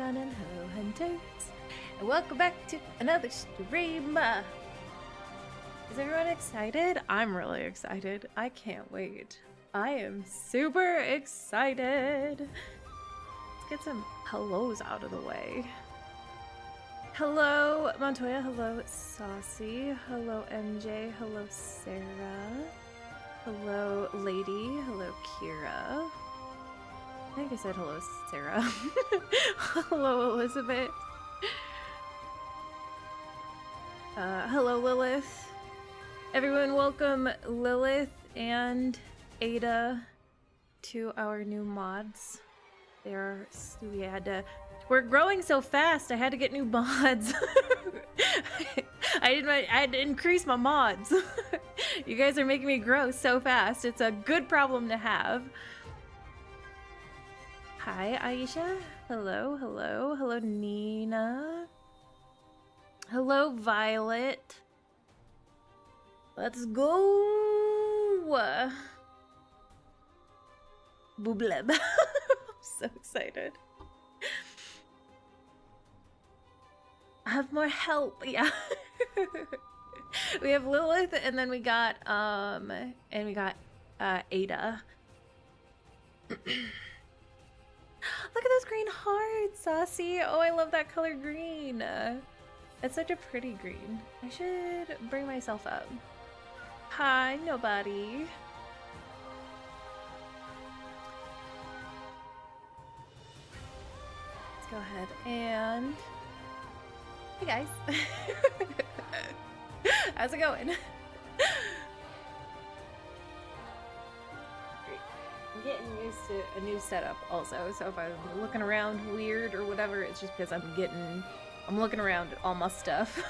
Icon and Hello Hunters, and welcome back to another stream. Is everyone excited? I'm really excited. I can't wait. I am super excited. Let's get some hellos out of the way. Hello Montoya, hello Saucy, hello MJ, hello Sarah, hello Lady, hello Kira. I think I said hello, Sarah. Hello, Elizabeth. Hello, Lilith. Everyone, welcome Lilith and Ada to our new mods. We're growing so fast. I had to get new mods. I had to increase my mods. You guys are making me grow so fast. It's a good problem to have. Hi, Aisha. Hello, hello. Hello, Nina. Hello, Violet. Let's go. Boobleb. I'm so excited. I have more help. Yeah. We have Lilith, and then we got Ada. Look at those green hearts, Saucy. Oh, I love that color green. It's such a pretty green. I should bring myself up. Hi, nobody. Let's go ahead and... Hey, guys. How's it going? I'm getting used to a new setup also, so if I'm looking around weird or whatever, it's just because I'm looking around at all my stuff.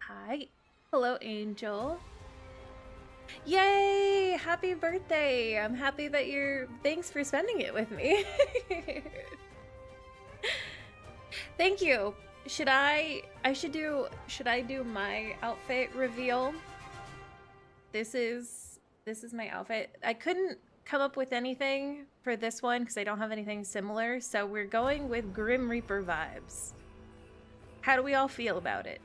Hi. Hello, Angel. Yay! Happy birthday! I'm happy that thanks for spending it with me. Thank you. Should I do my outfit reveal? This is my outfit. I couldn't come up with anything for this one because I don't have anything similar, so we're going with Grim Reaper vibes. How do we all feel about it?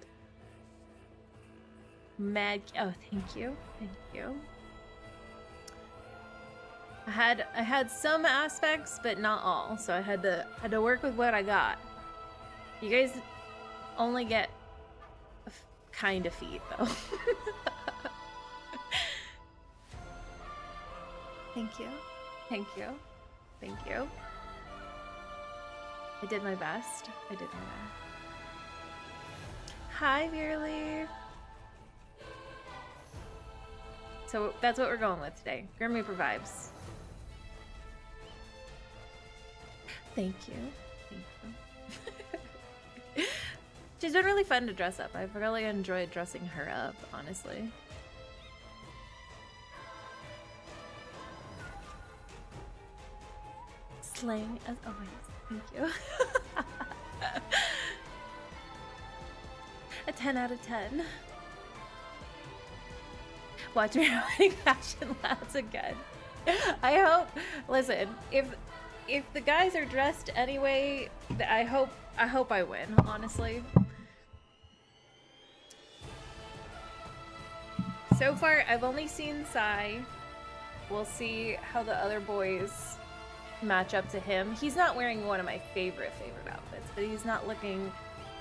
Oh, thank you. Thank you. I had some aspects, but not all, so I had to work with what I got. You guys only get kind of feet, though. Thank you. Thank you. Thank you. I did my best. I did my best. Hi, Veerly. So that's what we're going with today. Grim Reaper vibes. Thank you. Thank you. She's been really fun to dress up. I've really enjoyed dressing her up, honestly. Slaying as always. Thank you. A 10 out of 10. Watch me running fashion labs again. I hope. Listen, if the guys are dressed anyway, I hope I win. Honestly. So far, I've only seen Sai. We'll see how the other boys match up to him. He's not wearing one of my favorite outfits, but he's not looking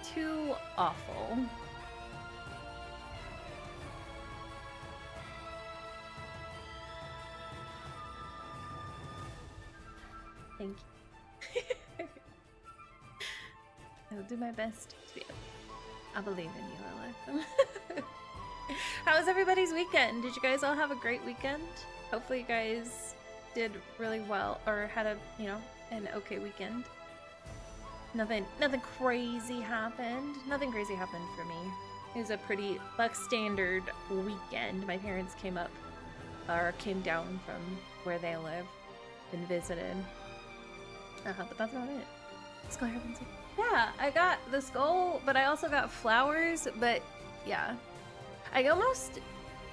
too awful. Thank you. I'll do my best to be. I believe in you, Lilith. How was everybody's weekend? Did you guys all have a great weekend? Hopefully you guys did really well, or had an okay weekend. Nothing crazy happened. Nothing crazy happened for me. It was a pretty standard weekend. My parents came down from where they live and visited. But that's about it. Skull hair. Yeah, I got the skull, but I also got flowers. But yeah, I almost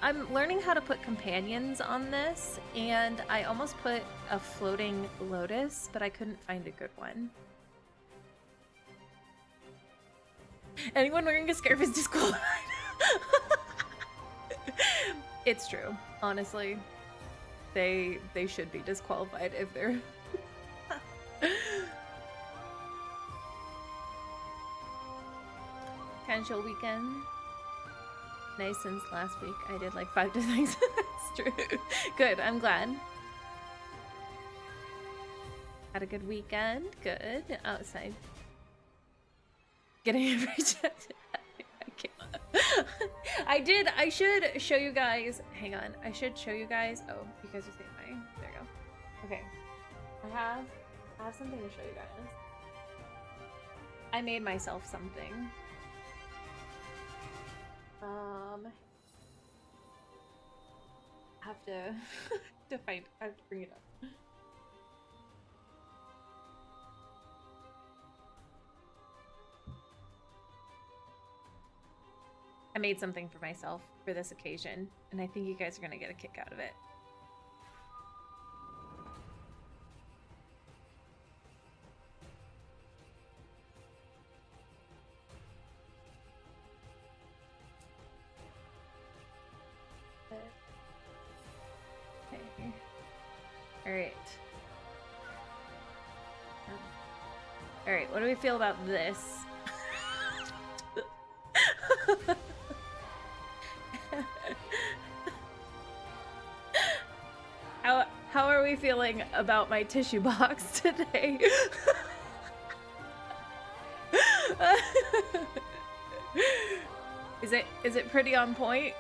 I'm learning how to put companions on this, and I almost put a floating lotus, but I couldn't find a good one. Anyone wearing a scarf is disqualified. It's true, honestly. They should be disqualified if they're kind of chill weekend. Nice since last week. I did like 5 things. That's true. Good, I'm glad. Had a good weekend. Good. Outside. Getting it rejected. I should show you guys. Hang on. I should show you guys. Oh, you guys are saying my. There you go. Okay. I have something to show you guys. I made myself something. Have to I have to bring it up. I made something for myself for this occasion, and I think you guys are gonna get a kick out of it. Alright, what do we feel about this? How are we feeling about my tissue box today? Is it pretty on point?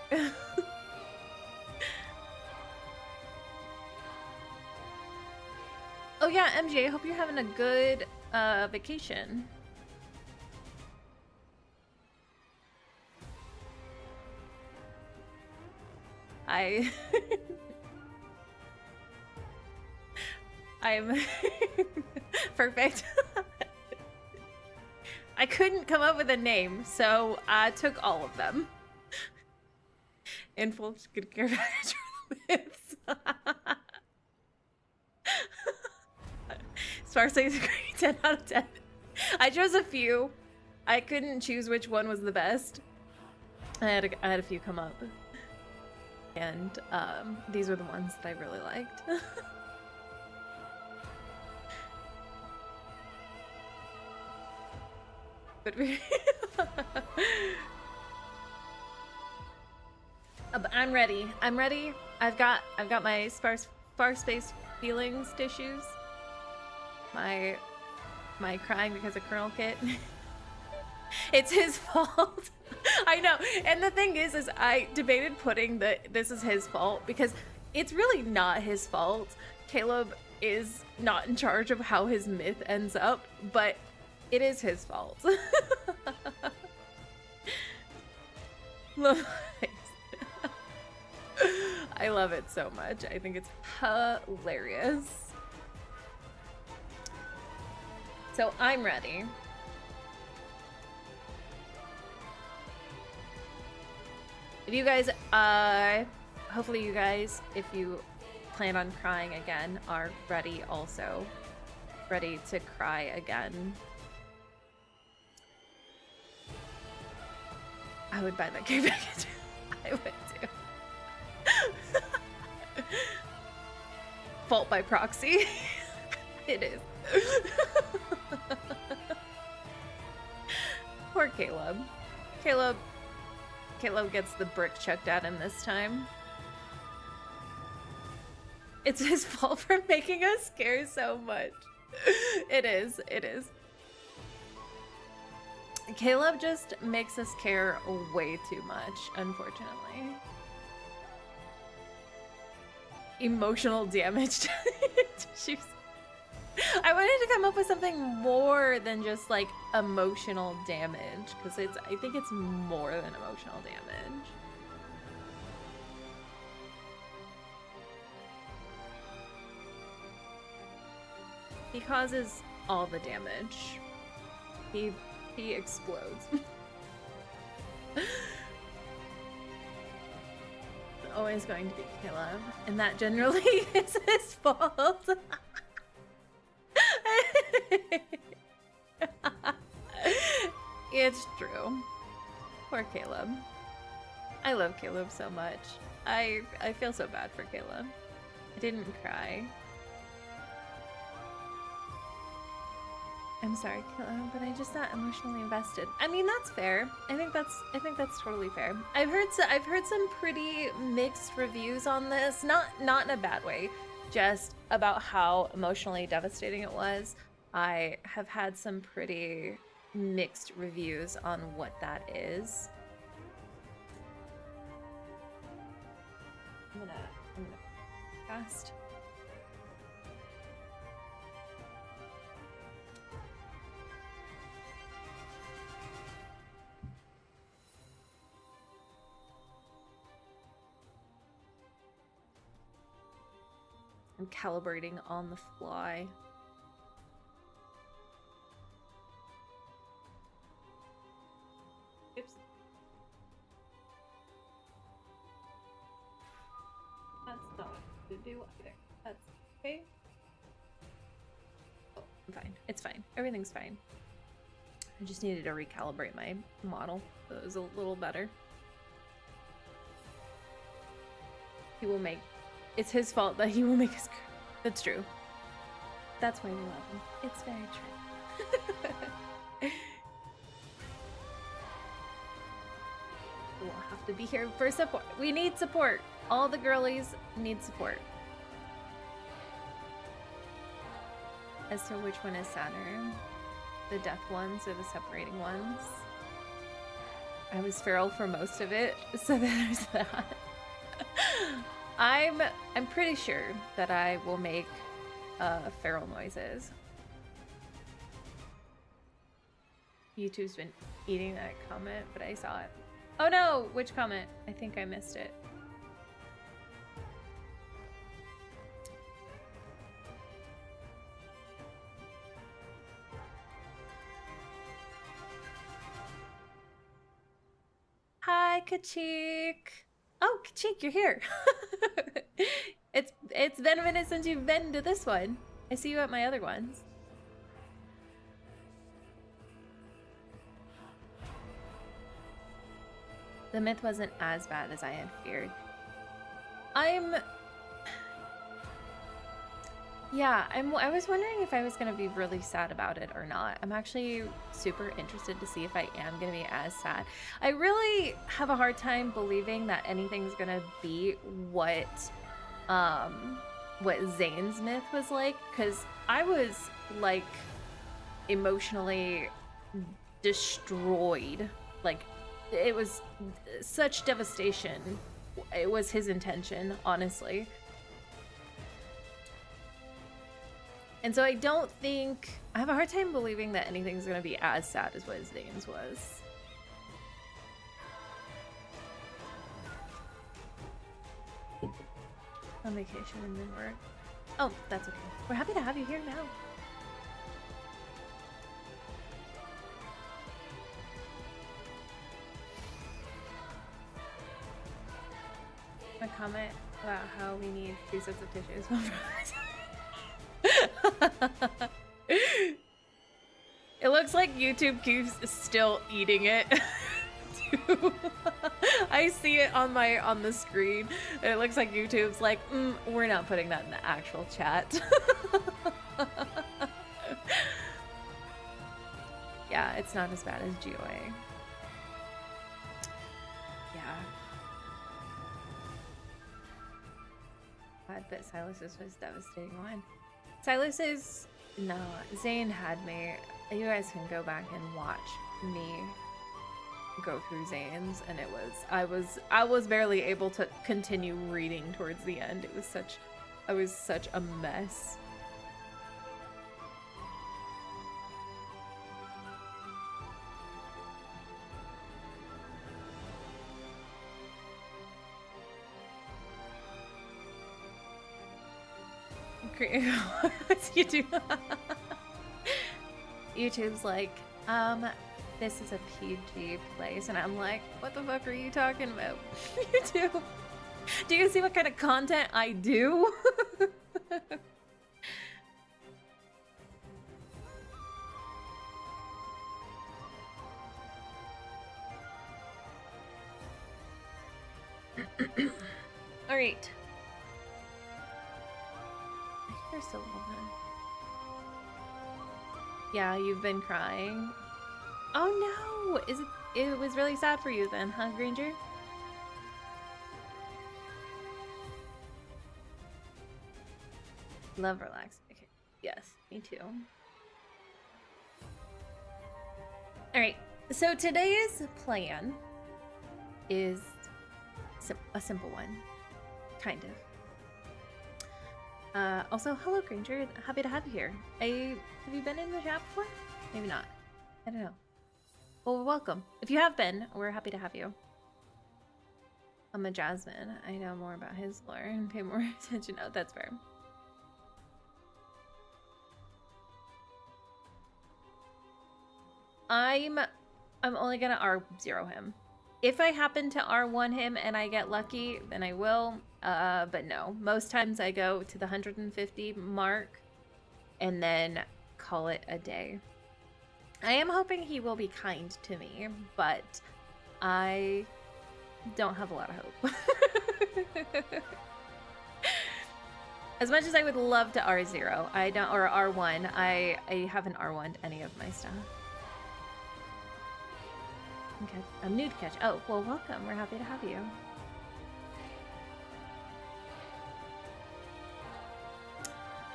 Oh yeah, MJ, I hope you're having a good vacation. I'm perfect. I couldn't come up with a name, so I took all of them. In full skincare myths. Sparkly is a great 10 out of 10. I chose a few. I couldn't choose which one was the best. I had a few come up. And these were the ones that I really liked. But I'm ready. I'm ready. I've got my sparse space feelings tissues. My crying because of Colonel Kit. It's his fault. I know. And the thing is I debated putting this is his fault because it's really not his fault. Caleb is not in charge of how his myth ends up, but it is his fault. I love it so much. I think it's hilarious. So I'm ready. If you guys, hopefully you guys, if you plan on crying again, are ready also. Ready to cry again. I would buy that care package. I would too. Fault by proxy. It is. Poor Caleb. Caleb gets the brick chucked at him this time. It's his fault for making us care so much. It is. Caleb just makes us care way too much, unfortunately. Emotional damage tissues. I wanted to come up with something more than just like emotional damage, because I think it's more than emotional damage. He causes all the damage. He explodes. always going to be Caleb, and that generally is his fault. It's true. Poor Caleb. I love Caleb so much. I feel so bad for Caleb. I didn't cry. I'm sorry, Caleb, but I'm just not emotionally invested. I mean, that's fair. I think that's totally fair. I've heard some pretty mixed reviews on this, not in a bad way, just about how emotionally devastating it was. I have had some pretty mixed reviews on what that is. I'm gonna cast. I'm calibrating on the fly. Oops. That's not what to do either. That's okay. Oh, I'm fine. It's fine. Everything's fine. I just needed to recalibrate my model so it was a little better. He will make... It's his fault that he will make us... That's true. That's why we love him. It's very true. We'll have to be here for support. We need support. All the girlies need support. As to which one is sadder, the death ones or the separating ones? I was feral for most of it, so there's that. I'm pretty sure that I will make feral noises. YouTube's been eating that comment, but I saw it. Oh no! Which comment? I think I missed it. Hi, Kachik. Oh, Kachik, you're here. It's been a minute since you've been to this one. I see you at my other ones. The myth wasn't as bad as I had feared. I was wondering if I was going to be really sad about it or not. I'm actually super interested to see if I am going to be as sad. I really have a hard time believing that anything's going to be what Zane's myth was like, because I was like emotionally destroyed. Like, it was such devastation. It was his intention, honestly. And so I don't think... I have a hard time believing that anything's going to be as sad as what Zane's was. On vacation and then work. Oh, that's okay. We're happy to have you here now. A comment about how we need 2 sets of tissues. It looks like YouTube keeps still eating it. I see it on the screen, and it looks like YouTube's like, we're not putting that in the actual chat. Yeah, it's not as bad as GOA. Yeah. But Silas's was a devastating one. Silas's, no, Zane had me. You guys can go back and watch me go through Zane's, and it was, I was barely able to continue reading towards the end. It was such, I was such a mess. YouTube. YouTube's like, this is a PG place, and I'm like, what the fuck are you talking about? YouTube. Do you see what kind of content I do? All right. You're so well. Yeah, you've been crying. Oh no! It was really sad for you then, huh, Granger? Love relax. Okay. Yes, me too. All right. So today's plan is a simple one, kind of. Also, hello, Granger. Happy to have you here. Have you been in the chat before? Maybe not. I don't know. Well, welcome. If you have been, we're happy to have you. I'm a Jasmine. I know more about his lore and pay more attention. Oh, that's fair. I'm only gonna R0 him. If I happen to R1 him and I get lucky, then I will. But no, most times I go to the 150 mark and then call it a day. I am hoping he will be kind to me, but I don't have a lot of hope. As much as I would love to R0, I don't, or R1, I haven't R1'd any of my stuff. Okay, I'm new to catch. Oh, well, welcome. We're happy to have you.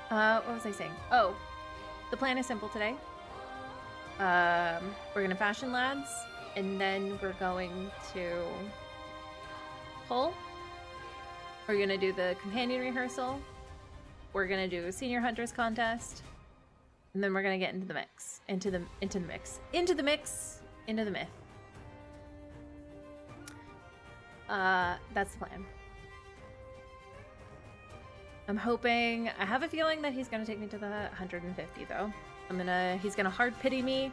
What was I saying? Oh, the plan is simple today. We're gonna fashion lads, and then we're going to pull. We're gonna do the companion rehearsal. We're gonna do a senior hunters contest, and then we're gonna get into the mix, into the myth. That's the plan. I'm hoping, I have a feeling that he's gonna take me to the 150 though. He's gonna hard pity me.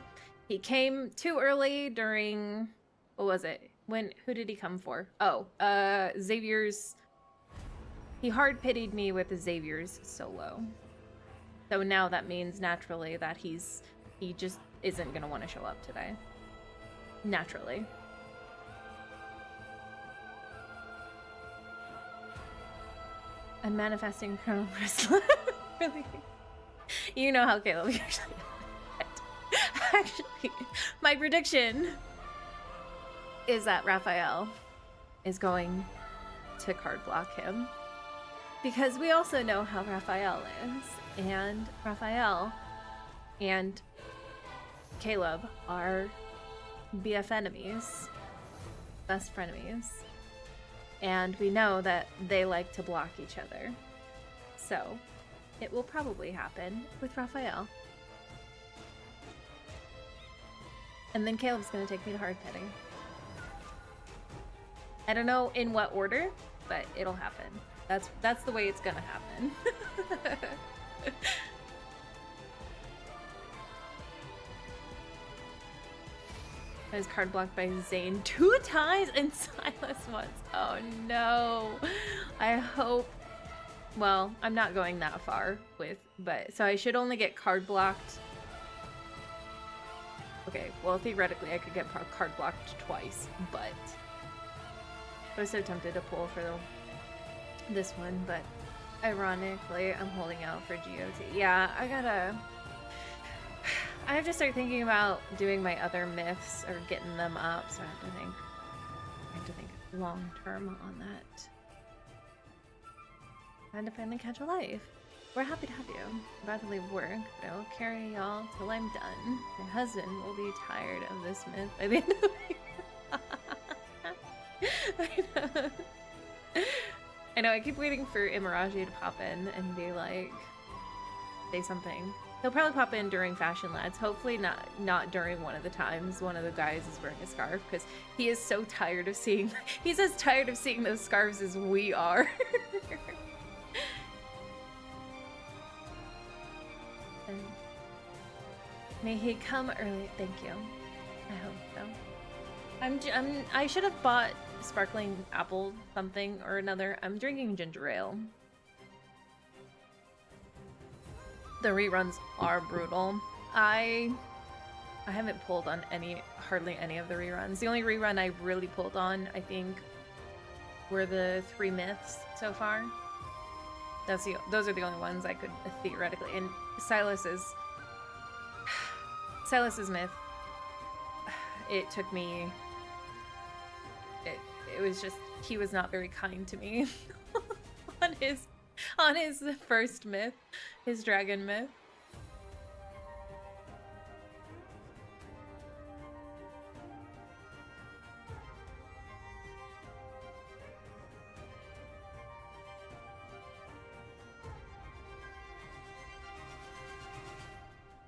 He came too early during, what was it? Who did he come for? Oh, Xavier's, he hard pitied me with the Xavier's solo. So now that means naturally that he just isn't gonna want to show up today. Naturally. I'm manifesting Colonel Bristol. Really? You know how Caleb actually actually, my prediction is that Raphael is going to card block him. Because we also know how Raphael is. And Raphael and Caleb are BF enemies. Best frenemies. And we know that they like to block each other. So, it will probably happen with Raphael. And then Caleb's gonna take me to hard petting. I don't know in what order, but it'll happen. That's the way it's gonna happen. I was card blocked by Zane 2 times and Silas once. Oh no. I hope. Well, I'm not going that far so I should only get card blocked. Okay, well theoretically I could get card blocked twice, but I was so tempted to pull for this one, but ironically I'm holding out for GOT. Yeah, I have to start thinking about doing my other myths or getting them up, so I have to think long term on that. And to finally catch a life. We're happy to have you. I'm about to leave work, but I will carry y'all till I'm done. My husband will be tired of this myth by the end of the week. I know, I keep waiting for Imaraji to pop in and be like, say something. He'll probably pop in during Fashion Lads. Hopefully not during one of the times one of the guys is wearing a scarf, because he is so tired of seeing, he's as tired of seeing those scarves as we are. And may he come early. Thank you. I hope so. I should have bought sparkling apple something or another. I'm drinking ginger ale. The reruns are brutal. I haven't pulled on hardly any of the reruns. The only rerun I really pulled on, I think, were the 3 myths so far. Those are the only ones I could theoretically. And Silas's myth. It took me. It was just, he was not very kind to me on his first myth, his dragon myth.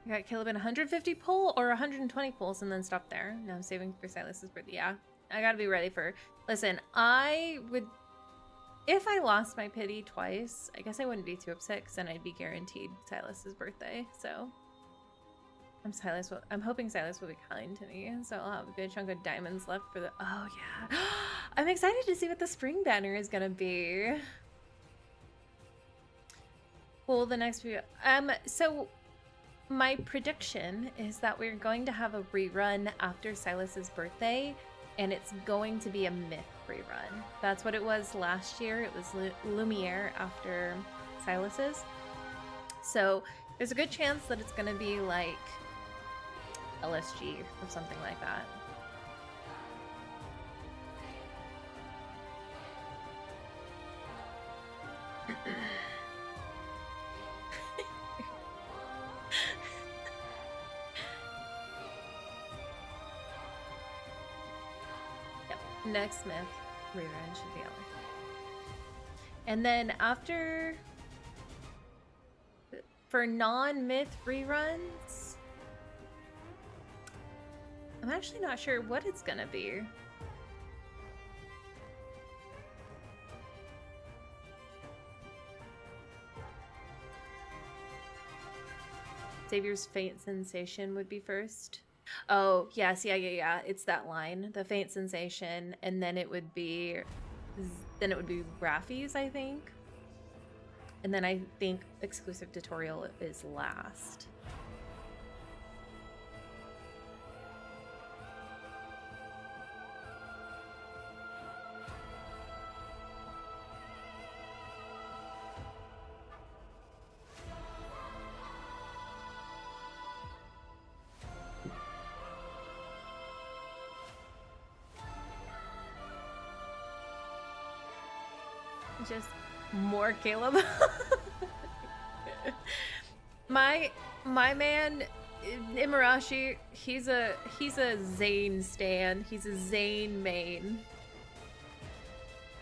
I got Caleb in 150 pull or 120 pulls and then stop there. Now I'm saving for Silas's birthday. Yeah, I gotta be ready for. Listen, I would. If I lost my pity twice, I guess I wouldn't be too upset because then I'd be guaranteed Silas's birthday. So I'm hoping Silas will be kind to me. So I'll have a good chunk of diamonds left for the. Oh yeah, I'm excited to see what the spring banner is gonna be. Well, the next video. So. My prediction is that we're going to have a rerun after Silas's birthday, and it's going to be a myth rerun. That's what it was last year. It was Lumiere after Silas's. So there's a good chance that it's going to be like LSG or something like that. Next myth rerun should be on. And then after, for non-myth reruns, I'm actually not sure what it's gonna be. Xavier's faint sensation would be first. Oh, yes, yeah. It's that line, the faint sensation, and then it would be Raffi's, I think. And then I think exclusive tutorial is last. Just more Caleb. my man Imarashi, he's a Zane stan. He's a Zane main.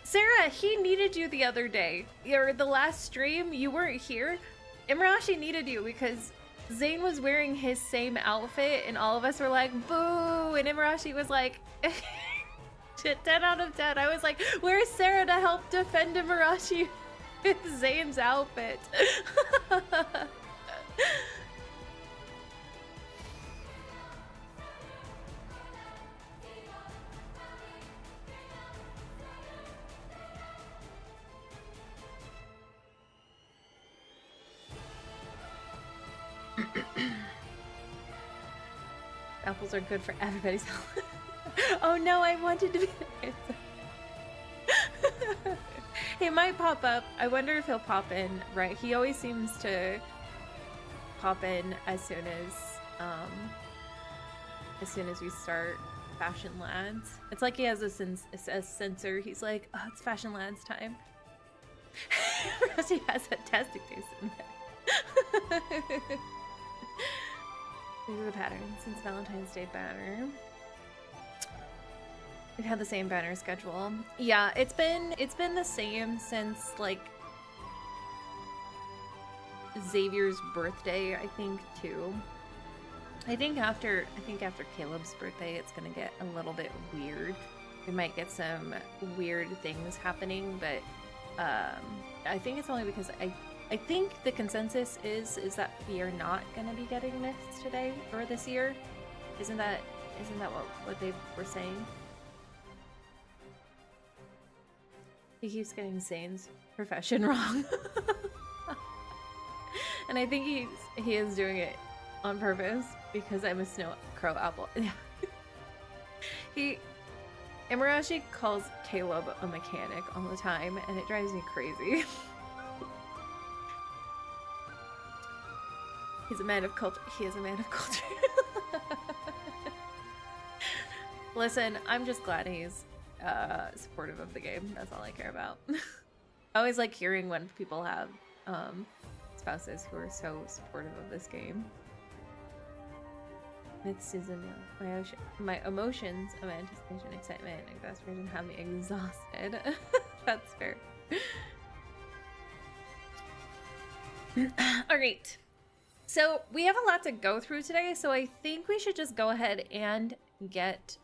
Sarah, he needed you the other day. Or the last stream, you weren't here. Imarashi needed you because Zane was wearing his same outfit and all of us were like, boo! And Imarashi was like 10 out of 10. I was like, where's Sarah to help defend Imarashi with Zane's outfit? Apples are good for everybody's health. Oh no, I wanted to be there. He might pop up. I wonder if he'll pop in, right? He always seems to pop in as soon as we start Fashion Lads. It's like he has a sensor. He's like, oh, it's Fashion Lads time. Rusty has a tastic taste in there. These are the patterns since Valentine's Day banner. We've had the same banner schedule. Yeah, it's been the same since like Xavier's birthday, I think too. I think after Caleb's birthday, it's gonna get a little bit weird. We might get some weird things happening, but I think it's only because I think the consensus is that we are not gonna be getting myths today or this year. Isn't that Isn't that what they were saying? He keeps getting Zane's profession wrong. And I think he is doing it on purpose because I'm a snow crow apple. Yeah. Imarashi calls Caleb a mechanic all the time, and it drives me crazy. He's a man of culture. He is a man of culture. Listen, I'm just glad he's supportive of the game. That's all I care about. I always like hearing when people have spouses who are so supportive of this game. It's Susan now. My emotions of anticipation, excitement, and exasperation have me exhausted. That's fair. Alright. So we have a lot to go through today, so I think we should just go ahead and get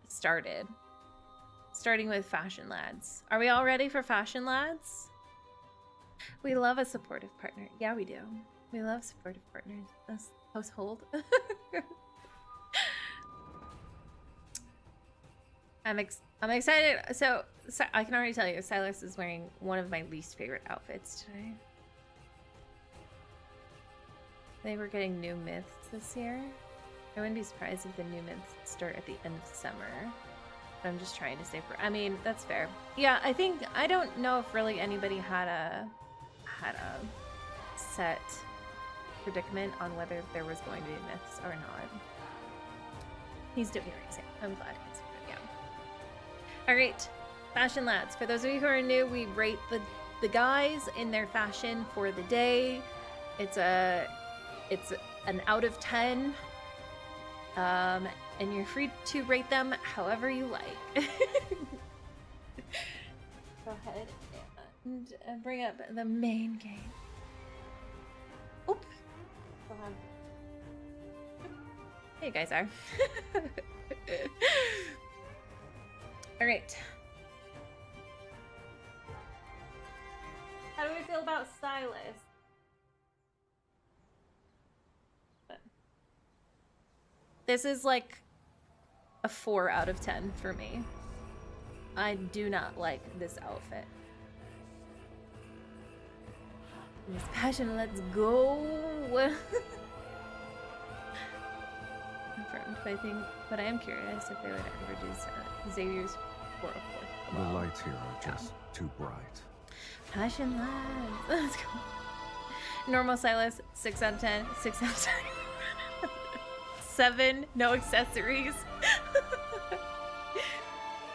started. Starting with Fashion Lads. Are we all ready for Fashion Lads? We love a supportive partner. Yeah, we do. We love supportive partners. That's household. I'm excited. So I can already tell you, Silas is wearing one of my least favorite outfits today. They were getting new myths this year. I wouldn't be surprised if the new myths start at the end of summer. But I'm just trying to stay for. I mean, that's fair. Yeah, I don't know if really anybody had a set predicament on whether there was going to be myths or not. He's doing amazing. I'm glad he's doing it. Yeah. All right, Fashion Lads. For those of you who are new, we rate the guys in their fashion for the day. It's an out of 10. And you're free to rate them however you like. Go ahead and bring up the main game. Oops. Hold on. There you guys are. All right. How do we feel about Stylist? This is like a 4 out of 10 for me. I do not like this outfit. Miss Passion, let's go. Confirmed, but I am curious if they would ever do Xavier's 404. The lights here are just too bright. Passion Labs. Let's go. Normal Silas, 6 out of 10. 6 out of 10. 7, no accessories.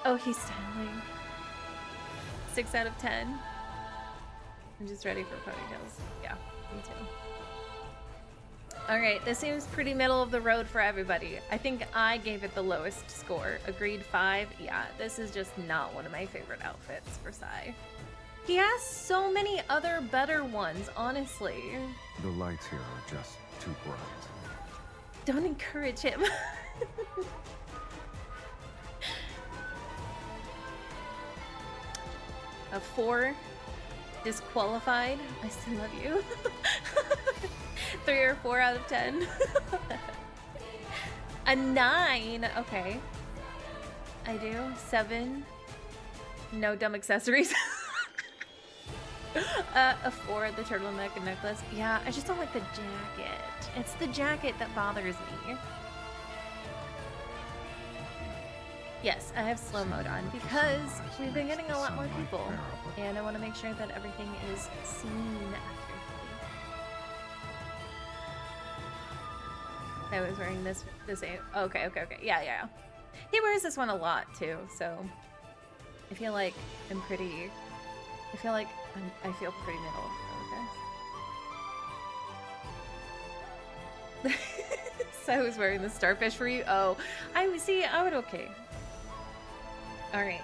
Oh, he's styling. 6 out of 10. I'm just ready for ponytails. Yeah, me too. All right, this seems pretty middle of the road for everybody. I think I gave it the lowest score. Agreed, 5. Yeah, this is just not one of my favorite outfits for Sai. He has so many other better ones, honestly. The lights here are just too bright. Don't encourage him. A 4, disqualified. I still love you. 3 or 4 out of 10. A 9. Okay. I do. 7. No dumb accessories. A 4, the turtleneck and necklace. Yeah, I just don't like the jacket. It's the jacket that bothers me. Yes, I have slow mode on because we've been getting a lot more people, and I want to make sure that everything is seen accurately. I was wearing this same. Okay. Yeah. He wears this one a lot too, so I feel like I'm pretty. I feel pretty middle of the road, guys. So I was wearing the starfish for you. Oh, I would okay. All right.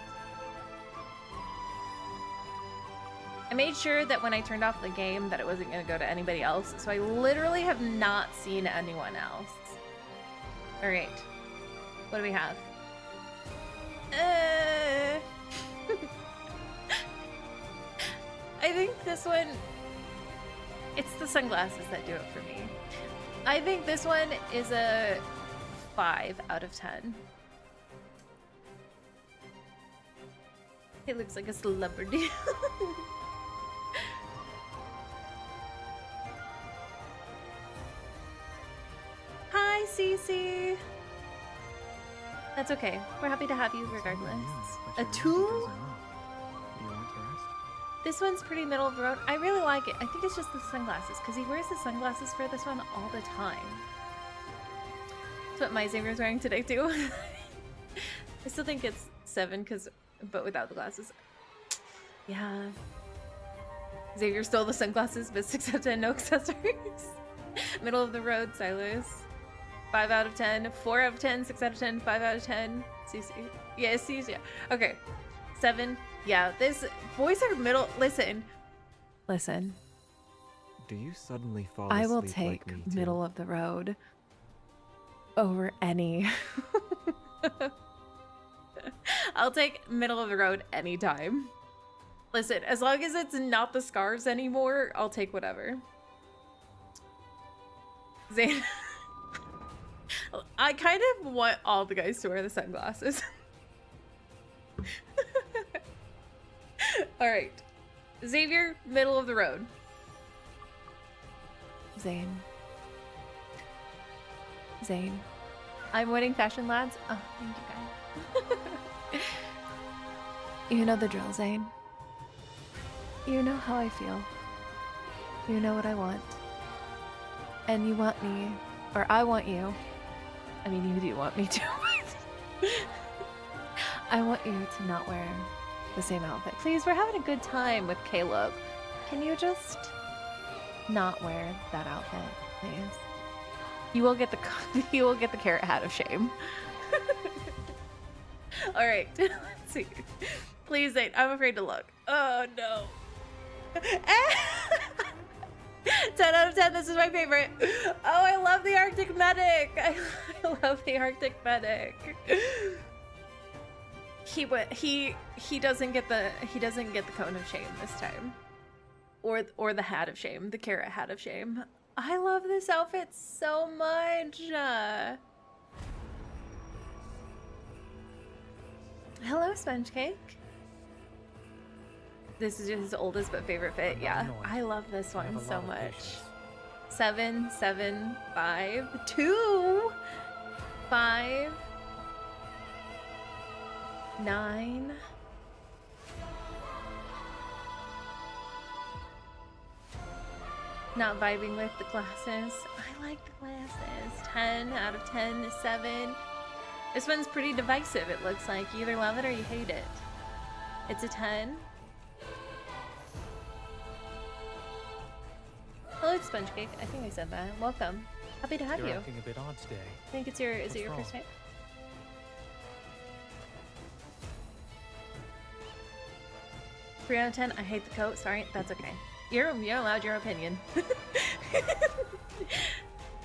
I made sure that when I turned off the game that it wasn't going to go to anybody else, so I literally have not seen anyone else. All right. What do we have? I think this one, it's the sunglasses that do it for me. I think this one is a 5 out of 10. He looks like a celebrity. Hi, Cece. That's okay. We're happy to have you regardless. A 2? This one's pretty middle of the road. I really like it. I think it's just the sunglasses, because he wears the sunglasses for this one all the time. That's what my Xavier's wearing today too. I still think it's 7, but without the glasses. Yeah. Xavier stole the sunglasses, but 6 out of 10, no accessories. Middle of the road, Silas. 5 out of 10, 4 out of 10, 6 out of 10, 5 out of 10. CC. Yeah, CC. Yeah. Okay. 7. Yeah, this boys are middle. Listen. Do you suddenly fall I asleep will take like me too? middle of the road over any. I'll take middle of the road anytime. Listen, as long as it's not the scarves anymore, I'll take whatever. Zane. I kind of want all the guys to wear the sunglasses. All right. Xavier, middle of the road. Zane. I'm winning fashion, lads. Oh, thank you, guys. You know the drill, Zane. You know how I feel. You know what I want. And you want me, or I want you. I mean, you do want me to. I want you to not wear the same outfit. Please, we're having a good time with Caleb. Can you just not wear that outfit, please? You will get the carrot hat of shame. All right, let's see. Please, Zane. I'm afraid to look. Oh no. 10 out of 10. This is my favorite. Oh, I love the Arctic medic. I love the Arctic medic. He doesn't get the cone of shame this time, or the hat of shame, the carrot hat of shame. I love this outfit so much. Hello, Sponge Cake. This is his oldest but favorite fit. Yeah, I love this one so much. 7, 7, 5, 2, 5, 9. Not vibing with the glasses. I like the glasses. 10 out of 10, 7. This one's pretty divisive, it looks like. You either love it or you hate it. It's a 10. Hello, Sponge Cake. I think I said that. Welcome. Happy to have you. You're acting a bit odd today. I think it's is it your first time? Three out of 10. I hate the coat. Sorry, that's okay. You're allowed your opinion.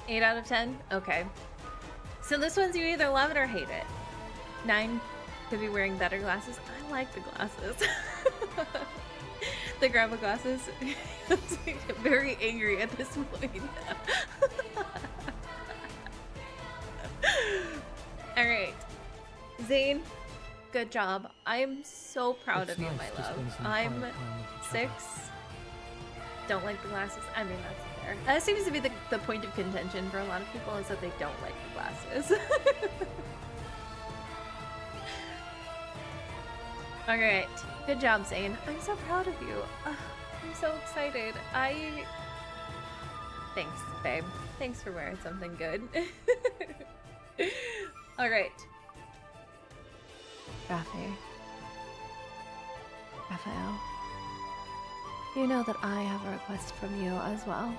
8 out of 10. Okay. So this one's you either love it or hate it. 9 could be wearing better glasses. I like the glasses. The grandma glasses. I'm very angry at this point. All right, Zane, good job. I am so proud of you, my love. I'm 6. Don't like the glasses. I mean, that's fair. That seems to be the point of contention for a lot of people, is that they don't like the glasses. All right, good job, Zane. I'm so proud of you. I'm so excited. Thanks, babe. Thanks for wearing something good. All right. Raphael. You know that I have a request from you as well.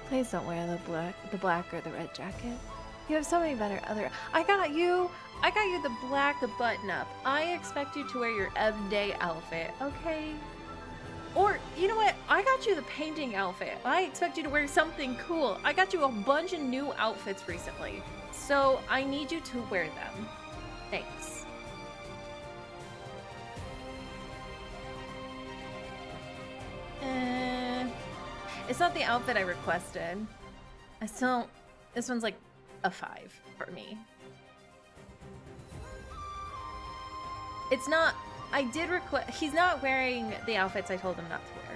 Please don't wear the black or the red jacket. You have so many better other. I got you the black button up. I expect you to wear your everyday outfit, okay? Or, you know what? I got you the painting outfit. I expect you to wear something cool. I got you a bunch of new outfits recently, so I need you to wear them. Thanks. It's not the outfit I requested. This one's like a 5 for me. It's not, I did request, he's not wearing the outfits I told him not to wear.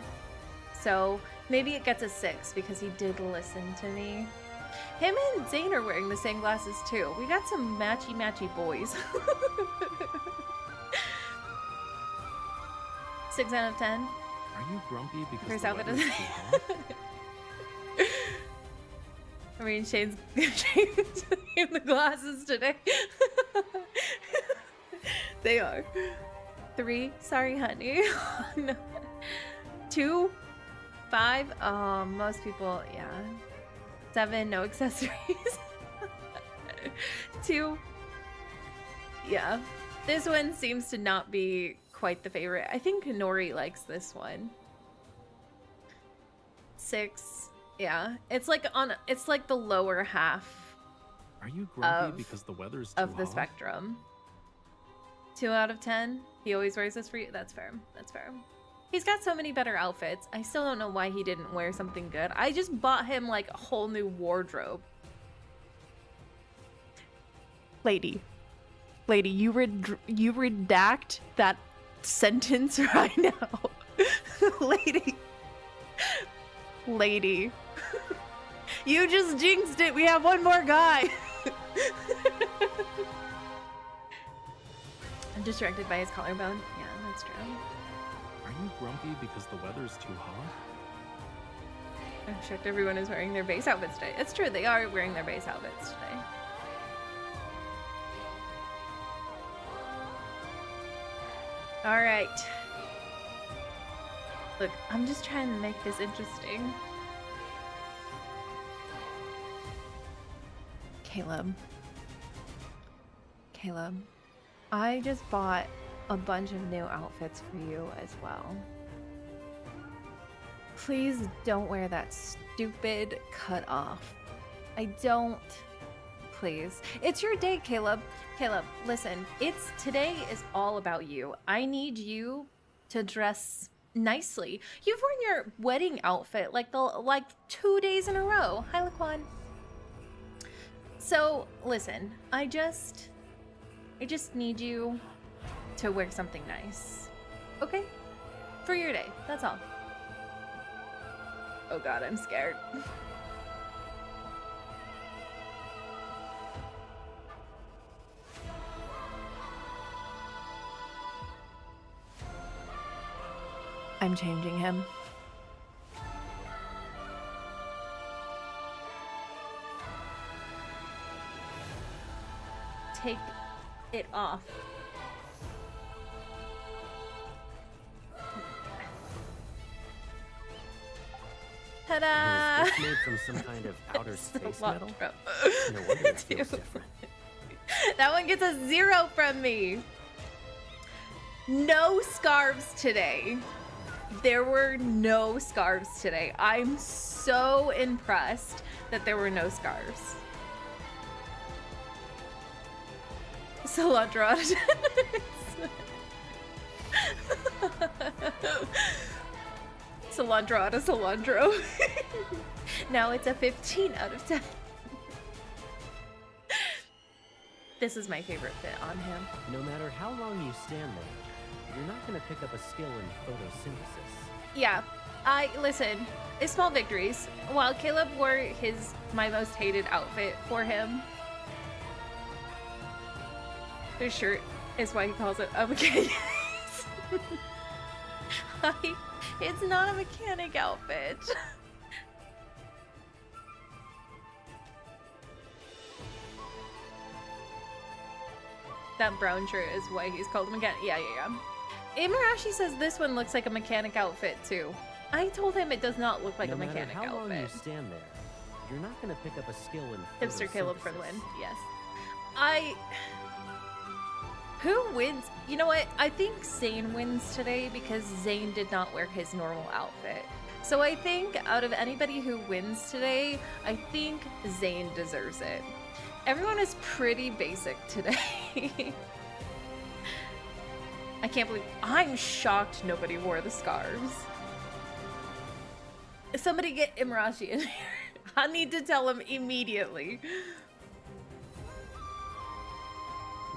So maybe it gets a 6 because he did listen to me. Him and Zane are wearing the same glasses too. We got some matchy boys. 6 out of 10. Are you grumpy because First the outfit weather's is- too hot? I mean, Shane's in the glasses today. They are. 3, sorry, honey. No. 2, 5. Oh, most people, yeah. 7, no accessories. 2. Yeah. This one seems to not be quite the favorite. I think Nori likes this one. 6. Yeah. It's like the lower half Are you grumpy because the weather's too of the hot? spectrum. 2 out of 10. He always wears this for you. That's fair. That's fair. He's got so many better outfits. I still don't know why he didn't wear something good. I just bought him like a whole new wardrobe. Lady, you redact that sentence right now. Lady. You just jinxed it. We have one more guy. I'm distracted by his collarbone. Yeah, that's true. Are you grumpy because the weather's too hot? I'm shocked everyone is wearing their base outfits today. It's true, they are wearing their base outfits today. All right. Look, I'm just trying to make this interesting. Caleb, I just bought a bunch of new outfits for you as well. Please don't wear that stupid cut off. I don't. Please. It's your day, Caleb. Caleb, listen, today is all about you. I need you to dress nicely. You've worn your wedding outfit like 2 days in a row. Hi, Laquan. So, listen, I just need you to wear something nice. Okay? For your day. That's all. Oh god, I'm scared. I'm changing him. Take it off. Ta-da! Is this made from some kind of outer space metal? Bro. No wonder it feels different. That one gets a 0 from me. No scarves today. There were no scarves today. I'm so impressed that there were no scarves. Cilantro. Cilantro out of cilantro. Now it's a 15 out of 10. This is my favorite fit on him. No matter how long you stand there, you're not going to pick up a skill in photosynthesis. Yeah, listen, it's small victories. While Caleb wore my most hated outfit for him, his shirt is why he calls it a mechanic. It's not a mechanic outfit. That brown shirt is why he's called a mechanic. Yeah. Imarashi says this one looks like a mechanic outfit too. I told him it does not look like a mechanic No matter how long you outfit. stand there, you're not going to pick up a skill in Hipster Caleb for the win. photosynthesis. Yes. Who wins? You know what? I think Zane wins today because Zane did not wear his normal outfit. So I think out of anybody who wins today, I think Zane deserves it. Everyone is pretty basic today. I can't believe, I'm shocked nobody wore the scarves. Somebody get Imarashi in here. I need to tell him immediately.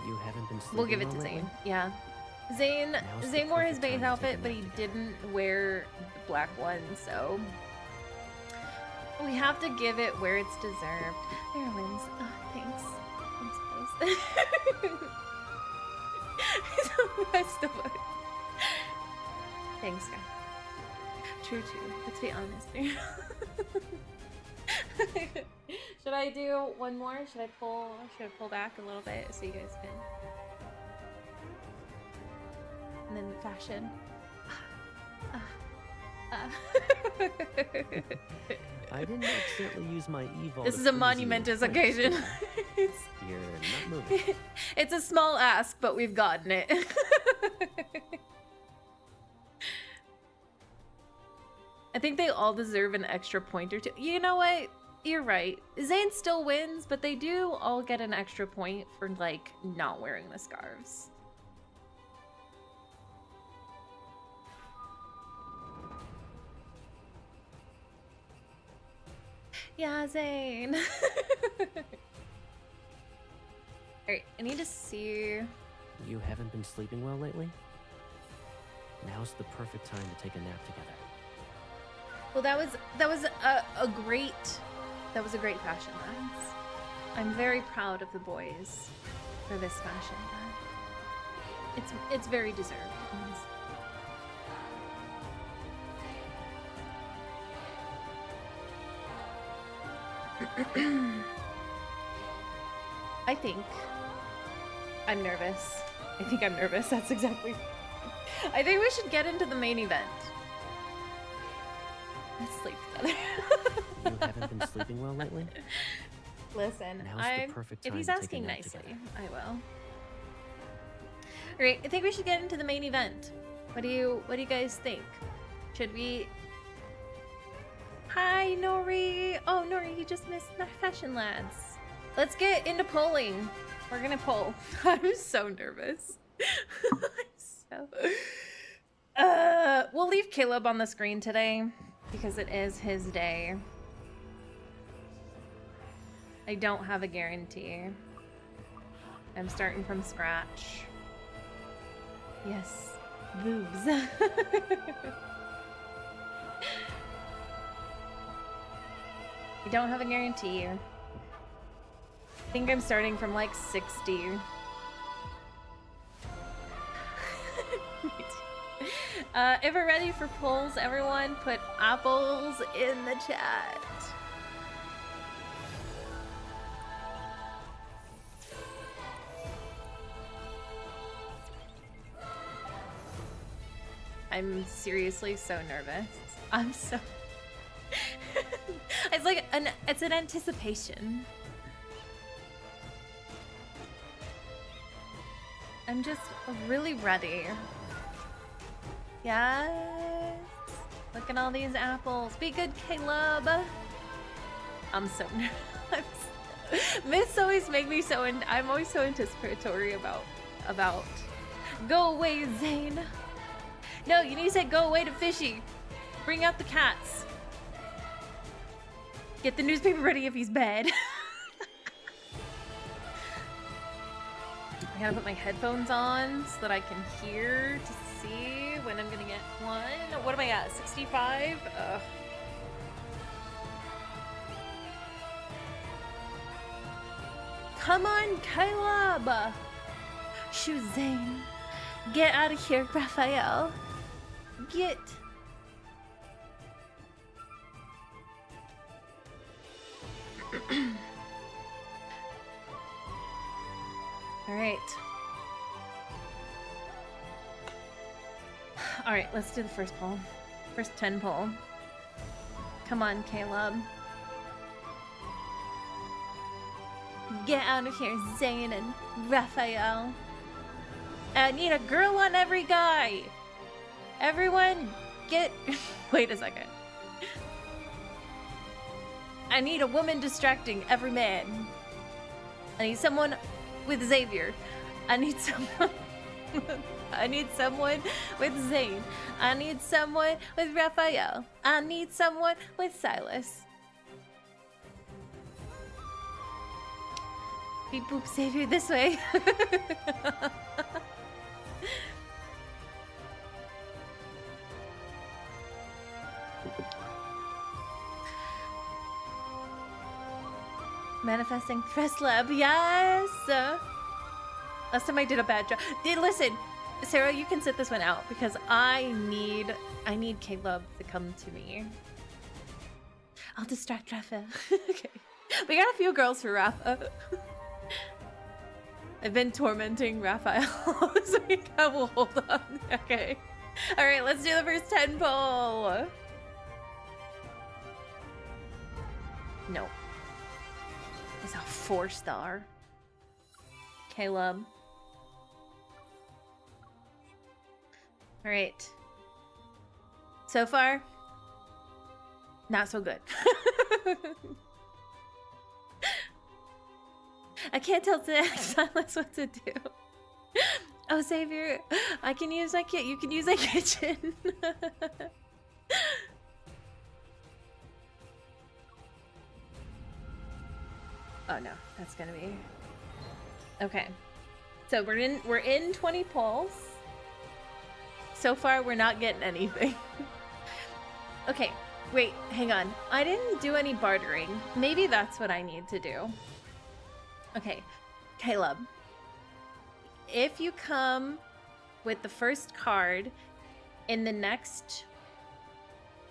You haven't been sleeping We'll give it well to lately? Zane. Yeah. Zane Now's the Zane wore his perfect base time to take a outfit, but nap he together. didn't wear the black one, so we have to give it where it's deserved. There wins. Oh, thanks. Thanks, guys. He's the best of us. Thanks, guys. True, too. Let's be honest here. Should I do one more? Should I pull back a little bit so you guys can? And then fashion. I didn't accidentally use my evil. This is a monumentous occasion. It's, You're not moving. it's a small ask, but we've gotten it. I think they all deserve an extra point or two. You know what? You're right. Zane still wins, but they do all get an extra point for, like, not wearing the scarves. Yeah, Zane. Alright, I need to see... You haven't been sleeping well lately? Now's the perfect time to take a nap together. Well, that was a great fashion lens. I'm very proud of the boys for this fashion lens. It's very deserved. I think I'm nervous. That's exactly. I think we should get into the main event. Let's sleep together. You haven't been sleeping well lately? Listen, Now's the perfect if time he's to take a asking nap nicely, together. I will. Alright, I think we should get into the main event. What do you guys think? Should we... Hi, Nori! Oh, Nori, you just missed the fashion lads. Let's get into polling. We're gonna poll. I'm so nervous. We'll leave Caleb on the screen today because it is his day. I don't have a guarantee. I'm starting from scratch. Yes, boobs. I don't have a guarantee. I think I'm starting from like 60. If we're ready for polls, everyone put apples in the chat. I'm seriously so nervous. I'm so... It's like it's an anticipation. I'm just really ready. Yes. Look at all these apples. Be good, Caleb. I'm so nervous. Myths always make me so... I'm always so anticipatory about... Go away, Zane. No, you need to say go away to Fishy. Bring out the cats. Get the newspaper ready if he's bad. I gotta put my headphones on so that I can hear to see when I'm gonna get one. What am I at? 65? Ugh. Come on, Caleb! Shoo, Zane. Get out of here, Raphael. Get. All right. All right, let's do the first poll. First 10 poll. Come on, Caleb. Get out of here, Zane and Raphael. I need a girl on every guy. Everyone get... Wait a second. I need a woman distracting every man. I need someone with Xavier. I need someone... I need someone with Zane. I need someone with Raphael. I need someone with Silas. Beep boop savior this way. Manifesting Thrust Lab, yes! Last time I did a bad job. Listen, Sarah, you can sit this one out because I need Caleb to come to me. I'll distract Rafa. Okay. We got a few girls for Rafa. I've been tormenting Raphael this week. I will hold on. Okay. Alright, let's do the first 10 poll. No. It's a 4-star. Caleb. Alright. So far, not so good. I can't tell Silas what to do. Oh, Savior, I can use my kit. You can use my kitchen. Oh no, that's gonna be okay. So we're in 20 polls. So far, we're not getting anything. Okay, wait, hang on. I didn't do any bartering. Maybe that's what I need to do. Okay, Caleb. If you come with the first card in the next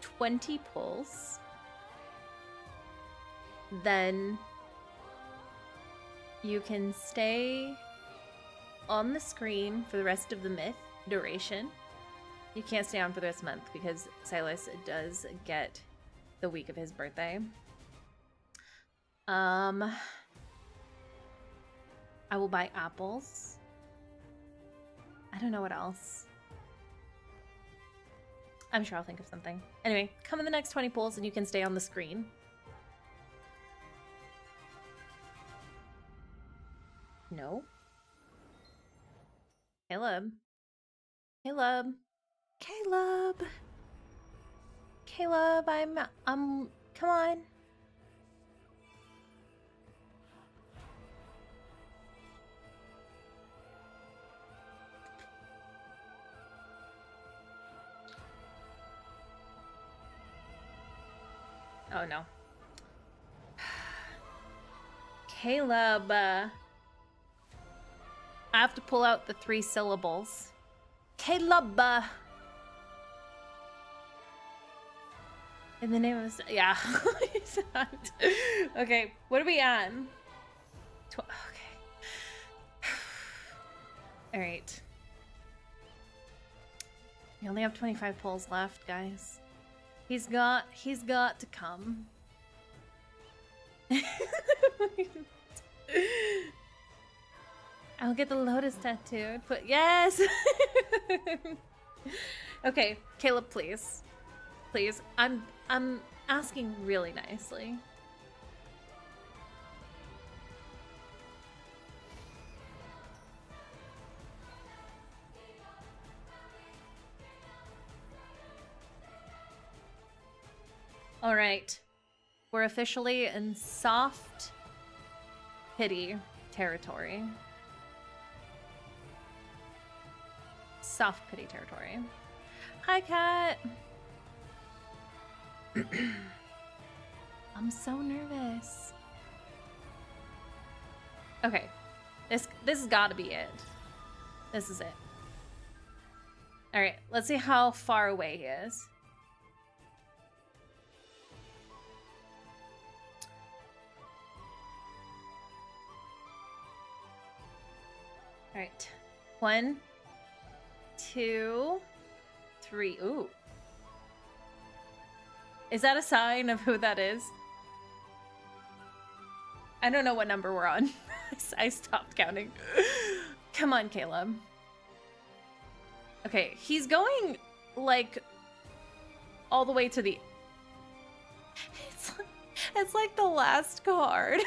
20 pulls, then you can stay on the screen for the rest of the myth duration. You can't stay on for this month because Silas does get the week of his birthday. I will buy apples. I don't know what else. I'm sure I'll think of something. Anyway, come in the next 20 polls and you can stay on the screen. No. Caleb. Caleb. Caleb. Caleb, come on. Oh no. Caleb, I have to pull out the 3 syllables. Caleb. In the name of... Yeah. Okay, what are we on? Okay. Alright. We only have 25 polls left, guys. He's got to come. I'll get the lotus tattooed. But yes. Okay, Caleb, please. Please. I'm asking really nicely. All right. We're officially in soft pity territory. Soft pity territory. Hi, Kat. I'm so nervous. Okay. This has got to be it. This is it. All right. Let's see how far away he is. All right. 1, 2, 3. Ooh. Is that a sign of who that is? I don't know what number we're on. I stopped counting. Come on, Caleb. Okay, he's going like all the way to the... It's like the last card.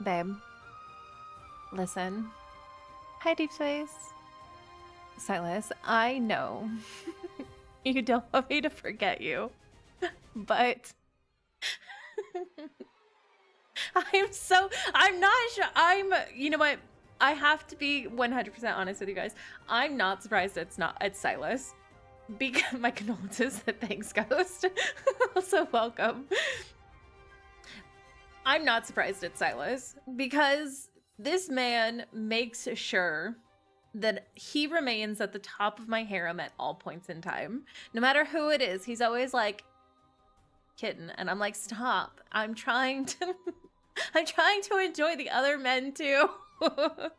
Babe. Listen. Hi, Deep Space. Silas, I know you don't want me to forget you, but I'm not sure. You know what? I have to be 100% honest with you guys. I'm not surprised it's Silas. Because my condolences, thanks, Ghost. Also welcome. I'm not surprised it's Silas because this man makes sure that he remains at the top of my harem at all points in time. No matter who it is, he's always like, kitten. And I'm like, stop. I'm trying to enjoy the other men too. Okay.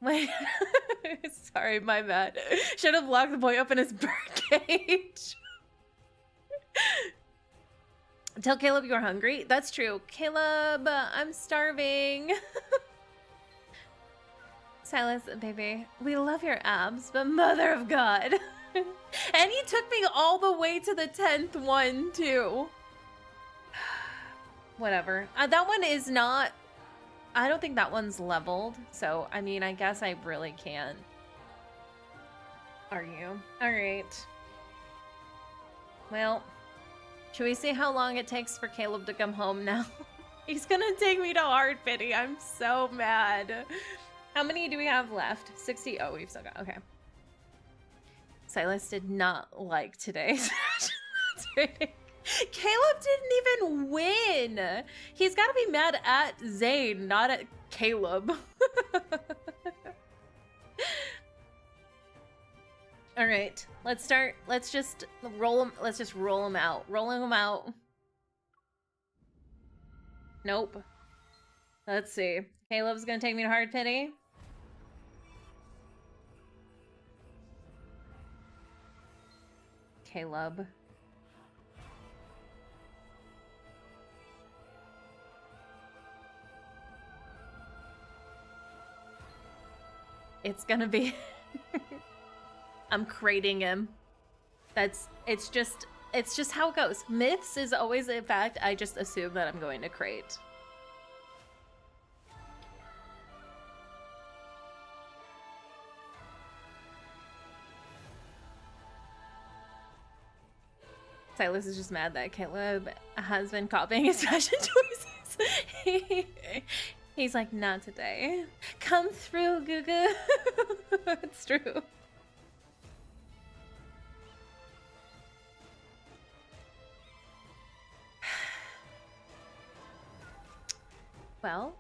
Wait. Sorry, my bad. Should have locked the boy up in his birdcage. Tell Caleb you're hungry. That's true. Caleb, I'm starving. Silas, baby, we love your abs, but mother of God. And he took me all the way to the 10th one, too. Whatever. That one is not... I don't think that one's leveled, so, I mean, I guess I really can't argue. Alright. Well, should we see how long it takes for Caleb to come home now? He's gonna take me to hard pity. I'm so mad. How many do we have left? 60. Oh, we've still got... Okay. Silas did not like today. That's ridiculous. Caleb didn't even win. He's got to be mad at Zane, not at Caleb. All right, let's start. Let's just roll them. Let's just roll them out. Rolling them out. Nope. Let's see. Caleb's gonna take me to hard pity. Caleb. It's gonna be... I'm crating him. It's just how it goes. Myths is always a fact. I just assume that I'm going to crate. Silas is just mad that Caleb has been copying his fashion choices. He's like, not today. Come through, Gugu. It's true. Well.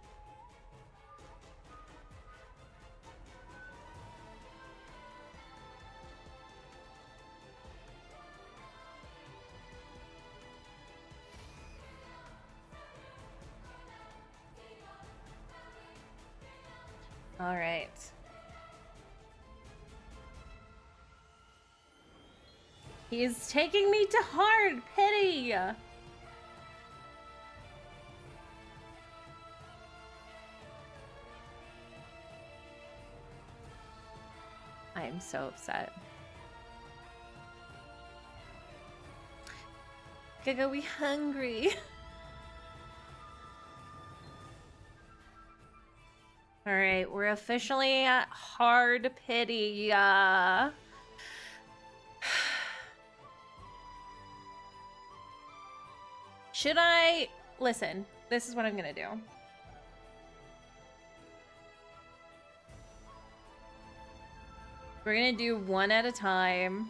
All right. He's taking me to hard pity. I am so upset. Gaga, we hungry. All right, we're officially at hard pity. Should I... Listen, this is what I'm gonna do. We're gonna do one at a time.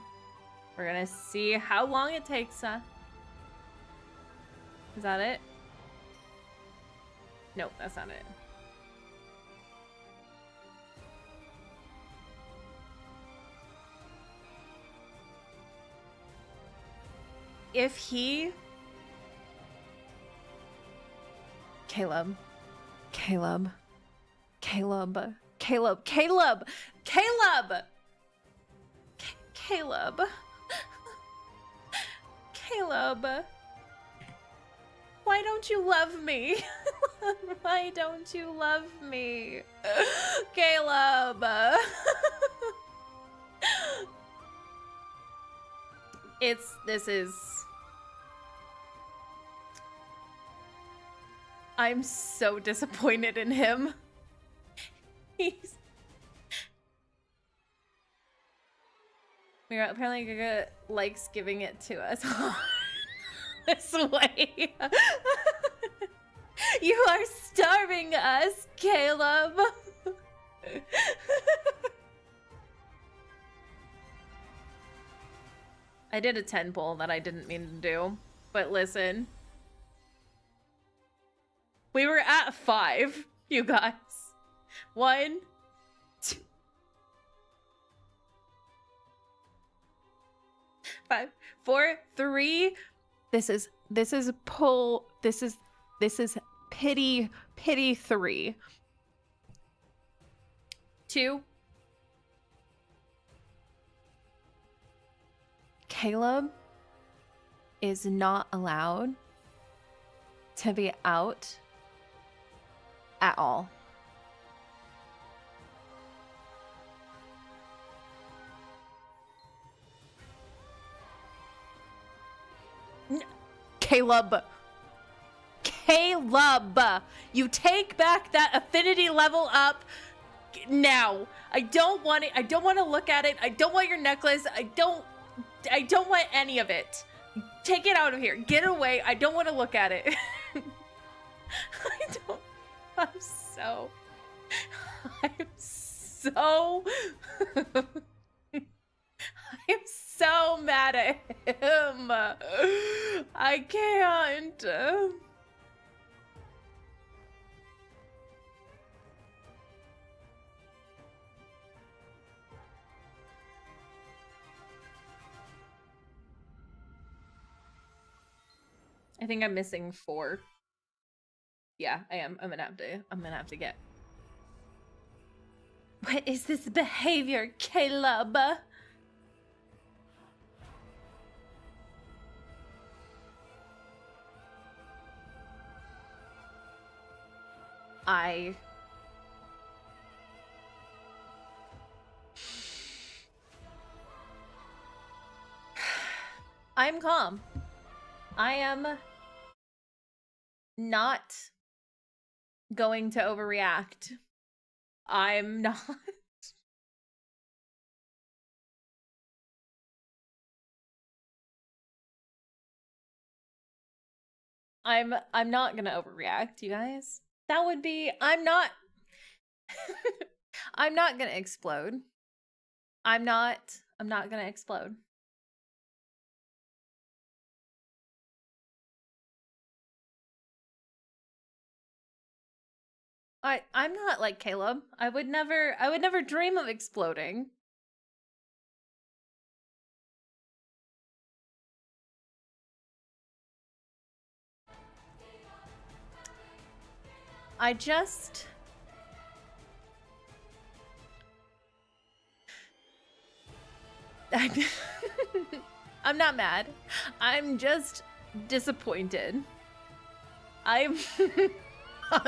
We're gonna see how long it takes. Is that it? Nope, that's not it. If he... Caleb. Caleb. Caleb. Caleb. Caleb. Caleb. Caleb. Caleb. Why don't you love me? Why don't you love me? Caleb. This is I'm so disappointed in him. He's... Apparently Gaga likes giving it to us this way. You are starving us, Caleb. I did a 10 pull that I didn't mean to do, but listen. We were at 5, you guys. 1, 2, 5, 4, 3. This is pull. This is pity 3. 2. Caleb is not allowed to be out at all. Caleb, you take back that affinity level up now. I don't want it. I don't want to look at it. I don't want your necklace. I don't want any of it. Take it out of here. Get it away. I don't want to look at it. I'm so I'm so mad at him. I can't. I think I'm missing 4. Yeah, I am. I'm gonna have to get. What is this behavior, Caleb? I'm calm. I am not going to overreact. I'm not. I'm not gonna overreact, you guys. That would be, I'm not gonna explode. I'm not gonna explode. I'm not like Caleb. I would never dream of exploding. I'm not mad. I'm just disappointed. I'm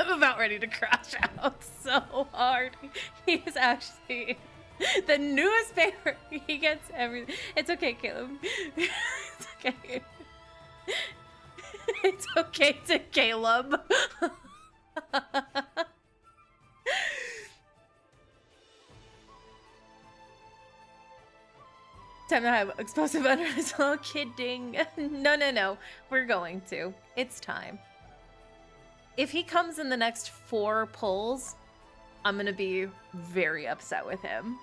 about ready to crash out so hard. He's actually the newest favorite. He gets everything. It's okay, Caleb. It's okay. It's okay to Caleb. Time to have explosive utterance. Oh, kidding. No. We're going to. It's time. If he comes in the next 4 pulls, I'm going to be very upset with him.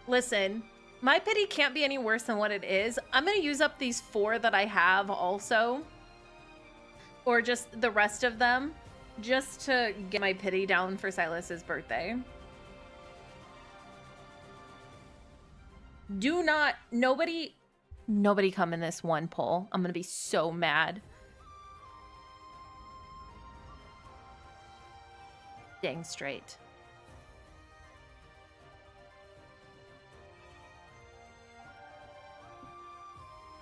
Listen, my pity can't be any worse than what it is. I'm going to use up these 4 that I have also. Or just the rest of them. Just to get my pity down for Silas's birthday. Do not, nobody come in this 1 pull. I'm gonna be so mad. Dang straight.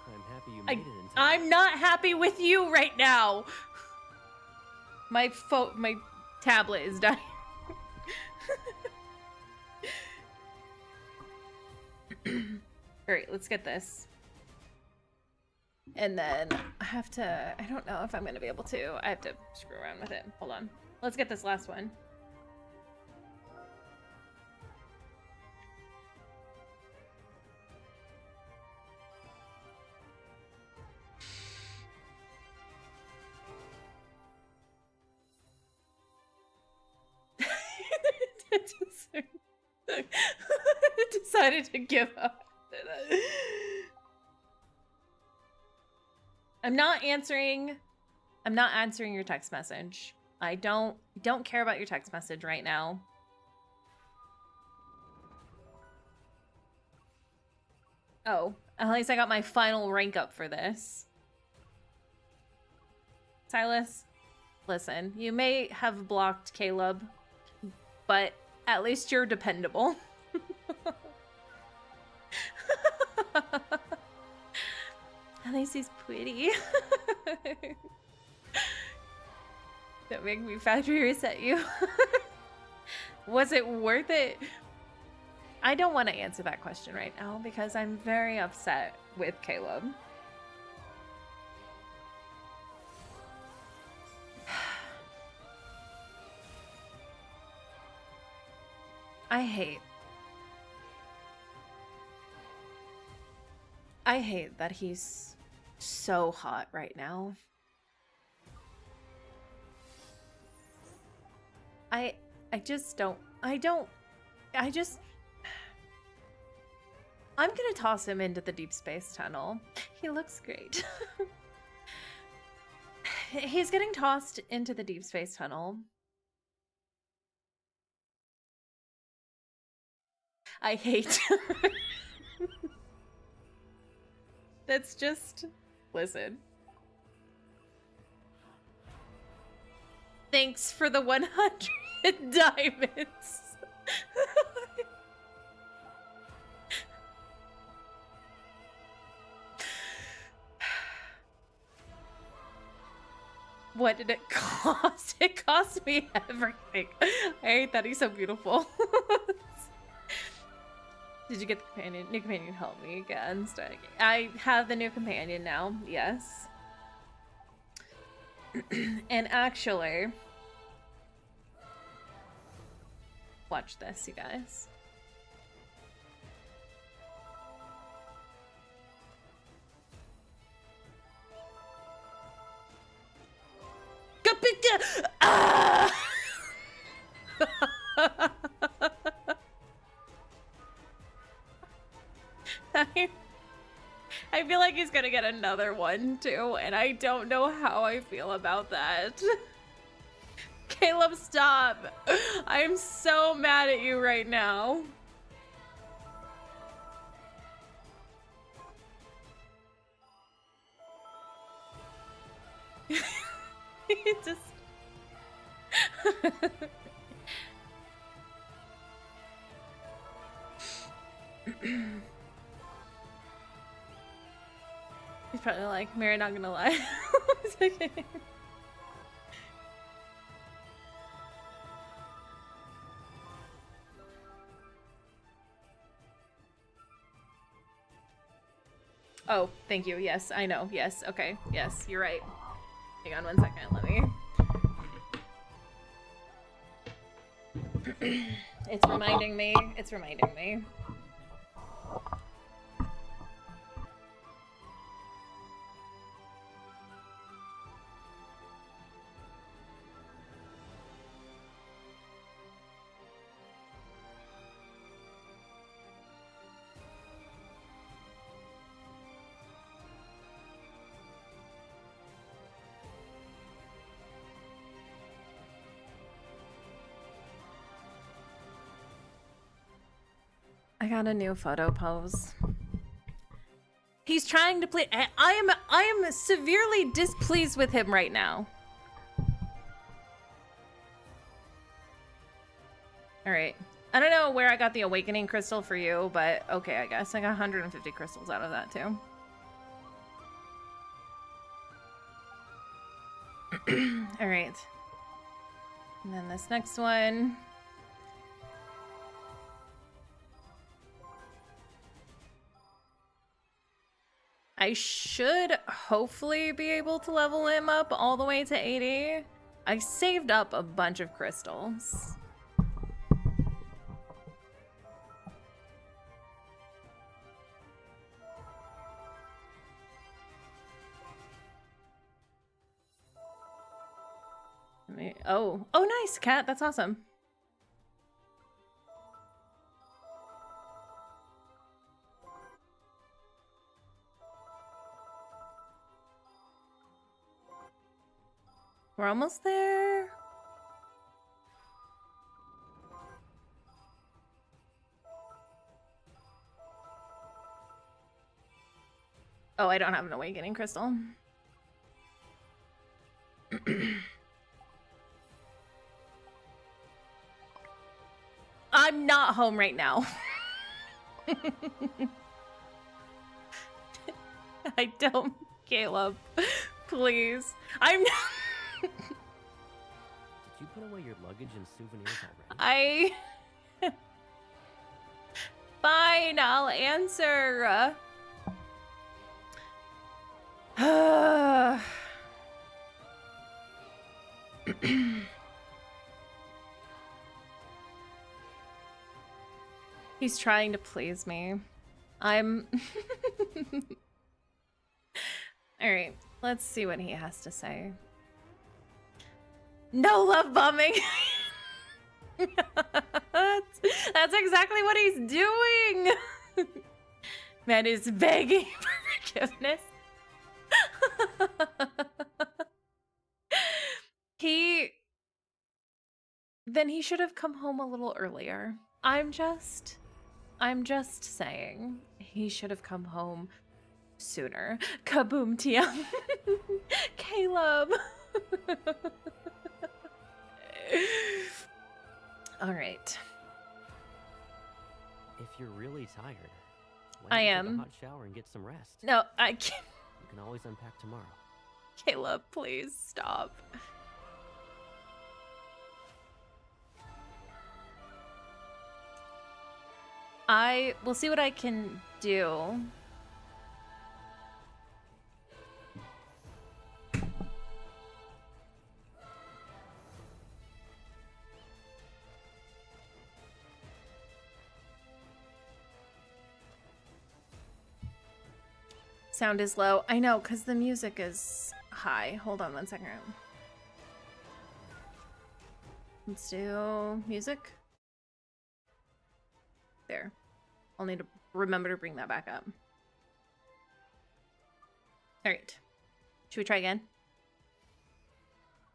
I'm happy you made it in time. I'm not happy with you right now. My tablet is dying. Alright, let's get this. And then I have to, I don't know if I'm going to be able to. I have to screw around with it. Hold on. Let's get this last one. Decided to give up. I'm not answering your text message. I don't care about your text message right now. Oh, at least I got my final rank up for this. Silas, listen, you may have blocked Caleb, but at least you're dependable. At least he's pretty. Don't make me factory reset you. Was it worth it? I don't want to answer that question right now because I'm very upset with Caleb. I hate that he's so hot right now. I'm gonna toss him into the deep space tunnel. He looks great. He's getting tossed into the deep space tunnel. I hate. That's just, listen. Thanks for the 100 diamonds. What did it cost? It cost me everything. I hate that he's so beautiful. Did you get the companion? New companion help me again. I have the new companion now. Yes. And actually, watch this, you guys. Ah! I feel like he's gonna get another one too, and I don't know how I feel about that. Caleb, stop! I'm so mad at you right now. He just... He's probably like, Mary, not gonna lie. It's okay. Oh, thank you. Yes, I know. Yes, okay. Yes, you're right. Hang on one second. Let me... It's reminding me. It's reminding me. I got a new photo pose. He's trying to play. I am severely displeased with him right now. All right. I don't know where I got the awakening crystal for you, but okay, I guess I got 150 crystals out of that too. All right. And then this next one. I should hopefully be able to level him up all the way to 80. I saved up a bunch of crystals. Oh, nice, cat. That's awesome. We're almost there. Oh, I don't have an awakening crystal. I'm not home right now. I don't, Caleb. Please. I'm not. Did you put away your luggage and souvenirs already? Fine, I'll answer. He's trying to please me. I'm... Alright, let's see what he has to say. No love bombing! That's exactly what he's doing! Man is begging for forgiveness. Then he should have come home a little earlier. I'm just saying he should have come home sooner. Kaboom Tiam. Caleb. All right. If you're really tired, I why don't you am. take a hot shower and get some rest? No, I can't. You can always unpack tomorrow. Caleb, please stop. I will see what I can do. Sound is low. I know, because the music is high. Hold on one second. Let's do music. There. I'll need to remember to bring that back up. All right. Should we try again?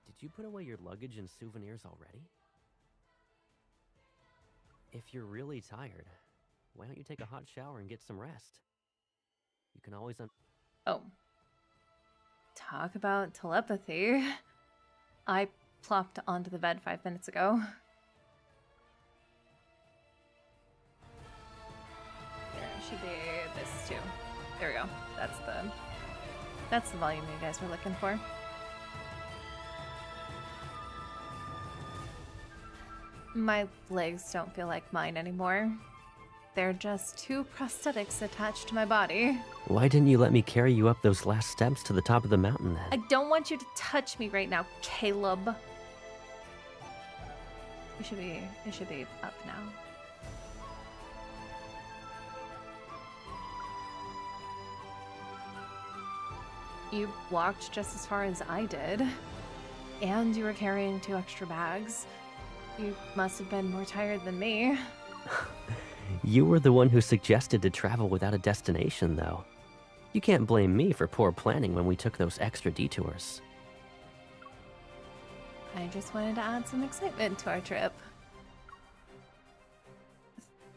Did you put away your luggage and souvenirs already? If you're really tired, why don't you take a hot shower and get some rest? You can always Oh. Talk about telepathy. I plopped onto the bed 5 minutes ago. There should be this too. There we go. That's the volume you guys were looking for. My legs don't feel like mine anymore. They're just two prosthetics attached to my body. Why didn't you let me carry you up those last steps to the top of the mountain then? I don't want you to touch me right now, Caleb. It should be up now. You walked just as far as I did. And you were carrying 2 extra bags. You must have been more tired than me. You were the one who suggested to travel without a destination, though. You can't blame me for poor planning when we took those extra detours. I just wanted to add some excitement to our trip.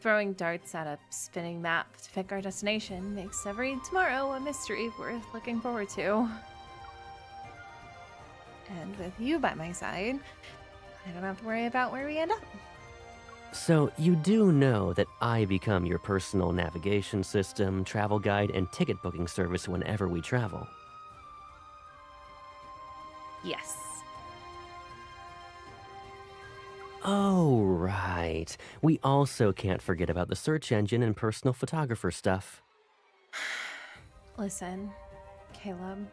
Throwing darts at a spinning map to pick our destination makes every tomorrow a mystery worth looking forward to. And with you by my side, I don't have to worry about where we end up. So, you do know that I become your personal navigation system, travel guide, and ticket booking service whenever we travel. Yes. Oh, right. We also can't forget about the search engine and personal photographer stuff. Listen, Caleb.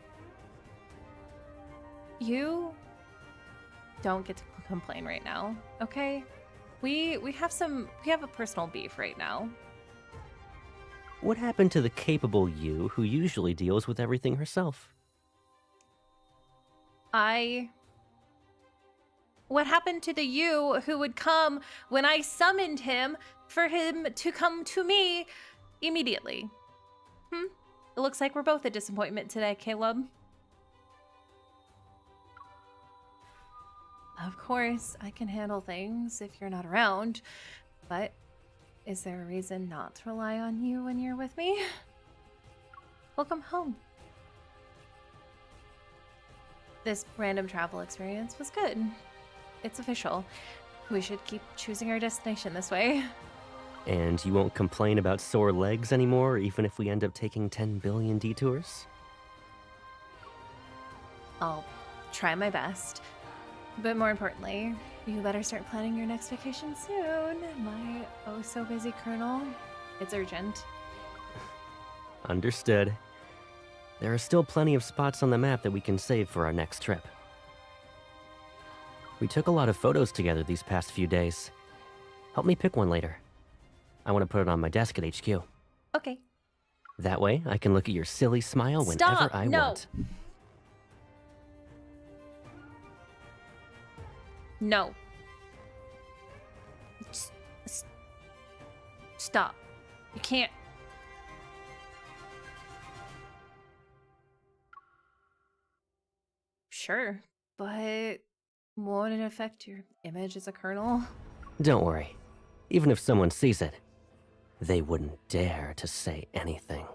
You don't get to complain right now, okay? We have a personal beef right now. What happened to the capable you who usually deals with everything herself? What happened to the you who would come when I summoned him for him to come to me immediately? It looks like we're both a disappointment today, Caleb. Of course, I can handle things if you're not around, but is there a reason not to rely on you when you're with me? Welcome home. This random travel experience was good. It's official. We should keep choosing our destination this way. And you won't complain about sore legs anymore, even if we end up taking 10 billion detours? I'll try my best. But more importantly, you better start planning your next vacation soon. My oh-so-busy colonel. It's urgent. Understood. There are still plenty of spots on the map that we can save for our next trip. We took a lot of photos together these past few days. Help me pick one later. I want to put it on my desk at HQ. Okay. That way, I can look at your silly smile whenever I want. No. Stop. You can't. Sure, but won't it affect your image as a colonel? Don't worry. Even if someone sees it, they wouldn't dare to say anything.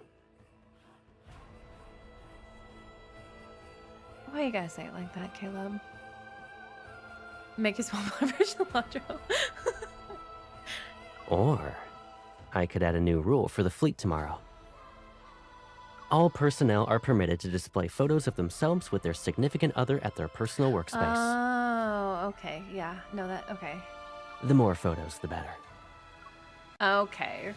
Why you gotta say it like that, Caleb? Make us one leverage cilantro. Or, I could add a new rule for the fleet tomorrow. All personnel are permitted to display photos of themselves with their significant other at their personal workspace. Oh, okay. Yeah, no, okay. The more photos, the better. Okay.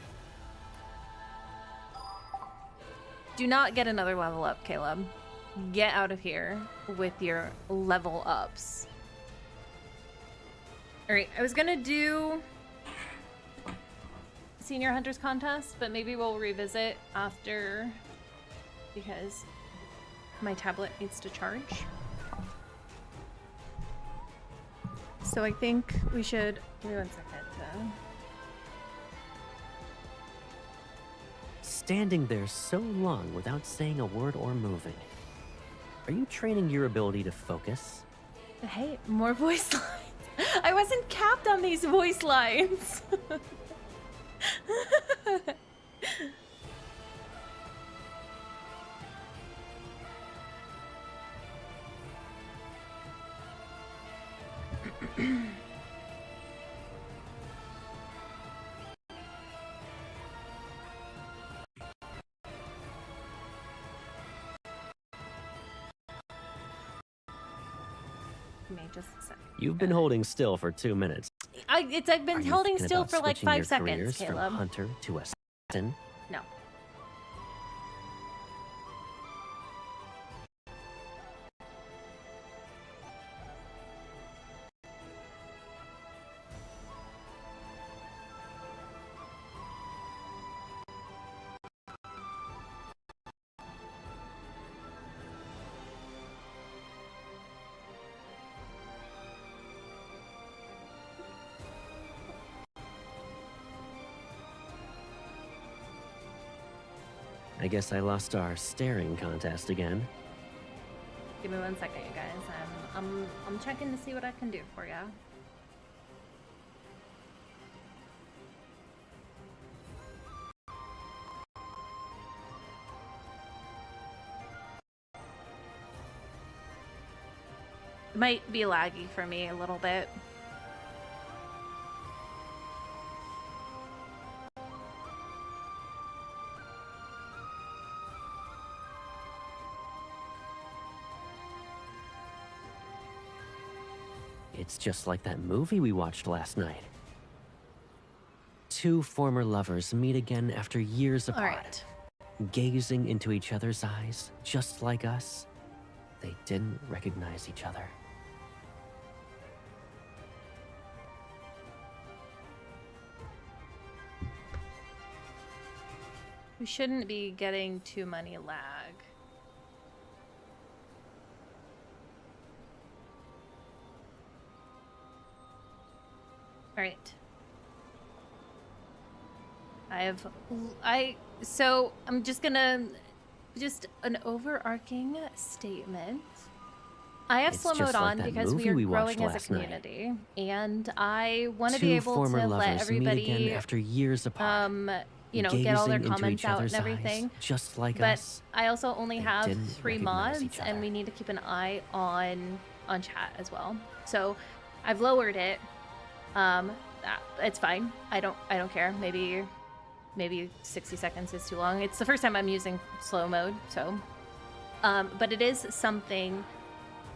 Do not get another level up, Caleb. Get out of here with your level ups. Alright, I was gonna do Senior Hunters Contest, but maybe we'll revisit after because my tablet needs to charge. So I think we should... Give me 1 second. Standing there so long without saying a word or moving. Are you training your ability to focus? Hey, more voice lines. I wasn't capped on these voice lines. Give me just a second. You've been holding still for 2 minutes. I've been Are you holding thinking still about for like switching 5 your seconds, careers Caleb. From hunter to assassin? No. I guess I lost our staring contest again. Give me 1 second, you guys. I'm checking to see what I can do for you. It might be laggy for me a little bit. It's just like that movie we watched last night. Two former lovers meet again after years apart. All right. gazing into each other's eyes, just like us. They didn't recognize each other. We shouldn't be getting too many lag. All right. So I'm just gonna, just an overarching statement. I have It's slow just mode like on that because movie we we are watched growing as a last night. community, and I want to Two be able former to let lovers meet again everybody, after years apart, you know, get all their gazing into comments each out other's and everything. eyes, just like But us. I also only They have didn't 3 recognize mods, each and other. we need to keep an eye on chat as well. So I've lowered it. It's fine. I don't care. Maybe 60 seconds is too long. It's the first time I'm using slow mode, so but it is something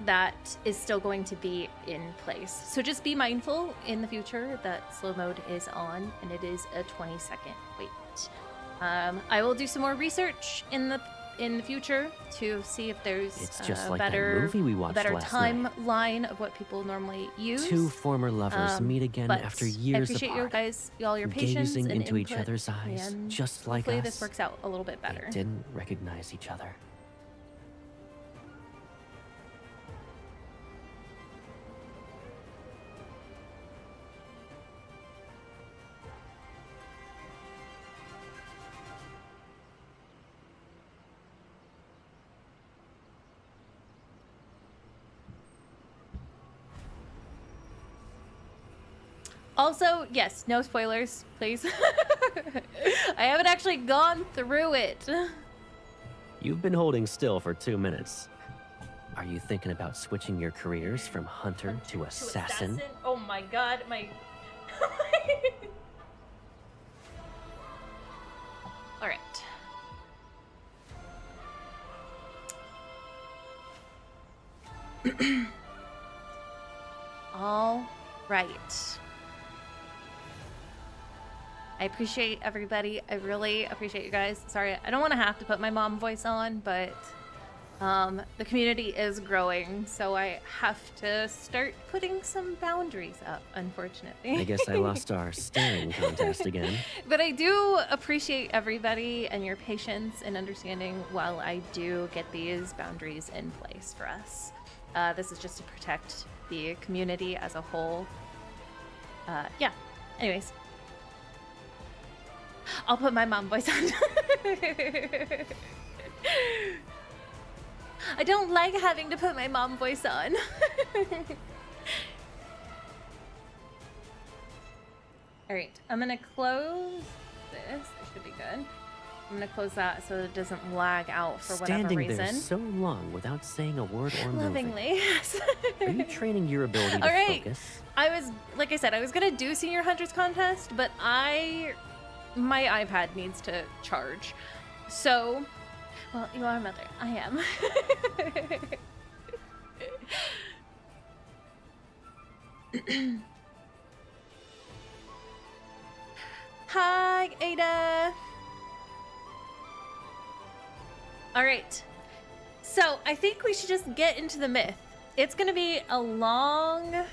that is still going to be in place. So just be mindful in the future that slow mode is on, and it is a 20-second wait. I will do some more research in the future to see if there's It's just a like that better movie we watched last night. timeline of what people normally use. Two former lovers meet again But after I years appreciate apart, all your patience gazing and into each input, other's eyes, and just like hopefully us. this works out a little bit better. They didn't recognize each other. Also, yes, no spoilers, please. I haven't actually gone through it. You've been holding still for 2 minutes. Are you thinking about switching your careers from hunter to assassin? Oh my god, my... Alright. All right. I appreciate everybody. I really appreciate you guys. Sorry, I don't want to have to put my mom voice on, but the community is growing, so I have to start putting some boundaries up, unfortunately. I guess I lost our staring contest again. But I do appreciate everybody and your patience and understanding while I do get these boundaries in place for us. This is just to protect the community as a whole. Yeah, anyways. I'll put my mom voice on. I don't like having to put my mom voice on. Alright, I'm gonna close this. It should be good. I'm gonna close that so it doesn't lag out for whatever Standing reason. there so long without saying a word or moving. Lovingly, yes. Are you training your ability to All right. focus? I was, like I said, I was gonna do Senior Hunters contest, but my iPad needs to charge. So, well, you are a mother. I am. Hi, Ada. All right. So, I think we should just get into the myth. It's going to be a long myth.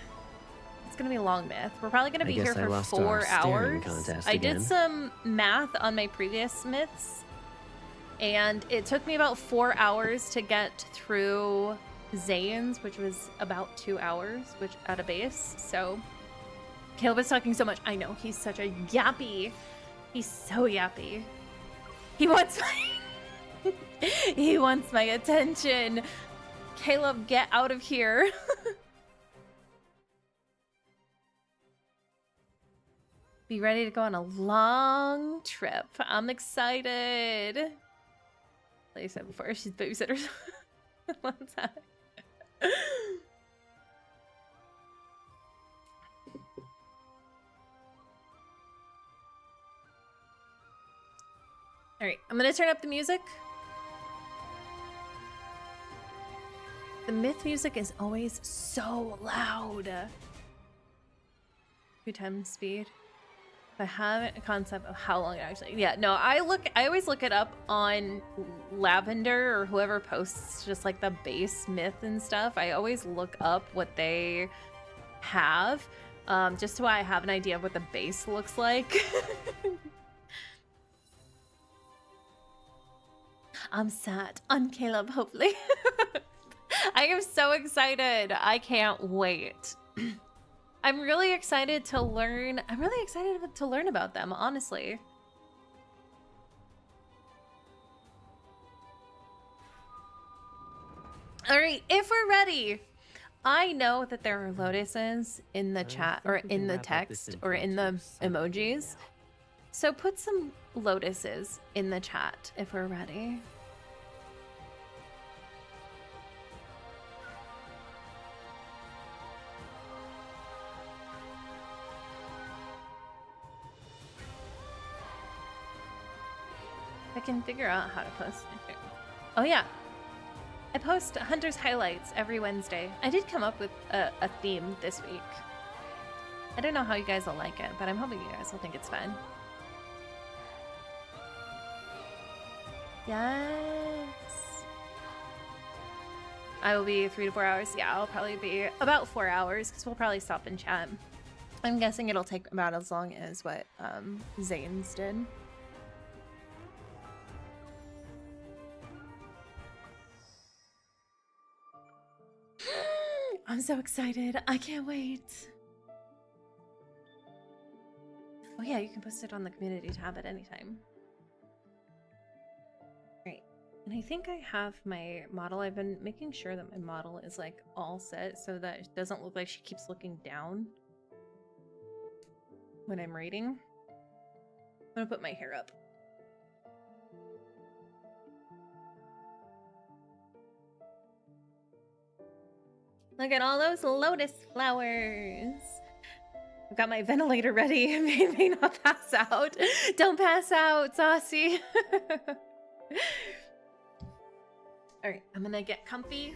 We're probably going to be here for 4 hours. I did some math on my previous myths, and it took me about 4 hours to get through Zane's, which was about 2 hours, which at a base. So Caleb is talking so much. I know, he's such a yappy. He's so yappy. He wants he wants my attention. Caleb, get out of here. Be ready to go on a long trip. I'm excited. Like I said before, she's babysitter. What's that? All right, I'm gonna turn up the music. The myth music is always so loud. 2 times speed. I have a concept of how long it actually. Yeah, no, I always look it up on Lavender or whoever posts just like the base myth and stuff. I always look up what they have, just so I have an idea of what the base looks like. I'm sad on Caleb, hopefully. I am so excited. I can't wait. I'm really excited to learn. I'm really excited to learn about them, honestly. All right, if we're ready. I know that there are lotuses in the chat or in the text or in the emojis. So put some lotuses in the chat if we're ready. I can figure out how to post it. Oh yeah, I post Hunter's highlights every Wednesday. I did come up with a theme this week. I don't know how you guys will like it, but I'm hoping you guys will think it's fun. Yes. I will be 3 to 4 hours. Yeah, I'll probably be about 4 hours because we'll probably stop and chat. I'm guessing it'll take about as long as what Zane's did. I'm so excited. I can't wait. Oh yeah, you can post it on the community tab at any time. Great. And I think I have my model. I've been making sure that my model is like all set so that it doesn't look like she keeps looking down when I'm reading. I'm gonna put my hair up. Look at all those lotus flowers. I've got my ventilator ready. I may not pass out. Don't pass out, Saucy. All right, I'm gonna get comfy.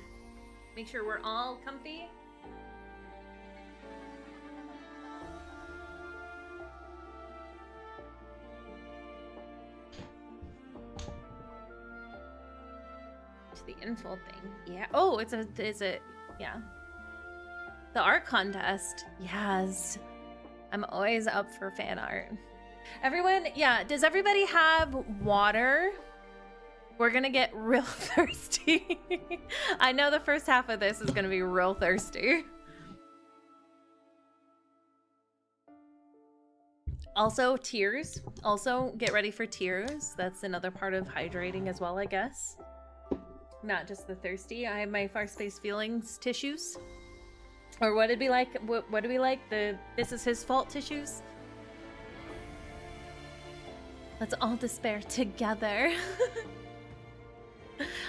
Make sure we're all comfy. To the info thing. Yeah. Oh, it's a yeah. The art contest. Yes. I'm always up for fan art. Everyone, yeah, does everybody have water? We're gonna get real thirsty. I know the first half of this is gonna be real thirsty. Also, tears. Also, get ready for tears. That's another part of hydrating as well, I guess. Not just the thirsty. I have my far space feelings tissues. Or what did we like? What did we like? The this is his fault tissues. Let's all despair together.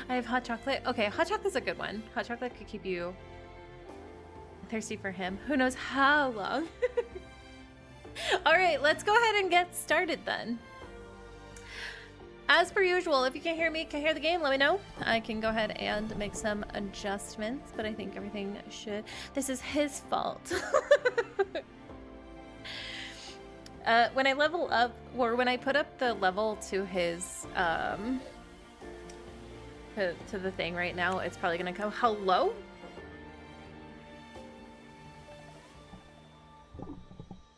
I have hot chocolate. Okay, hot chocolate's a good one. Hot chocolate could keep you thirsty for him. Who knows how long? All right, let's go ahead and get started then. As per usual, if you can't hear me, can't hear the game, let me know. I can go ahead and make some adjustments, but I think everything should. This is his fault. When I level up, or when I put up the level to his, to the thing right now, it's probably gonna go, hello?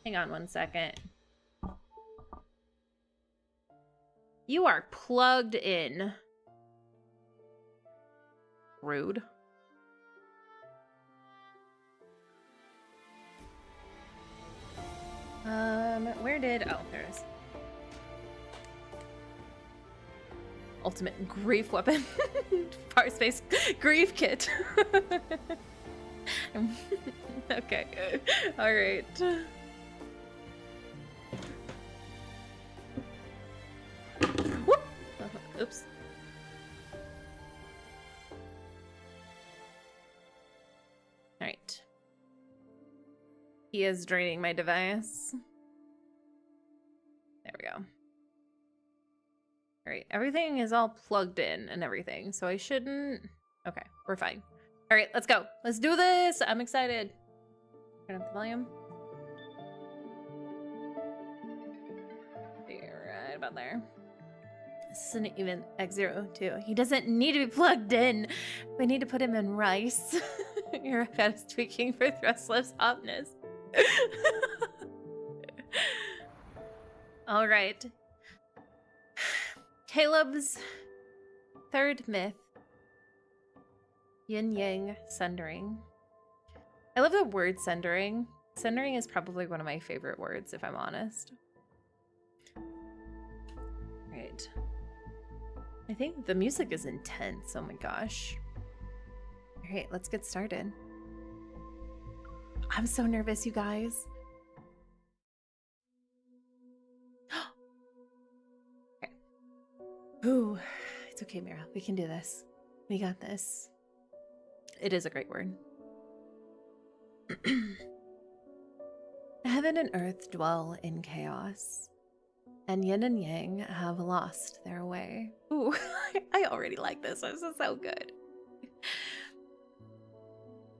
Hang on one second. You are plugged in. Rude. Where did... Oh, there it is. Ultimate grief weapon. Far space grief kit. Okay. All right. Whoop. Oops. All right. He is draining my device. There we go. All right, everything is all plugged in and everything, so I shouldn't... Okay, we're fine. All right, let's go. Let's do this. I'm excited. Turn up the volume. about there. This isn't even X02. He doesn't need to be plugged in. We need to put him in rice. Your head is tweaking for Thrustless hotness. All right. Caleb's third myth. Yin Yang Sundering. I love the word sundering. Sundering is probably one of my favorite words, if I'm honest. Right. I think the music is intense. Oh my gosh. All right, let's get started. I'm so nervous, you guys. Okay. Ooh, it's okay, Mira. We can do this. We got this. It is a great word. Heaven and earth dwell in chaos, and yin and yang have lost their way. Ooh, I already like this. This is so good.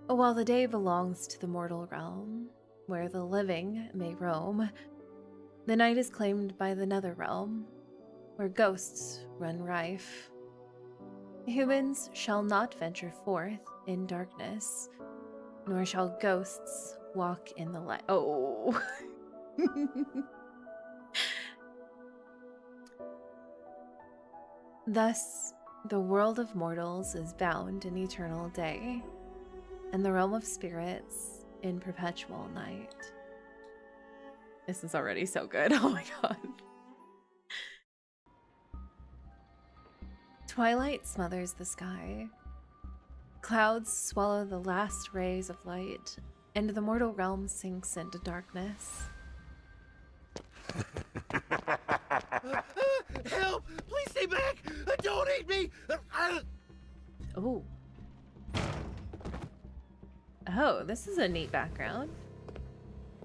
While the day belongs to the mortal realm, where the living may roam, the night is claimed by the nether realm, where ghosts run rife. Humans shall not venture forth in darkness, nor shall ghosts walk in the light. Oh. Thus, the world of mortals is bound in eternal day, and the realm of spirits in perpetual night. This is already so good. Oh my god. Twilight smothers the sky. Clouds swallow the last rays of light, and the mortal realm sinks into darkness. Help! Please stay back! Don't eat me! Oh. Oh, this is a neat background.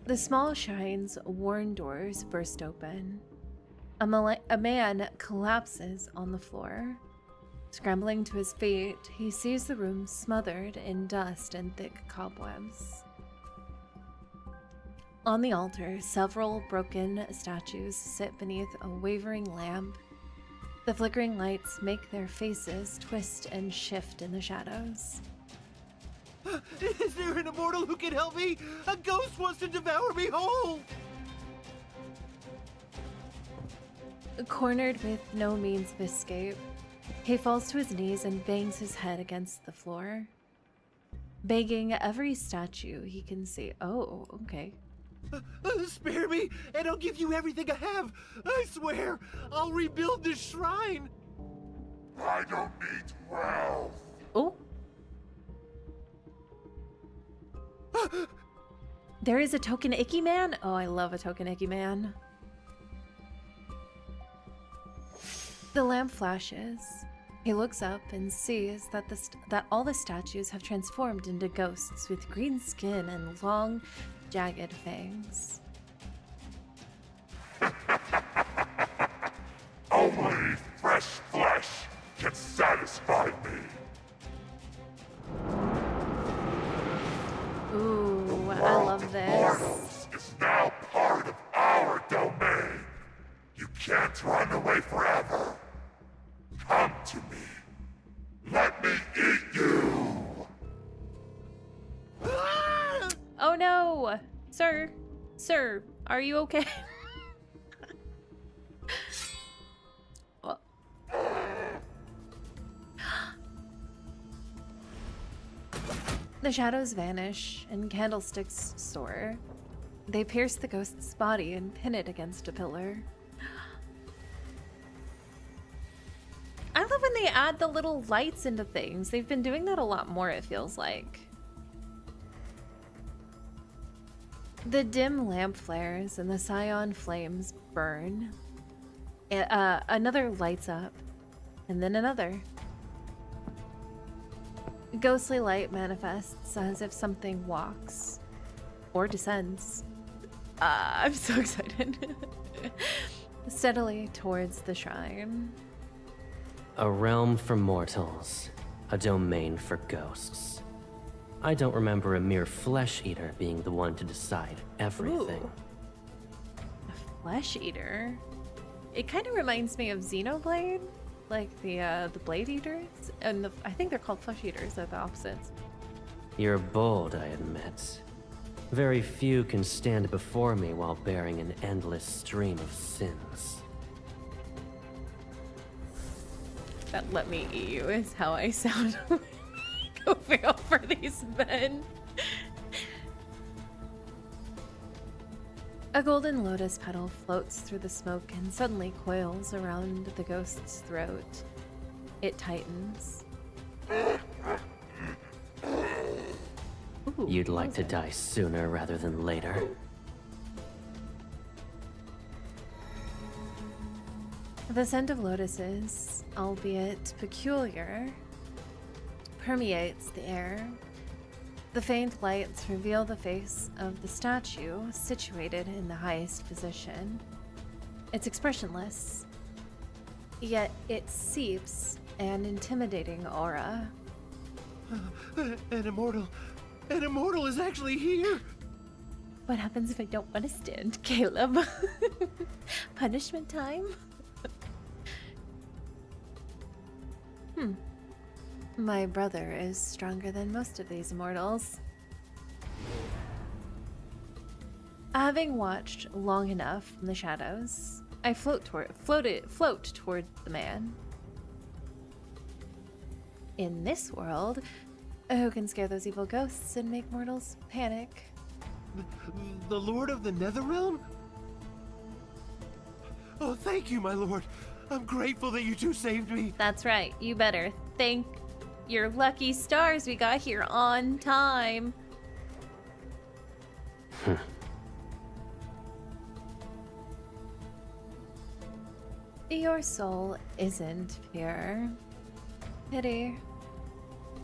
The small shrine's worn doors burst open. A man collapses on the floor. Scrambling to his feet, he sees the room smothered in dust and thick cobwebs. On the altar, several broken statues sit beneath a wavering lamp. The flickering lights make their faces twist and shift in the shadows. Is there an immortal who can help me? A ghost wants to devour me whole! Cornered with no means of escape, he falls to his knees and bangs his head against the floor, begging every statue he can see. Oh, okay. Spare me, and I'll give you everything I have. I swear, I'll rebuild this shrine. I don't need wealth. Oh. There is a token icky man? Oh, I love a token icky man. The lamp flashes. He looks up and sees that all the statues have transformed into ghosts with green skin and long, jagged fangs. Only fresh flesh can satisfy me. Ooh, I love this. Mortals is now part of our domain. You can't run away forever. Come to me. Let me eat you. Oh no! Sir, are you okay? Well. The shadows vanish and candlesticks soar. They pierce the ghost's body and pin it against a pillar. I love when they add the little lights into things. They've been doing that a lot more, it feels like. The dim lamp flares and the cyan flames burn. Another lights up, and then another. Ghostly light manifests as if something walks or descends. I'm so excited. Steadily towards the shrine. A realm for mortals, a domain for ghosts. I don't remember a mere flesh eater being the one to decide everything. Ooh. A flesh eater? It kind of reminds me of Xenoblade, like the Blade Eaters, and I think they're called Flesh Eaters. They're the opposites. You're bold, I admit. Very few can stand before me while bearing an endless stream of sins. That "let me eat you" is how I sound. Go feel for these men. A golden lotus petal floats through the smoke and suddenly coils around the ghost's throat. It tightens. Ooh, You'd like to die sooner rather than later. The scent of lotuses, albeit peculiar, permeates the air. The faint lights reveal the face of the statue situated in the highest position. It's expressionless, yet it seeps an intimidating aura. An immortal is actually here. What happens if I don't want to stand, Caleb? Punishment time? My brother is stronger than most of these immortals. Having watched long enough from the shadows, I float toward the man. In this world, who can scare those evil ghosts and make mortals panic? The Lord of the Netherrealm? Oh, thank you, my lord. I'm grateful that you two saved me. That's right, you better thank your lucky stars we got here on time. Your soul isn't pure. Pity.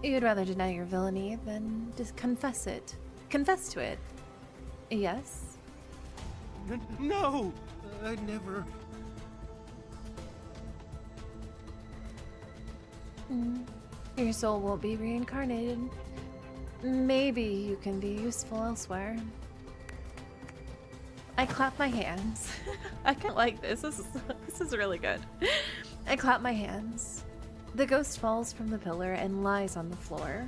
You'd rather deny your villainy than just confess it. Confess to it. Yes? No! I never... Your soul won't be reincarnated. Maybe you can be useful elsewhere. I clap my hands. I kind of like this. This is really good. I clap my hands. The ghost falls from the pillar and lies on the floor.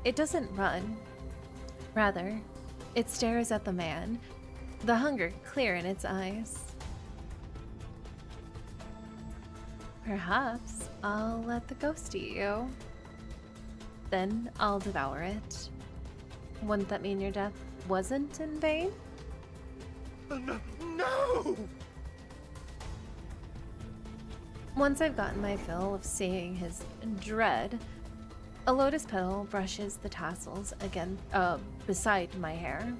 It doesn't run. Rather, it stares at the man, the hunger clear in its eyes. Perhaps I'll let the ghost eat you. Then I'll devour it. Wouldn't that mean your death wasn't in vain? No! Once I've gotten my fill of seeing his dread, a lotus petal brushes the tassels again, beside my hair.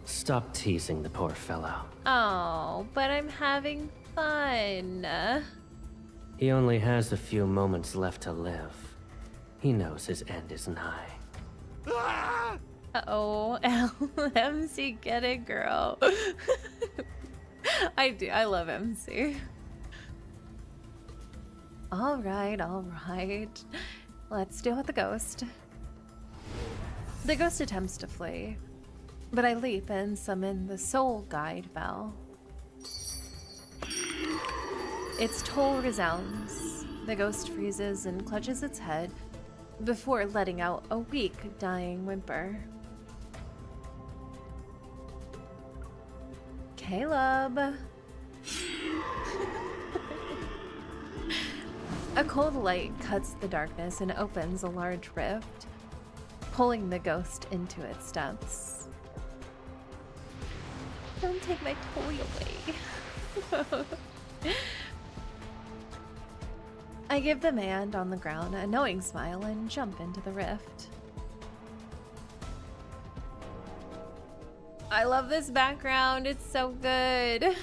Stop teasing the poor fellow. Oh, but I'm having fun. He only has a few moments left to live. He knows his end is nigh. Ah! Uh-oh, MC, get it, girl. I do, I love MC. All right. Let's deal with the ghost. The ghost attempts to flee, but I leap and summon the soul guide bell. Its toll resounds. The ghost freezes and clutches its head before letting out a weak, dying whimper. Caleb. A cold light cuts the darkness and opens a large rift, pulling the ghost into its depths. Don't take my toy away. I give the man on the ground a knowing smile and jump into the rift. I love this background, it's so good.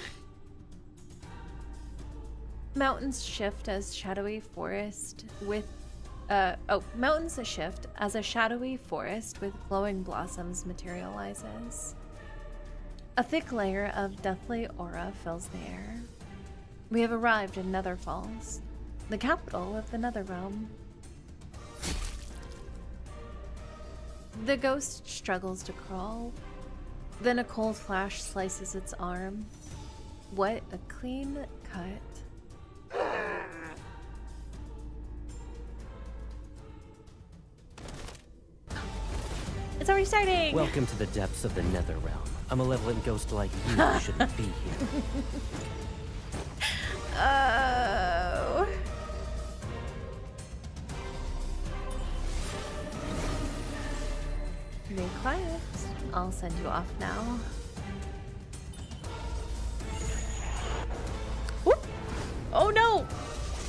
Mountains shift as shadowy forest with mountains shift as a shadowy forest with glowing blossoms materializes. A thick layer of deathly aura fills the air. We have arrived in Nether Falls, the capital of the Netherrealm. The ghost struggles to crawl, then a cold flash slices its arm. What a clean cut. It's already starting! Welcome to the depths of the nether realm. A malevolent ghost like you shouldn't be here. Oh. Be quiet. I'll send you off now. Whoop. Oh no!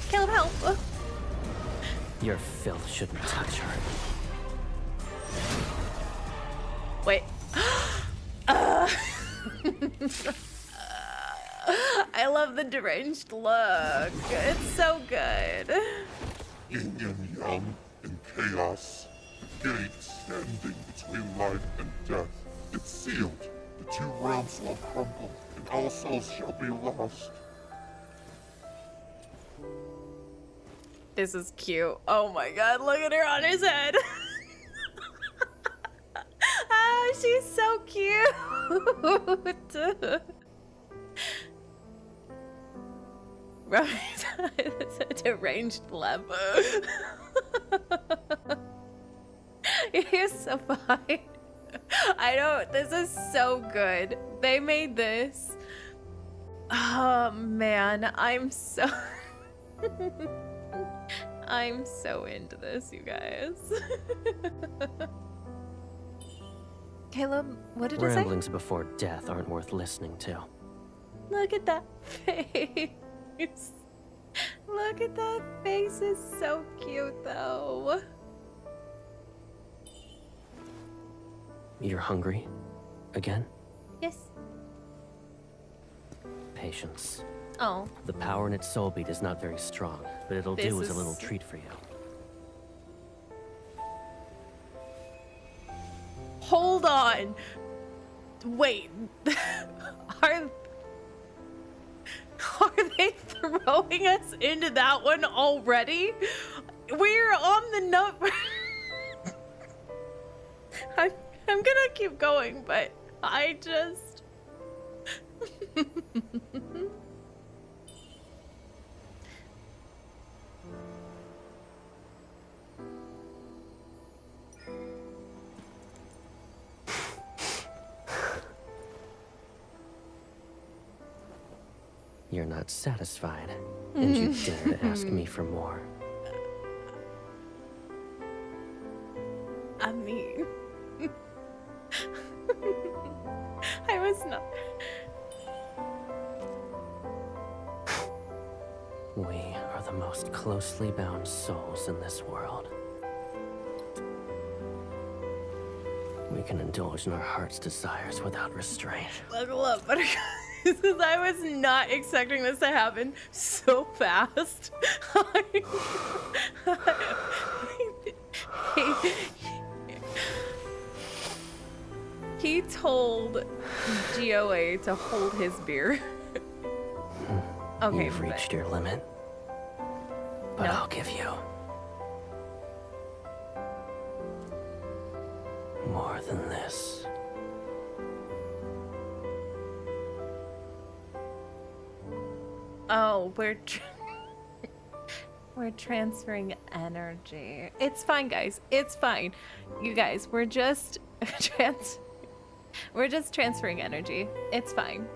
Caleb, help! Your filth shouldn't touch her. Wait. I love the deranged look. It's so good. Yin and Yang in chaos. Gate standing between life and death. It's sealed. The two realms will crumble, and all souls shall be lost. This is cute. Oh my god, look at her on his head. Ah, she's so cute. Right, it's a deranged love. You're so fine. I don't. This is so good. They made this. Oh man, I'm so. I'm so into this, you guys. Caleb, what did it say? Ramblings before death aren't worth listening to. Look at that face. Look at that face. It's so cute, though. You're hungry? Again? Yes. Patience. Oh. The power in its soul beat is not very strong, but it'll do as a little treat for you. Hold on. Wait. Are they throwing us into that one already? We're on the number. I'm gonna keep going, but I just. You're not satisfied, and you dare to ask me for more. I mean, I was not. We are the most closely bound souls in this world. We can indulge in our heart's desires without restraint. Buckle up, Buttercup. Because I was not expecting this to happen so fast. He told GOA to hold his beer. Okay, You've reached your limit, but No. I'll give you more than this. Oh, we're transferring energy. It's fine, guys. It's fine. You guys, we're just we're just transferring energy. It's fine.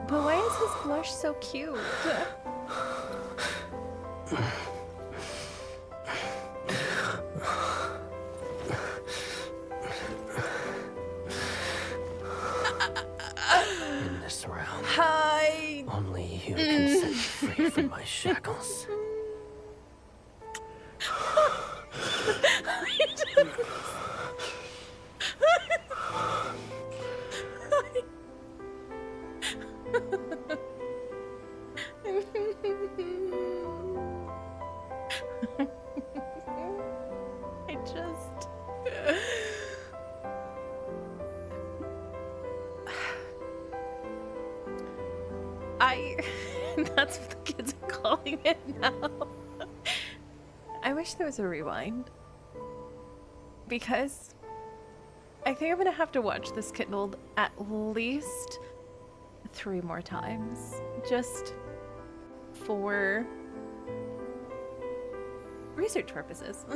But why is his blush so cute? In this realm, Hi. only you can set me free from my shackles. I just. That's what the kids are calling it now. I wish there was a rewind. Because I think I'm gonna have to watch this kindled at least 3 more times, just for research purposes.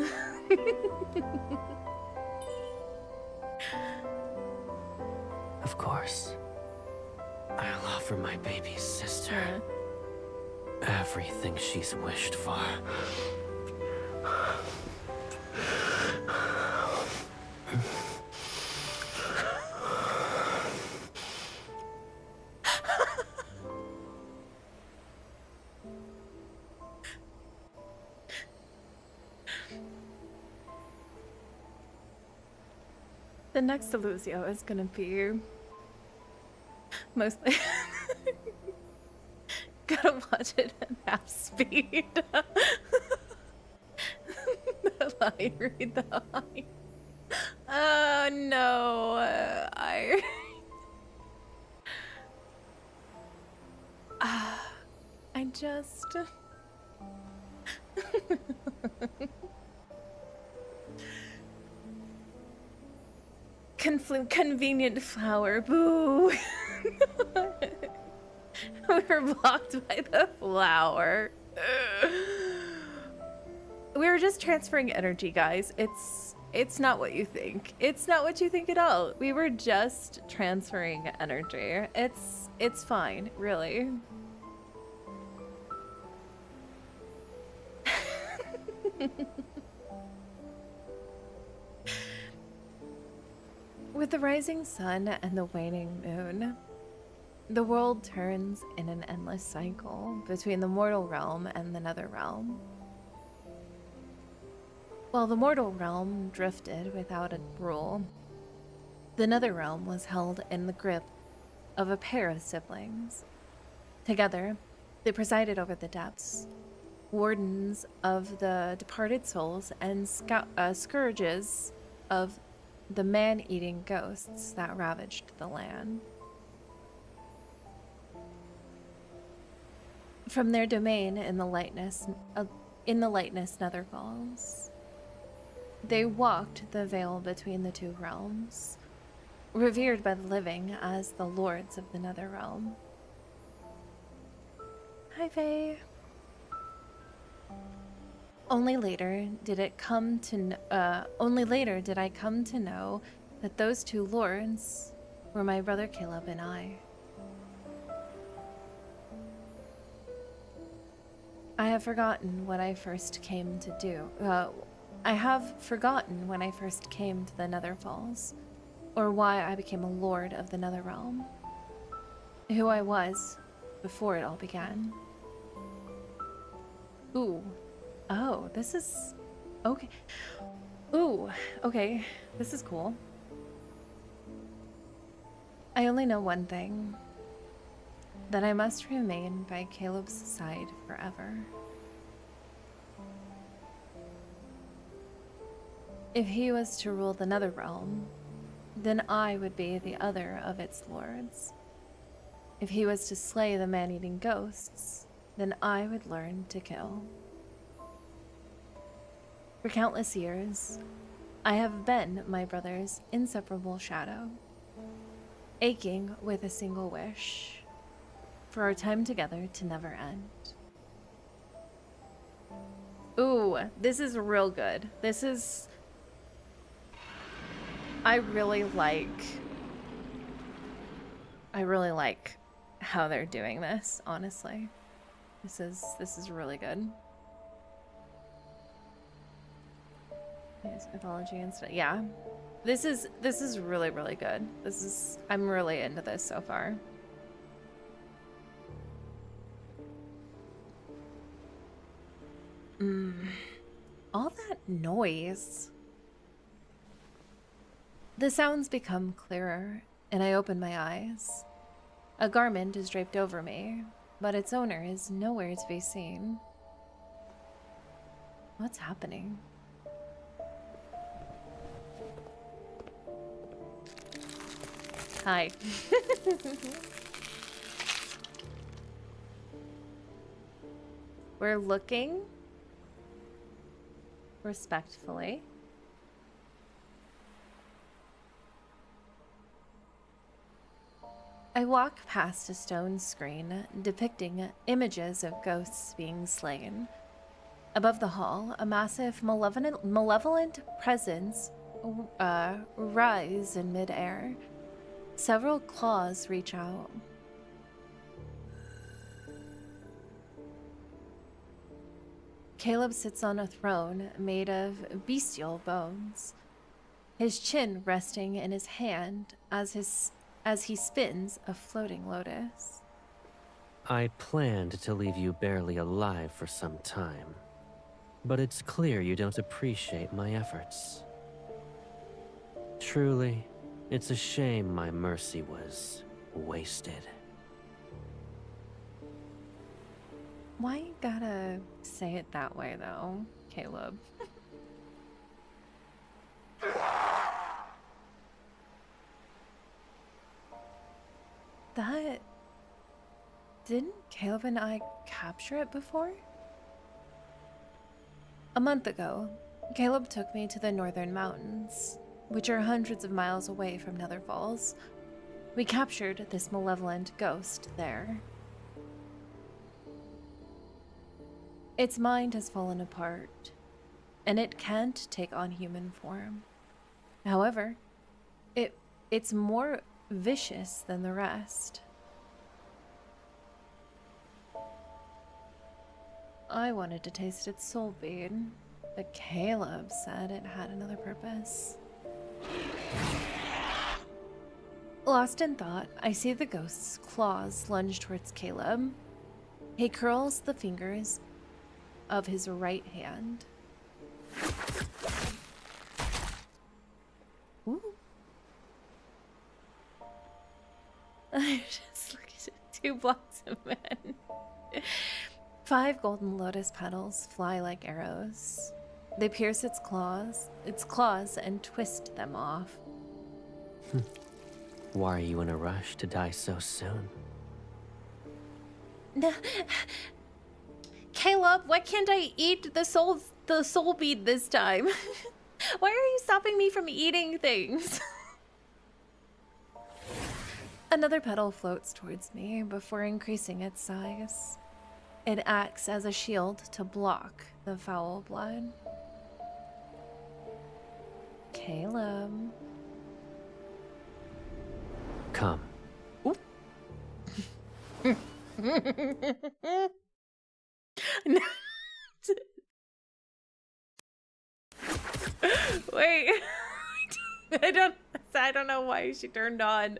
Of course. I'll offer my baby sister everything she's wished for. The next Illusio is gonna be mostly gotta watch it at half speed. The line, read the line. Oh no, I just convenient flower, boo. We were blocked by the flower. We were just transferring energy, guys. It's not what you think. It's not what you think at all. We were just transferring energy. It's fine, really. With the rising sun and the waning moon, the world turns in an endless cycle between the mortal realm and the nether realm. While the mortal realm drifted without a rule, the nether realm was held in the grip of a pair of siblings. Together, they presided over the depths, wardens of the departed souls and scourges of the man-eating ghosts that ravaged the land. From their domain in the lightness nether falls, they walked the veil between the two realms, revered by the living as the lords of the nether realm. Hi, Faye. Only later did I come to know that those two lords were my brother Caleb and I. I have forgotten what I first came to do. I have forgotten when I first came to the Nether Falls, or why I became a lord of the Nether Realm, who I was before it all began. Ooh. Oh, this is... okay. Ooh, okay. This is cool. I only know one thing. That I must remain by Caleb's side forever. If he was to rule the Nether Realm, then I would be the other of its lords. If he was to slay the man-eating ghosts, then I would learn to kill. For countless years, I have been my brother's inseparable shadow, aching with a single wish for our time together to never end. Ooh, this is real good. This is... I really like how they're doing this, honestly. This is really good. Mythology and stuff. Yeah. This is really, really good. I'm really into this so far. All that noise. The sounds become clearer, and I open my eyes. A garment is draped over me, but its owner is nowhere to be seen. What's happening? Hi. We're looking respectfully I walk past a stone screen depicting images of ghosts being slain. Above the hall, a massive malevolent presence rise in midair. Several claws reach out. Caleb sits on a throne made of bestial bones, his chin resting in his hand as he spins a floating lotus. I planned to leave you barely alive for some time, but it's clear you don't appreciate my efforts. Truly, it's a shame my mercy was wasted. Why you gotta say it that way, though, Caleb? That... Didn't Caleb and I capture it before? A month ago, Caleb took me to the northern mountains, which are hundreds of miles away from Nether Falls. We captured this malevolent ghost there. Its mind has fallen apart, and it can't take on human form. However, it's more vicious than the rest. I wanted to taste its soul bead, but Caleb said it had another purpose. Lost in thought, I see the ghost's claws lunge towards Caleb. He curls the fingers of his right hand. Ooh. I just look at it. 2 blocks of men. 5 golden lotus petals fly like arrows. They pierce its claws and twist them off. Why are you in a rush to die so soon? Caleb, why can't I eat the soul bead this time? Why are you stopping me from eating things? Another petal floats towards me before increasing its size. It acts as a shield to block the foul blood. Caleb. Come. Wait. I don't know why she turned on.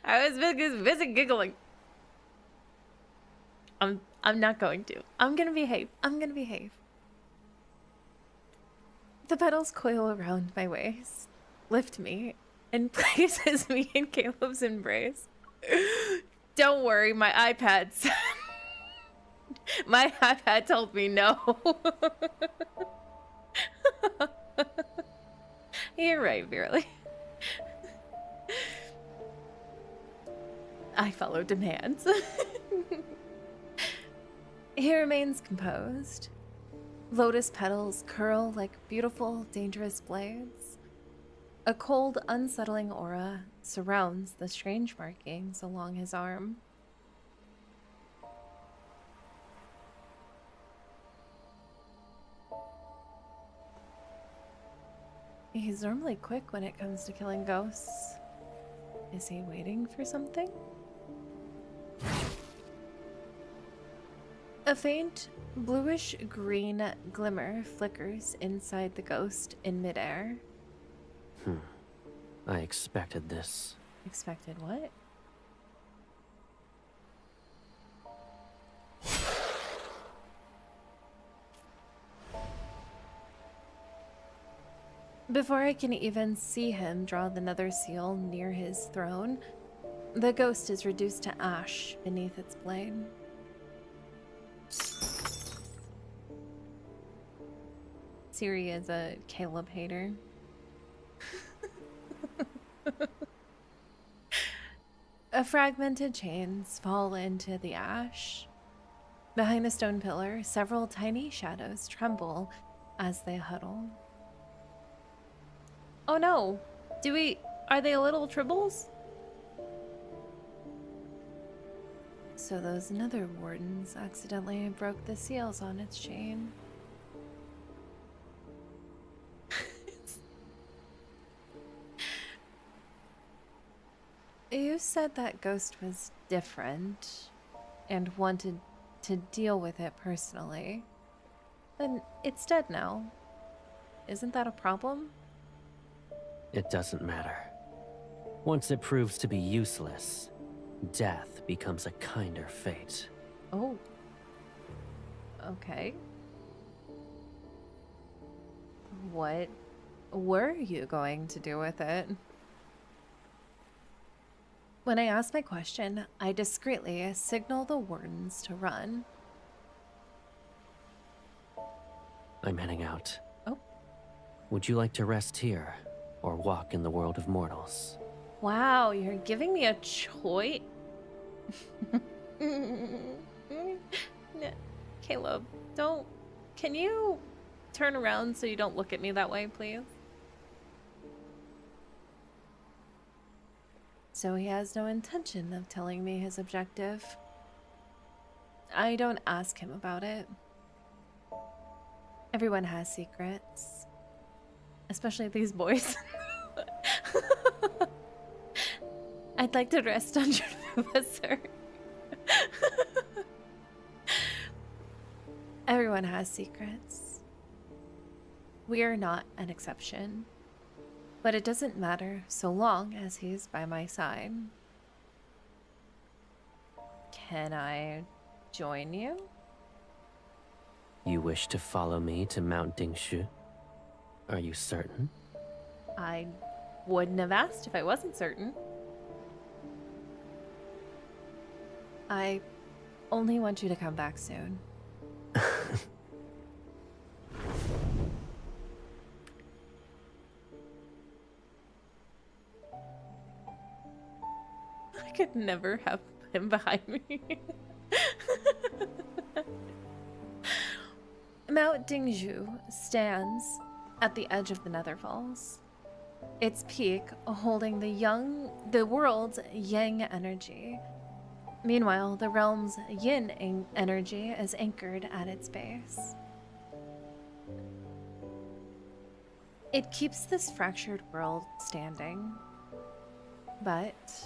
I was busy giggling. I'm not going to. I'm gonna behave. The petals coil around my waist, lift me, and places me in Caleb's embrace. Don't worry, my iPad said... My iPad told me no. You're right, Beerly. I follow demands. He remains composed. Lotus petals curl like beautiful, dangerous blades. A cold, unsettling aura surrounds the strange markings along his arm. He's normally quick when it comes to killing ghosts. Is he waiting for something? A faint, bluish-green glimmer flickers inside the ghost in midair. I expected this. Expected what? Before I can even see him draw the nether seal near his throne, the ghost is reduced to ash beneath its blade. Siri is a Caleb hater. A fragmented chains fall into the ash. Behind a stone pillar, several tiny shadows tremble as they huddle. Oh no. Are they little tribbles? So those nether wardens accidentally broke the seals on its chain. You said that ghost was different and wanted to deal with it personally. Then it's dead now. Isn't that a problem? It doesn't matter. Once it proves to be useless, death becomes a kinder fate. Oh. Okay. What were you going to do with it? When I ask my question, I discreetly signal the wardens to run. I'm heading out. Oh. Would you like to rest here, or walk in the world of mortals? Wow, you're giving me a choice? Caleb, don't... Can you turn around so you don't look at me that way, please? So he has no intention of telling me his objective. I don't ask him about it. Everyone has secrets. Especially these boys. I'd like to rest on your professor. Everyone has secrets. We are not an exception. But it doesn't matter so long as he's by my side. Can I join you? You wish to follow me to Mount Dingshu? Are you certain? I wouldn't have asked if I wasn't certain. I only want you to come back soon. I could never have him behind me. Mount Dingzhu stands at the edge of the Netherfalls. Its peak holding the world's Yang energy. Meanwhile, the realm's Yin energy is anchored at its base. It keeps this fractured world standing, but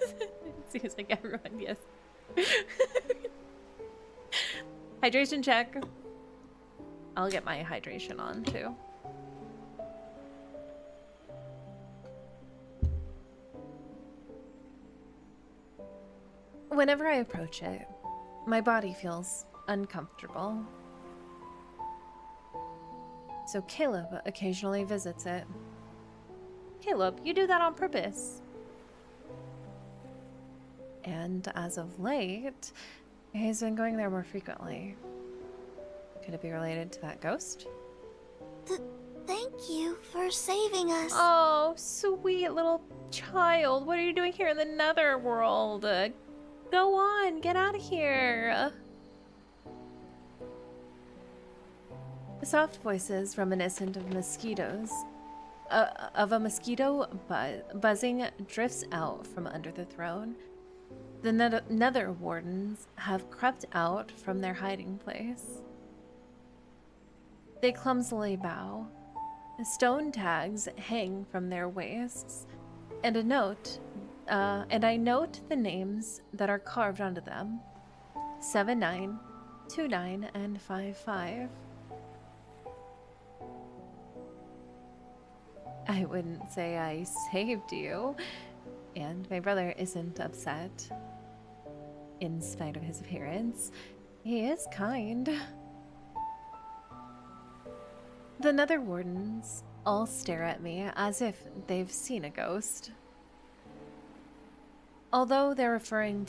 it seems like everyone, yes. Hydration check. I'll get my hydration on too. Whenever I approach it, my body feels uncomfortable. So Caleb occasionally visits it. Caleb, you do that on purpose. And as of late, he's been going there more frequently. Could it be related to that ghost? Thank you for saving us. Oh, sweet little child. What are you doing here in the netherworld? Go on, get out of here. The soft voices reminiscent of mosquitoes. Of a mosquito buzzing drifts out from under the throne. The nether wardens have crept out from their hiding place. They clumsily bow. Stone tags hang from their waists, and I note the names that are carved onto them: 79, 29, and 55. I wouldn't say I saved you, and my brother isn't upset. In spite of his appearance, he is kind. The nether wardens all stare at me as if they've seen a ghost. Although they're referred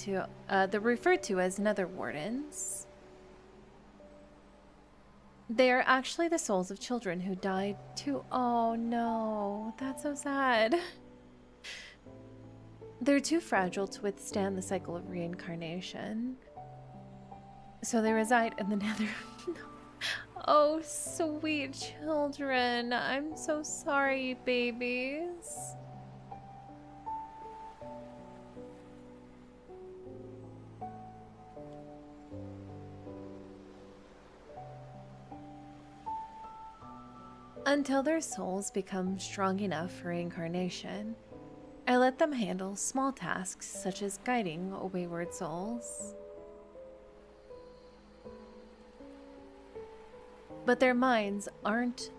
to as nether wardens, they are actually the souls of children who died too. Oh no, that's so sad. They're too fragile to withstand the cycle of reincarnation. So they reside in the nether. Oh, sweet children. I'm so sorry, babies. Until their souls become strong enough for reincarnation, I let them handle small tasks such as guiding wayward souls. But their minds aren't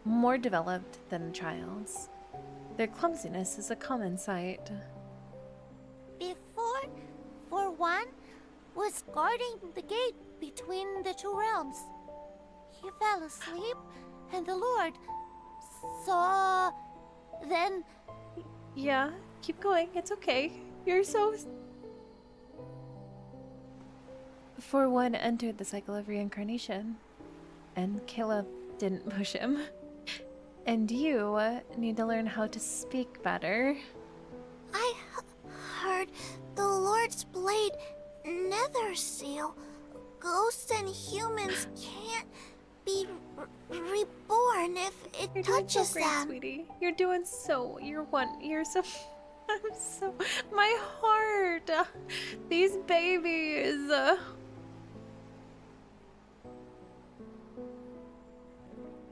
more developed than a child's. Their clumsiness is a common sight. Before, for one, was guarding the gate between the two realms. He fell asleep, and the Lord saw. Then. Yeah, keep going. It's okay. You're so. For one entered the cycle of reincarnation, and Caleb didn't push him. And you need to learn how to speak better. I heard the Lord's blade nether seal. Ghosts and humans can't be reborn if it You're doing touches so great, them. sweetie. You're doing so. You're so. I'm so. My heart. These babies.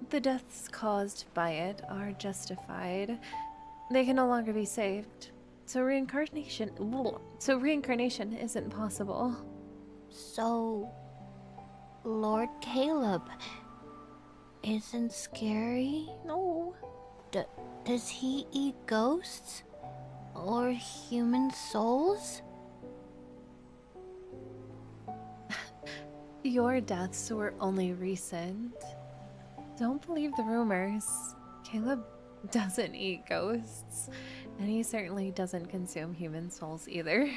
The deaths caused by it are justified. They can no longer be saved. So reincarnation isn't possible. So, Lord Caleb isn't scary? No. Does he eat ghosts? Or human souls? Your deaths were only recent. Don't believe the rumors. Caleb doesn't eat ghosts, and he certainly doesn't consume human souls either.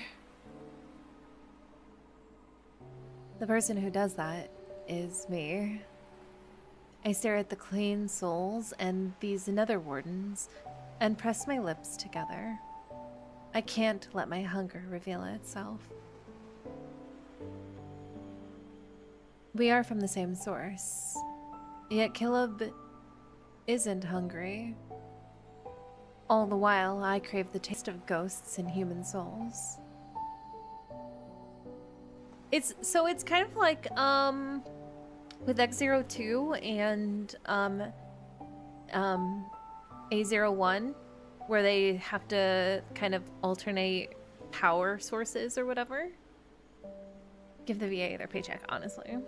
The person who does that is me. I stare at the clean souls and these nether wardens and press my lips together. I can't let my hunger reveal itself. We are from the same source, yet Caleb isn't hungry. All the while, I crave the taste of ghosts and human souls. It's kind of like with X02 and A01, where they have to kind of alternate power sources or whatever. Give the VA their paycheck, honestly.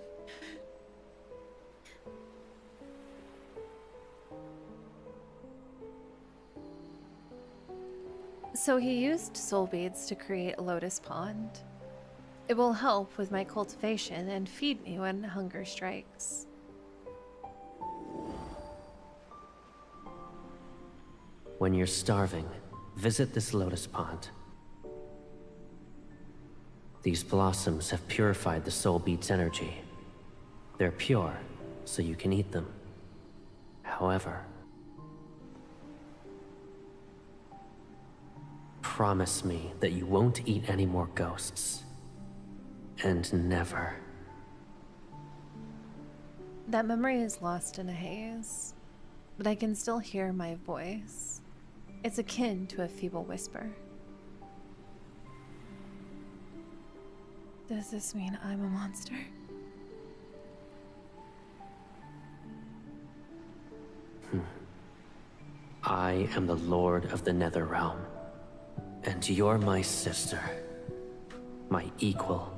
So he used soul beads to create a lotus pond. It will help with my cultivation and feed me when hunger strikes. When you're starving, visit this lotus pond. These blossoms have purified the soul bead's energy. They're pure, so you can eat them. However, promise me that you won't eat any more ghosts. And never. That memory is lost in a haze, but I can still hear my voice. It's akin to a feeble whisper. Does this mean I'm a monster? I am the Lord of the Nether Realm, and you're my sister, my equal.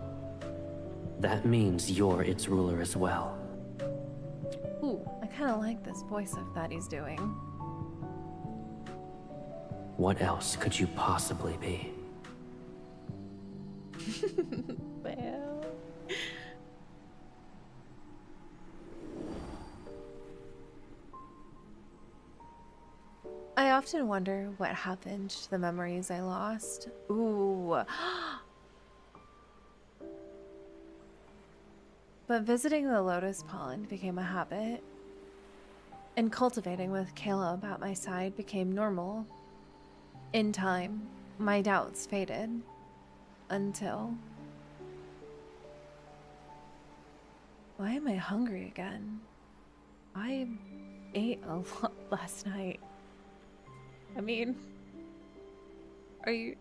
That means you're its ruler as well. Ooh, I kind of like this voice of that he's doing. What else could you possibly be? Well... I often wonder what happened to the memories I lost. Ooh. But visiting the lotus pond became a habit, and cultivating with Caleb at my side became normal. In time, my doubts faded, until... Why am I hungry again? I ate a lot last night. I mean, are you...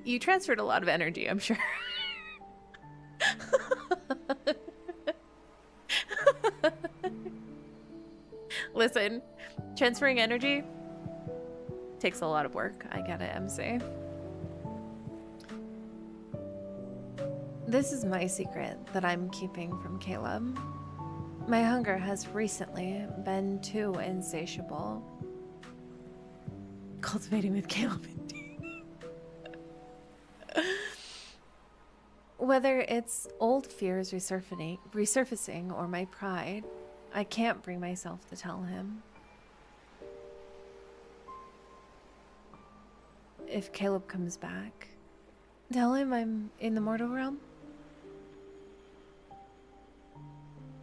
You transferred a lot of energy, I'm sure. Listen, transferring energy takes a lot of work. I get it, MC. This is my secret that I'm keeping from Caleb. My hunger has recently been too insatiable. Cultivating with Caleb indeed. Whether it's old fears resurfacing or my pride, I can't bring myself to tell him. If Caleb comes back, tell him I'm in the mortal realm.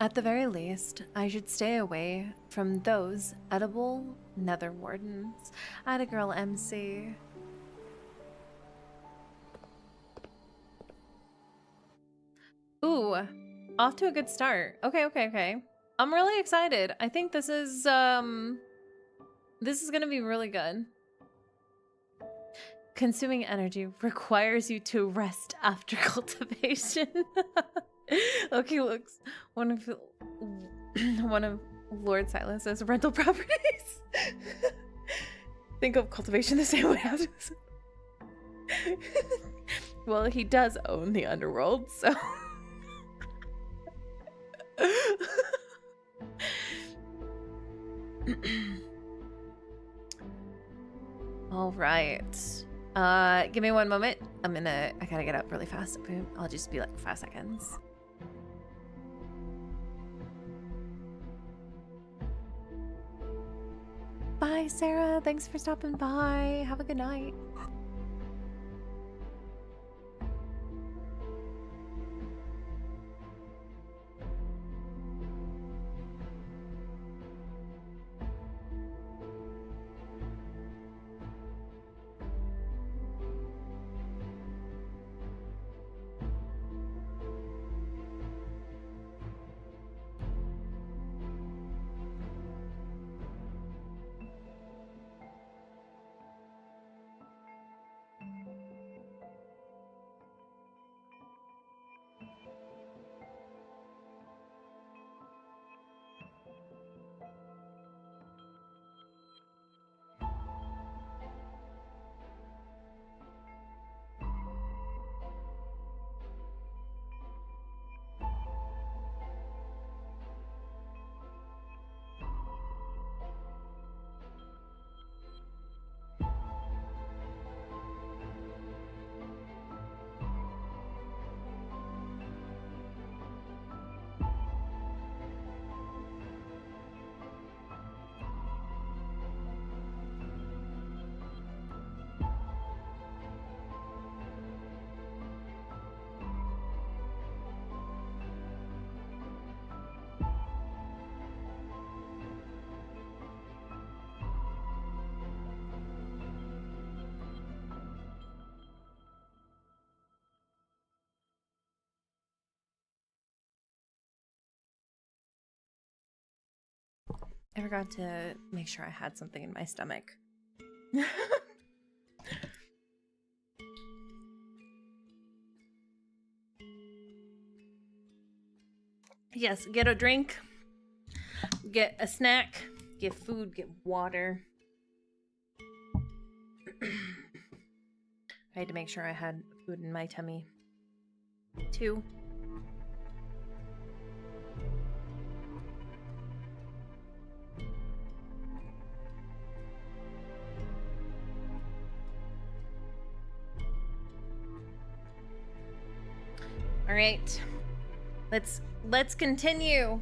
At the very least, I should stay away from those edible nether wardens. Atta girl MC. Ooh, off to a good start. Okay. I'm really excited. I think this is gonna be really good. Consuming energy requires you to rest after cultivation. Okay, looks one of Lord Silas's rental properties. Think of cultivation the same way as well, he does own the underworld, so all right. Give me one moment. I gotta get up really fast. I'll just be like 5 seconds. Bye, Sarah. Thanks for stopping by. Have a good night. I forgot to make sure I had something in my stomach. Yes, get a drink, get a snack, get food, get water. I had to make sure I had food in my tummy, too. All right, let's continue.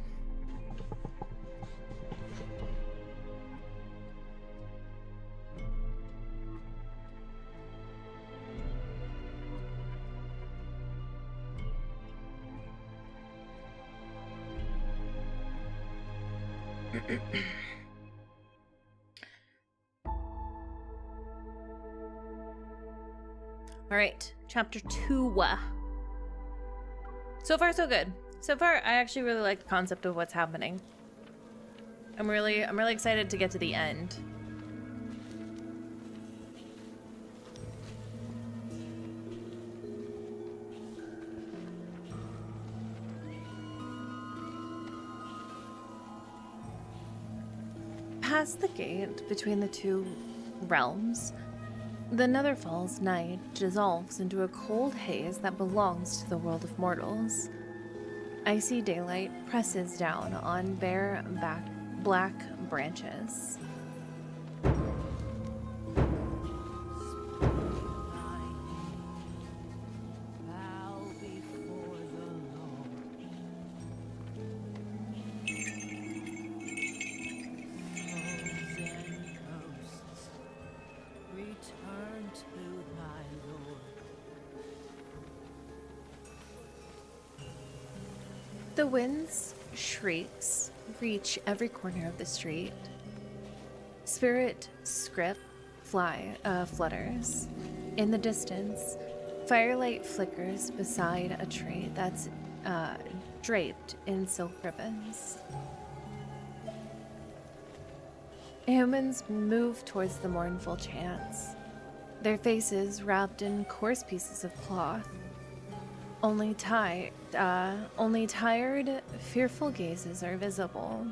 All right, chapter 2. So far, so good. So far, I actually really like the concept of what's happening. I'm really excited to get to the end. Past the gate between the two realms, the Netherfall's night dissolves into a cold haze that belongs to the world of mortals. Icy daylight presses down on bare black branches. The wind's shrieks reach every corner of the street. Spirit script flutters. In the distance, firelight flickers beside a tree that's draped in silk ribbons. Humans move towards the mournful chants, their faces wrapped in coarse pieces of cloth. Only tired, fearful gazes are visible.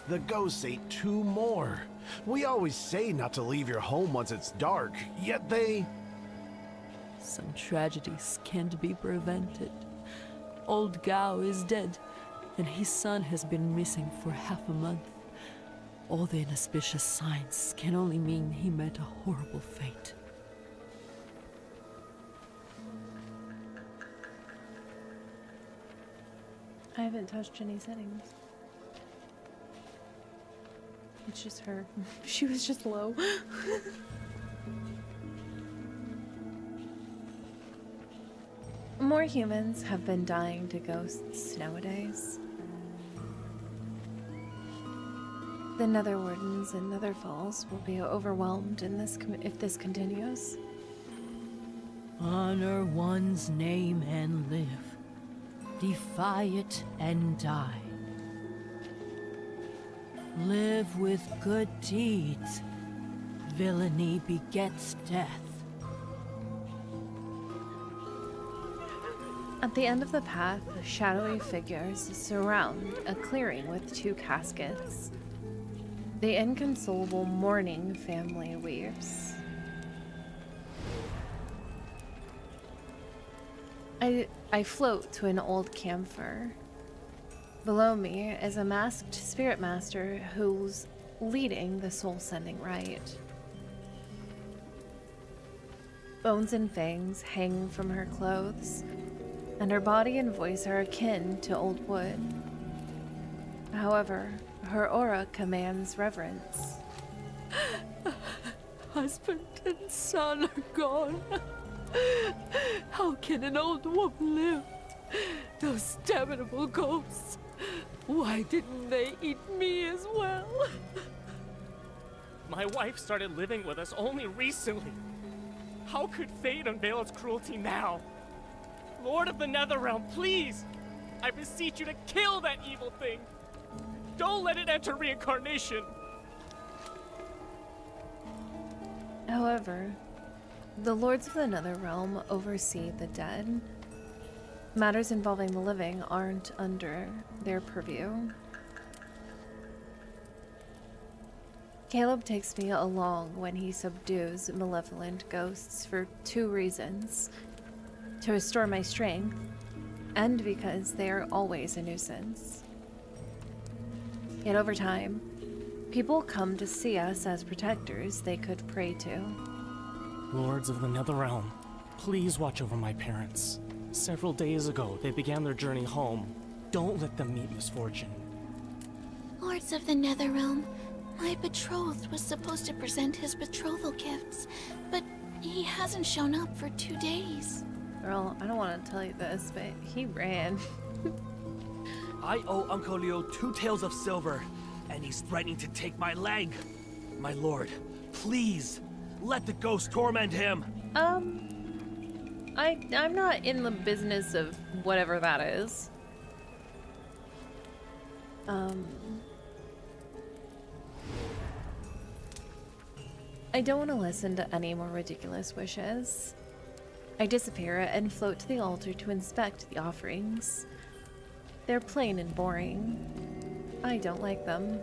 The ghosts ate 2 more. We always say not to leave your home once it's dark, yet they... Some tragedies can't be prevented. Old Gao is dead, and his son has been missing for half a month. All the inauspicious signs can only mean he met a horrible fate. I haven't touched any settings. It's just her. She was just low. More humans have been dying to ghosts nowadays. The Netherwardens and Netherfalls will be overwhelmed in this if this continues. Honor one's name and live. Defy it and die. Live with good deeds. Villainy begets death. At the end of the path, shadowy figures surround a clearing with 2 caskets. The inconsolable mourning family weeps. I float to an old camphor. Below me is a masked spirit master who's leading the soul-sending rite. Bones and fangs hang from her clothes, and her body and voice are akin to old wood. However, her aura commands reverence. Husband and son are gone. How can an old woman live? Those damnable ghosts. Why didn't they eat me as well? My wife started living with us only recently. How could fate unveil its cruelty now? Lord of the Netherrealm, please! I beseech you to kill that evil thing! Don't let it enter reincarnation! However, the Lords of the Netherrealm oversee the dead. Matters involving the living aren't under their purview. Caleb takes me along when he subdues malevolent ghosts for 2 reasons: to restore my strength, and because they are always a nuisance. Yet over time, people come to see us as protectors they could pray to. Lords of the Netherrealm, please watch over my parents. Several days ago, they began their journey home. Don't let them meet misfortune. Lords of the Netherrealm, my betrothed was supposed to present his betrothal gifts, but he hasn't shown up for 2 days. Girl, I don't want to tell you this, but he ran. I owe Uncle Leo 2 taels of silver, and he's threatening to take my leg. My lord, please, let the ghost torment him. I'm not in the business of whatever that is. I don't want to listen to any more ridiculous wishes. I disappear and float to the altar to inspect the offerings. They're plain and boring. I don't like them.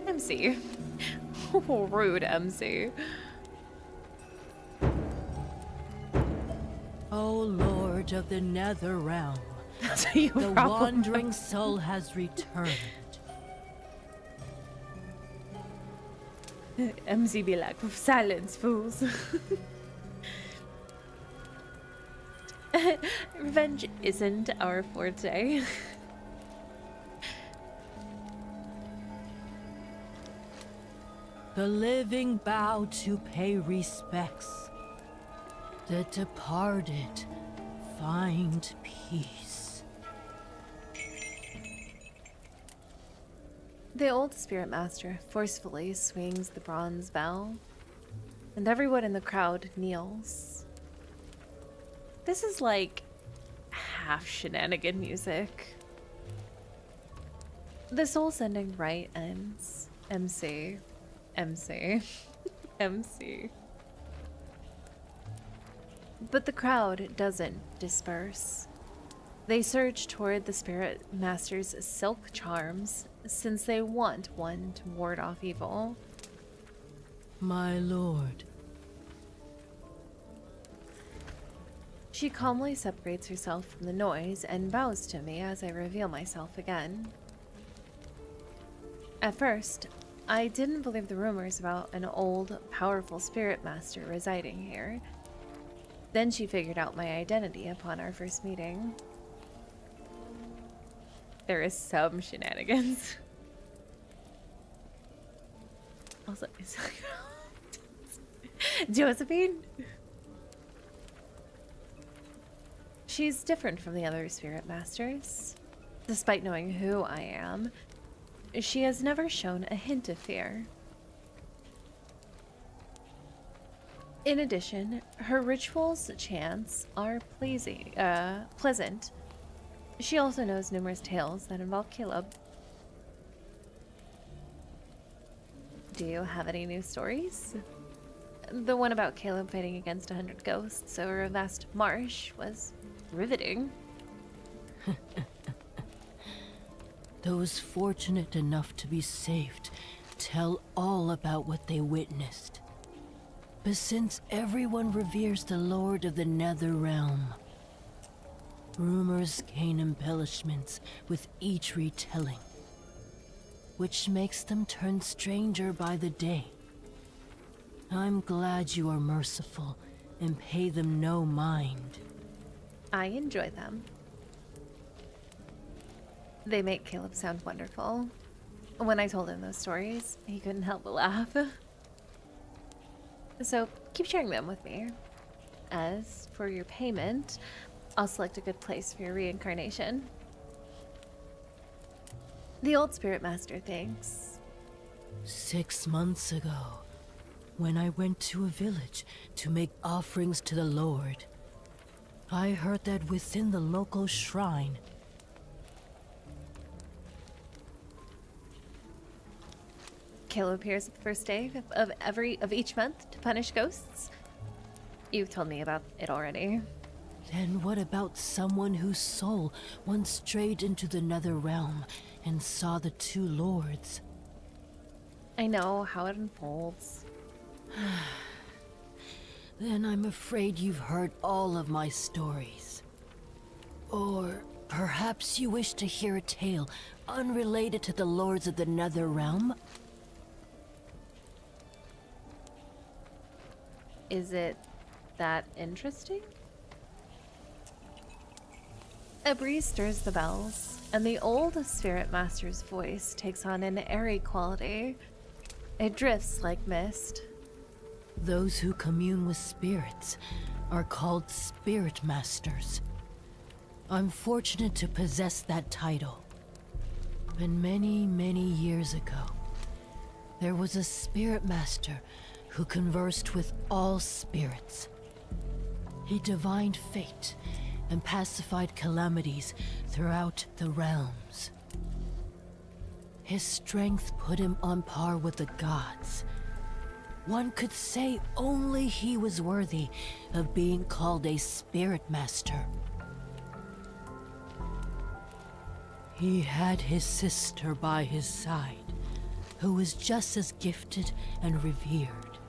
MC. Rude MC. O Lord of the Nether Realm, the wandering soul has returned. MC be like, silence, fools. Revenge isn't our forte. The living bow to pay respects. The departed find peace. The old spirit master forcefully swings the bronze bell, and everyone in the crowd kneels. This is like half shenanigan music. The soul sending rite ends. MC. MC. MC. But the crowd doesn't disperse. They surge toward the spirit master's silk charms, since they want one to ward off evil. My lord. She calmly separates herself from the noise and bows to me as I reveal myself again. At first, I didn't believe the rumors about an old, powerful spirit master residing here. Then she figured out my identity upon our first meeting. There is some shenanigans. Also, is Josephine? She's different from the other spirit masters. Despite knowing who I am, she has never shown a hint of fear. In addition, her rituals chants are pleasant. She also knows numerous tales that involve Caleb. Do you have any new stories? The one about Caleb fighting against 100 ghosts over a vast marsh was riveting. Those fortunate enough to be saved tell all about what they witnessed. But since everyone reveres the Lord of the Nether Realm, rumors gain embellishments with each retelling, which makes them turn stranger by the day. I'm glad you are merciful and pay them no mind. I enjoy them. They make Caleb sound wonderful. When I told him those stories, he couldn't help but laugh. So keep sharing them with me. As for your payment, I'll select a good place for your reincarnation. The old spirit master thanks. 6 months ago, when I went to a village to make offerings to the Lord, I heard that within the local shrine, Caleb appears at the first day of each month to punish ghosts. You've told me about it already. Then what about someone whose soul once strayed into the Nether Realm and saw the two lords? I know how it unfolds. Then I'm afraid you've heard all of my stories. Or perhaps you wish to hear a tale unrelated to the lords of the Nether Realm? Is it that interesting? A breeze stirs the bells, and the old spirit master's voice takes on an airy quality. It drifts like mist. Those who commune with spirits are called spirit masters. I'm fortunate to possess that title. But many, many years ago, there was a spirit master who conversed with all spirits. He divined fate and pacified calamities throughout the realms. His strength put him on par with the gods. One could say only he was worthy of being called a spirit master. He had his sister by his side, who was just as gifted and revered.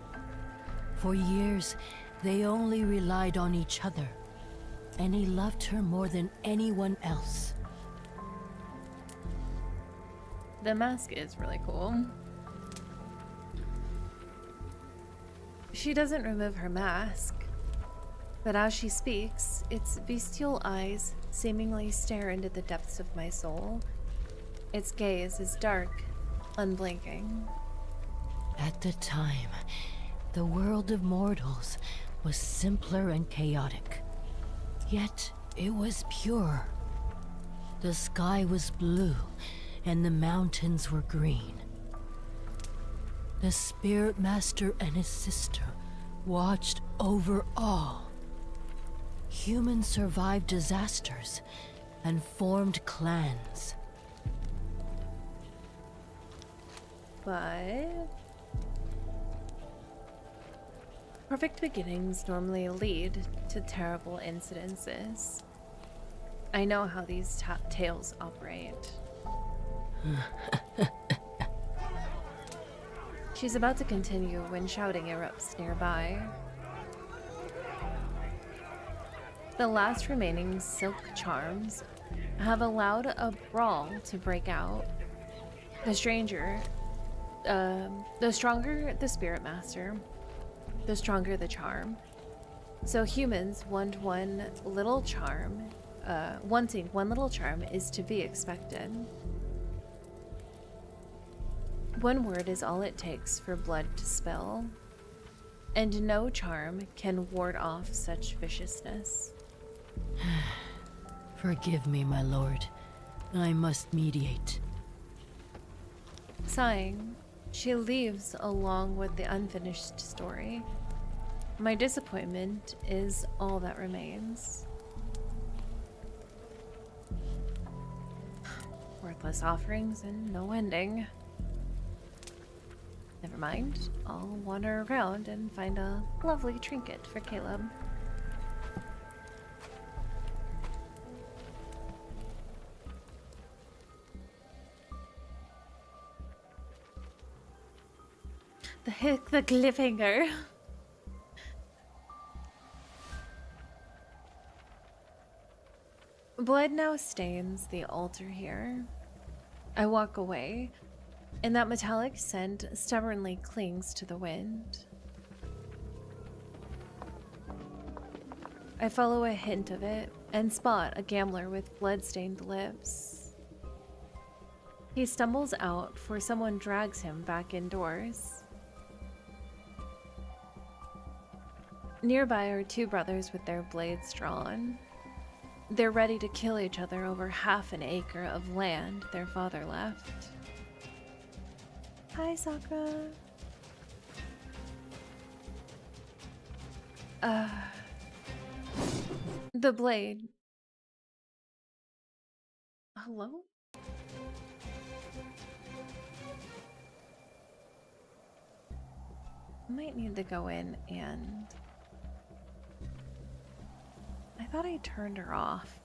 For years, they only relied on each other, and he loved her more than anyone else. The mask is really cool. She doesn't remove her mask, but as she speaks, its bestial eyes seemingly stare into the depths of my soul. Its gaze is dark, unblinking. At the time, the world of mortals was simpler and chaotic. Yet, it was pure. The sky was blue, and the mountains were green. The Spirit Master and his sister watched over all. Humans survived disasters and formed clans. But perfect beginnings normally lead to terrible incidences. I know how these tales operate. She's about to continue when shouting erupts nearby. The last remaining silk charms have allowed a brawl to break out. The stronger the Spirit Master, the stronger the charm. So humans wanting one little charm is to be expected. One word is all it takes for blood to spill, and no charm can ward off such viciousness. Forgive me, my lord. I must mediate. Sighing, she leaves along with the unfinished story. My disappointment is all that remains. Worthless offerings and no ending. Never mind, I'll wander around and find a lovely trinket for Caleb. The cliffhanger. Blood now stains the altar here. I walk away, and that metallic scent stubbornly clings to the wind. I follow a hint of it and spot a gambler with blood-stained lips. He stumbles out, for someone drags him back indoors. Nearby are two brothers with their blades drawn. They're ready to kill each other over half an acre of land their father left. Hi, Sakura. The blade. Hello? Might need to go in and... I thought I turned her off.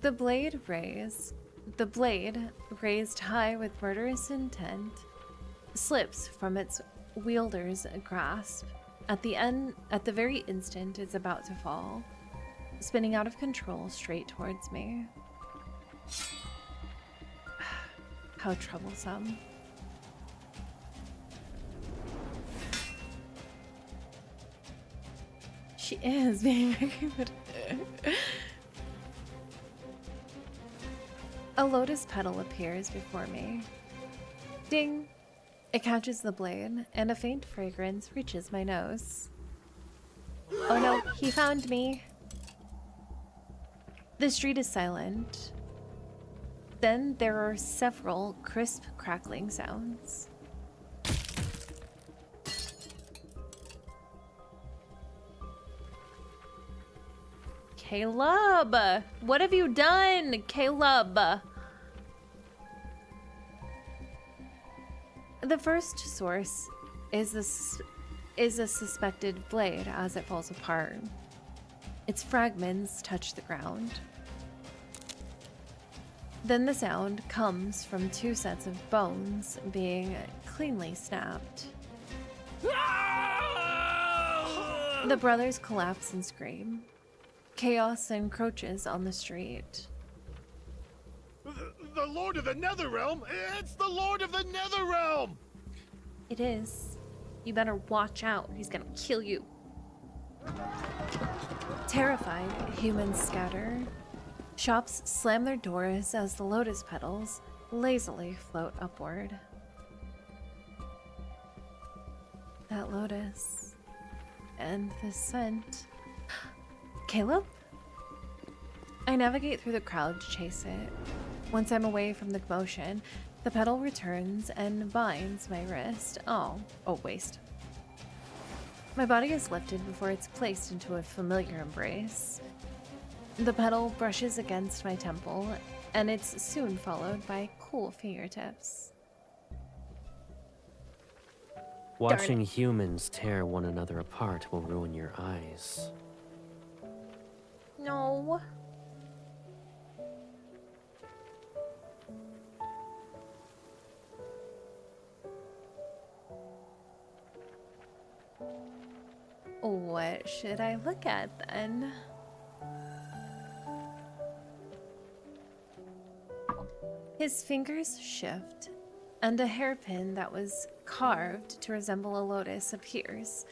The blade raised high with murderous intent, slips from its wielder's grasp. At the very instant it's about to fall, spinning out of control straight towards me. How troublesome. She is being very good. A lotus petal appears before me. Ding! It catches the blade, and a faint fragrance reaches my nose. Oh no, he found me! The street is silent. Then there are several crisp, crackling sounds. Caleb! What have you done, Caleb? The first source is a suspected blade as it falls apart. Its fragments touch the ground. Then the sound comes from two sets of bones being cleanly snapped. The brothers collapse and scream. Chaos encroaches on the street. The Lord of the Netherrealm? It's the Lord of the Netherrealm! It is. You better watch out. He's gonna kill you. Terrified, humans scatter. Shops slam their doors as the lotus petals lazily float upward. That lotus. And the scent. Caleb? I navigate through the crowd to chase it. Once I'm away from the commotion, the petal returns and binds my wrist. Oh, waste. My body is lifted before it's placed into a familiar embrace. The petal brushes against my temple, and it's soon followed by cool fingertips. Watching humans tear one another apart will ruin your eyes. No. What should I look at then? His fingers shift, and a hairpin that was carved to resemble a lotus appears.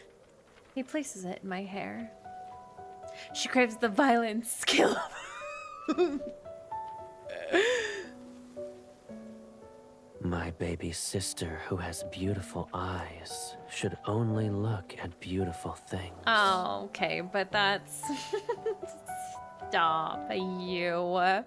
He places it in my hair. She craves the violence skill. My baby sister, who has beautiful eyes, should only look at beautiful things. Oh, okay, but that's... Stop, you.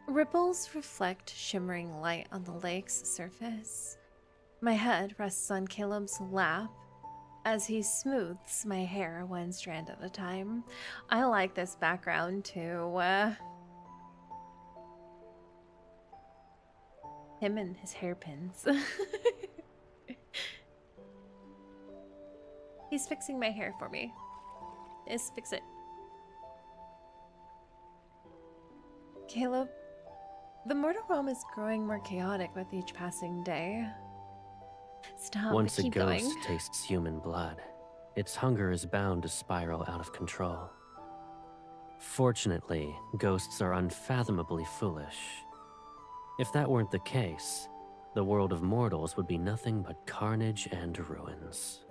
Ripples reflect shimmering light on the lake's surface. My head rests on Caleb's lap as he smooths my hair one strand at a time. I like this background too. Him and his hairpins. He's fixing my hair for me. Just fix it. Caleb, the mortal realm is growing more chaotic with each passing day. Stop, Once a keep ghost going. tastes human blood, its hunger is bound to spiral out of control. Fortunately, ghosts are unfathomably foolish. If that weren't the case, the world of mortals would be nothing but carnage and ruins.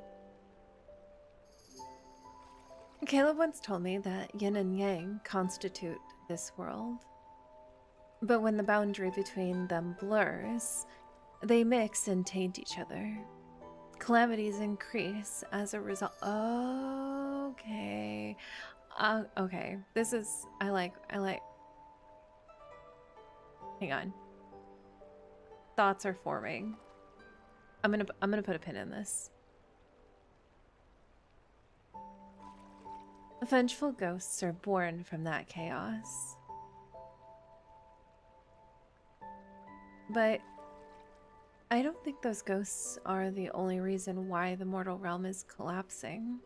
Caleb once told me that Yin and Yang constitute this world. But when the boundary between them blurs, they mix and taint each other. Calamities increase as a result. Okay. Okay. This is... I like... Hang on. Thoughts are forming. I'm gonna put a pin in this. Vengeful ghosts are born from that chaos. But I don't think those ghosts are the only reason why the mortal realm is collapsing.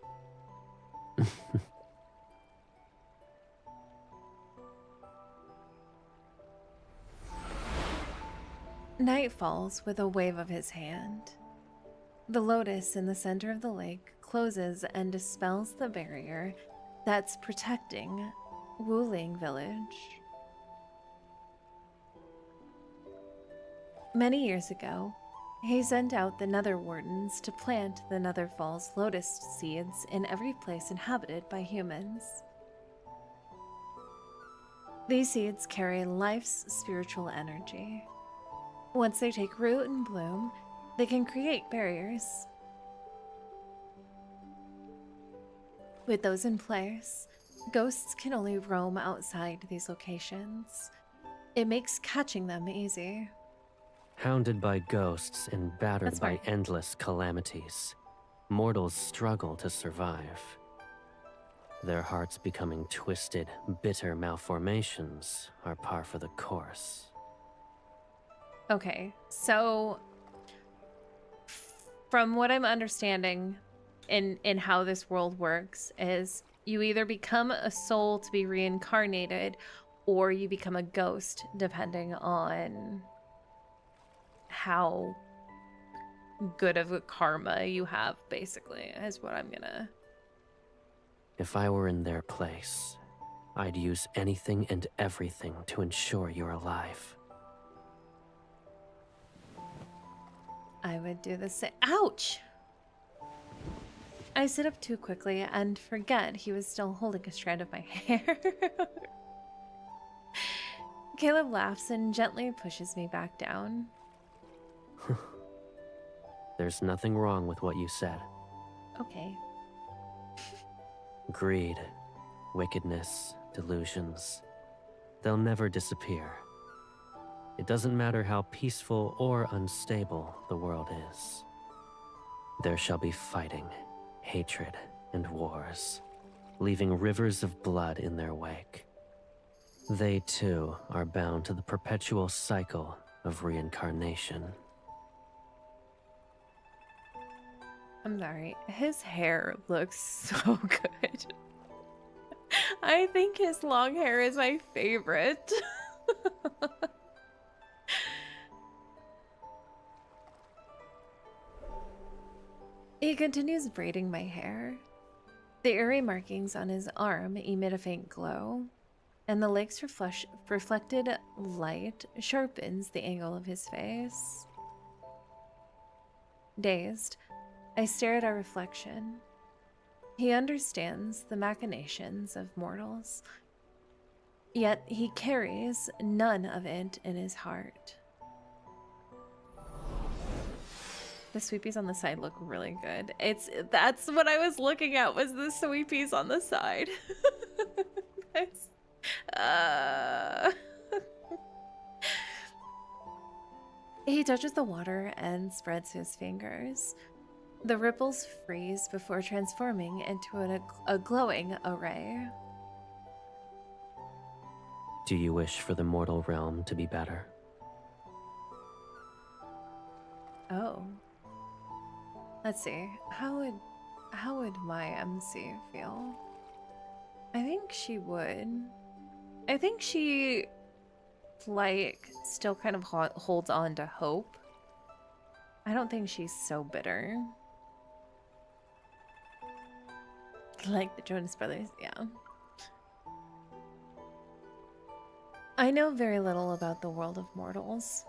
Night falls with a wave of his hand. The lotus in the center of the lake closes and dispels the barrier that's protecting Wuling Village. Many years ago, he sent out the Nether Wardens to plant the Netherfall's lotus seeds in every place inhabited by humans. These seeds carry life's spiritual energy. Once they take root and bloom, they can create barriers. With those in place, Ghosts can only roam outside these locations. It makes catching them easy. Hounded by ghosts and battered That's by right. endless calamities, mortals struggle to survive. Their hearts becoming twisted, bitter malformations are par for the course. Okay, so from what I'm understanding in how this world works is you either become a soul to be reincarnated or you become a ghost depending on how good of a karma you have, basically, is what I'm gonna... If I were in their place, I'd use anything and everything to ensure you're alive. I would do the same. Ouch! I sit up too quickly and forget he was still holding a strand of my hair. Caleb laughs and gently pushes me back down. There's nothing wrong with what you said. Okay. Greed, wickedness, delusions. They'll never disappear. It doesn't matter how peaceful or unstable the world is. There shall be fighting, hatred, and wars, leaving rivers of blood in their wake. They too are bound to the perpetual cycle of reincarnation. I'm sorry. His hair looks so good. I think his long hair is my favorite. He continues braiding my hair. The eerie markings on his arm emit a faint glow, and the lake's reflected light sharpens the angle of his face. Dazed, I stare at our reflection. He understands the machinations of mortals, yet he carries none of it in his heart. The sweepies on the side look really good. That's what I was looking at, was the sweepies on the side. He touches the water and spreads his fingers. The ripples freeze before transforming into a glowing array. Do you wish for the mortal realm to be better? Oh. Let's see. How would my MC feel? I think she would. I think she, like, still kind of holds on to hope. I don't think she's so bitter. Like the Jonas Brothers, yeah. I know very little about the world of mortals,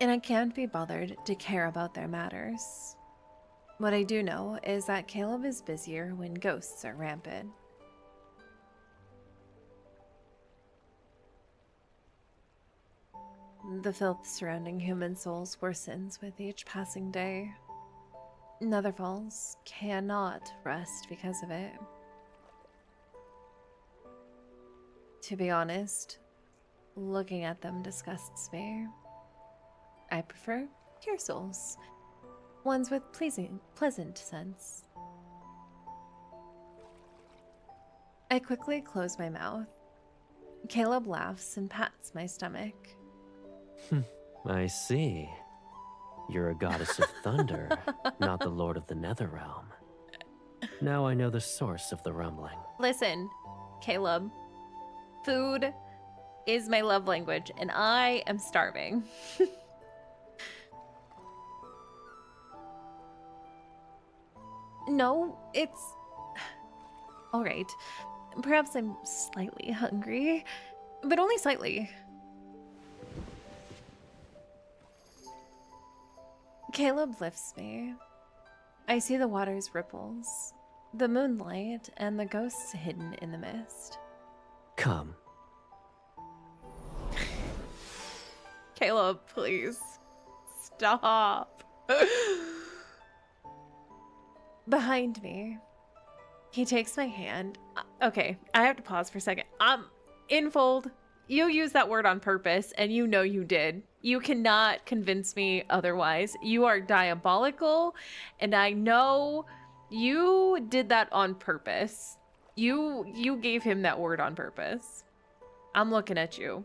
and I can't be bothered to care about their matters. What I do know is that Caleb is busier when ghosts are rampant. The filth surrounding human souls worsens with each passing day. Netherfalls cannot rest because of it. To be honest, looking at them disgusts me. I prefer pure souls, ones with pleasant scents. I quickly close my mouth. Caleb laughs and pats my stomach. I see. You're a goddess of thunder, not the lord of the Netherrealm. Now I know the source of the rumbling. Listen, Caleb, food is my love language, and I am starving. No, it's... all right. Perhaps I'm slightly hungry, but only slightly. Caleb lifts me. I see the water's ripples, the moonlight, and the ghosts hidden in the mist. Come. Caleb, please. Stop. Behind me, He takes my hand. Okay, I have to pause for a second. Infold, you used that word on purpose, and you know you did. You cannot convince me otherwise. You are diabolical, and I know you did that on purpose. You gave him that word on purpose. I'm looking at you.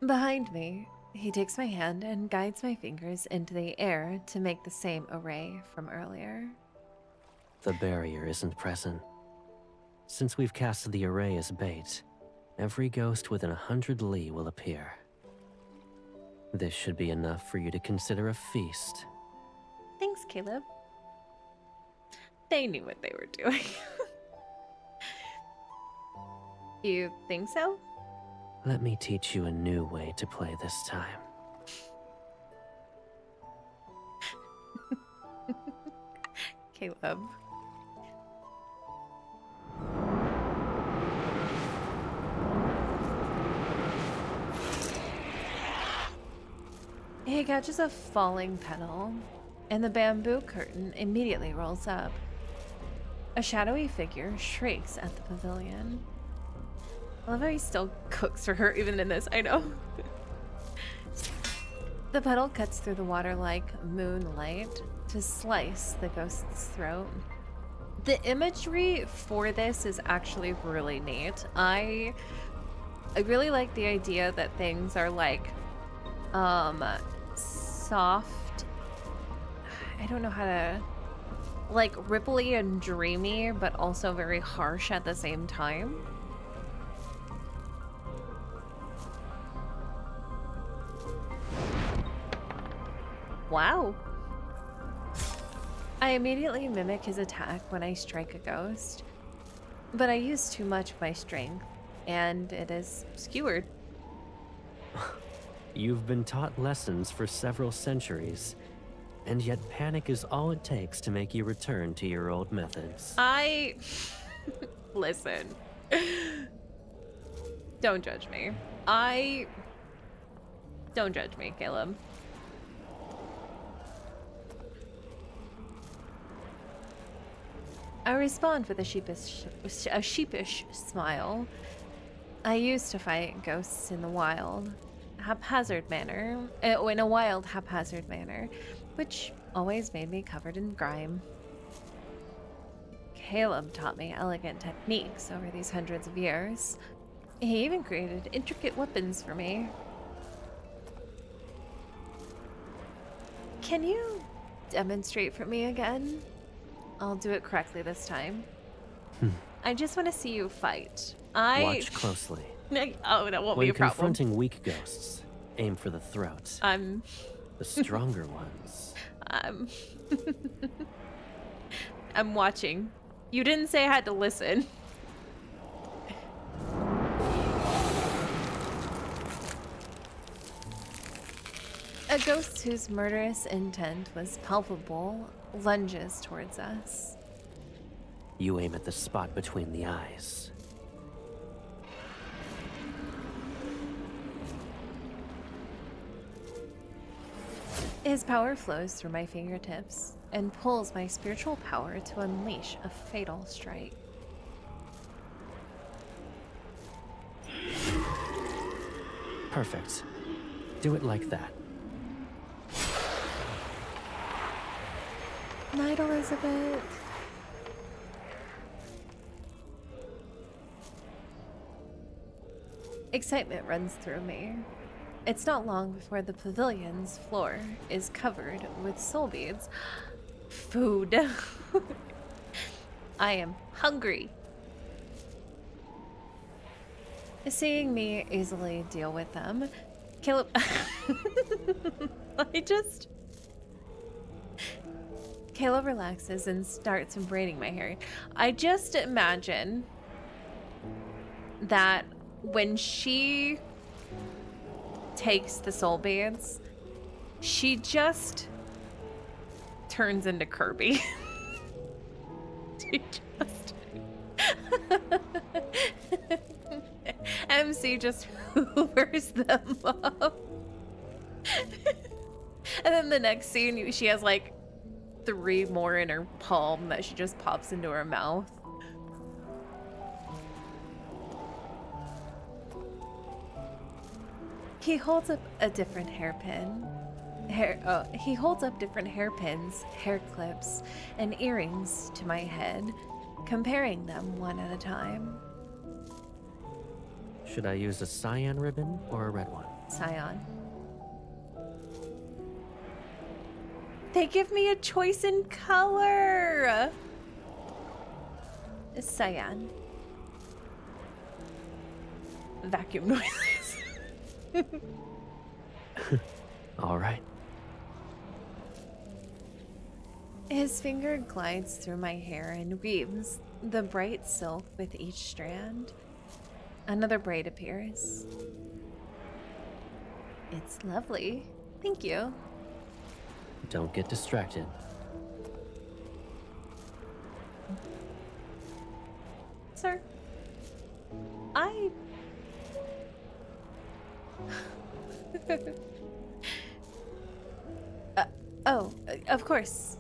Behind me, he takes my hand and guides my fingers into the air to make the same array from earlier. The barrier isn't present. Since we've cast the array as bait, every ghost within 100 li will appear. This should be enough for you to consider a feast. Thanks, Caleb. They knew what they were doing. You think so? Let me teach you a new way to play this time. Caleb. He catches a falling petal, and the bamboo curtain immediately rolls up. A shadowy figure shrieks at the pavilion. I love how he still cooks for her even in this, I know. The petal cuts through the water like moonlight to slice the ghost's throat. The imagery for this is actually really neat. I really like the idea that things are like soft, I don't know how to, like ripply and dreamy, but also very harsh at the same time. Wow. I immediately mimic his attack when I strike a ghost, but I use too much of my strength, and it is skewered. You've been taught lessons for several centuries, and yet panic is all it takes to make you return to your old methods. Listen. Don't judge me. Don't judge me, Caleb. I respond with a sheepish smile. I used to fight ghosts in the wild, haphazard manner, which always made me covered in grime. Caleb taught me elegant techniques over these hundreds of years. He even created intricate weapons for me. Can you demonstrate for me again? I'll do it correctly this time. I just want to see you fight. Watch closely. Oh, that won't be a problem. When confronting weak ghosts, aim for the throat. The stronger ones. I'm watching. You didn't say I had to listen. A ghost whose murderous intent was palpable lunges towards us. You aim at the spot between the eyes. His power flows through my fingertips and pulls my spiritual power to unleash a fatal strike. Perfect. Do it like that. Night, Elizabeth. Excitement runs through me. It's not long before the pavilion's floor is covered with soul beads. Food. I am hungry. Seeing me easily deal with them, Caleb... Caleb relaxes and starts braiding my hair. I just imagine that when she takes the soul beads, she just turns into Kirby. She just... MC just hoovers them up. And then the next scene, she has like 3 more in her palm that she just pops into her mouth. He holds up a different hairpin. He holds up different hairpins, hair clips, and earrings to my head, comparing them one at a time. Should I use a cyan ribbon or a red one? Cyan. They give me a choice in color! Cyan. Vacuum noises. All right. His finger glides through my hair and weaves the bright silk with each strand. Another braid appears. It's lovely. Thank you. Don't get distracted. Sir, I... of course.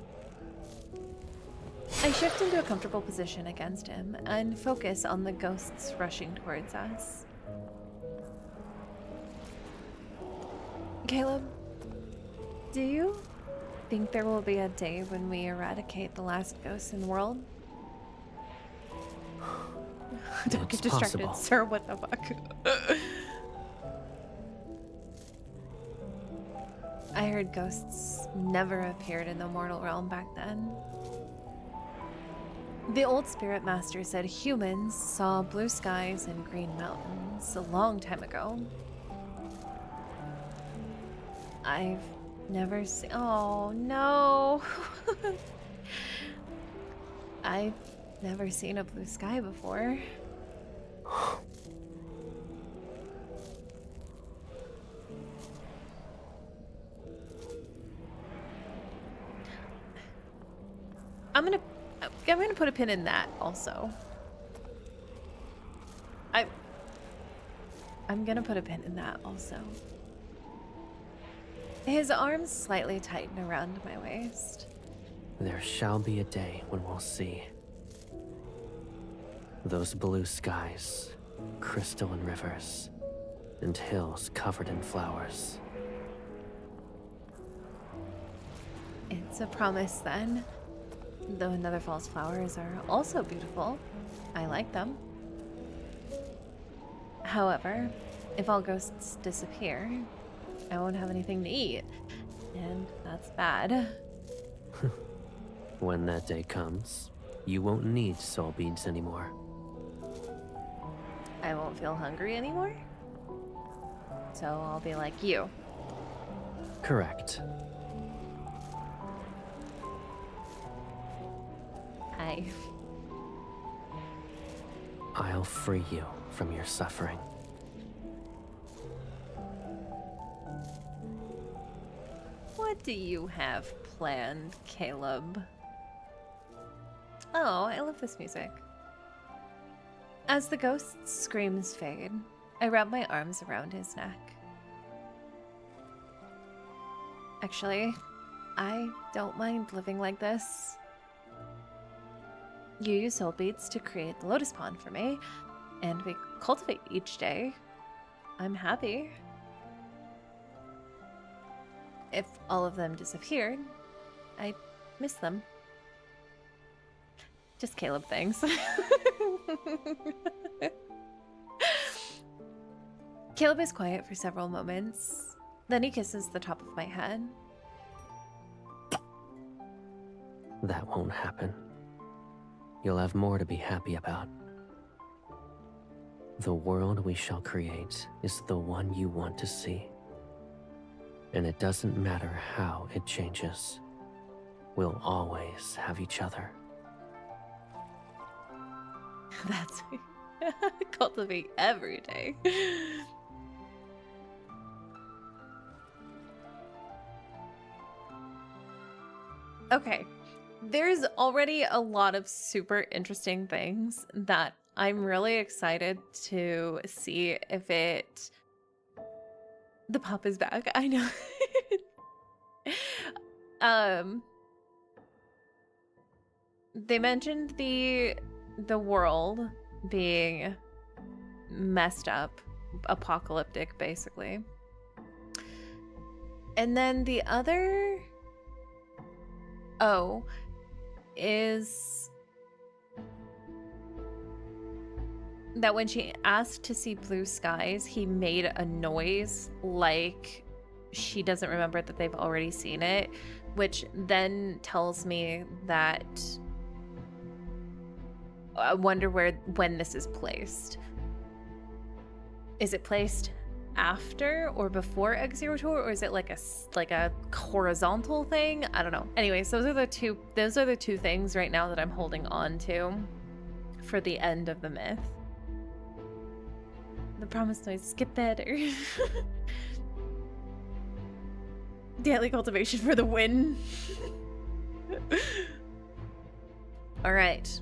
I shift into a comfortable position against him and focus on the ghosts rushing towards us. Caleb, do you think there will be a day when we eradicate the last ghost in the world? Don't get distracted, possible. sir. What the fuck? I heard ghosts never appeared in the mortal realm back then. The old spirit master said humans saw blue skies and green mountains a long time ago. I've never seen... Oh, no. I've never seen a blue sky before. I'm gonna put a pin in that also. I'm gonna put a pin in that also. His arms slightly tighten around my waist. There shall be a day when we'll see. Those blue skies, crystalline rivers, and hills covered in flowers. It's a promise then. Though Netherfall's flowers are also beautiful. I like them. However, if all ghosts disappear, I won't have anything to eat. And that's bad. When that day comes, you won't need soul beads anymore. I won't feel hungry anymore? So I'll be like you. Correct. I'll free you from your suffering. What do you have planned, Caleb? Oh, I love this music. As the ghost's screams fade, I wrap my arms around his neck. Actually, I don't mind living like this. You use soul beads to create the lotus pond for me, and we cultivate each day. I'm happy. If all of them disappeared, I'd miss them. Just Caleb things. Caleb is quiet for several moments. Then he kisses the top of my head. That won't happen. You'll have more to be happy about. The world we shall create is the one you want to see. And it doesn't matter how it changes. We'll always have each other. That's cultivate every day. Okay. There's already a lot of super interesting things that I'm really excited to see if it... The pop is back, I know. they mentioned the world being messed up, apocalyptic, basically. And then the other is that when she asked to see blue skies, he made a noise like she doesn't remember that they've already seen it, which then tells me that I wonder when this is placed. Is it placed after or before X-Zero Tour, or is it like a horizontal thing? I don't know. Anyways, those are the two things right now that I'm holding on to for the end of the myth. The promised noise get better. Daily cultivation for the win. All right.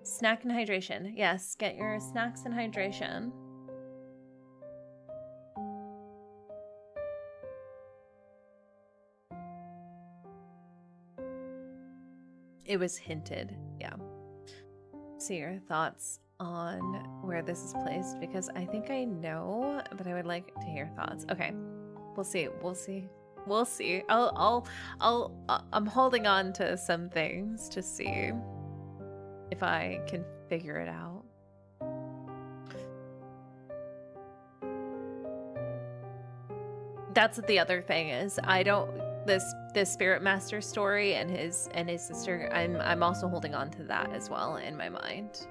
Snack and hydration. Yes, get your snacks and hydration. It was hinted, yeah. See your thoughts on where this is placed, because I think I know, but I would like to hear thoughts. Okay, we'll see. I'm holding on to some things to see if I can figure it out. That's what the other thing is. I don't this Spirit Master story and his sister, I'm also holding on to that as well in my mind.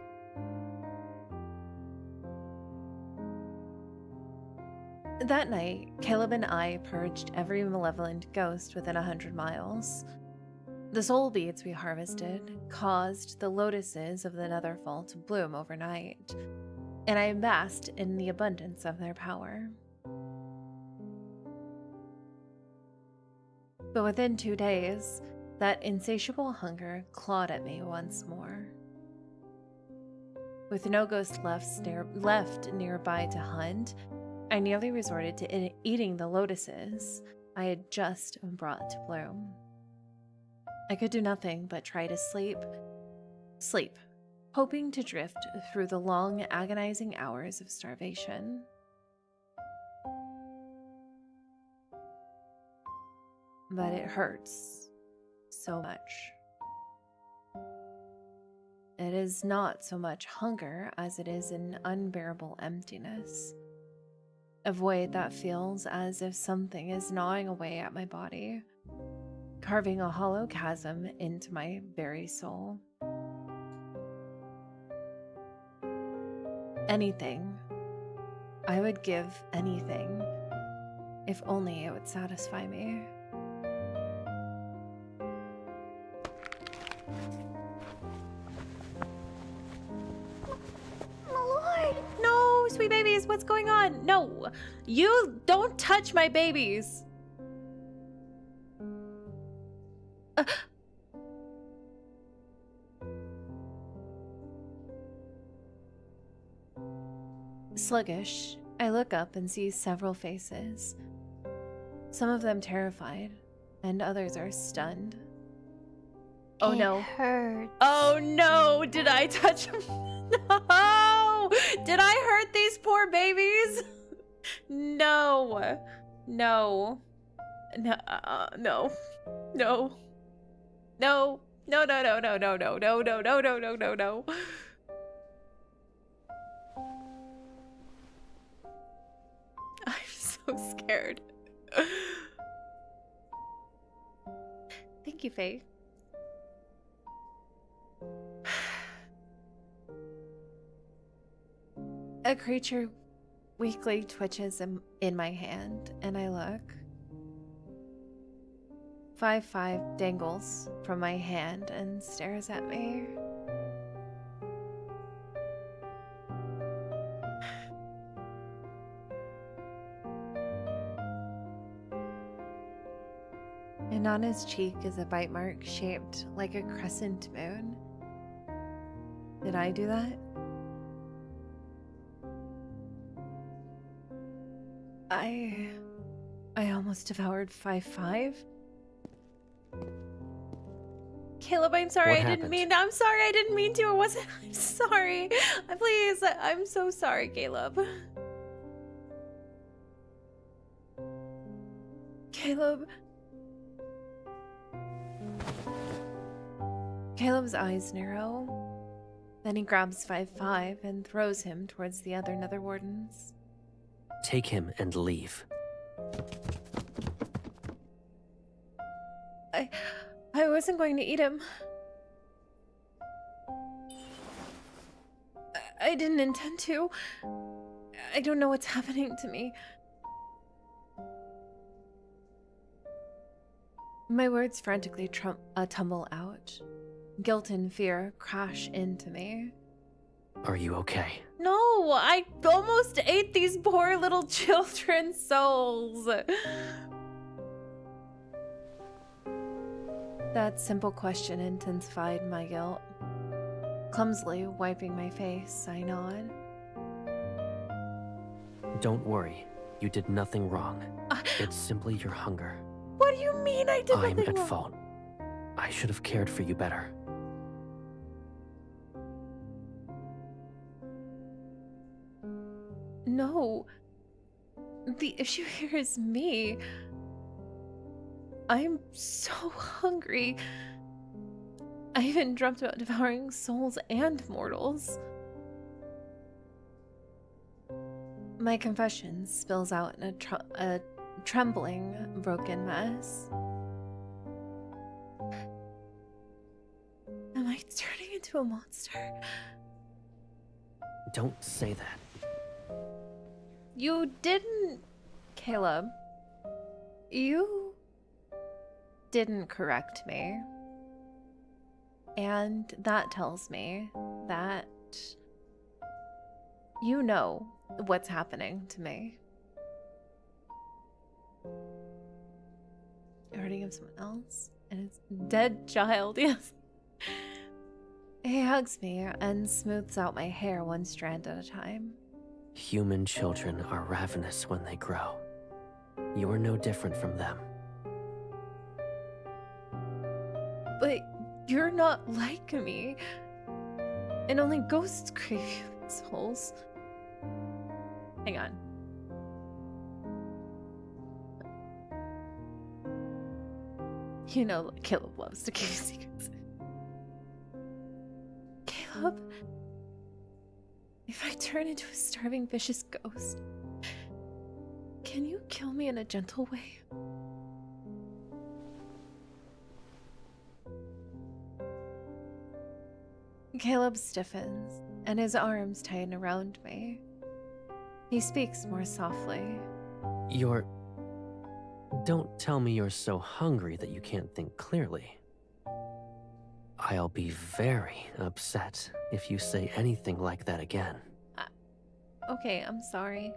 That night, Caleb and I purged every malevolent ghost within 100 miles. The soul beads we harvested caused the lotuses of the Netherfall to bloom overnight, and I basked in the abundance of their power. But within 2 days, that insatiable hunger clawed at me once more. With no ghost left nearby to hunt, I nearly resorted to eating the lotuses I had just brought to bloom. I could do nothing but try to sleep, hoping to drift through the long, agonizing hours of starvation. But it hurts so much. It is not so much hunger as it is an unbearable emptiness. A void that feels as if something is gnawing away at my body, carving a hollow chasm into my very soul. Anything. I would give anything, if only it would satisfy me. No, sweet babies, what's going on? No, you don't touch my babies. Sluggish, I look up and see several faces. Some of them terrified, and others are stunned. Oh no. It hurts. Oh no, did I touch them? No! Did I hurt these poor babies? No. No. No. No. No. No. No, no, no, no, no, no, no, no, no, no, no, no, no. I'm so scared. Thank you, Faye. A creature weakly twitches in my hand, and I look. 5-5 dangles from my hand and stares at me. And on his cheek is a bite mark shaped like a crescent moon. Did I do that? I almost devoured 5-5. Caleb, I'm sorry. What I didn't happened? mean. I'm sorry. I didn't mean to. It wasn't. I'm sorry. Please. I'm so sorry, Caleb. Caleb. Caleb's eyes narrow. Then he grabs 5-5 and throws him towards the other Nether Wardens. Take him and leave. I wasn't going to eat him. I didn't intend to. I don't know what's happening to me. My words frantically tumble out. Guilt and fear crash into me. Are you okay? No, I almost ate these poor little children's souls. That simple question intensified my guilt. Clumsily wiping my face, I nod. Don't worry. You did nothing wrong. It's simply your hunger. What do you mean I did I'm nothing at wrong? fault. I should have cared for you better. No. The issue here is me. I'm so hungry. I even dreamt about devouring souls and mortals. My confession spills out in a trembling, broken mess. Am I turning into a monster? Don't say that. You didn't, Caleb. You didn't correct me. And that tells me that you know what's happening to me. You're hurting of someone else? And it's dead child, yes. He hugs me and smooths out my hair one strand at a time. Human children are ravenous when they grow. You are no different from them. But you're not like me. And only ghosts crave human souls. Hang on. You know, Caleb loves to keep secrets. Caleb, if I turn into a starving, vicious ghost, can you kill me in a gentle way? Caleb stiffens, and his arms tighten around me. He speaks more softly. Don't tell me you're so hungry that you can't think clearly. I'll be very upset if you say anything like that again. Okay, I'm sorry.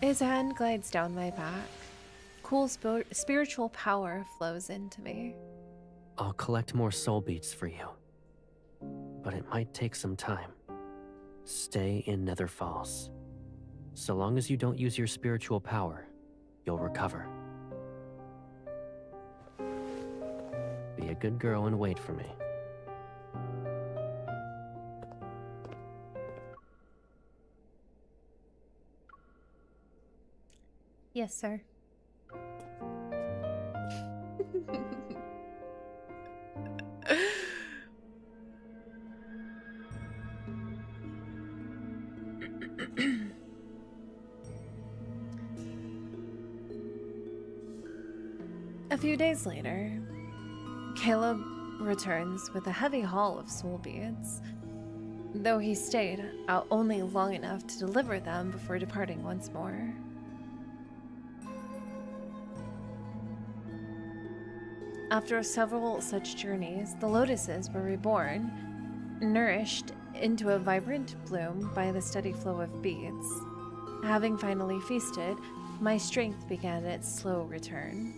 His hand glides down my back. Cool spiritual power flows into me. I'll collect more soul beats for you. But it might take some time. Stay in Nether Falls. So long as you don't use your spiritual power, you'll recover. Be a good girl and wait for me. Yes, sir. A few days later, Caleb returns with a heavy haul of soul beads, though he stayed out only long enough to deliver them before departing once more. After several such journeys, the lotuses were reborn, nourished into a vibrant bloom by the steady flow of beads. Having finally feasted, my strength began its slow return.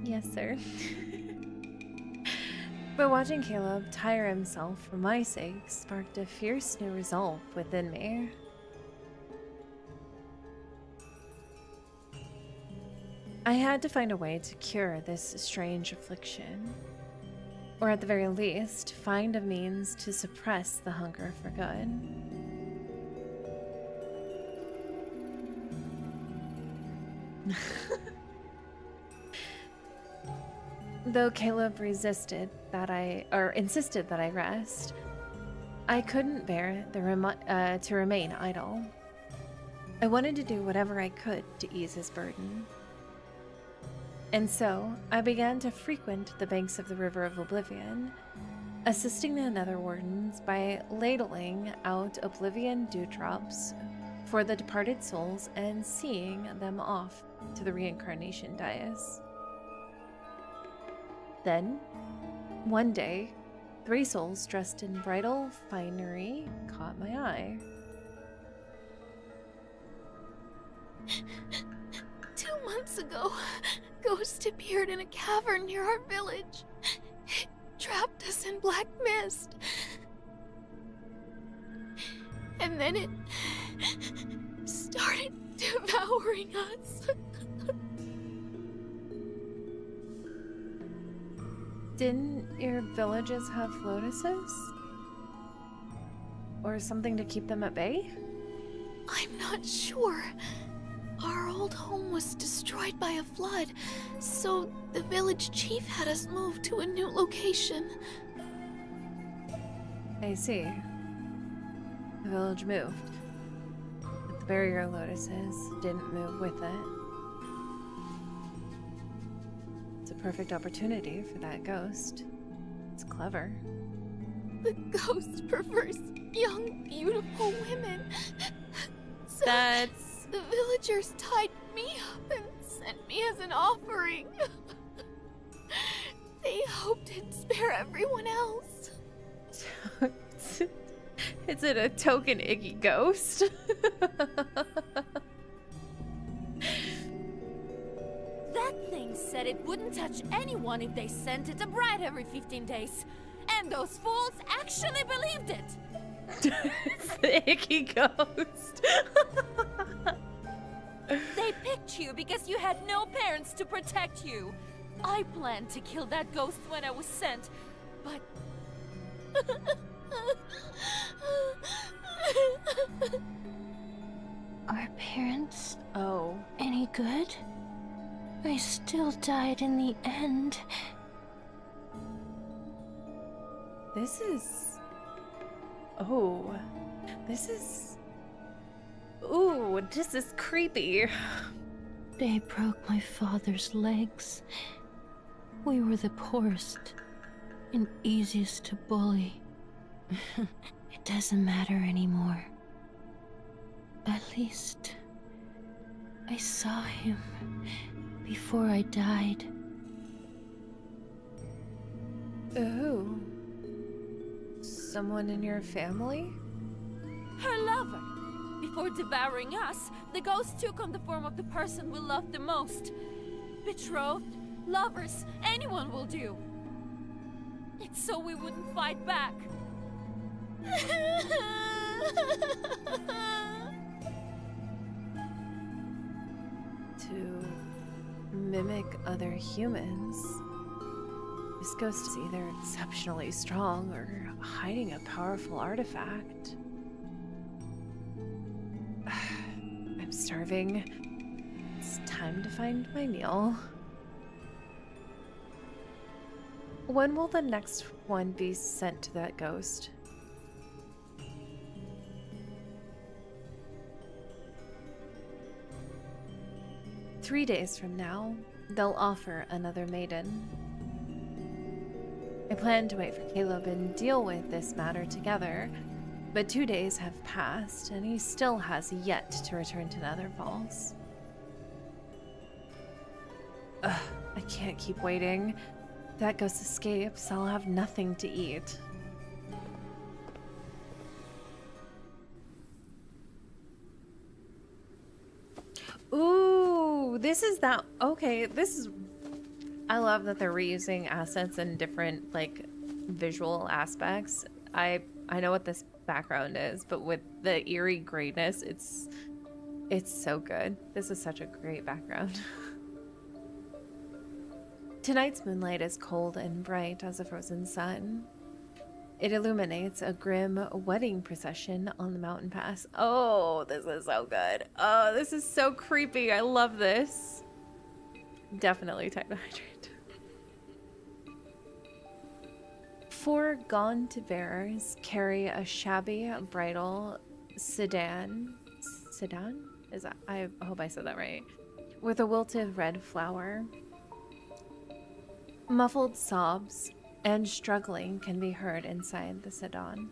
Yes, sir. But watching Caleb tire himself for my sake sparked a fierce new resolve within me. I had to find a way to cure this strange affliction, or at the very least, find a means to suppress the hunger for good. Though Caleb insisted that I rest, I couldn't bear to remain idle. I wanted to do whatever I could to ease his burden. And so, I began to frequent the banks of the River of Oblivion, assisting the Nether Wardens by ladling out Oblivion dewdrops for the departed souls and seeing them off to the reincarnation dais. Then, one day, 3 souls dressed in bridal finery caught my eye. 2 months ago, a ghost appeared in a cavern near our village. It trapped us in black mist. And then it started devouring us. Didn't your villages have lotuses? Or something to keep them at bay? I'm not sure. Our old home was destroyed by a flood, so the village chief had us move to a new location. I see. The village moved, but the barrier lotuses didn't move with it. It's a perfect opportunity for that ghost. It's clever. The ghost prefers young, beautiful women. So That's... the villagers tied me up and sent me as an offering. They hoped it'd spare everyone else. Is it a token Iggy ghost? That thing said it wouldn't touch anyone if they sent it a bride every 15 days. And those fools actually believed it! It's the Icky ghost. They picked you because you had no parents to protect you. I planned to kill that ghost when I was sent, but... Our parents Oh. any good? I still died in the end. This is... Oh. This is... Ooh, this is creepy. They broke my father's legs. We were the poorest and easiest to bully. It doesn't matter anymore. At least I saw him before I died. Who? Someone in your family? her lover. Before devouring us, the ghost took on the form of the person we loved the most. Betrothed, lovers, anyone will do. It's so we wouldn't fight back. To mimic other humans. This ghost is either exceptionally strong or hiding a powerful artifact. I'm starving. It's time to find my meal. When will the next one be sent to that ghost? "3 days from now, they'll offer another maiden. I plan to wait for Caleb and deal with this matter together, but 2 days have passed and he still has yet to return to Nether Falls. Ugh, I can't keep waiting. If that ghost escapes, I'll have nothing to eat. Ooh, this is that. Okay, this is I love that they're reusing assets in different like visual aspects. I know what this background is, but with the eerie greyness, it's so good. This is such a great background. Tonight's moonlight is cold and bright as a frozen sun. It illuminates a grim wedding procession on the mountain pass. Oh, this is so good. Oh, this is so creepy. I love this. Definitely time to hydrate. 4 gaunt bearers carry a shabby bridal sedan. Sedan? Is that? I hope I said that right. With a wilted red flower. Muffled sobs and struggling can be heard inside the sedan.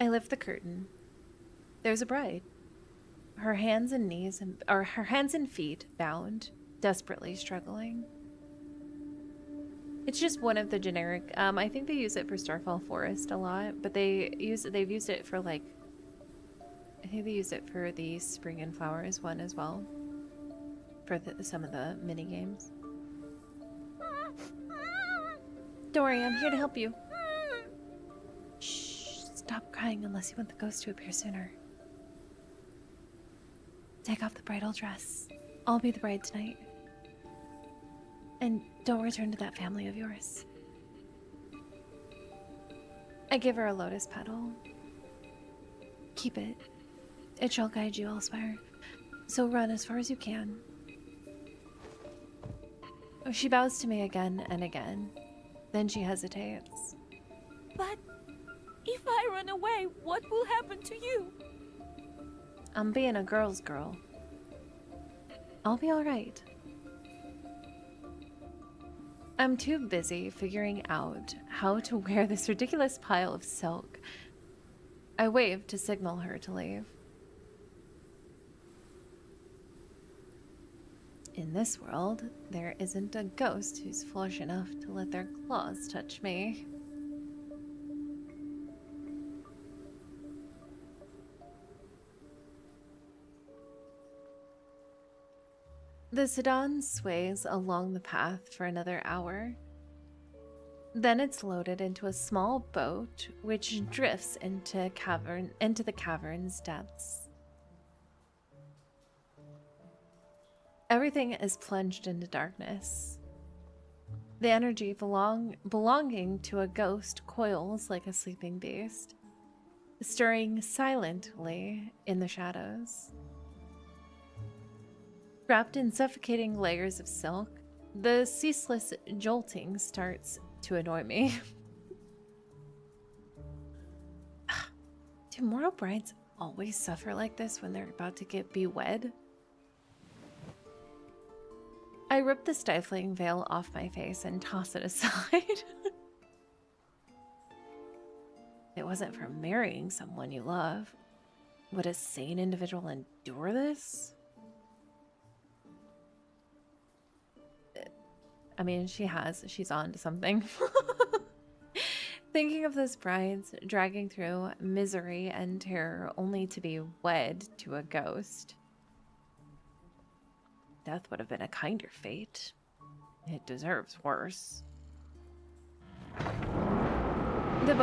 I lift the curtain. There's a bride. Her hands and feet bound, desperately struggling. It's just one of the generic. I think they use it for Starfall Forest a lot, but they've used it for like. I think they used it for the Spring and Flowers one as well. For some of the mini games. Don't worry, I'm here to help you. Shh! Stop crying unless you want the ghost to appear sooner. Take off the bridal dress. I'll be the bride tonight. And don't return to that family of yours. I give her a lotus petal. Keep it. It shall guide you elsewhere. So run as far as you can. She bows to me again and again. Then she hesitates. But if I run away, what will happen to you? I'm being a girl's girl. I'll be alright. I'm too busy figuring out how to wear this ridiculous pile of silk. I wave to signal her to leave. In this world, there isn't a ghost who's foolish enough to let their claws touch me. The sedan sways along the path for another hour. Then it's loaded into a small boat, which drifts into the cavern's depths. Everything is plunged into darkness. The energy belonging to a ghost coils like a sleeping beast, stirring silently in the shadows. Wrapped in suffocating layers of silk, the ceaseless jolting starts to annoy me. Do mortal brides always suffer like this when they're about to be wed? I rip the stifling veil off my face and toss it aside. If it wasn't for marrying someone you love, would a sane individual endure this? I mean, she's on to something. Thinking of those brides dragging through misery and terror only to be wed to a ghost. Death would have been a kinder fate. It deserves worse. The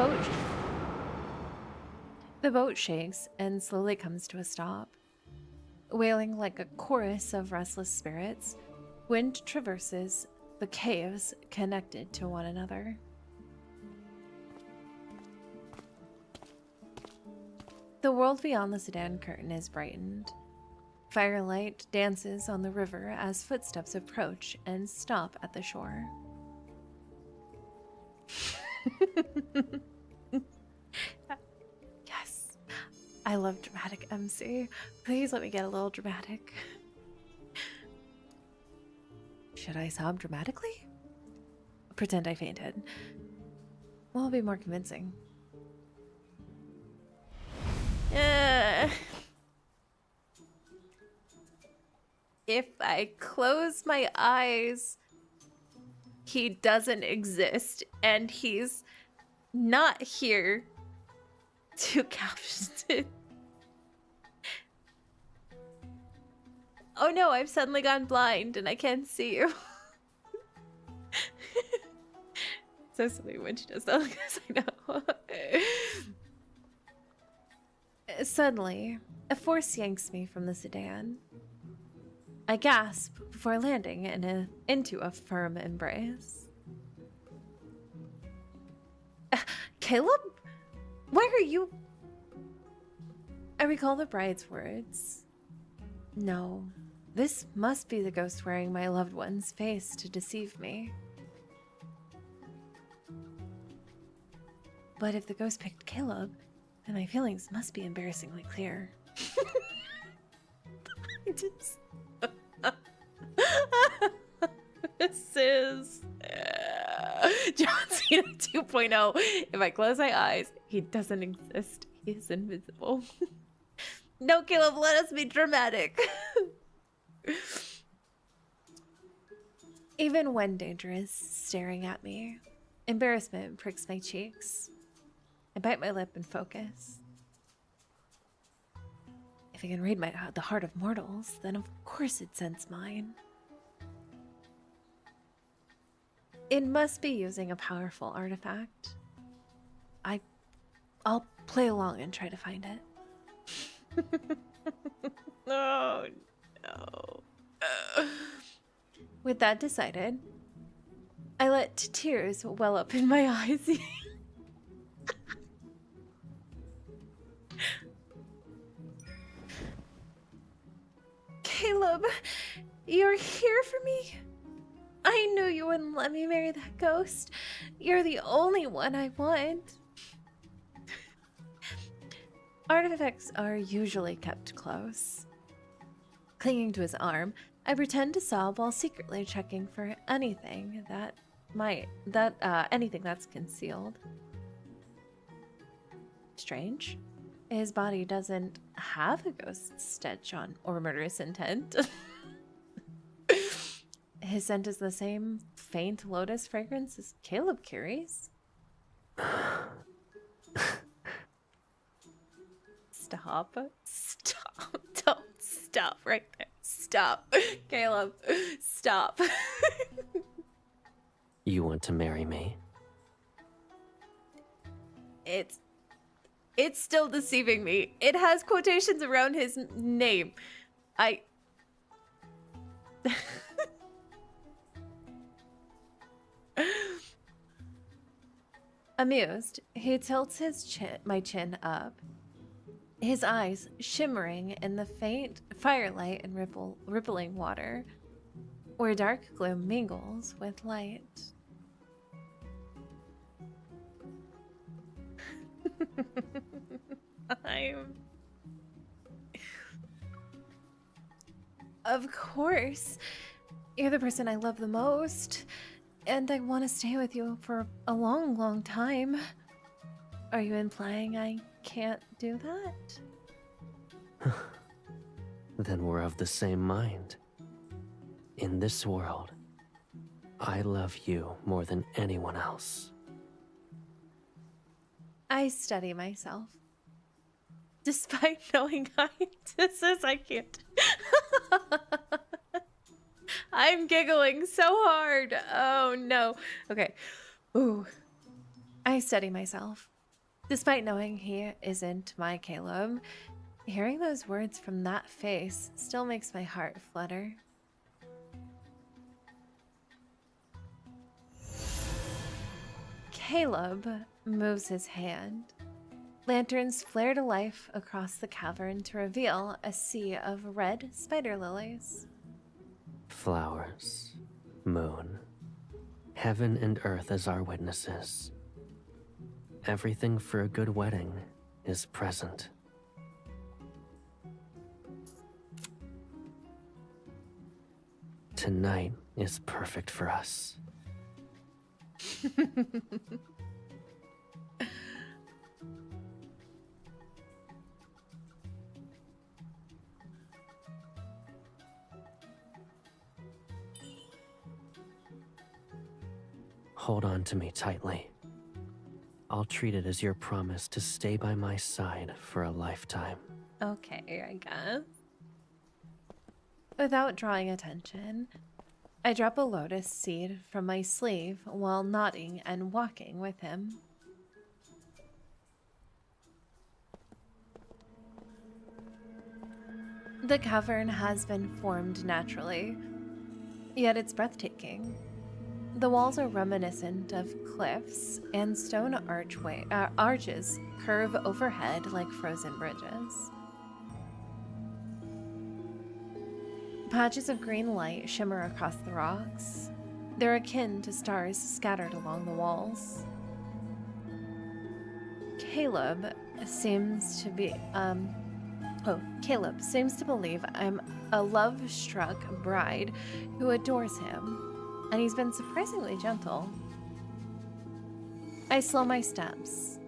boat shakes and slowly comes to a stop. Wailing like a chorus of restless spirits, wind traverses the caves connected to one another. The world beyond the sedan curtain is brightened. Firelight dances on the river as footsteps approach and stop at the shore. Yes, I love dramatic MC. Please let me get a little dramatic. Should I sob dramatically? Pretend I fainted. Well, it'll be more convincing. If I close my eyes, he doesn't exist and he's not here to capture it. Oh no, I've suddenly gone blind and I can't see you. So silly when she does that, because I know. Suddenly, a force yanks me from the sedan. I gasp before landing into a firm embrace. Caleb? Why are you... I recall the bride's words. No, this must be the ghost wearing my loved one's face to deceive me. But if the ghost picked Caleb, then my feelings must be embarrassingly clear. This is John Cena 2.0. If I close my eyes, he doesn't exist. He is invisible. No, Caleb, let us be dramatic. Even when danger is staring at me, embarrassment pricks my cheeks. I bite my lip and focus. If it can read the heart of mortals, then of course it scents mine. It must be using a powerful artifact. I'll play along and try to find it. Oh no. With that decided, I let tears well up in my eyes. Caleb, you're here for me? I knew you wouldn't let me marry that ghost. You're the only one I want. Artifacts are usually kept close. Clinging to his arm, I pretend to sob while secretly checking for anything anything that's concealed. Strange. His body doesn't have a ghost stench on or murderous intent. His scent is the same faint lotus fragrance as Caleb carries. Stop. Stop. Don't stop right there. Stop. Caleb, stop. You want to marry me? It's still deceiving me. It has quotations around his name. Amused, he tilts my chin up, his eyes shimmering in the faint firelight and rippling water, where dark gloom mingles with light. Of course. You're the person I love the most, and I want to stay with you for a long, long time. Are you implying I can't do that? Then we're of the same mind. In this world, I love you more than anyone else. I study myself. Despite knowing I can't. I'm giggling so hard. Oh no. Okay. Ooh. I study myself. Despite knowing he isn't my Caleb, hearing those words from that face still makes my heart flutter. Caleb moves his hand. Lanterns flare to life across the cavern to reveal a sea of red spider lilies. Flowers, moon, heaven and earth as our witnesses. Everything for a good wedding is present. Tonight is perfect for us. hold on to me tightly. I'll treat it as your promise to stay by my side for a lifetime. Okay, I guess. Without drawing attention, I drop a lotus seed from my sleeve while nodding and walking with him. The cavern has been formed naturally, yet it's breathtaking. The walls are reminiscent of cliffs, and stone arches curve overhead like frozen bridges. Patches of green light shimmer across the rocks. They're akin to stars scattered along the walls. Caleb seems to believe I'm a love-struck bride who adores him, and he's been surprisingly gentle. I slow my steps,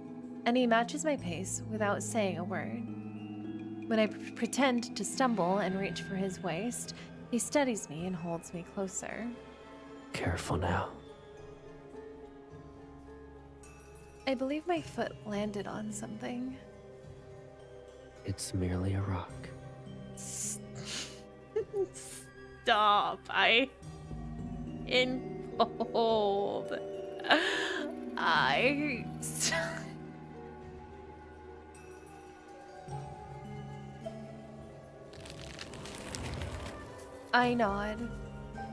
and he matches my pace without saying a word. When I pretend to stumble and reach for his waist, he steadies me and holds me closer. Careful now. I believe my foot landed on something. It's merely a rock. Stop. In cold. I nod,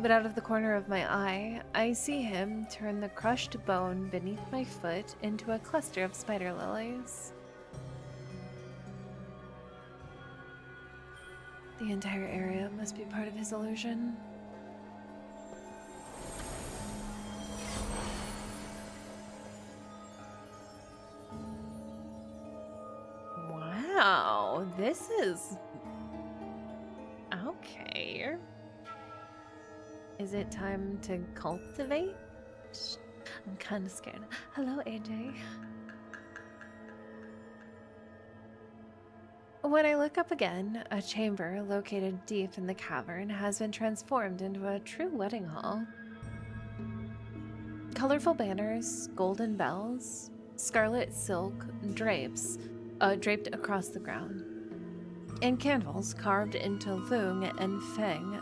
but out of the corner of my eye, I see him turn the crushed bone beneath my foot into a cluster of spider lilies. The entire area must be part of his illusion. Wow, this is... okay. Is it time to cultivate? I'm kind of scared. Hello, AJ. When I look up again, a chamber located deep in the cavern has been transformed into a true wedding hall. Colorful banners, golden bells, scarlet silk drapes draped across the ground, and candles carved into Lung and Feng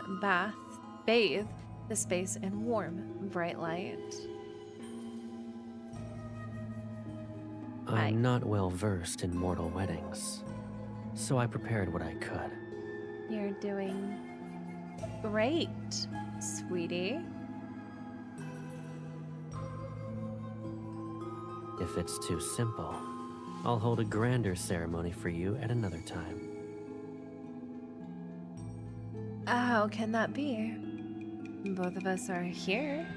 bathe the space in warm, bright light. I'm not well versed in mortal weddings, so I prepared what I could. You're doing great, sweetie. If it's too simple, I'll hold a grander ceremony for you at another time. How can that be? Both of us are here.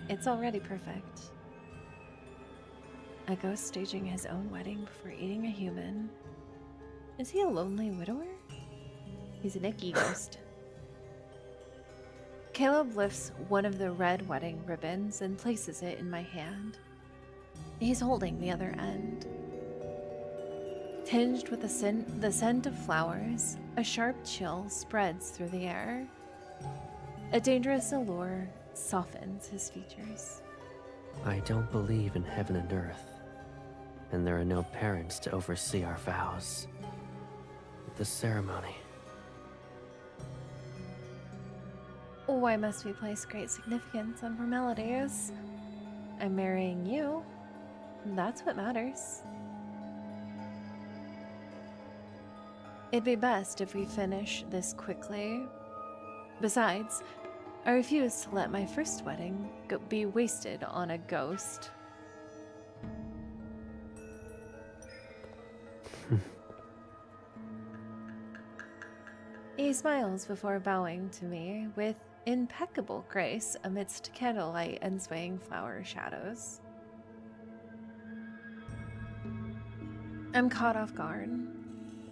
It's already perfect. A ghost staging his own wedding before eating a human. Is he a lonely widower? He's an icky ghost. Caleb lifts one of the red wedding ribbons and places it in my hand. He's holding the other end. Tinged with the scent of flowers, a sharp chill spreads through the air. A dangerous allure softens his features. I don't believe in heaven and earth, and there are no parents to oversee our vows. The ceremony. Why must we place great significance on formalities? I'm marrying you. That's what matters. It'd be best if we finish this quickly. Besides, I refuse to let my first wedding be wasted on a ghost. He smiles before bowing to me with impeccable grace amidst candlelight and swaying flower shadows. I'm caught off guard.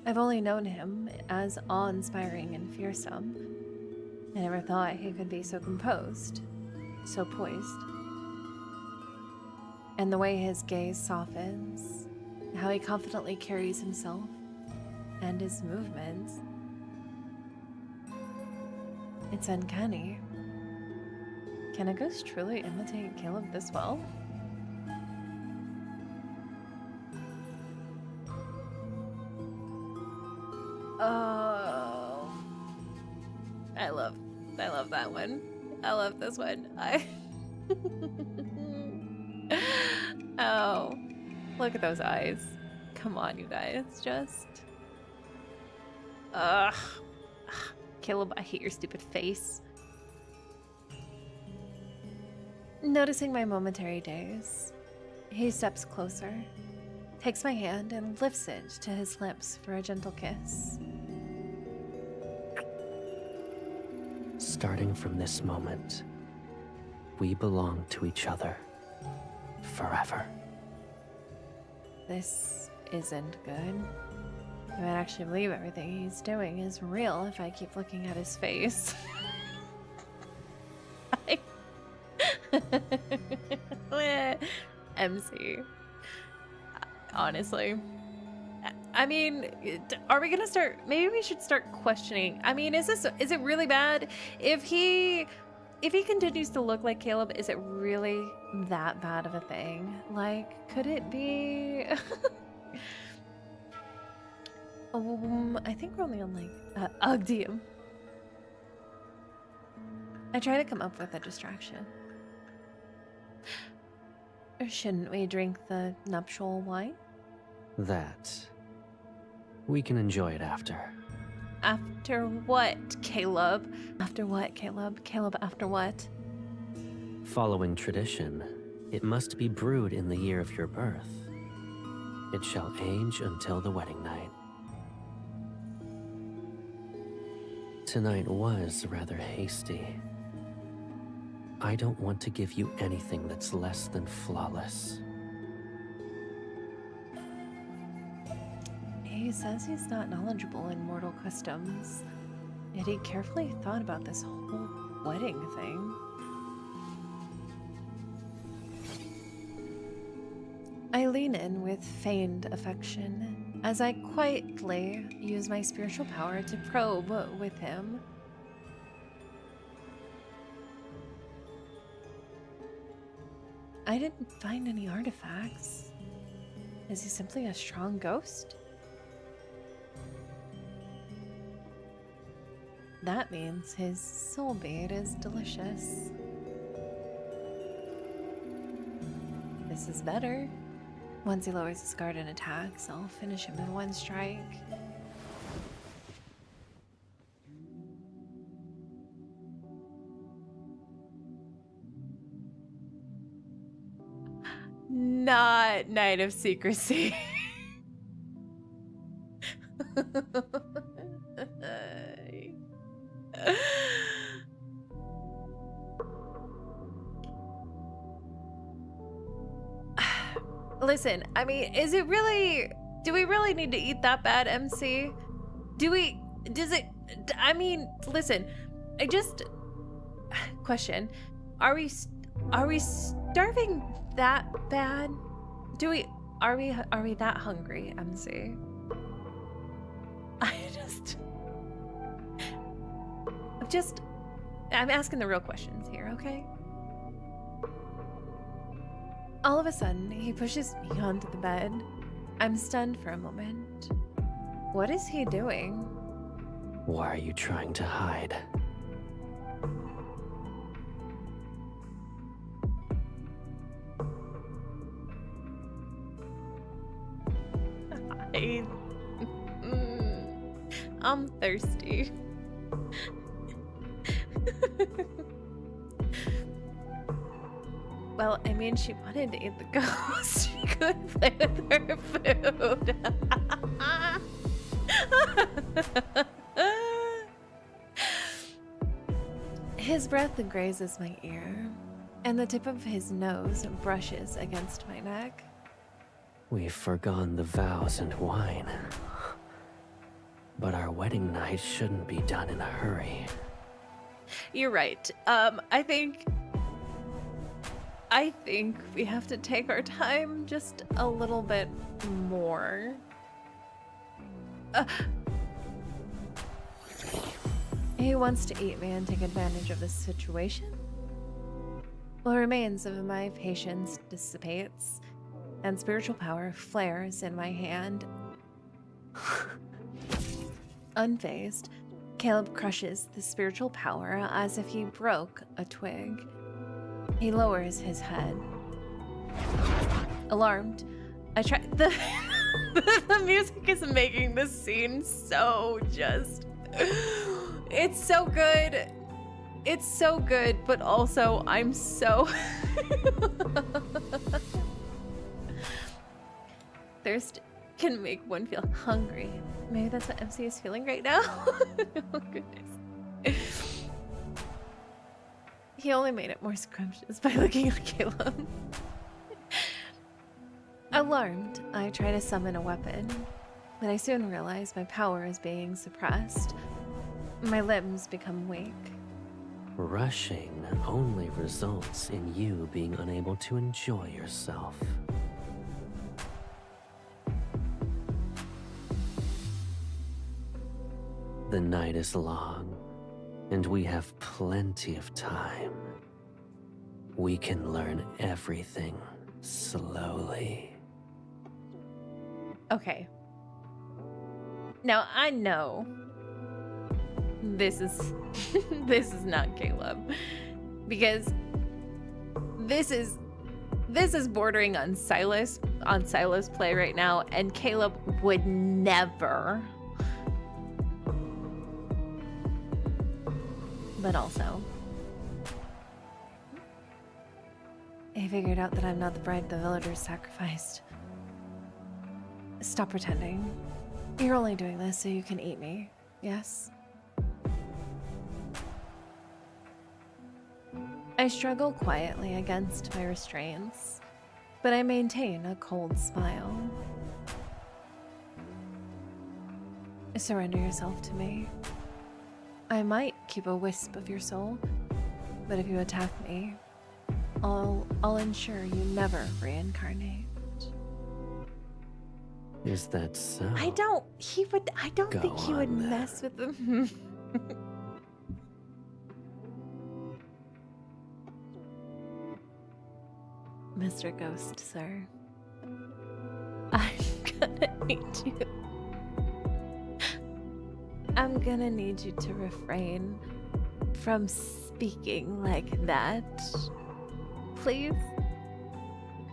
I've only known him as awe-inspiring and fearsome. I never thought he could be so composed, so poised. And the way his gaze softens, how he confidently carries himself, and his movements. It's uncanny. Can a ghost truly imitate Caleb this well? Oh, I love that one. I love this one. Oh, look at those eyes. Come on, you guys, just. Ugh. Caleb, I hate your stupid face. Noticing my momentary daze, he steps closer, takes my hand and lifts it to his lips for a gentle kiss. Starting from this moment, we belong to each other forever. This isn't good. I might actually believe everything he's doing is real if I keep looking at his face. MC. Honestly. I mean, are we gonna start? Maybe we should start questioning. I mean, is it really bad? If he continues to look like Caleb, is it really that bad of a thing? Like, could it be? I think we're only on like DM. I try to come up with a distraction. Or shouldn't we drink the nuptial wine? That. We can enjoy it after. After what, Caleb? After what, Caleb? Caleb, after what? Following tradition, it must be brewed in the year of your birth. It shall age until the wedding night. Tonight was rather hasty. I don't want to give you anything that's less than flawless. He says he's not knowledgeable in mortal customs, yet he carefully thought about this whole wedding thing. I lean in with feigned affection as I quietly use my spiritual power to probe with him. I didn't find any artifacts. Is he simply a strong ghost? That means his soul bait is delicious. This is better. Once he lowers his guard and attacks, I'll finish him in one strike. Not Night of Secrecy. Listen, I mean, is it really... Do we really need to eat that bad, MC? I mean, listen, I just... Question. Are we starving that bad? Are we that hungry, MC? I'm asking the real questions here, okay? All of a sudden, he pushes me onto the bed. I'm stunned for a moment. What is he doing? Why are you trying to hide? I'm thirsty. Well, I mean, she wanted to eat the ghost. She could play with her food. His breath grazes my ear, and the tip of his nose brushes against my neck. We've forgone the vows and wine. But our wedding night shouldn't be done in a hurry. You're right. I think we have to take our time just a little bit more. He wants to eat me and take advantage of this situation? What remains of my patience dissipates, and spiritual power flares in my hand. Unfazed, Caleb crushes the spiritual power as if he broke a twig. He lowers his head. Alarmed, I try. The music is making this scene so just. It's so good. It's so good, but also I'm so. Thirst can make one feel hungry. Maybe that's what MC is feeling right now. Oh, goodness. He only made it more scrumptious by looking at Caleb. Alarmed, I try to summon a weapon, but I soon realize my power is being suppressed. My limbs become weak. Rushing only results in you being unable to enjoy yourself. The night is long, and we have plenty of time. We can learn everything slowly. Okay. Now I know this is this is not Caleb, because this is bordering on Silas play right now, and Caleb would never. But also, I figured out that I'm not the bride the villagers sacrificed. Stop pretending. You're only doing this so you can eat me, yes? I struggle quietly against my restraints, but I maintain a cold smile. Surrender yourself to me. I might keep a wisp of your soul, but if you attack me, I'll ensure you never reincarnate. Is that so? I don't think he would mess with them. Mr. Ghost, sir. I'm gonna need you to refrain from speaking like that. Please?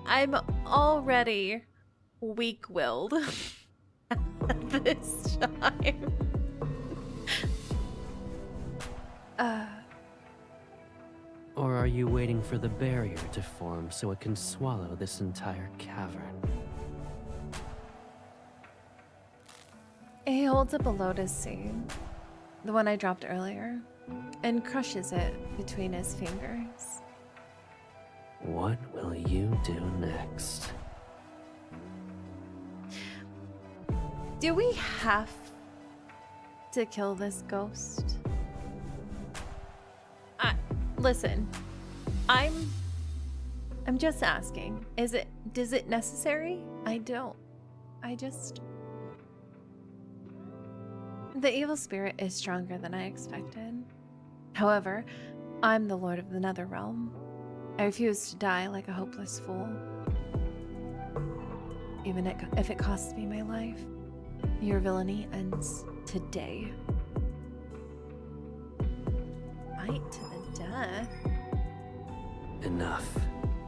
I'm already weak-willed at this time. Or are you waiting for the barrier to form so it can swallow this entire cavern? He holds up a lotus seed, the one I dropped earlier, and crushes it between his fingers. What will you do next? Do we have to kill this ghost? Listen, I'm just asking. Does it necessary? The evil spirit is stronger than I expected. However, I'm the Lord of the Netherrealm. I refuse to die like a hopeless fool. Even if it costs me my life, your villainy ends today. Fight to the death. Enough.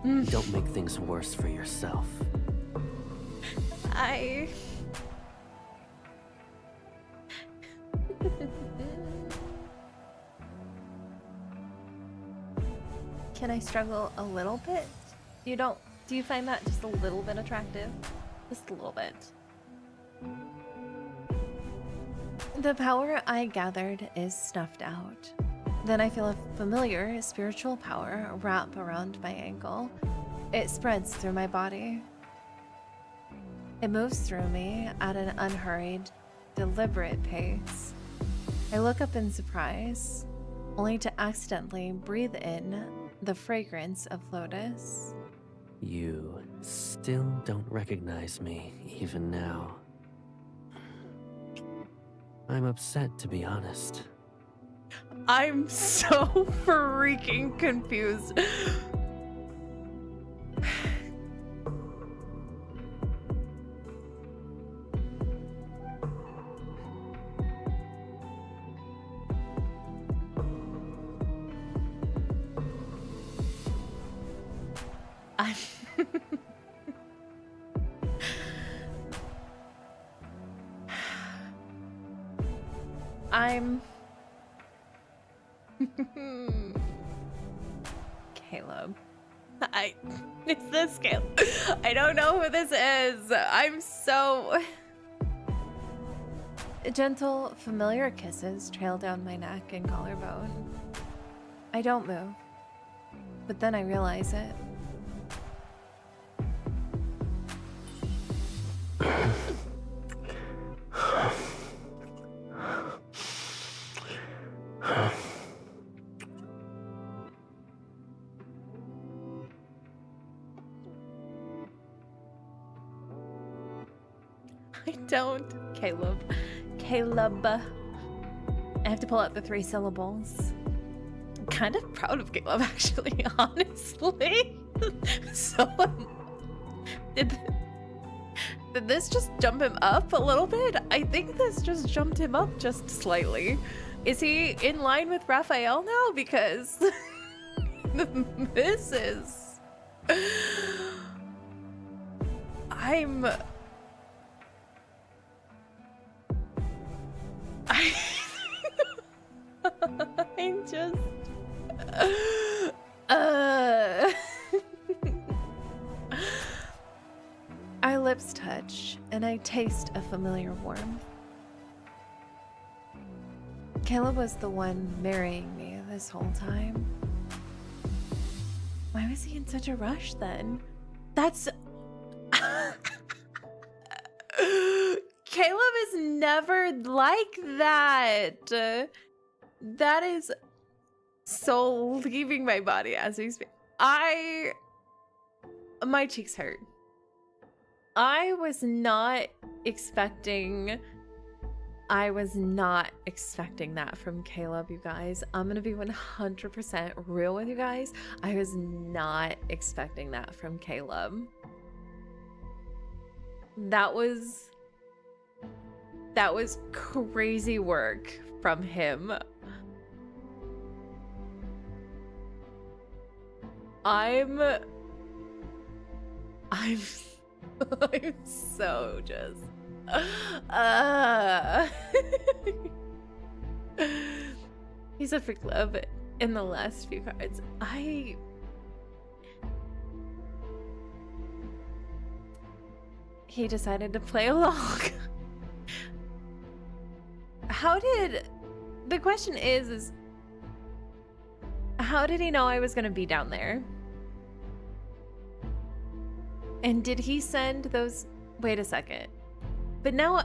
Don't make things worse for yourself. Can I struggle a little bit? Do you find that just a little bit attractive? Just a little bit. The power I gathered is snuffed out. Then I feel a familiar spiritual power wrap around my ankle. It spreads through my body. It moves through me at an unhurried, deliberate pace. I look up in surprise, only to accidentally breathe in the fragrance of lotus. You still don't recognize me, even now. I'm upset, to be honest. I'm so freaking confused. Yeah. I'm Caleb. It's this Caleb. I don't know who this is. I'm so gentle, familiar kisses trail down my neck and collarbone. I don't move, but then I realize it. I don't. Caleb. I have to pull out the 3 syllables. I'm kind of proud of Caleb, actually, honestly. So, did this just jump him up a little bit? I think this just jumped him up just slightly. Is he in line with Raphael now? Because this is... I'm just our lips touch and I taste a familiar warmth. Caleb was the one marrying me this whole time. Why was he in such a rush then? That's Caleb is never like that. That is so leaving my body as we speak. My cheeks hurt. I was not expecting that from Caleb, you guys. I'm gonna be 100% real with you guys. I was not expecting that from Caleb. That was crazy work from him. I'm so just he's a freak love in the last few cards. He decided to play along. The question is how did he know I was gonna be down there? And did he send those? Wait a second. But now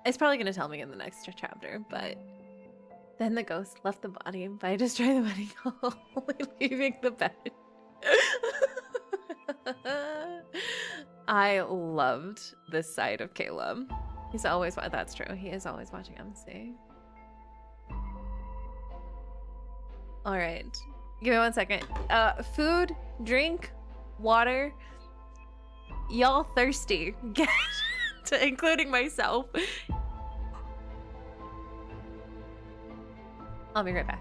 it's probably gonna tell me in the next chapter, but then the ghost left the body by destroying the wedding hall, leaving the bed. I loved this side of Caleb. He's always, that's true. He is always watching MC. All right. Give me 1 second. Food, drink, water. Y'all thirsty. Get to including myself. I'll be right back.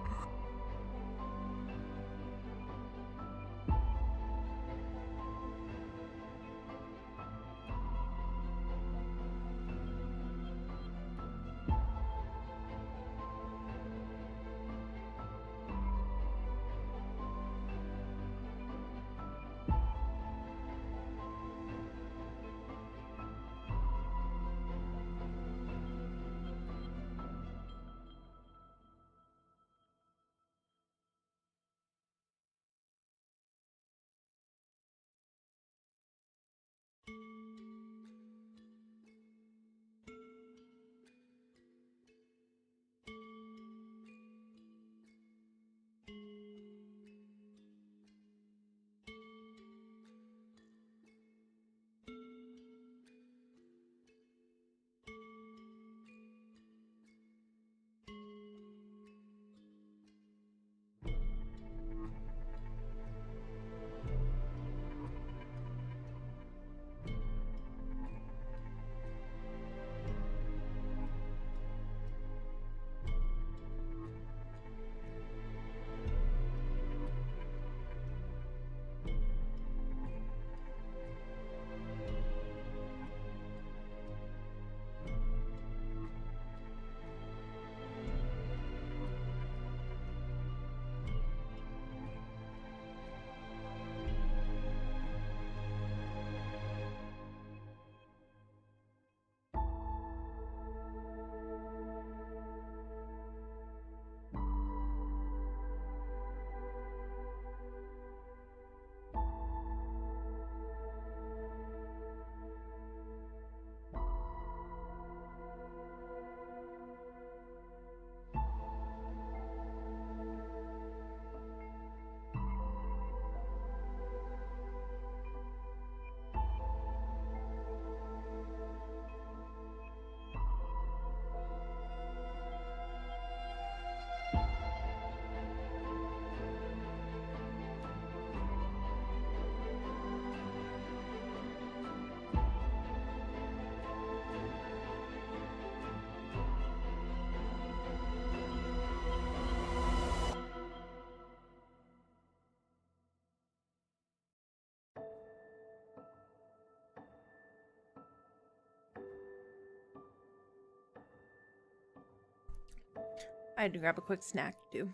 I had to grab a quick snack too,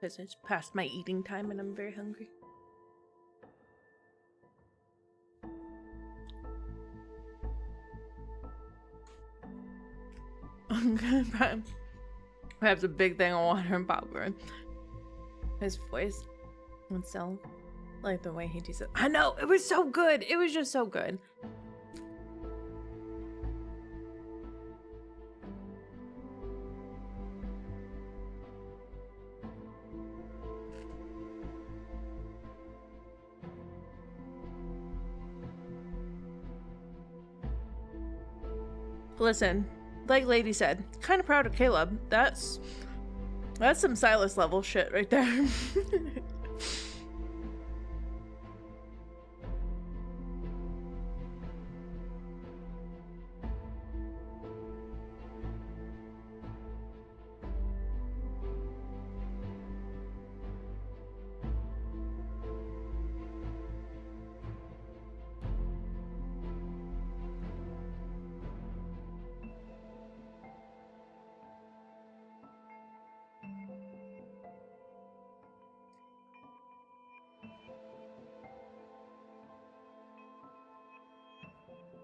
because it's past my eating time and I'm very hungry. Perhaps a big thing of water and popcorn. His voice would sound like the way he does it. I know, it was so good. It was just so good. Listen, like Lady said, kind of proud of Caleb. That's some Silas level shit right there.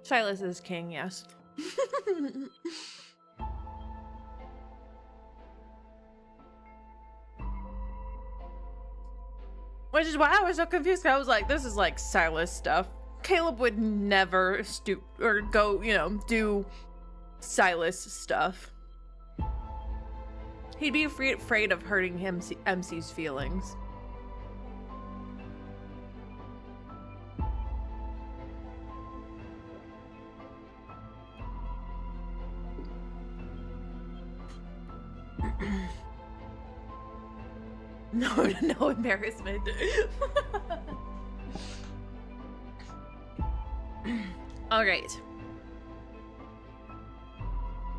Silas is king, yes. Which is why I was so confused. I was like, this is like Silas stuff. Caleb would never stoop or go, you know, do Silas stuff. He'd be afraid of hurting MC's feelings. No embarrassment. All right.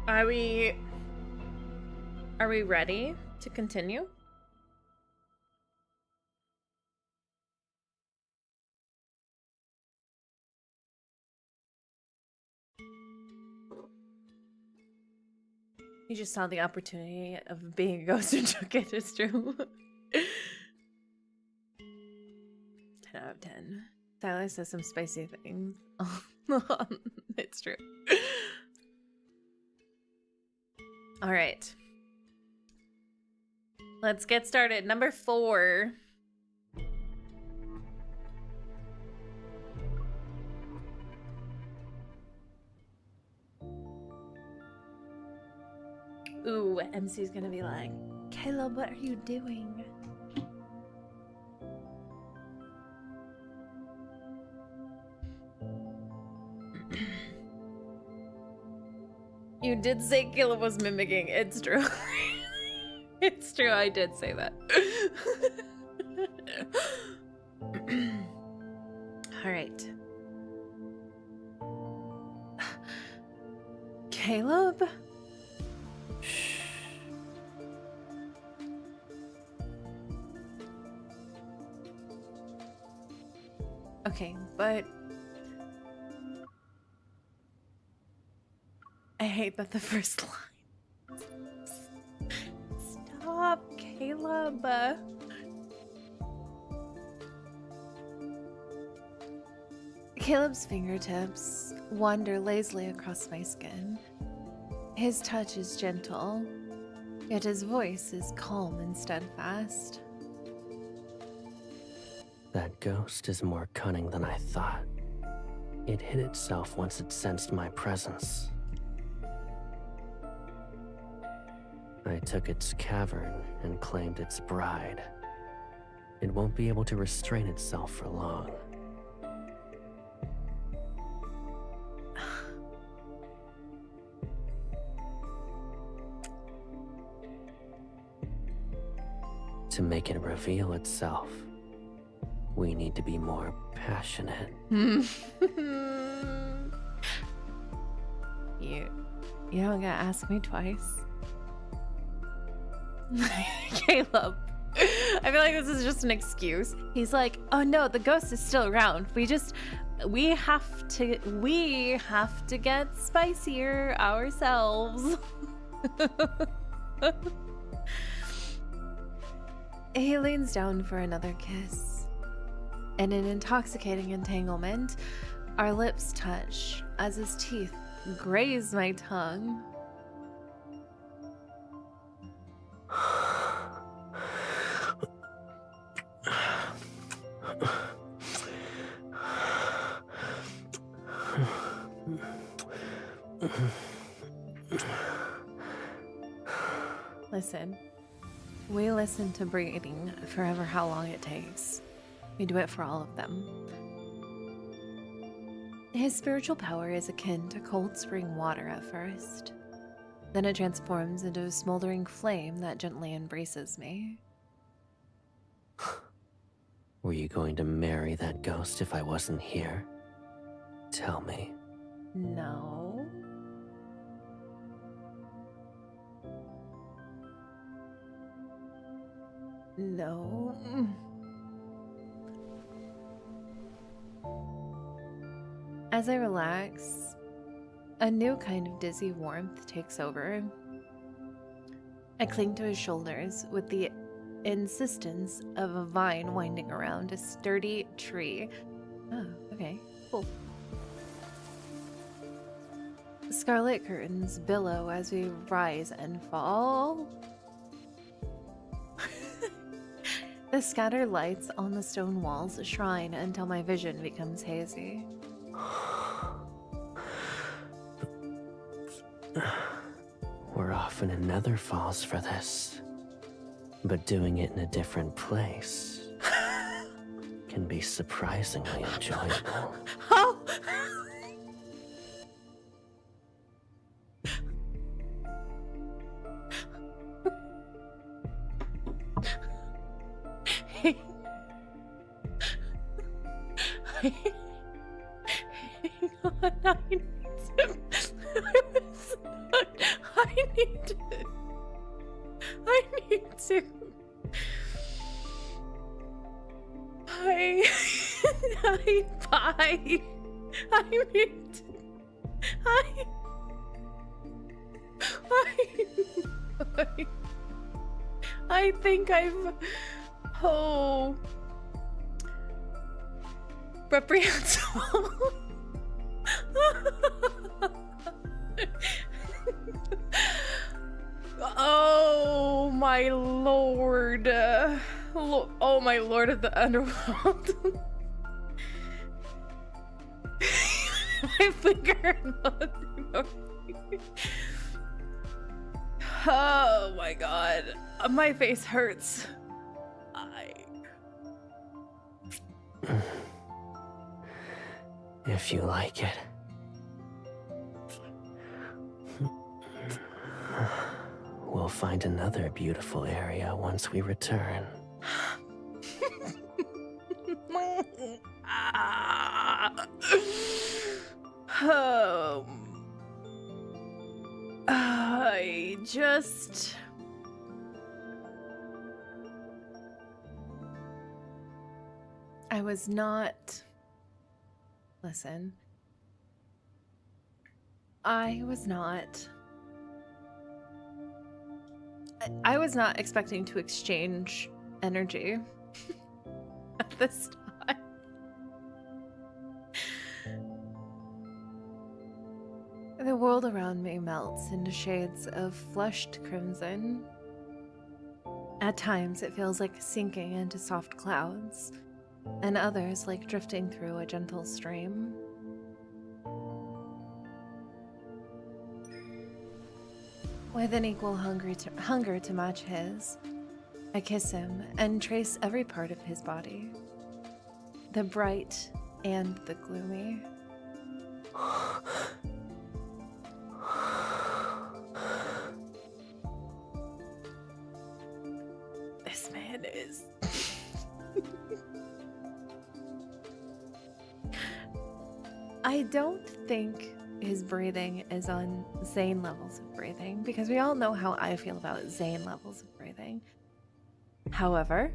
Are we ready to continue? You just saw the opportunity of being a ghost and took it, it's true. 10 out of 10. Silas says some spicy things. It's true. All right. Let's get started. Number 4. Ooh, MC's gonna be like, Caleb, what are you doing? You did say Caleb was mimicking. It's true. It's true, I did say that. All right. Caleb? Shh. Okay, but I hate that the first line. Stop, Caleb. Caleb's fingertips wander lazily across my skin. His touch is gentle, yet his voice is calm and steadfast. That ghost is more cunning than I thought. It hid itself once it sensed my presence. I took its cavern and claimed its bride. It won't be able to restrain itself for long. To make it reveal itself, we need to be more passionate. You don't gotta ask me twice. Caleb. I feel like this is just an excuse. He's like, oh no, the ghost is still around. We have to get spicier ourselves. He leans down for another kiss. In an intoxicating entanglement, our lips touch as his teeth graze my tongue. Listen, we listen to breathing forever how long it takes. We do it for all of them. His spiritual power is akin to cold spring water at first. Then it transforms into a smoldering flame that gently embraces me. Were you going to marry that ghost if I wasn't here? Tell me. No. No. As I relax, a new kind of dizzy warmth takes over. I cling to his shoulders with the insistence of a vine winding around a sturdy tree. Oh, okay, cool. Scarlet curtains billow as we rise and fall. The scattered lights on the stone walls shine until my vision becomes hazy. We're off in another falls for this. But doing it in a different place can be surprisingly enjoyable. Oh! I think I've... Oh... reprehensible. Oh my lord. Oh my lord of the underworld. My finger. Oh my god. My face hurts. If you like it. We'll find another beautiful area once we return. I was not... Listen. I was not expecting to exchange energy at this time. The world around me melts into shades of flushed crimson. At times, it feels like sinking into soft clouds, and others like drifting through a gentle stream. With an equal hunger to match his, I kiss him and trace every part of his body, the bright and the gloomy. This man is... I don't think his breathing is on Zane levels of breathing, because we all know how I feel about Zane levels of breathing. However,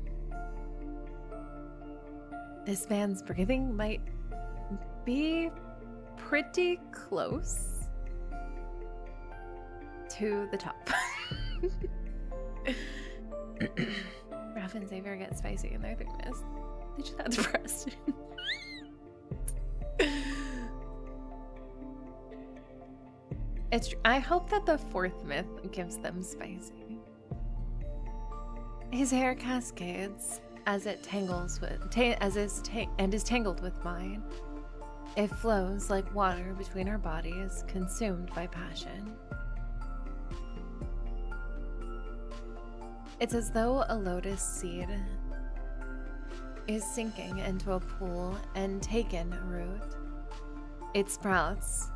this man's breathing might be pretty close to the top. Raph and Xavier get spicy in their thickness. They just had depressed. I hope that the fourth myth gives them spicy. His hair cascades as it tangles with is tangled with mine. It flows like water between our bodies, consumed by passion. It's as though a lotus seed is sinking into a pool and taken root. It sprouts,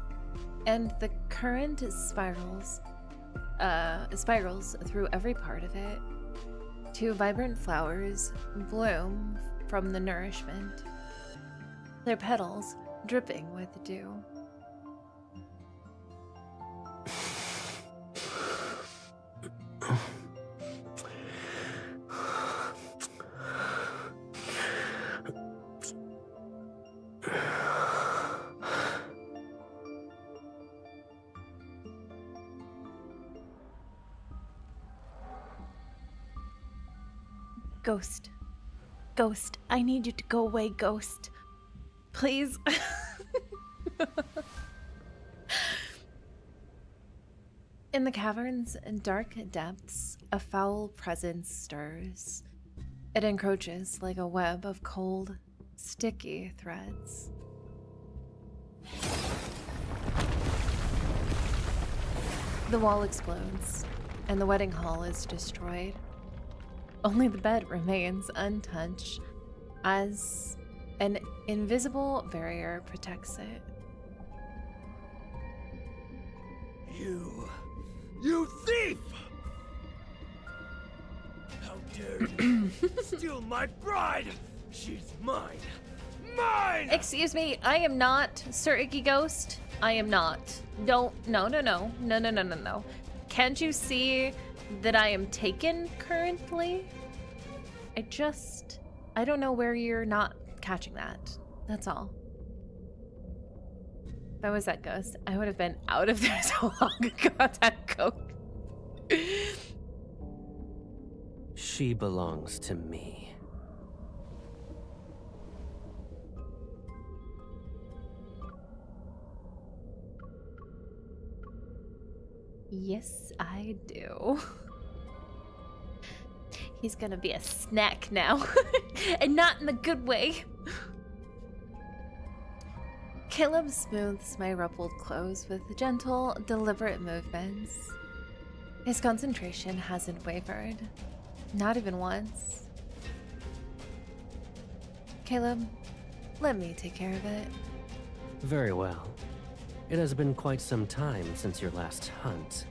and the current spirals through every part of it. Two vibrant flowers bloom from the nourishment, their petals dripping with dew. Ghost. Ghost, I need you to go away, Ghost. Please. In the cavern's dark depths, a foul presence stirs. It encroaches like a web of cold, sticky threads. The wall explodes, and the wedding hall is destroyed. Only the bed remains untouched, as an invisible barrier protects it. You thief! How dare you steal my bride? She's mine! Mine! Excuse me, I am not Sir Icky Ghost. I am not. No. Can't you see that I am taken currently? I don't know where you're not catching that. That's all. If I was that ghost, I would have been out of there so long ago. That ghost. She belongs to me. Yes, I do. He's gonna be a snack now. And not in the good way. Caleb smooths my ruffled clothes with gentle, deliberate movements. His concentration hasn't wavered. Not even once. Caleb, let me take care of it. Very well. It has been quite some time since your last hunt.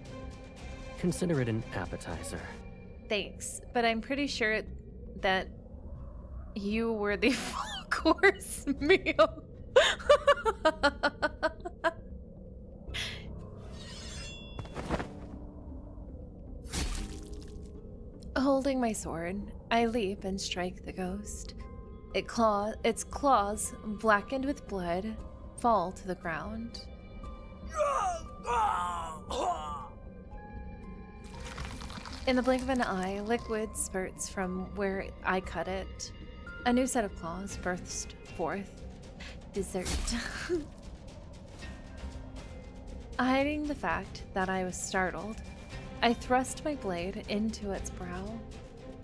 Consider it an appetizer. Thanks, but I'm pretty sure that you were the full-course meal. Holding my sword, I leap and strike the ghost. Its claws, blackened with blood, fall to the ground. In the blink of an eye, liquid spurts from where I cut it. A new set of claws bursts forth. Dessert. Hiding the fact that I was startled, I thrust my blade into its brow,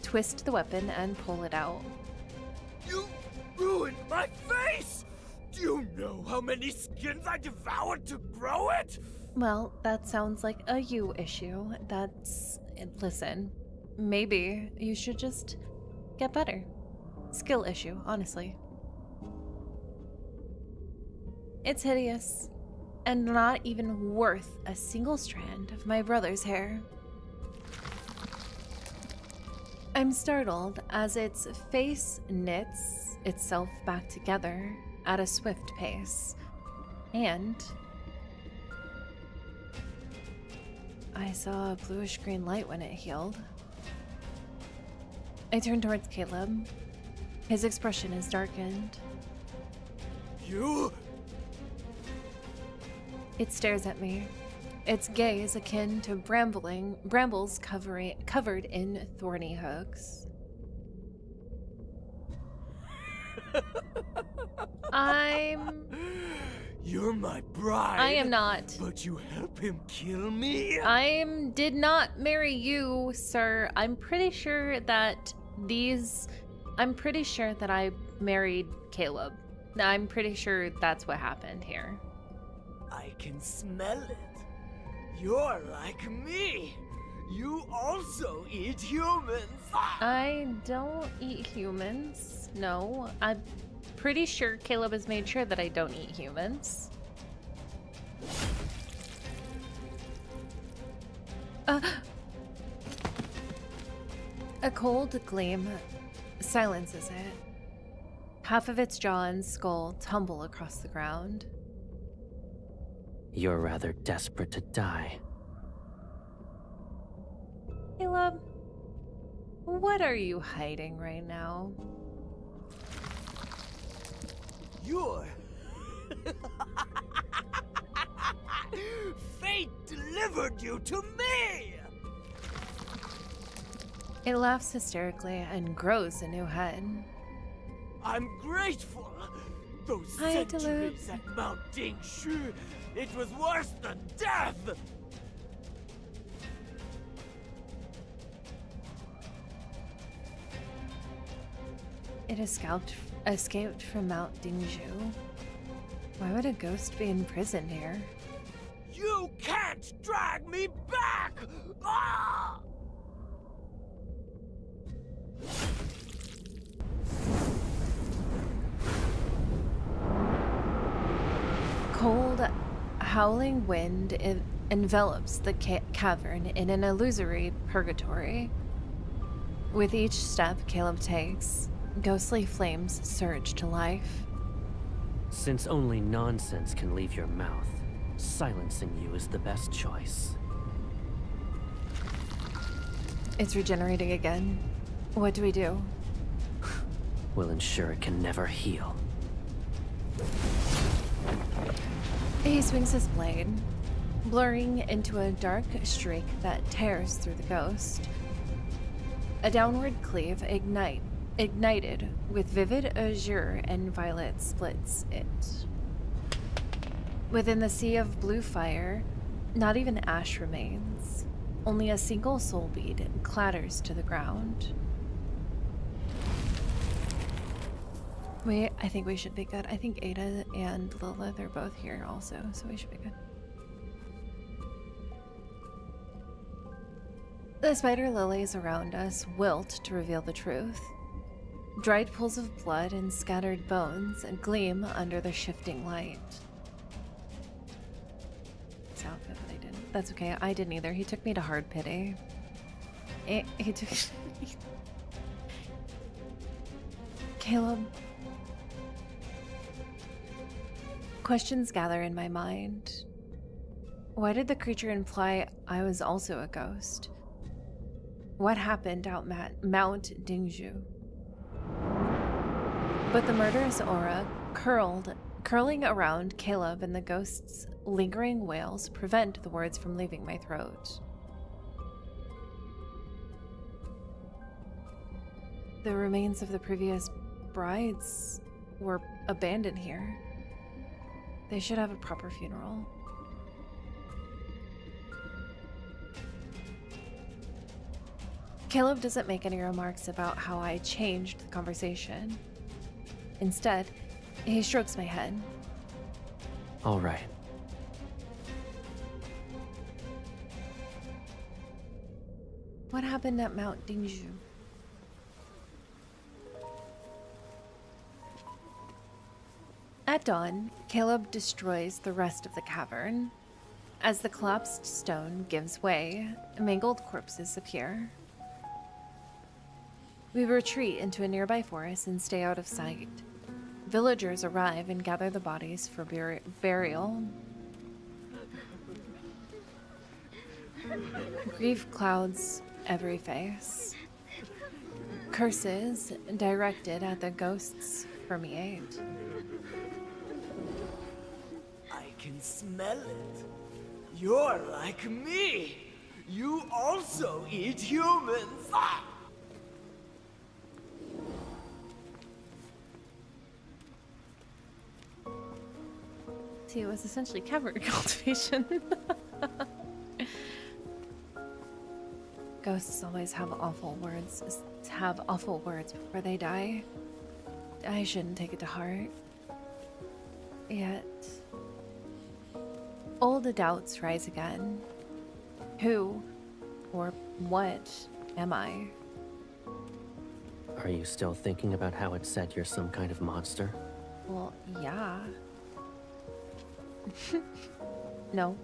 twist the weapon, and pull it out. You ruined my face! Do you know how many skins I devoured to grow it? Well, that sounds like a you issue. Listen, maybe you should just get better. Skill issue, honestly. It's hideous, and not even worth a single strand of my brother's hair. I'm startled as its face knits itself back together at a swift pace, and I saw a bluish-green light when it healed. I turn towards Caleb. His expression is darkened. You? It stares at me, Its gaze akin to brambles covered in thorny hooks. You're my bride. I am not. But you help him kill me? Did not marry you, sir. I'm pretty sure that I married Caleb. I'm pretty sure that's what happened here. I can smell it. You're like me. You also eat humans. I don't eat humans. No, I'm pretty sure Caleb has made sure that I don't eat humans. A cold gleam silences it. Half of its jaw and skull tumble across the ground. You're rather desperate to die. Caleb, what are you hiding right now? You're... Fate delivered you to me! It laughs hysterically and grows a new head. I'm grateful. Those centuries at Mount Dingshu, it was worse than death! It escaped from Mount Dingshu. Why would a ghost be imprisoned here? You can't drag me back! Ah! Cold, howling wind envelops the cavern in an illusory purgatory. With each step Caleb takes, ghostly flames surge to life. Since only nonsense can leave your mouth, silencing you is the best choice. It's regenerating again. What do we do? We'll ensure it can never heal. He swings his blade, blurring into a dark streak that tears through the ghost. A downward cleave ignited with vivid azure and violet splits it. Within the sea of blue fire, not even ash remains. Only a single soul bead clatters to the ground. Wait, I think we should be good. I think Ada and Lilith are both here also, so we should be good. The spider lilies around us wilt to reveal the truth. Dried pools of blood and scattered bones gleam under the shifting light. His outfit, but I didn't. That's okay, I didn't either. He took me to hard pity. He took... Caleb. Questions gather in my mind. Why did the creature imply I was also a ghost? What happened out Mount Dingshu? But the murderous aura curling around Caleb and the ghost's lingering wails prevent the words from leaving my throat. The remains of the previous brides were abandoned here. They should have a proper funeral. Caleb doesn't make any remarks about how I changed the conversation. Instead, he strokes my head. All right. What happened at Mount Dingshu? At dawn, Caleb destroys the rest of the cavern. As the collapsed stone gives way, mangled corpses appear. We retreat into a nearby forest and stay out of sight. Villagers arrive and gather the bodies for burial. Grief clouds every face. Curses directed at the ghosts permeate. I can smell it. You're like me. You also eat humans. Ah! See, it was essentially cavern cultivation. Ghosts always have awful words. Have awful words before they die. I shouldn't take it to heart. Yet, old doubts rise again. Who, or what, am I? Are you still thinking about how it said you're some kind of monster? Well, yeah. No.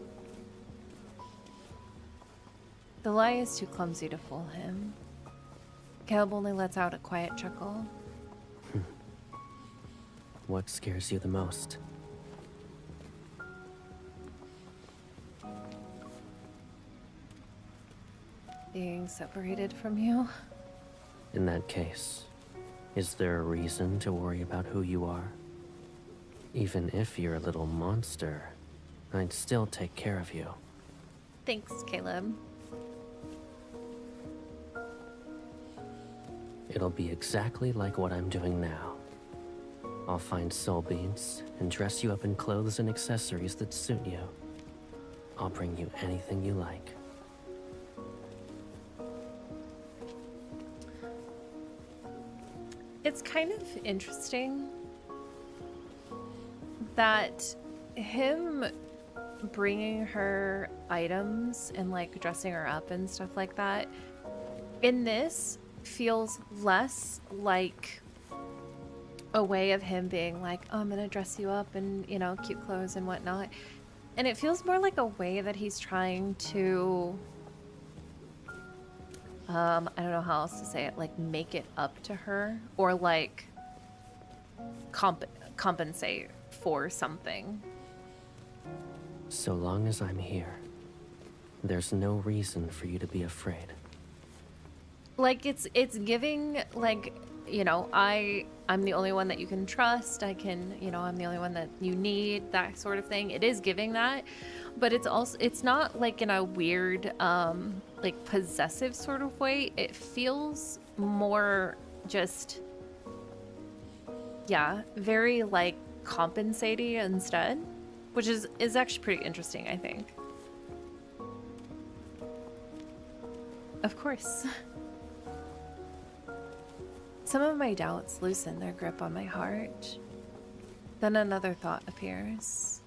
The lie is too clumsy to fool him. Caleb only lets out a quiet chuckle. What scares you the most? Being separated from you. In that case, is there a reason to worry about who you are? Even if you're a little monster, I'd still take care of you. Thanks, Caleb. It'll be exactly like what I'm doing now. I'll find soul beans and dress you up in clothes and accessories that suit you. I'll bring you anything you like. It's kind of interesting that him bringing her items and like dressing her up and stuff like that in this feels less like a way of him being like, oh, I'm gonna dress you up in, you know, cute clothes and whatnot, and it feels more like a way that he's trying to I don't know how else to say it, like make it up to her, or like compensate for something. So long as I'm here, there's no reason for you to be afraid. Like it's giving, like, you know, I'm the only one that you can trust. I can, you know, I'm the only one that you need, that sort of thing. It is giving that, but it's also, it's not like in a weird like possessive sort of way. It feels more just, yeah, very like compensating instead, which is actually pretty interesting, I think. Of course. Some of my doubts loosen their grip on my heart. Then another thought appears.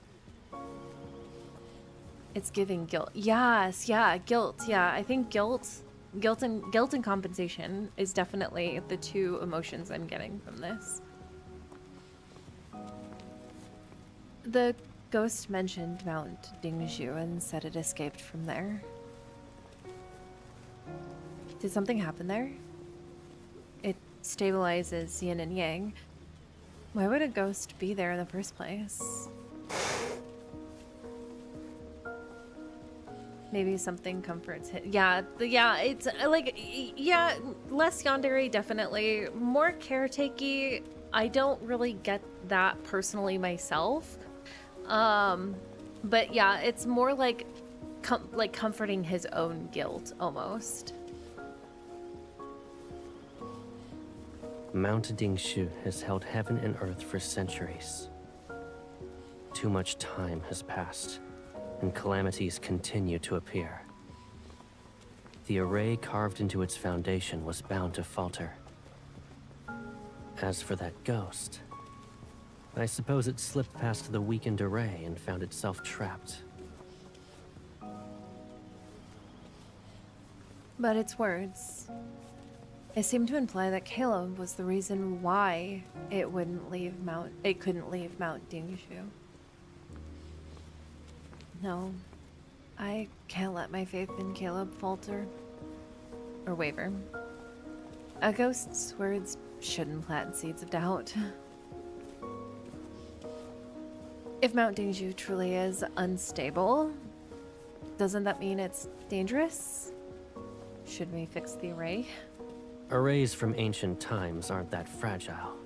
It's giving guilt. Yes, yeah, guilt. Yeah, I think guilt and compensation is definitely the two emotions I'm getting from this. The ghost mentioned Mount Dingzhu and said it escaped from there. Did something happen there? It stabilizes Yin and Yang. Why would a ghost be there in the first place? Maybe something comforts him. Yeah, it's like, yeah, less yandere, definitely. More caretakey. I don't really get that personally myself. But yeah, it's more like comforting his own guilt almost. Mount Dingshu has held heaven and earth for centuries. Too much time has passed, and calamities continue to appear. The array carved into its foundation was bound to falter. As for that ghost, I suppose it slipped past the weakened array and found itself trapped. But its words, they seem to imply that Caleb was the reason why it couldn't leave Mount Dingshu. No, I can't let my faith in Caleb falter or waver. A ghost's words shouldn't plant seeds of doubt. If Mount Dingzhu truly is unstable, doesn't that mean it's dangerous? Should we fix the array? Arrays from ancient times aren't that fragile.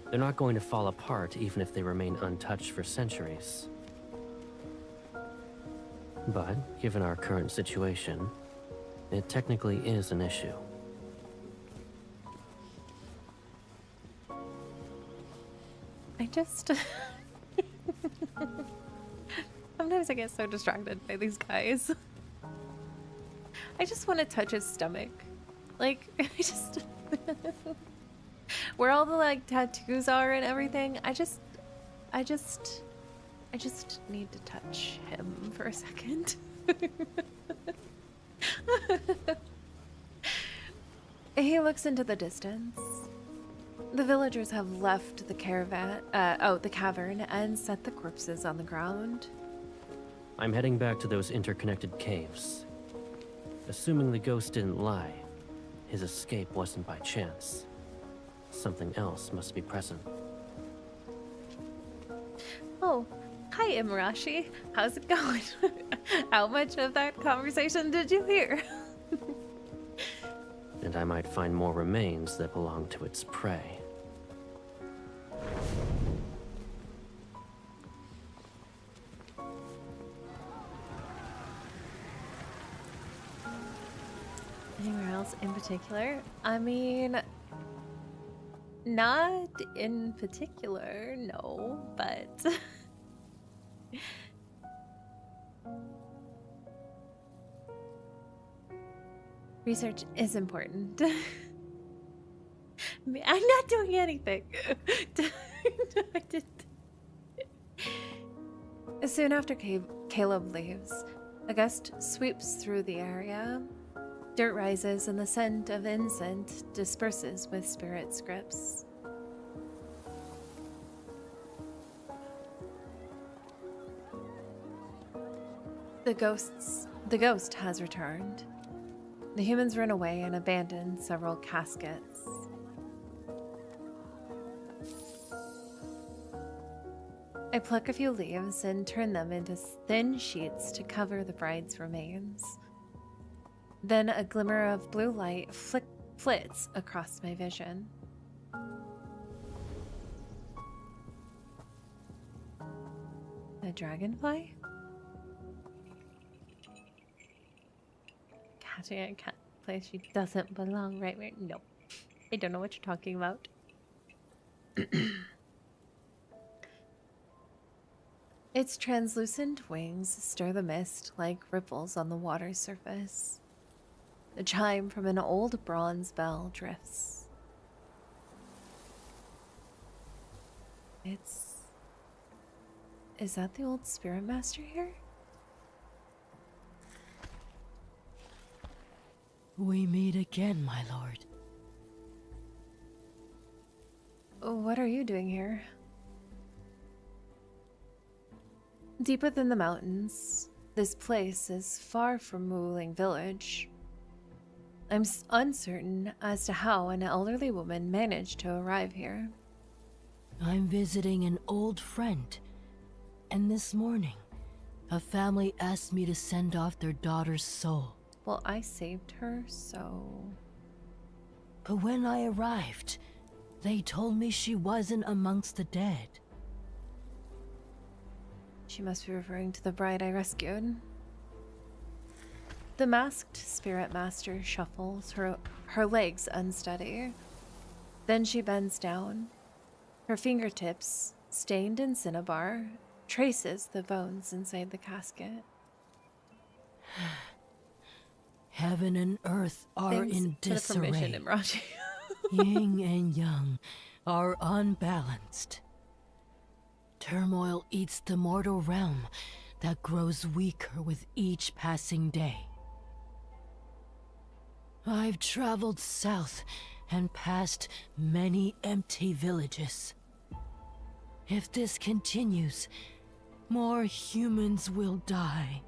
They're not going to fall apart even if they remain untouched for centuries. But given our current situation, it technically is an issue. I just... Sometimes I get so distracted by these guys. I just want to touch his stomach. Like, I just... Where all the, like, tattoos are and everything, I just need to touch him for a second. He looks into the distance. The villagers have left the the cavern and set the corpses on the ground. I'm heading back to those interconnected caves. Assuming the ghost didn't lie, his escape wasn't by chance. Something else must be present. Oh, hi Imarashi. How's it going? How much of that conversation did you hear? And I might find more remains that belong to its prey. Anywhere else in particular? I mean, not in particular, no, but... Research is important. I'm not doing anything. Soon after Caleb leaves, a gust sweeps through the area. Dirt rises and the scent of incense disperses with spirit scripts. The ghost has returned. The humans run away and abandon several caskets. I pluck a few leaves and turn them into thin sheets to cover the bride's remains. Then a glimmer of blue light flits across my vision. A dragonfly? Catching a cat place she doesn't belong, right? Nope. I don't know what you're talking about. Its translucent wings stir the mist like ripples on the water's surface. The chime from an old bronze bell drifts. Is that the old spirit master here? We meet again, my lord. What are you doing here? Deep within the mountains, this place is far from Wuling village. I'm uncertain as to how an elderly woman managed to arrive here. I'm visiting an old friend, and this morning, a family asked me to send off their daughter's soul. Well, I saved her, so... But when I arrived, they told me she wasn't amongst the dead. She must be referring to the bride I rescued. The masked spirit master shuffles, her legs unsteady. Then she bends down. Her fingertips, stained in cinnabar, traces the bones inside the casket. Heaven and earth are Thanks in for the permission, disarray. Imraji. Yin and Yang are unbalanced. Turmoil eats the mortal realm that grows weaker with each passing day. I've traveled south and past many empty villages. If this continues, more humans will die.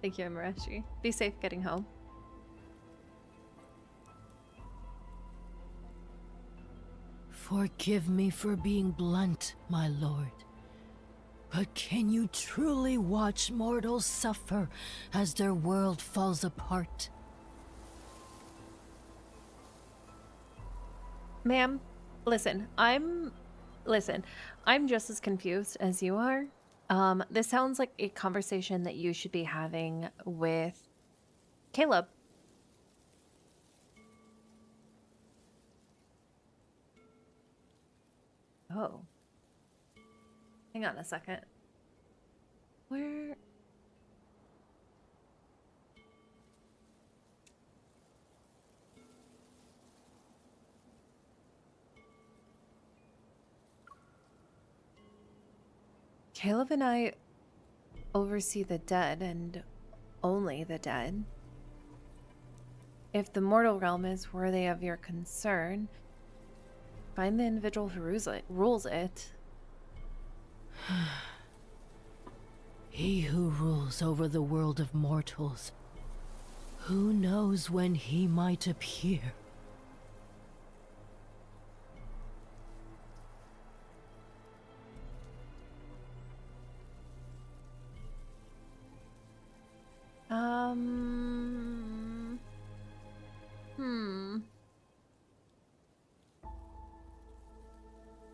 Thank you, Imarashi. Be safe getting home. Forgive me for being blunt, my lord. But can you truly watch mortals suffer as their world falls apart? Ma'am, listen, I'm just as confused as you are. This sounds like a conversation that you should be having with Caleb. Oh. Hang on a second. Where? Caleb and I oversee the dead and only the dead. If the mortal realm is worthy of your concern, find the individual who rules it. He who rules over the world of mortals. Who knows when he might appear?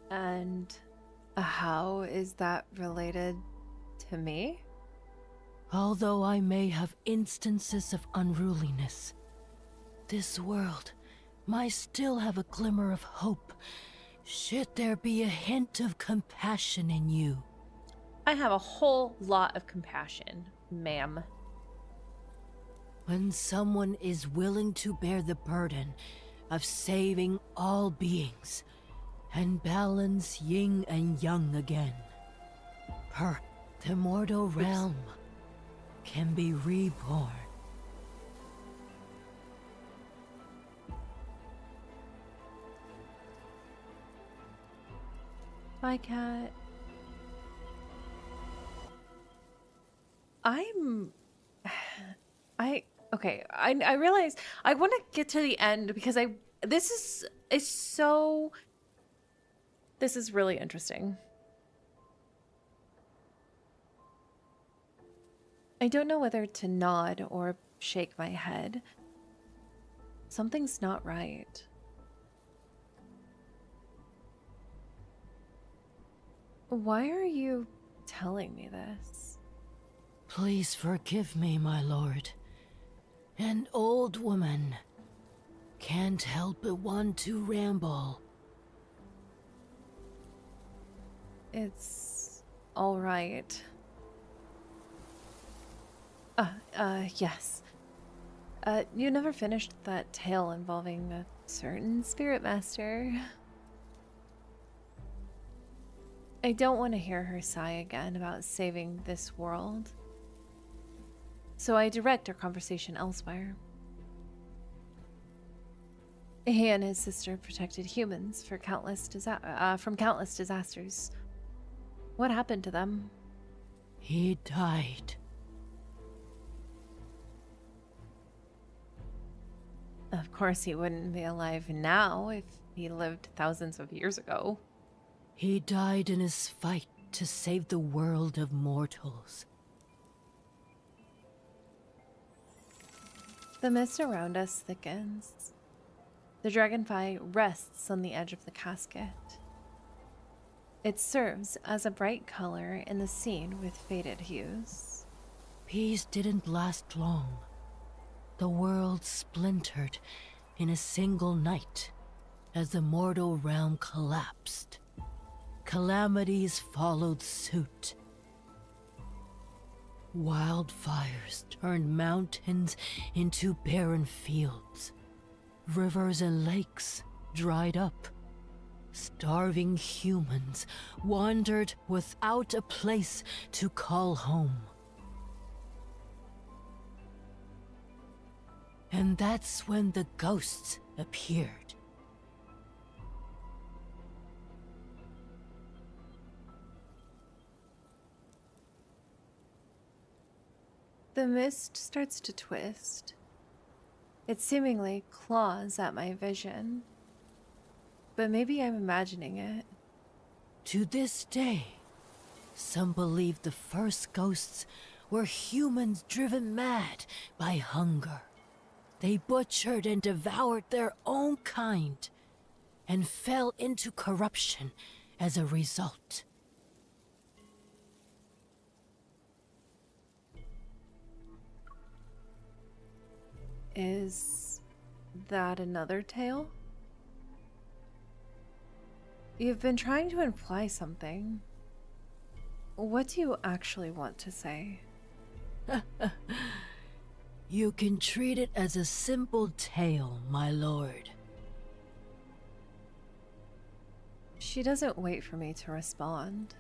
And how is that related to me? Although I may have instances of unruliness, this world might still have a glimmer of hope, should there be a hint of compassion in you. I have a whole lot of compassion, ma'am. When someone is willing to bear the burden of saving all beings and balance yin and yang again, the mortal realm can be reborn. Bye, cat. Okay, I realize I want to get to the end because this is really interesting. I don't know whether to nod or shake my head. Something's not right. Why are you telling me this? Please forgive me, my lord. An old woman can't help but want to ramble. It's all right. Yes. You never finished that tale involving a certain spirit master. I don't want to hear her sigh again about saving this world. So I direct our conversation elsewhere. He and his sister protected humans for from countless disasters. What happened to them? He died. Of course, he wouldn't be alive now if he lived thousands of years ago. He died in his fight to save the world of mortals. The mist around us thickens. The dragonfly rests on the edge of the casket. It serves as a bright color in the scene with faded hues. Peace didn't last long. The world splintered in a single night as the mortal realm collapsed. Calamities followed suit. Wildfires turned mountains into barren fields. Rivers and lakes dried up. Starving humans wandered without a place to call home. And that's when the ghosts appeared. The mist starts to twist. It seemingly claws at my vision. But maybe I'm imagining it. To this day, some believe the first ghosts were humans driven mad by hunger. They butchered and devoured their own kind and fell into corruption as a result. Is that another tale? You've been trying to imply something. What do you actually want to say? You can treat it as a simple tale, my lord. She doesn't wait for me to respond.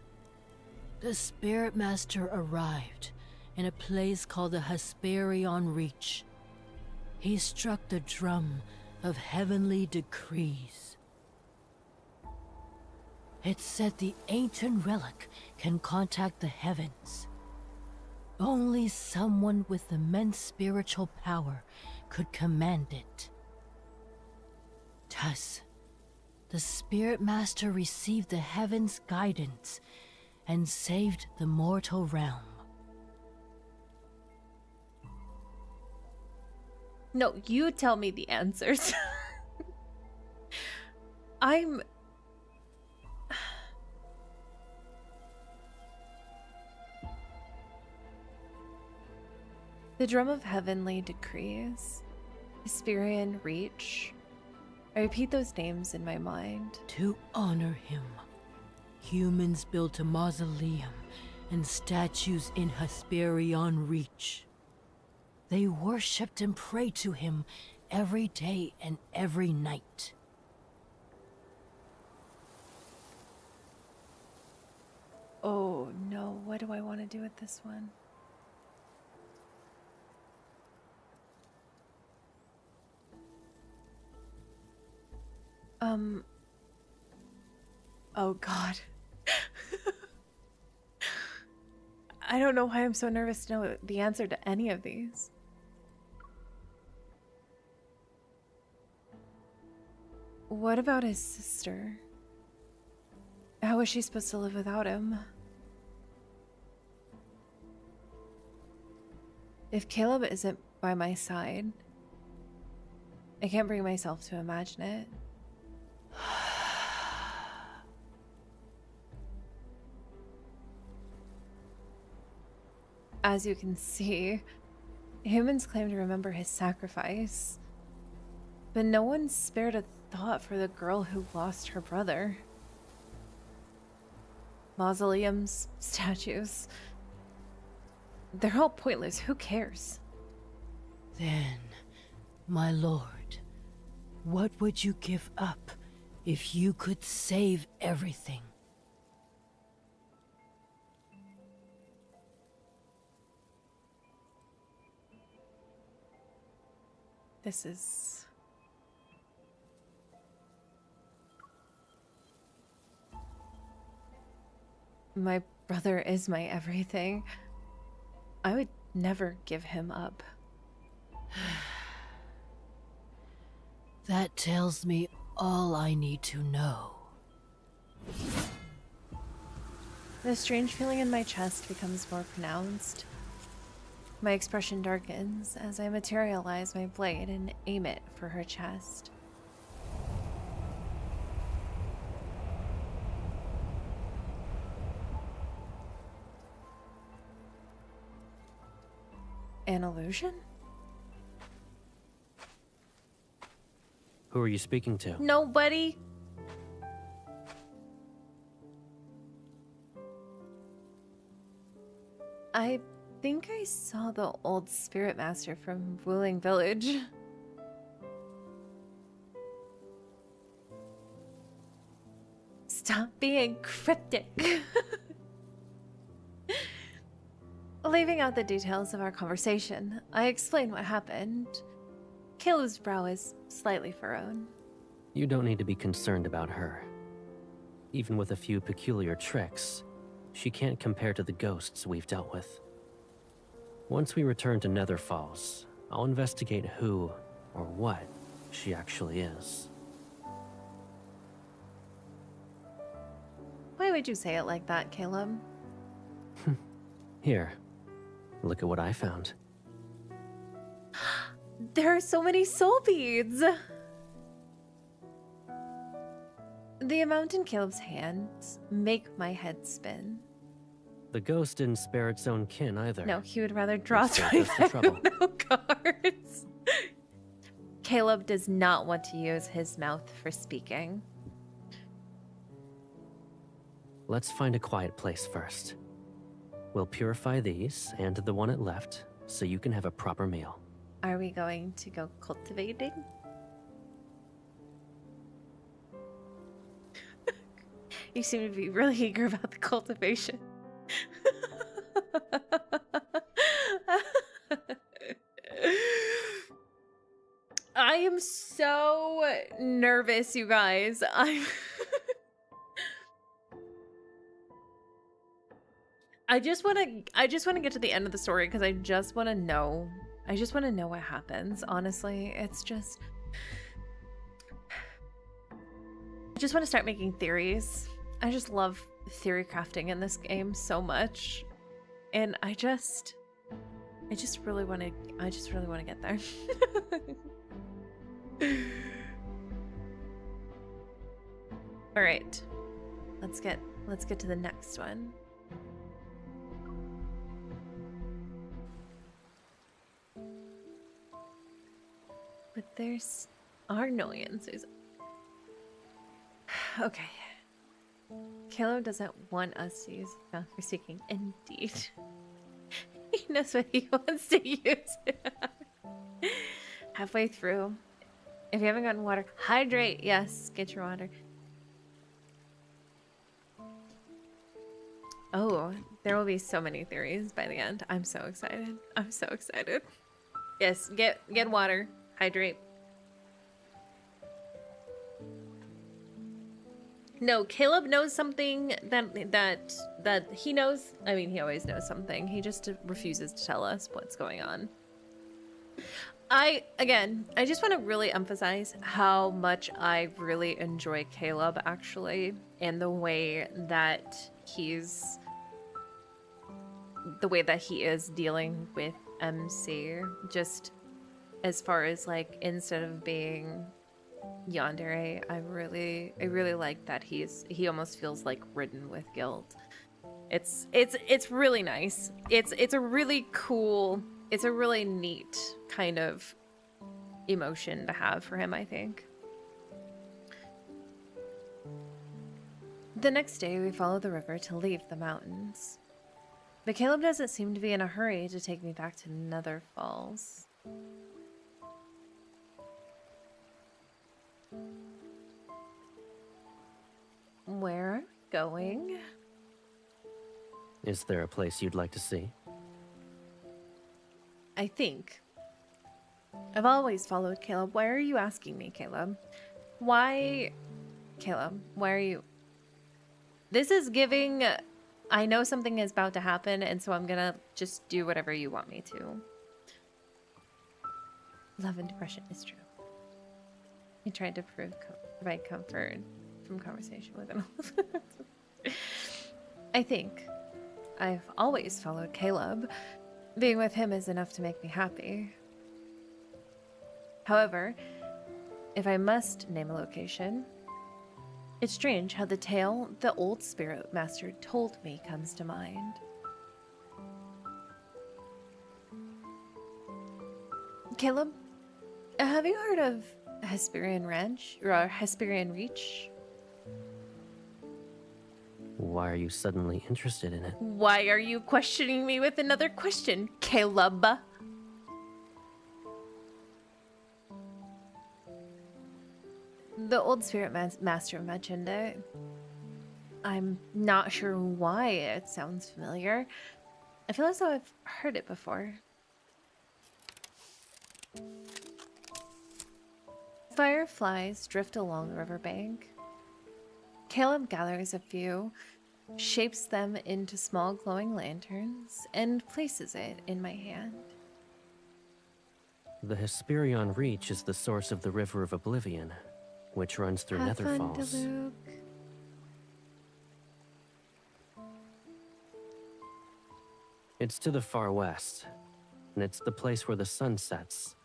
The Spirit Master arrived in a place called the Hesperion Reach. He struck the drum of heavenly decrees. It said the ancient relic can contact the heavens. Only someone with immense spiritual power could command it. Thus, the Spirit Master received the heavens' guidance and saved the mortal realm. No, you tell me the answers. The Drum of Heavenly Decrees, Hesperion Reach. I repeat those names in my mind. To honor him, humans built a mausoleum and statues in Hesperion Reach. They worshipped and prayed to him every day and every night. Oh no, what do I want to do with this one? Oh god. I don't know why I'm so nervous to know the answer to any of these. What about his sister? How was she supposed to live without him? If Caleb isn't by my side, I can't bring myself to imagine it. As you can see, humans claim to remember his sacrifice, but no one spared a thought for the girl who lost her brother. Mausoleums, statues, they're all pointless. Who cares? Then, my lord, what would you give up if you could save everything? This is... My brother is my everything. I would never give him up. That tells me all I need to know. The strange feeling in my chest becomes more pronounced. My expression darkens as I materialize my blade and aim it for her chest. An illusion? Who are you speaking to? Nobody. I think I saw the old spirit master from Wuling Village. Stop being cryptic. Leaving out the details of our conversation, I explain what happened. Caleb's brow is slightly furrowed. You don't need to be concerned about her. Even with a few peculiar tricks, she can't compare to the ghosts we've dealt with. Once we return to Nether Falls, I'll investigate who, or what, she actually is. Why would you say it like that, Caleb? Here, look at what I found. There are so many soul beads! The amount in Caleb's hands make my head spin. The ghost didn't spare its own kin either. No, he would rather draw Which saved us the trouble. no cards. Caleb does not want to use his mouth for speaking. Let's find a quiet place first. We'll purify these and the one it left so you can have a proper meal. Are we going to go cultivating? You seem to be really eager about the cultivation. I am so nervous, you guys. I just want to get to the end of the story because I just want to know. I just want to know what happens. Honestly, it's just I just want to start making theories. I just love theory crafting in this game so much. And I just really want to get there. All right. Let's get to the next one. But there's are no answers. Okay. Caleb doesn't want us to use mouth for speaking. Indeed. He knows what he wants to use. Halfway through. If you haven't gotten water, hydrate. Yes, get your water. Oh, there will be so many theories by the end. I'm so excited. I'm so excited. Yes, get water. Hydrate. No, Caleb knows something that he knows. I mean, he always knows something. He just refuses to tell us what's going on. I just want to really emphasize how much I really enjoy Caleb, actually, and the way that he is dealing with MC. Just as far as, like, instead of being yandere, I really like that he almost feels like ridden with guilt. It's really nice. It's a really cool, it's a really neat kind of emotion to have for him, I think. The next day we follow the river to leave the mountains. But Caleb doesn't seem to be in a hurry to take me back to Nether Falls. Where are we going? Is there a place you'd like to see? I think. I've always followed Caleb. Why are you asking me, Caleb? Why... Caleb, why are you... This is giving... I know something is about to happen, and so I'm gonna just do whatever you want me to. Love and depression is true. He tried to provide comfort from conversation with him. I think I've always followed Caleb. Being with him is enough to make me happy. However, if I must name a location, it's strange how the tale the old spirit master told me comes to mind. Caleb, have you heard of Hesperian Ranch or Hesperian Reach? Why are you suddenly interested in it? Why are you questioning me with another question, Caleb? The old spirit master mentioned it. I'm not sure why it sounds familiar. I feel as though I've heard it before. Fireflies drift along the riverbank. Caleb gathers a few, shapes them into small glowing lanterns, and places it in my hand. The Hesperion Reach is the source of the River of Oblivion, which runs through Have Nether fun, Falls. Diluc. It's to the far west, and it's the place where the sun sets.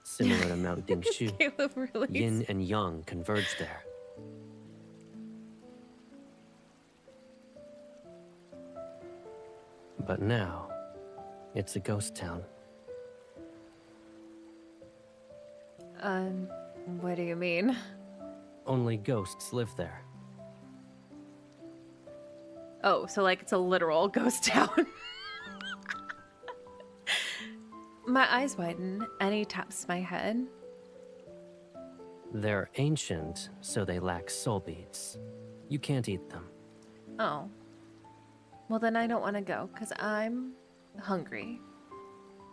Similar to Mount Dingshu, Caleb really Yin and Yang converge there. But now, it's a ghost town. What do you mean? Only ghosts live there. Oh, so like it's a literal ghost town. My eyes widen and he taps my head. They're ancient, so they lack soul beads. You can't eat them. Oh. Well, then I don't want to go, because I'm hungry.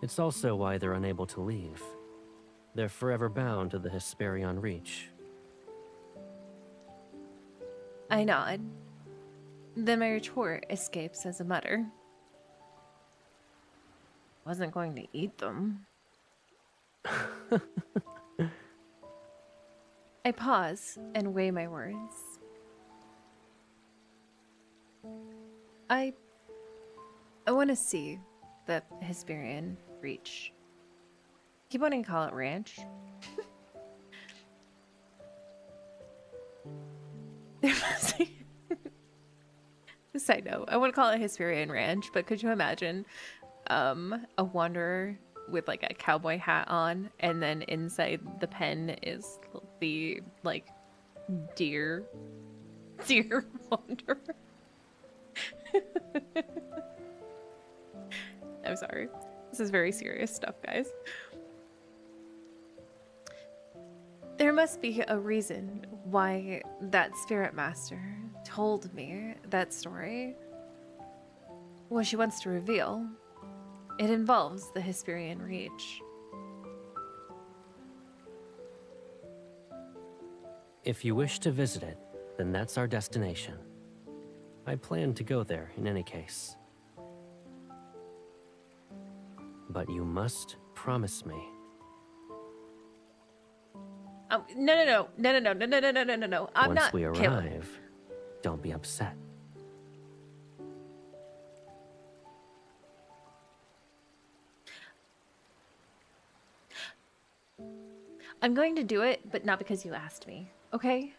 It's also why they're unable to leave. They're forever bound to the Hesperion Reach. I nod. Then my retort escapes as a mutter. Wasn't going to eat them. I pause and weigh my words. I want to see the Hesperion Reach. Keep wanting to call it ranch. There must be... Side note, I want to call it Hesperion Ranch, but could you imagine a wanderer with like a cowboy hat on, and then inside the pen is the like deer wanderer? I'm sorry. This is very serious stuff, guys. There must be a reason why that spirit master told me that story. What she wants to reveal. It involves the Hesperion Reach. If you wish to visit it, then that's our destination. I plan to go there in any case. But you must promise me. Oh, no. I'm Once not. we Caleb. arrive, don't be upset. I'm going to do it, but not because you asked me, okay?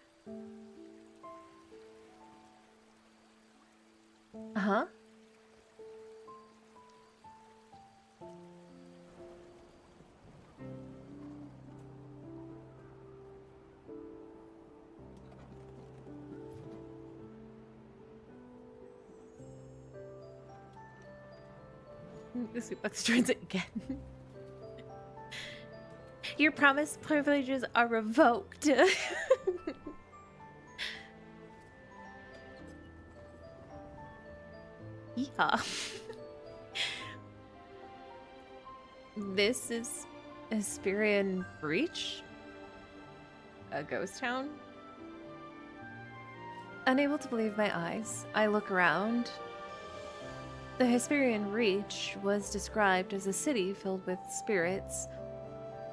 Uh-huh. The Suplex joins it again. Your promised privileges are revoked. Yeah. This is Hesperion Breach? A ghost town? Unable to believe my eyes, I look around. The Hesperion Reach was described as a city filled with spirits,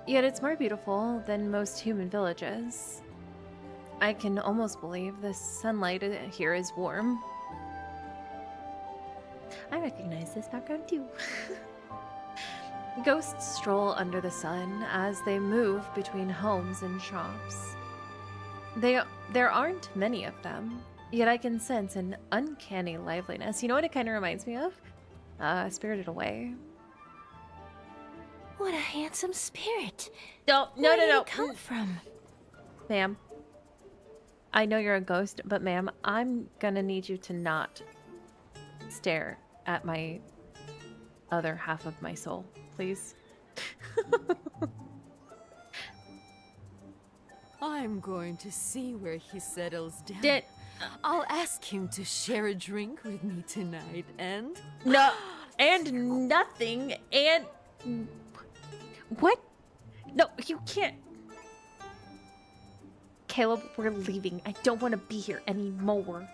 yet it's more beautiful than most human villages. I can almost believe the sunlight here is warm. I recognize this background too. Ghosts stroll under the sun as they move between homes and shops. There aren't many of them, yet I can sense an uncanny liveliness. You know what it kind of reminds me of? Spirited Away. What a handsome spirit. No. Where did it come from? Ma'am. I know you're a ghost, but ma'am, I'm gonna need you to not stare at my other half of my soul, please. I'm going to see where he settles down. I'll ask him to share a drink with me tonight, and... No, and nothing, and... What? No, you can't. Caleb, we're leaving. I don't want to be here anymore.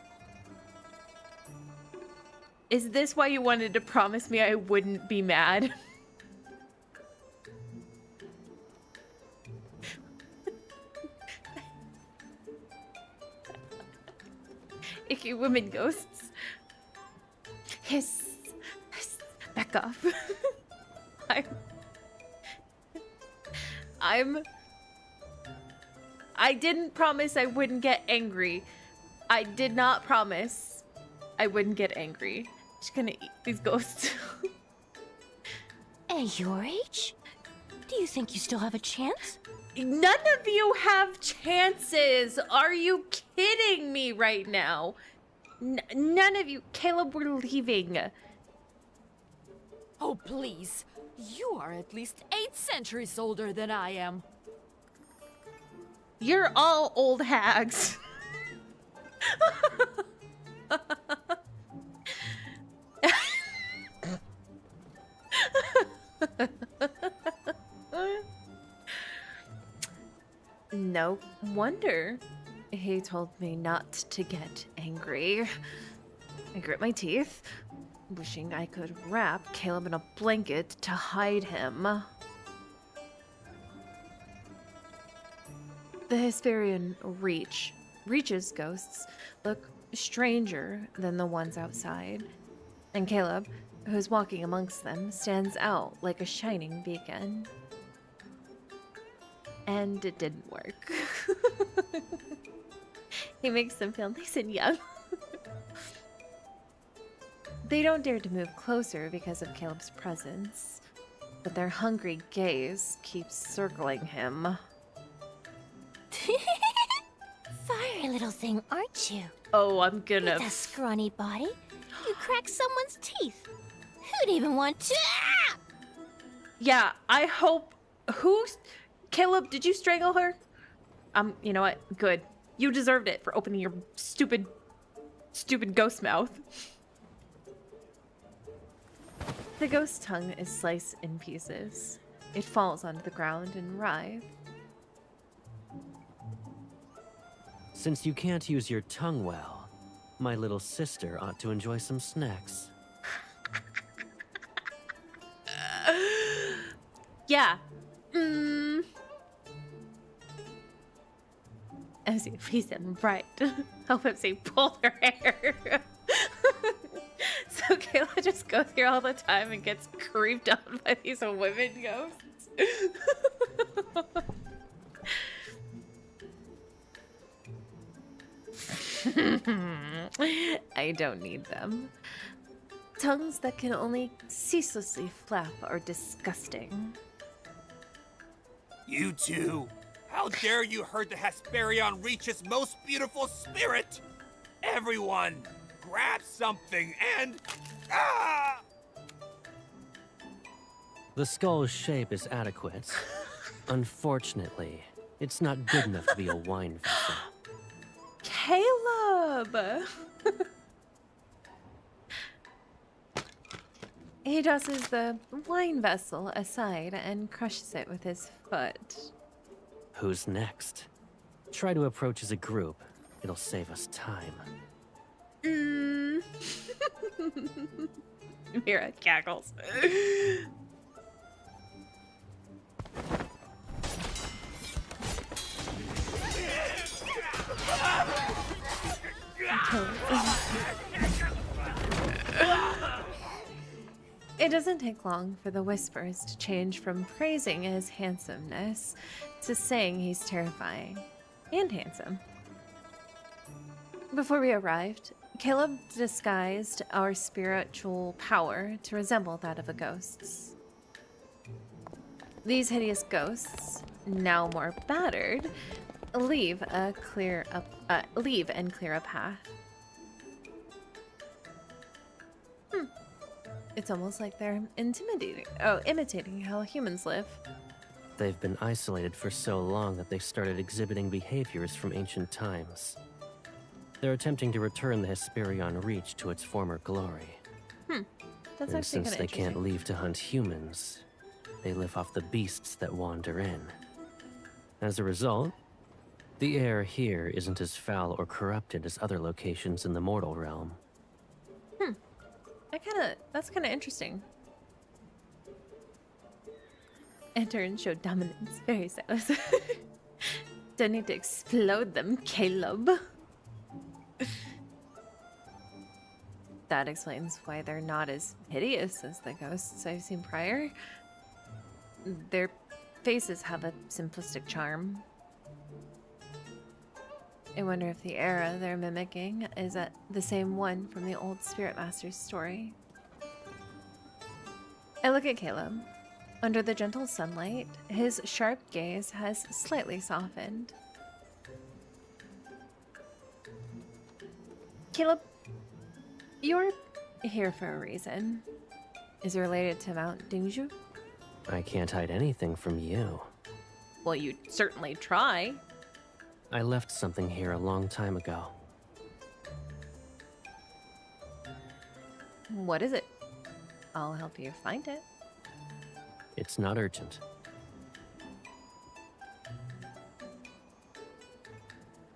Is this why you wanted to promise me I wouldn't be mad? Icky women ghosts. Hiss. Hiss. Back off. I didn't promise I wouldn't get angry. I did not promise I wouldn't get angry. Just gonna eat these ghosts. At your age? Do you think you still have a chance? None of you have chances. Are you kidding me right now? None of you. Caleb, we're leaving. Oh, please. You are at least 8 centuries older than I am. You're all old hags. No wonder he told me not to get angry. I grit my teeth, wishing I could wrap Caleb in a blanket to hide him. The Hesperian Reach's ghosts look stranger than the ones outside, and Caleb, who's walking amongst them, stands out like a shining beacon. And it didn't work. He makes them feel nice and young. They don't dare to move closer because of Caleb's presence, but their hungry gaze keeps circling him. Fiery little thing, aren't you? Oh, I'm gonna... With a scrawny body, you crack someone's teeth. Who'd even want to... Ah! Yeah, I hope... Caleb, did you strangle her? You know what? Good. You deserved it for opening your stupid ghost mouth. The ghost's tongue is sliced in pieces. It falls onto the ground and writhes. Since you can't use your tongue well, my little sister ought to enjoy some snacks. Yeah. As if he's right. Help him say pull her hair. So Kayla just goes here all the time and gets creeped on by these women ghosts. I don't need them. Tongues that can only ceaselessly flap are disgusting. You two! How dare you hurt the Hesperion Reach's most beautiful spirit! Everyone, grab something and... Ah! The skull's shape is adequate. Unfortunately, it's not good enough to be a wine vessel. Caleb! He tosses the wine vessel aside and crushes it with his foot. Who's next? Try to approach as a group. It'll save us time. Mira cackles. It doesn't take long for the whispers to change from praising his handsomeness to saying he's terrifying and handsome. Before we arrived, Caleb disguised our spiritual power to resemble that of a ghost's. These hideous ghosts, now more battered, leave and clear a path. It's almost like they're imitating how humans live. They've been isolated for so long that they started exhibiting behaviors from ancient times. They're attempting to return the Hesperion Reach to its former glory. That's and actually since they can't leave to hunt humans, they live off the beasts that wander in. As a result, the air here isn't as foul or corrupted as other locations in the mortal realm. That's kind of interesting. Enter and show dominance. Very sad. Don't need to explode them, Caleb. That explains why they're not as hideous as the ghosts I've seen prior. Their faces have a simplistic charm. I wonder if the era they're mimicking is the same one from the old Spirit Master's story. I look at Caleb. Under the gentle sunlight, his sharp gaze has slightly softened. Caleb, you're here for a reason. Is it related to Mount Dingju? I can't hide anything from you. Well, you'd certainly try. I left something here a long time ago. What is it? I'll help you find it. It's not urgent.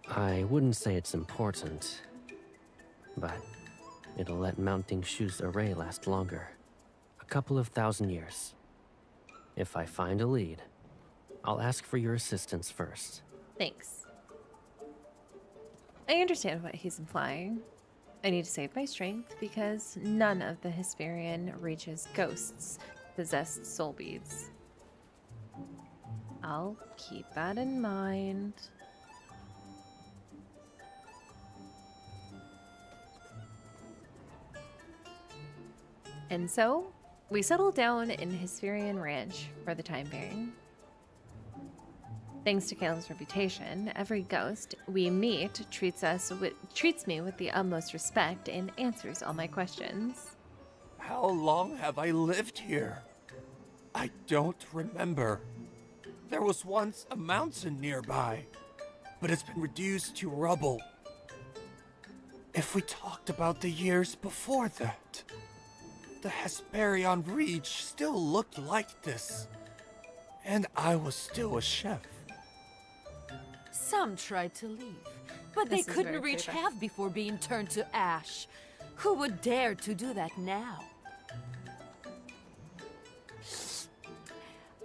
I wouldn't say it's important, but it'll let Mount Dingshu's array last longer. A couple of thousand years. If I find a lead, I'll ask for your assistance first. Thanks. I understand what he's implying. I need to save my strength because none of the Hesperian Reach's ghosts possessed soul beads. I'll keep that in mind. And so, we settle down in Hesperian Ranch for the time being. Thanks to Caleb's reputation, every ghost we meet treats me with the utmost respect and answers all my questions. How long have I lived here? I don't remember. There was once a mountain nearby, but it's been reduced to rubble. If we talked about the years before that, the Hesperian Reach still looked like this, and I was still a chef. Some tried to leave, but they couldn't reach half before being turned to ash. Who would dare to do that now?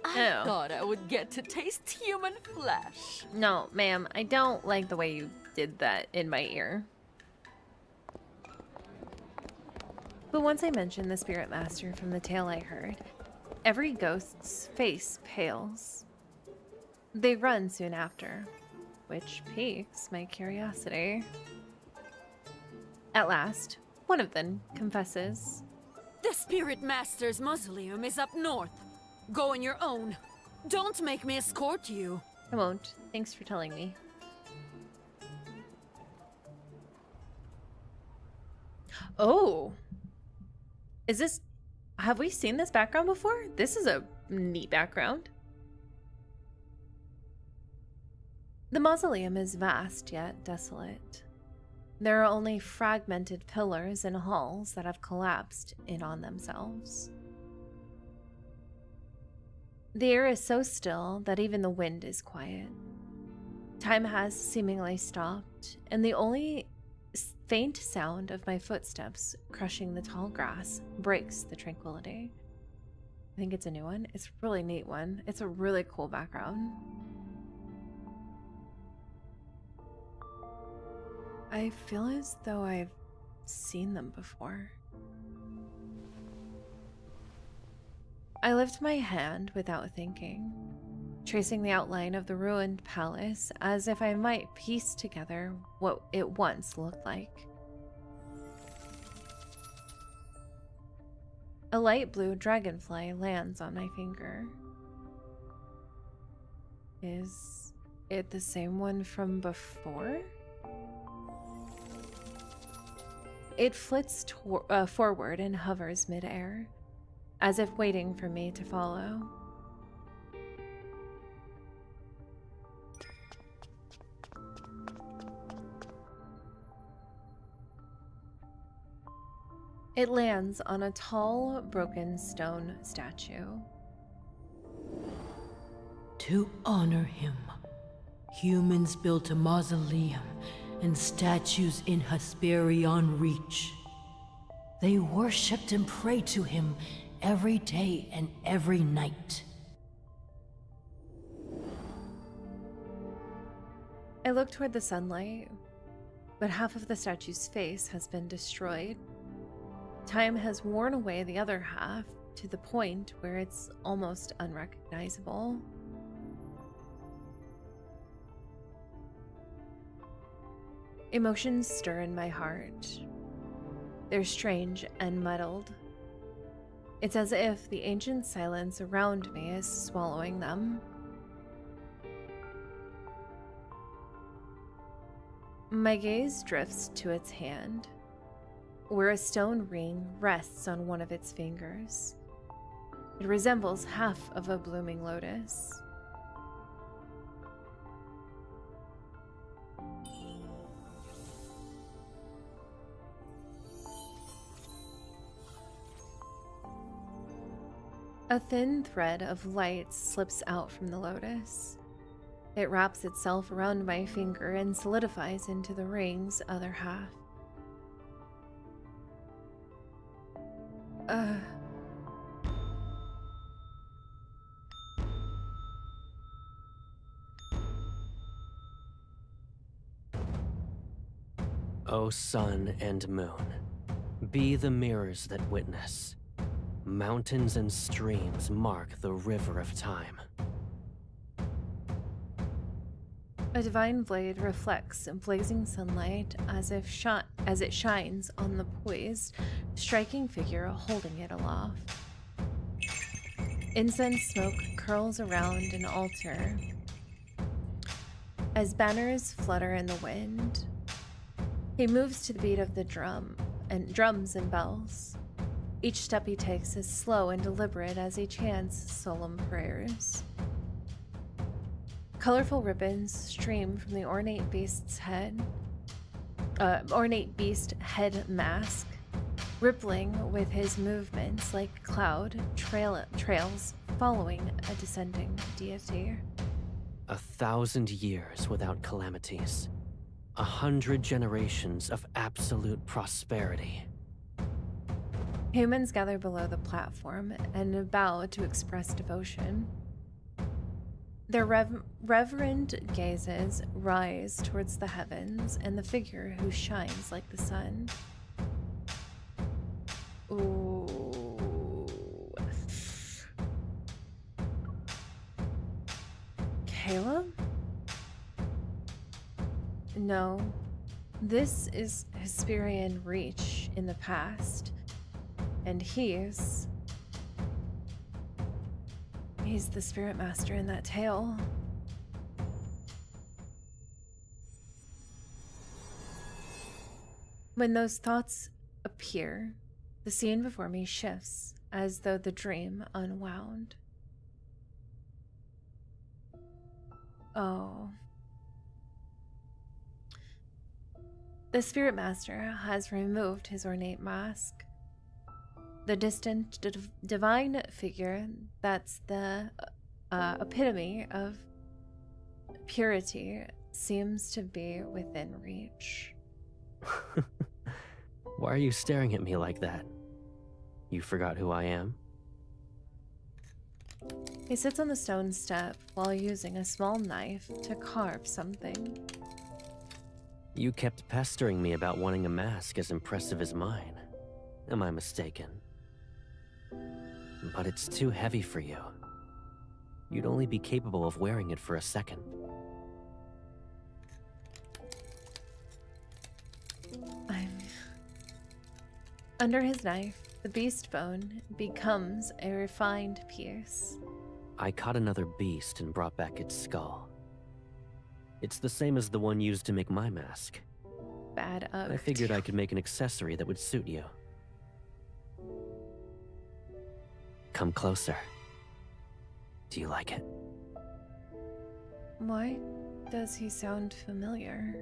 I thought I would get to taste human flesh. No, ma'am, I don't like the way you did that in my ear. But once I mentioned the Spirit Master from the tale I heard, every ghost's face pales. They run soon after, which piques my curiosity. At last, one of them confesses. The Spirit Master's mausoleum is up north. Go on your own. Don't make me escort you. I won't. Thanks for telling me. Oh. Is this... Have we seen this background before? This is a neat background. The mausoleum is vast yet desolate. There are only fragmented pillars and halls that have collapsed in on themselves. The air is so still that even the wind is quiet. Time has seemingly stopped, and the only faint sound of my footsteps crushing the tall grass breaks the tranquility. I think it's a new one. It's a really neat one. It's a really cool background. I feel as though I've seen them before. I lift my hand without thinking, tracing the outline of the ruined palace as if I might piece together what it once looked like. A light blue dragonfly lands on my finger. Is it the same one from before? It flits forward and hovers midair, as if waiting for me to follow. It lands on a tall, broken stone statue. To honor him, humans built a mausoleum and statues in Hesperian Reach. They worshipped and prayed to him every day and every night. I look toward the sunlight, but half of the statue's face has been destroyed. Time has worn away the other half to the point where it's almost unrecognizable. Emotions stir in my heart. They're strange and muddled. It's as if the ancient silence around me is swallowing them. My gaze drifts to its hand, where a stone ring rests on one of its fingers. It resembles half of a blooming lotus. A thin thread of light slips out from the lotus. It wraps itself around my finger and solidifies into the ring's other half. O sun and moon, be the mirrors that witness. Mountains and streams mark the river of time. A divine blade reflects in blazing sunlight as it shines on the poised, striking figure holding it aloft. Incense smoke curls around an altar as banners flutter in the wind. He moves to the beat of the drums and bells. Each step he takes is slow and deliberate as he chants solemn prayers. Colorful ribbons stream from the ornate beast head mask, rippling with his movements like cloud trails following a descending deity. 1,000 years without calamities. 100 generations of absolute prosperity. Humans gather below the platform and bow to express devotion. Their reverent gazes rise towards the heavens and the figure who shines like the sun. Ooh. Caleb? No. This is Hesperian Reach in the past. And he's the spirit master in that tale. When those thoughts appear, the scene before me shifts as though the dream unwound. Oh. The spirit master has removed his ornate mask. The distant divine figure that's the epitome of purity seems to be within reach. Why are you staring at me like that? You forgot who I am? He sits on the stone step while using a small knife to carve something. You kept pestering me about wanting a mask as impressive as mine. Am I mistaken? But it's too heavy for you. You'd only be capable of wearing it for a second. Under his knife, the beast bone becomes a refined piece. I caught another beast and brought back its skull. It's the same as the one used to make my mask. Bad up. I figured I could make an accessory that would suit you. Come closer. Do you like it? Why does he sound familiar?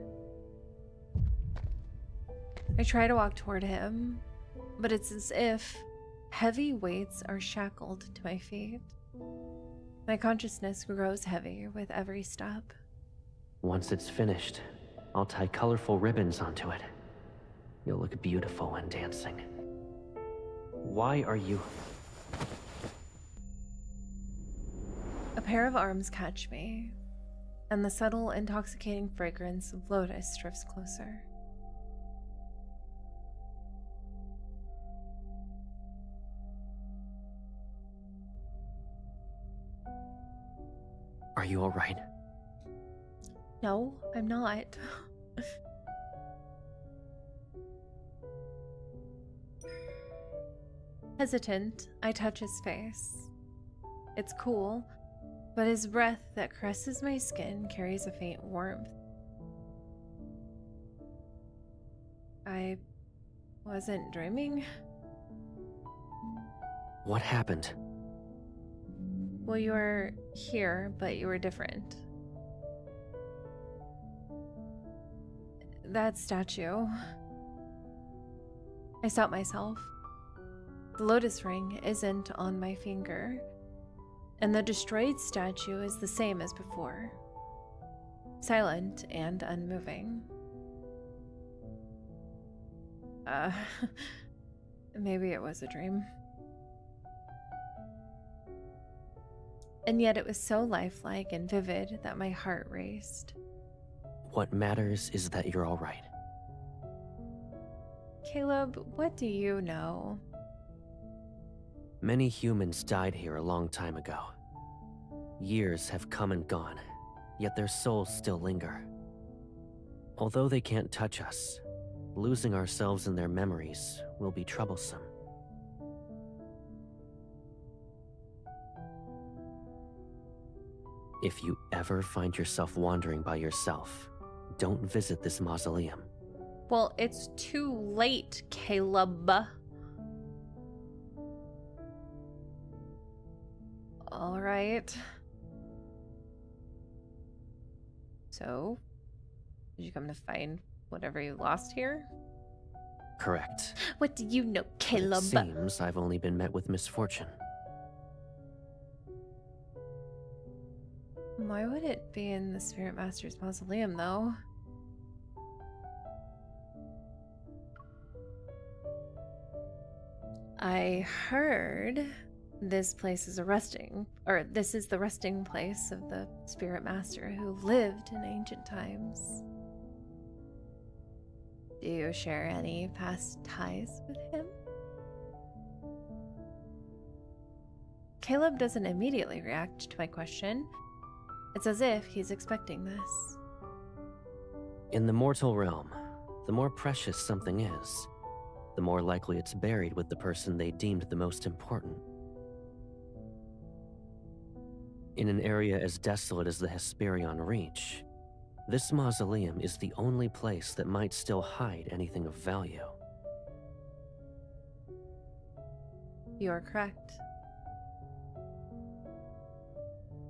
I try to walk toward him, but it's as if heavy weights are shackled to my feet. My consciousness grows heavy with every step. Once it's finished, I'll tie colorful ribbons onto it. You'll look beautiful when dancing. Why are you... A pair of arms catch me, and the subtle, intoxicating fragrance of lotus drifts closer. Are you all right? No, I'm not. Hesitant, I touch his face. It's cool, but his breath that caresses my skin carries a faint warmth. I wasn't dreaming. What happened? Well, you were here, but you were different. That statue. I stopped myself. The lotus ring isn't on my finger, and the destroyed statue is the same as before. Silent and unmoving. Maybe it was a dream. And yet it was so lifelike and vivid that my heart raced. What matters is that you're all right. Caleb, what do you know? Many humans died here a long time ago. Years have come and gone, yet their souls still linger. Although they can't touch us, losing ourselves in their memories will be troublesome. If you ever find yourself wandering by yourself, don't visit this mausoleum. Well, it's too late, Caleb. All right. So, did you come to find whatever you lost here? Correct. What do you know, Caleb? It seems I've only been met with misfortune. Why would it be in the Spirit Master's mausoleum, though? I heard this place is this is the resting place of the Spirit Master who lived in ancient times. Do you share any past ties with him? Caleb doesn't immediately react to my question. It's as if he's expecting this. In the mortal realm, the more precious something is, the more likely it's buried with the person they deemed the most important. In an area as desolate as the Hesperion Reach, this mausoleum is the only place that might still hide anything of value. You are correct.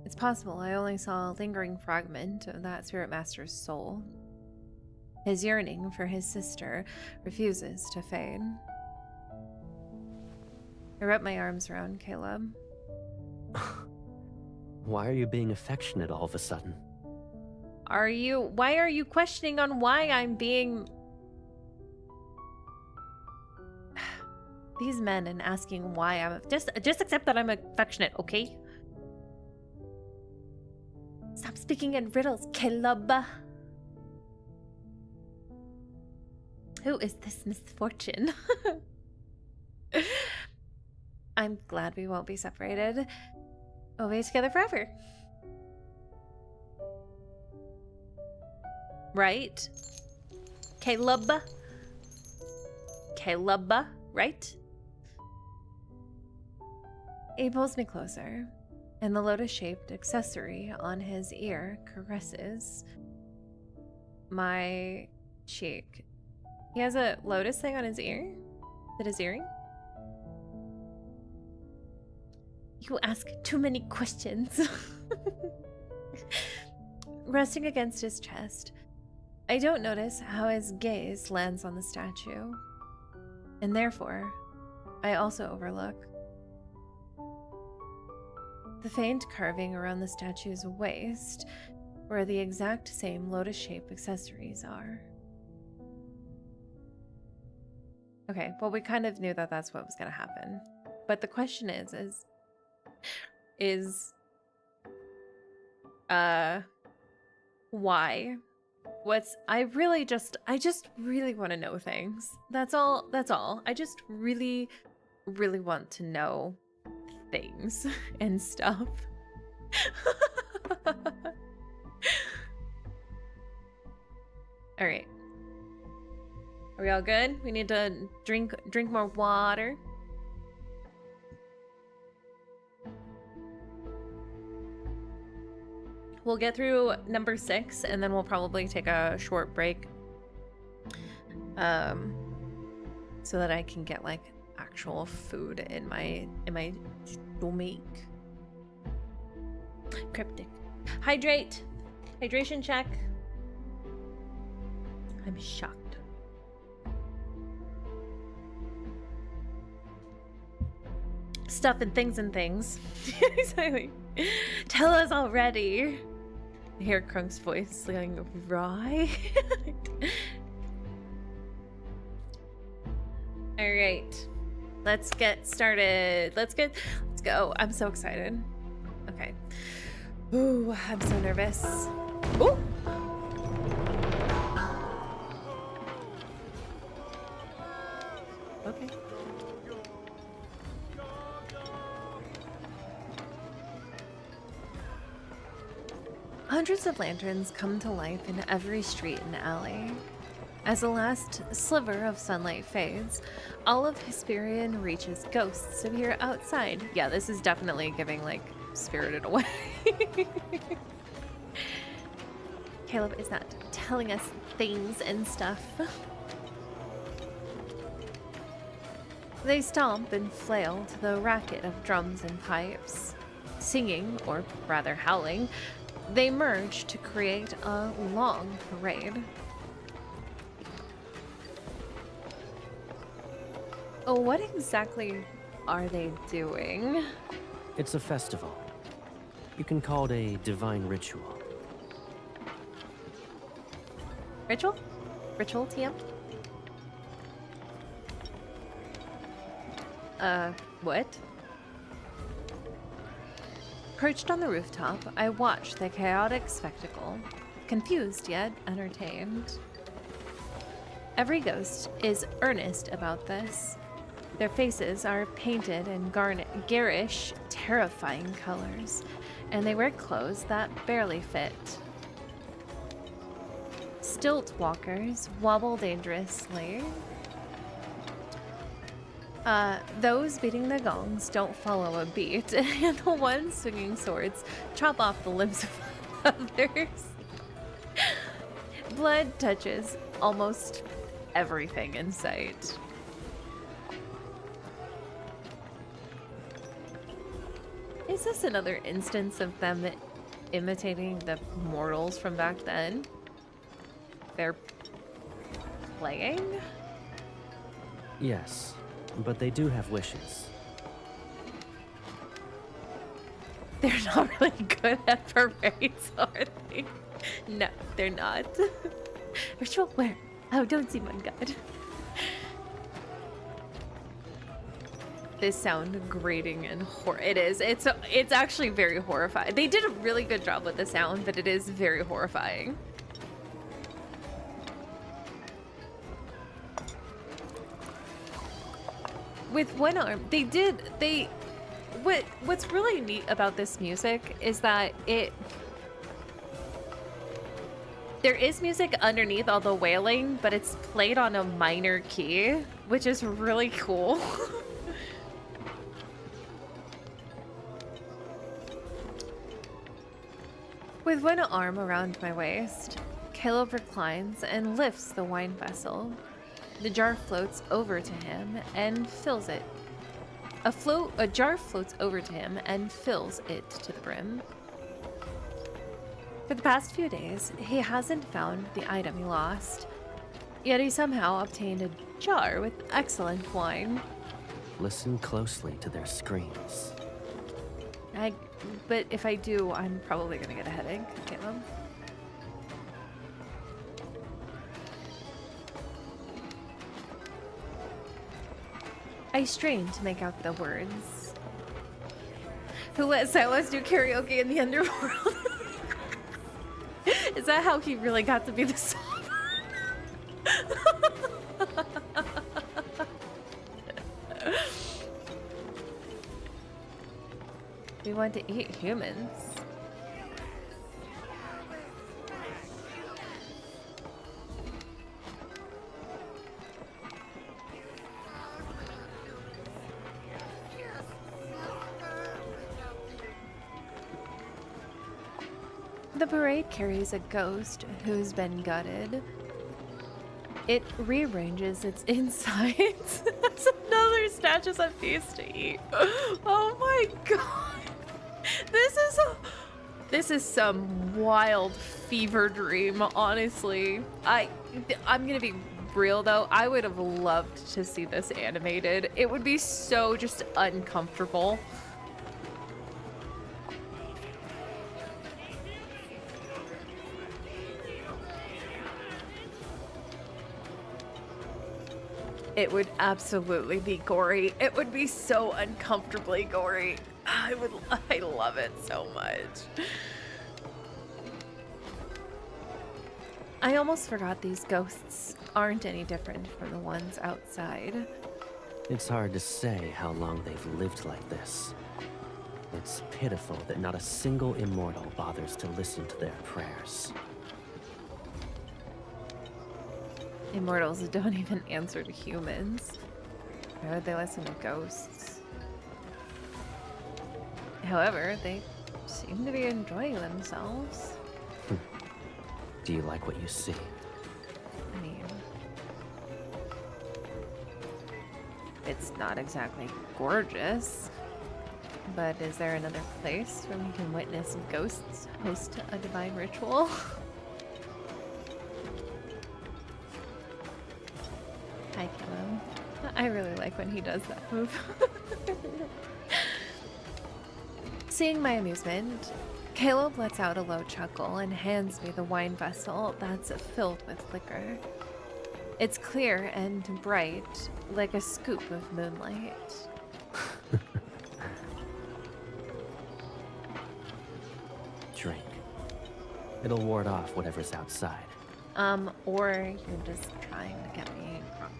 It's possible I only saw a lingering fragment of that Spirit Master's soul. His yearning for his sister refuses to fade. I wrap my arms around Caleb. Why are you being affectionate all of a sudden? Why are you questioning on why I'm being... These men and asking why I'm... Just accept that I'm affectionate, okay? Stop speaking in riddles, Caleb. Who is this misfortune? I'm glad we won't be separated. We'll be together forever. Right? Caleb? Caleb, right? He pulls me closer, and the lotus-shaped accessory on his ear caresses my cheek. He has a lotus thing on his ear? Is it his earring? You ask too many questions. Resting against his chest, I don't notice how his gaze lands on the statue. And therefore, I also overlook the faint carving around the statue's waist, where the exact same lotus-shaped accessories are. Okay, well, we kind of knew that that's what was going to happen. But the question is why? I just really want to know things. That's all. I just really want to know things and stuff. All right. Are we all good? We need to drink more water. We'll get through number 6 and then we'll probably take a short break. So that I can get like actual food in my stomach. Cryptic. Hydrate. Hydration check. I'm shocked. Stuff and things and things. Exactly. Tell us already. I hear Krunk's voice going, right? All right, let's get started. Let's go. I'm so excited. Okay. Ooh, I'm so nervous. Ooh. Okay. Hundreds of lanterns come to life in every street and alley. As the last sliver of sunlight fades, all of Hesperian reaches ghosts appear outside. Yeah, this is definitely giving, like, Spirited Away. Caleb is not telling us things and stuff. They stomp and flail to the racket of drums and pipes. Singing, or rather howling, they merge to create a long parade. Oh, what exactly are they doing? It's a festival. You can call it a divine ritual. Ritual? Ritual, TM? What? Perched on the rooftop, I watched the chaotic spectacle, confused yet entertained. Every ghost is earnest about this. Their faces are painted in garish, terrifying colors, and they wear clothes that barely fit. Stilt walkers wobble dangerously. Those beating the gongs don't follow a beat, and the ones swinging swords chop off the limbs of others. Blood touches almost everything in sight. Is this another instance of them imitating the mortals from back then? They're playing? Yes, but they do have wishes. They're not really good at parades, are they? No, they're not. Ritual where? Oh, don't seem on God. This sound grating and it is. It's actually very horrifying. They did a really good job with the sound, but it is very horrifying. With one arm, what's really neat about this music is that there is music underneath all the wailing, but it's played on a minor key, which is really cool. With one arm around my waist, Caleb reclines and lifts the wine vessel. The jar floats over to him and fills it. A jar floats over to him and fills it to the brim. For the past few days, he hasn't found the item he lost, yet he somehow obtained a jar with excellent wine. Listen closely to their screams. But if I do, I'm probably gonna get a headache, Caleb. I strain to make out the words. Who let Silas do karaoke in the underworld? Is that how he really got to be the song? We want to eat humans. The parade carries a ghost who's been gutted. It rearranges its insides. That's another snatches a piece to eat. Oh my god. This is some wild fever dream, honestly. I'm gonna be real though. I would have loved to see this animated. It would be so just uncomfortable. It would absolutely be gory. It would be so uncomfortably gory. I love it so much. I almost forgot these ghosts aren't any different from the ones outside. It's hard to say how long they've lived like this. It's pitiful that not a single immortal bothers to listen to their prayers. Immortals don't even answer to humans. Why would they listen to ghosts? However, they seem to be enjoying themselves. Do you like what you see? I mean, it's not exactly gorgeous, but is there another place where we can witness ghosts host a divine ritual? Hi, Caleb. I really like when he does that move. Seeing my amusement, Caleb lets out a low chuckle and hands me the wine vessel that's filled with liquor. It's clear and bright, like a scoop of moonlight. Drink. It'll ward off whatever's outside. Or you're just trying to get me drunk.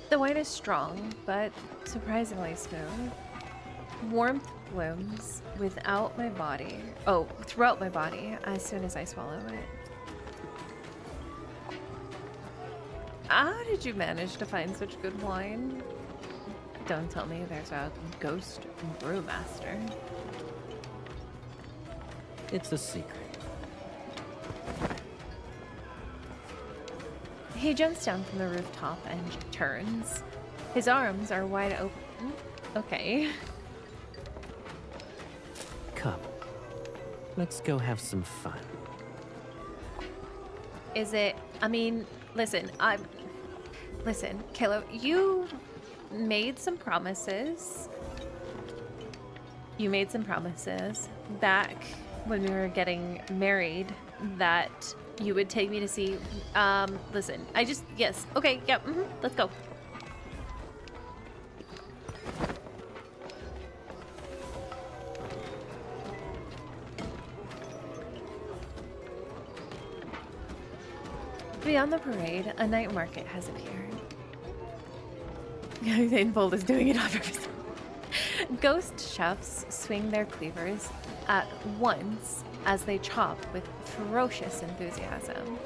The wine is strong, but surprisingly smooth. Warmth blooms throughout my body as soon as I swallow it. How did you manage to find such good wine? Don't tell me there's a ghost brewmaster. It's a secret. He jumps down from the rooftop and turns. His arms are wide open. Okay. Come. Let's go have some fun. Is it? I mean, listen, Caleb, you made some promises. You made some promises back when we were getting married that you would take me to see. Listen, yes. Okay, yeah, let's go. Beyond the parade, a night market has appeared. Invold is doing it on purpose. Ghost chefs swing their cleavers at once as they chop with ferocious enthusiasm.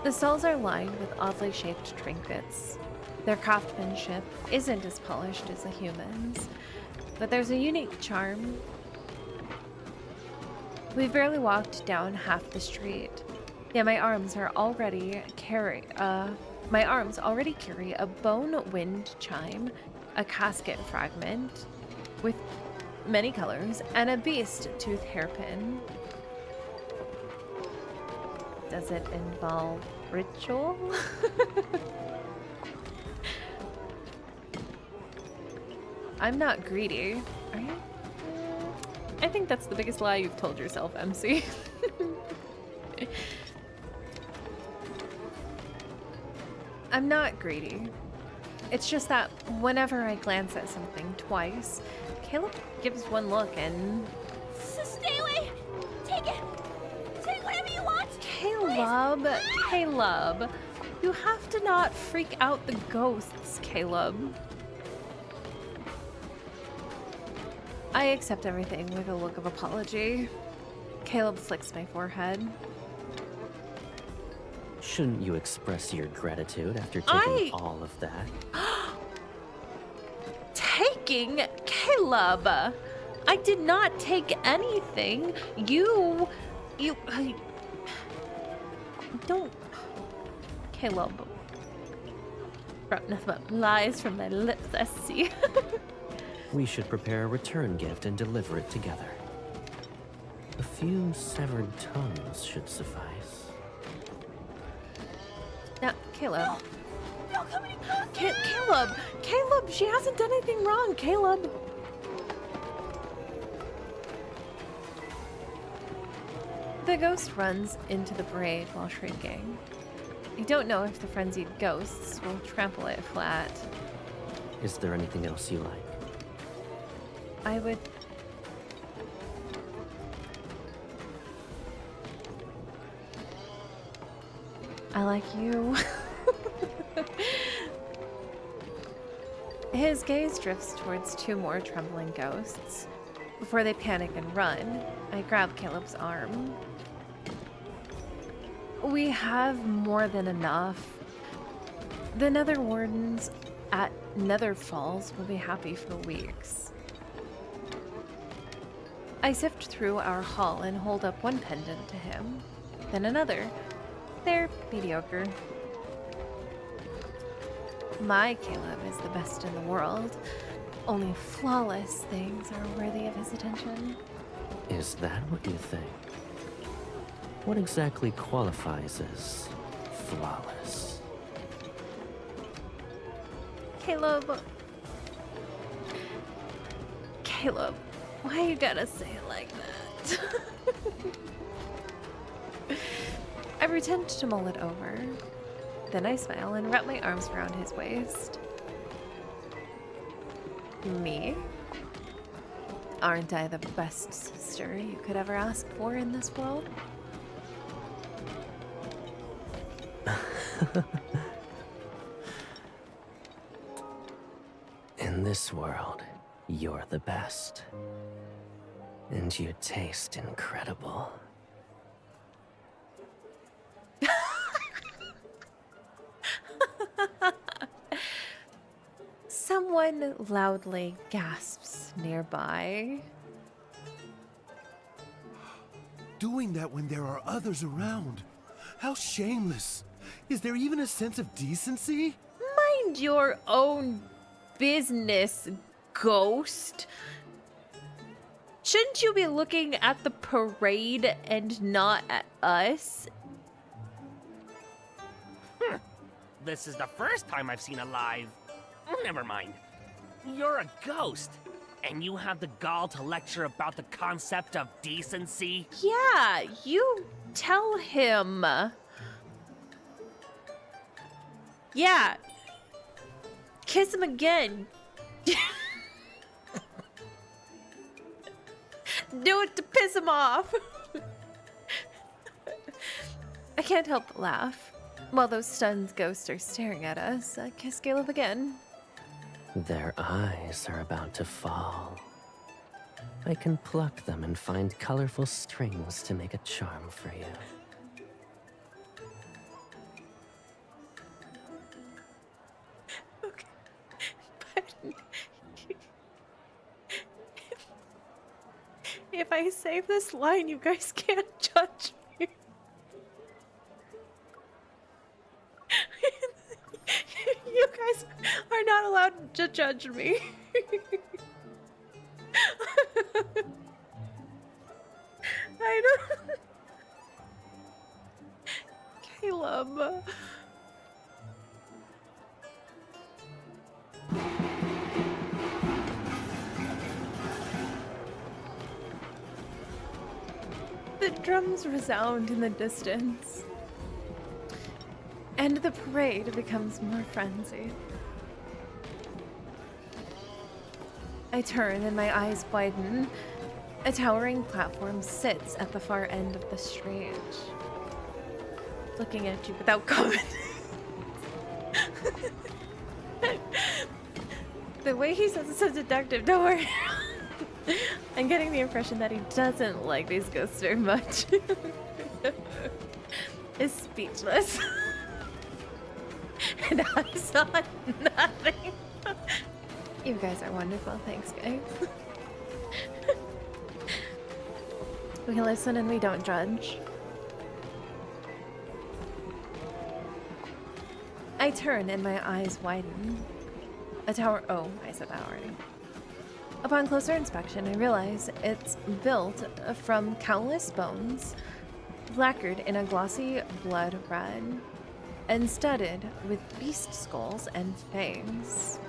The stalls are lined with oddly shaped trinkets. Their craftsmanship isn't as polished as the humans, but there's a unique charm. We've barely walked down half the street, yet my arms already carry a bone wind chime, a casket fragment with many colors, and a beast tooth hairpin. Does it involve ritual? I'm not greedy. Are you? I think that's the biggest lie you've told yourself, MC. I'm not greedy. It's just that whenever I glance at something twice, Caleb gives one look and... Stay away! Take it! Take whatever you want! Caleb! Please. Caleb! You have to not freak out the ghosts, Caleb. I accept everything with a look of apology. Caleb flicks my forehead. Shouldn't you express your gratitude after taking all of that? Taking? Caleb, I did not take anything. You don't. Caleb. Brought nothing but lies from my lips, I see. We should prepare a return gift and deliver it together. A few severed tongues should suffice. Now, Caleb. No, come any closer! Caleb, she hasn't done anything wrong, Caleb. The ghost runs into the parade while shrieking. I don't know if the frenzied ghosts will trample it flat. Is there anything else you like? I like you. His gaze drifts towards two more trembling ghosts. Before they panic and run, I grab Caleb's arm. We have more than enough. The Nether Wardens at Nether Falls will be happy for weeks. I sift through our haul and hold up one pendant to him, then another. They're mediocre. My Caleb is the best in the world. Only flawless things are worthy of his attention. Is that what you think? What exactly qualifies as flawless? Caleb, why you gotta say it like that? I pretend to mull it over. Then I smile and wrap my arms around his waist. Me? Aren't I the best sister you could ever ask for in this world? In this world, you're the best. And you taste incredible. Someone loudly gasps nearby. Doing that when there are others around. How shameless. Is there even a sense of decency? Mind your own business, ghost. Shouldn't you be looking at the parade and not at us? This is the first time I've seen a live. Never mind. You're a ghost, and you have the gall to lecture about the concept of decency? Yeah, you tell him. Yeah. Kiss him again. Do it to piss him off. I can't help but laugh. While those stunned ghosts are staring at us, I kiss Caleb again. Their eyes are about to fall. I can pluck them and find colorful strings to make a charm for you. Okay. But if I say this line, you guys can't judge me. You guys are not allowed to judge me. I don't... Caleb. The drums resound in the distance. And the parade becomes more frenzied. I turn and my eyes widen. A towering platform sits at the far end of the stage. Looking at you without comment. The way he says it's so seductive, don't worry. I'm getting the impression that he doesn't like these ghosts very much. Is speechless. And I saw nothing. You guys are wonderful. Thanks, guys. We listen and we don't judge. I turn and my eyes widen. A tower. Oh, I said that already. Upon closer inspection, I realize it's built from countless bones, lacquered in a glossy blood red, and studded with beast skulls and fangs.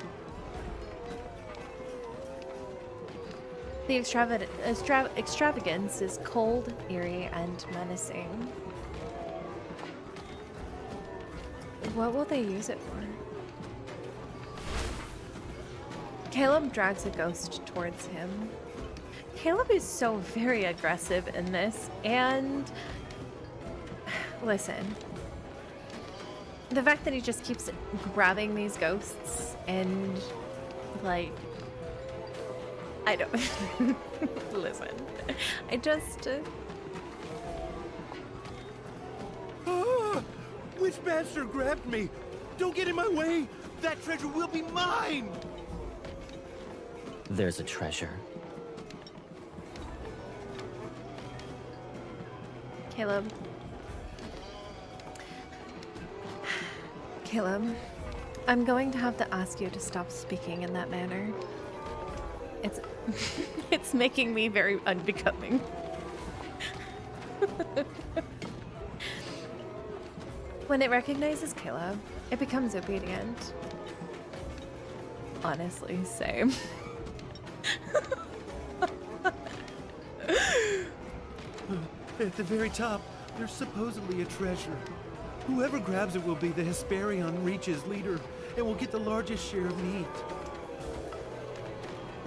The extravagance is cold, eerie, and menacing. What will they use it for? Caleb drags a ghost towards him. Caleb is so very aggressive in this, and listen, the fact that he just keeps grabbing these ghosts and like, I don't listen. I just Which master grabbed me? Don't get in my way! That treasure will be mine! There's a treasure. Caleb. Caleb, I'm going to have to ask you to stop speaking in that manner. It's it's making me very unbecoming. When it recognizes Caleb, it becomes obedient. Honestly, same. At the very top, there's supposedly a treasure. Whoever grabs it will be the Hesperion Reach's leader and will get the largest share of meat.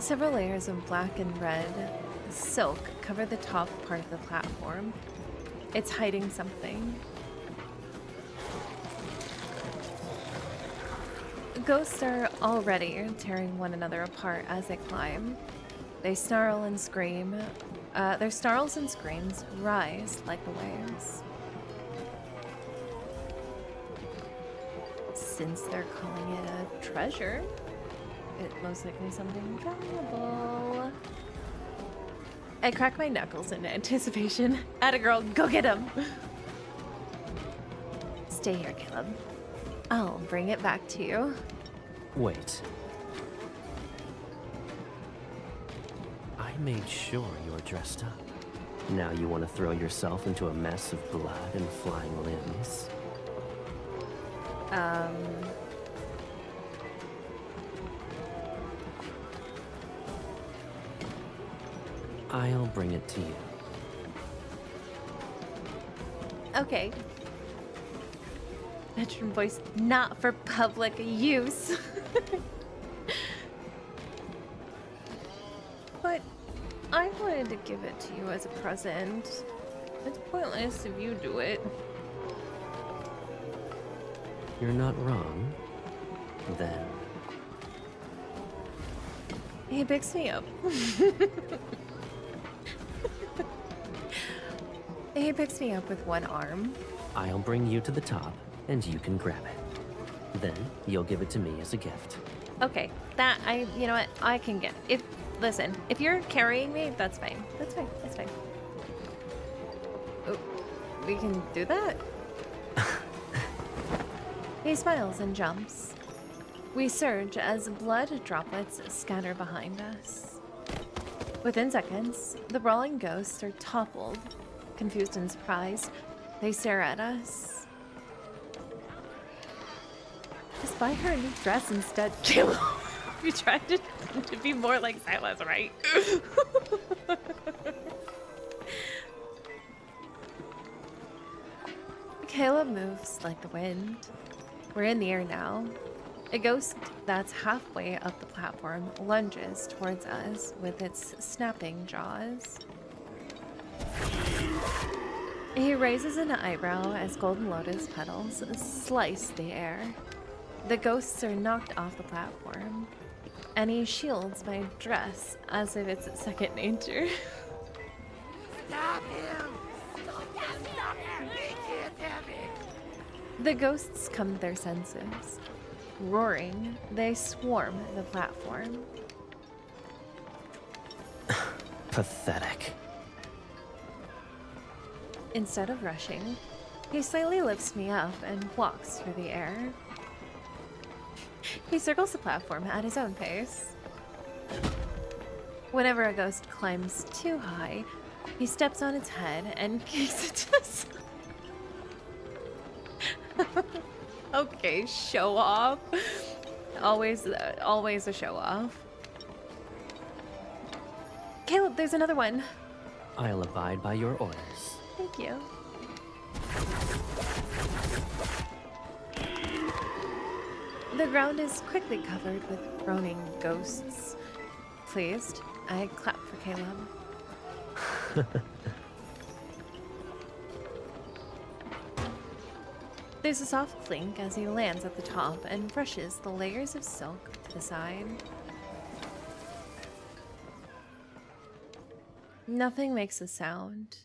Several layers of black and red silk cover the top part of the platform. It's hiding something. Ghosts are already tearing one another apart as they climb. They snarl and scream. Their snarls and screams rise like the waves. Since they're calling it a treasure, it's most likely something valuable. I crack my knuckles in anticipation. Atta girl, go get him! Stay here, Caleb. I'll bring it back to you. Wait. I made sure you were dressed up. Now you want to throw yourself into a mess of blood and flying limbs? I'll bring it to you. Okay. Veteran voice, not for public use. But I wanted to give it to you as a present. It's pointless if you do it. You're not wrong. Then. He picks me up. He picks me up with one arm. I'll bring you to the top, and you can grab it. Then you'll give it to me as a gift. Okay, that you know what, I can get. Listen, if you're carrying me, that's fine. That's fine. That's fine. Oh, we can do that? He smiles and jumps. We surge as blood droplets scatter behind us. Within seconds, the brawling ghosts are toppled. Confused and surprised, they stare at us. Just buy her a new dress instead, Caleb. You tried to be more like Silas, right? Caleb moves like the wind. We're in the air now. A ghost that's halfway up the platform lunges towards us with its snapping jaws. He raises an eyebrow as golden lotus petals slice the air. The ghosts are knocked off the platform, and he shields my dress as if it's second nature. Stop him! Stop him! He can't have it! The ghosts come to their senses. Roaring, they swarm the platform. Pathetic. Instead of rushing, he slightly lifts me up and walks through the air. He circles the platform at his own pace. Whenever a ghost climbs too high, he steps on its head and kicks it to the side. Okay, show off. Always a show off. Caleb, there's another one. I'll abide by your orders. Thank you. The ground is quickly covered with groaning ghosts. Pleased, I clap for Caleb. There's a soft clink as he lands at the top and brushes the layers of silk to the side. Nothing makes a sound.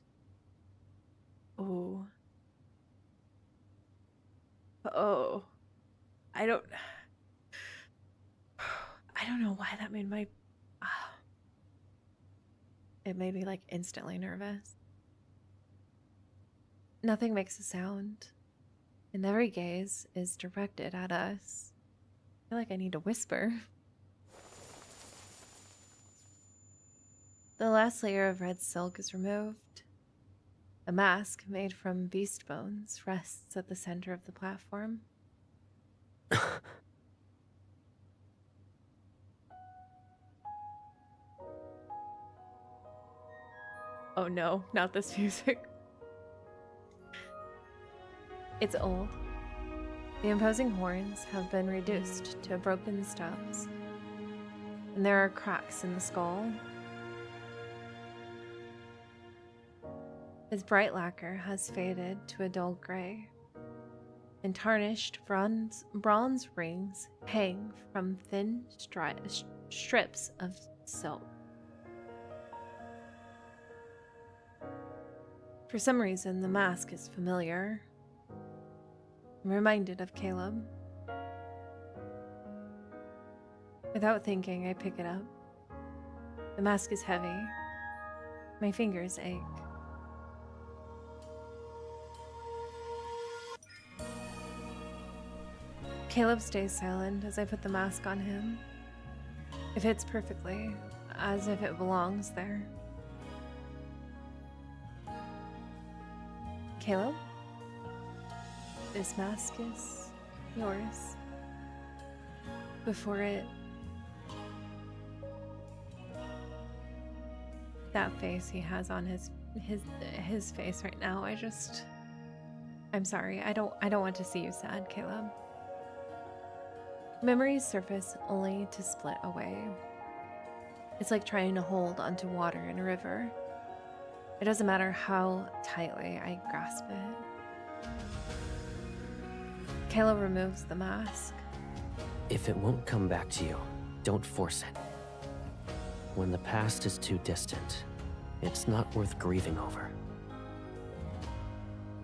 Oh. Oh. I don't know why that made my... It made me like instantly nervous. Nothing makes a sound. And every gaze is directed at us. I feel like I need to whisper. The last layer of red silk is removed. A mask made from beast bones rests at the center of the platform. Oh no, not this music. It's old. The imposing horns have been reduced to broken stubs, and there are cracks in the skull. Its bright lacquer has faded to a dull gray, and tarnished bronze rings hang from thin strips of silk. For some reason, the mask is familiar. I'm reminded of Caleb. Without thinking, I pick it up. The mask is heavy. My fingers ache. Caleb stays silent as I put the mask on him. It fits perfectly, as if it belongs there. Caleb? This mask is yours. Before it... That face he has on his face right now, I'm sorry, I don't want to see you sad, Caleb. Memories surface only to split away. It's like trying to hold onto water in a river. It doesn't matter how tightly I grasp it. Caleb removes the mask. If it won't come back to you, don't force it. When the past is too distant, it's not worth grieving over.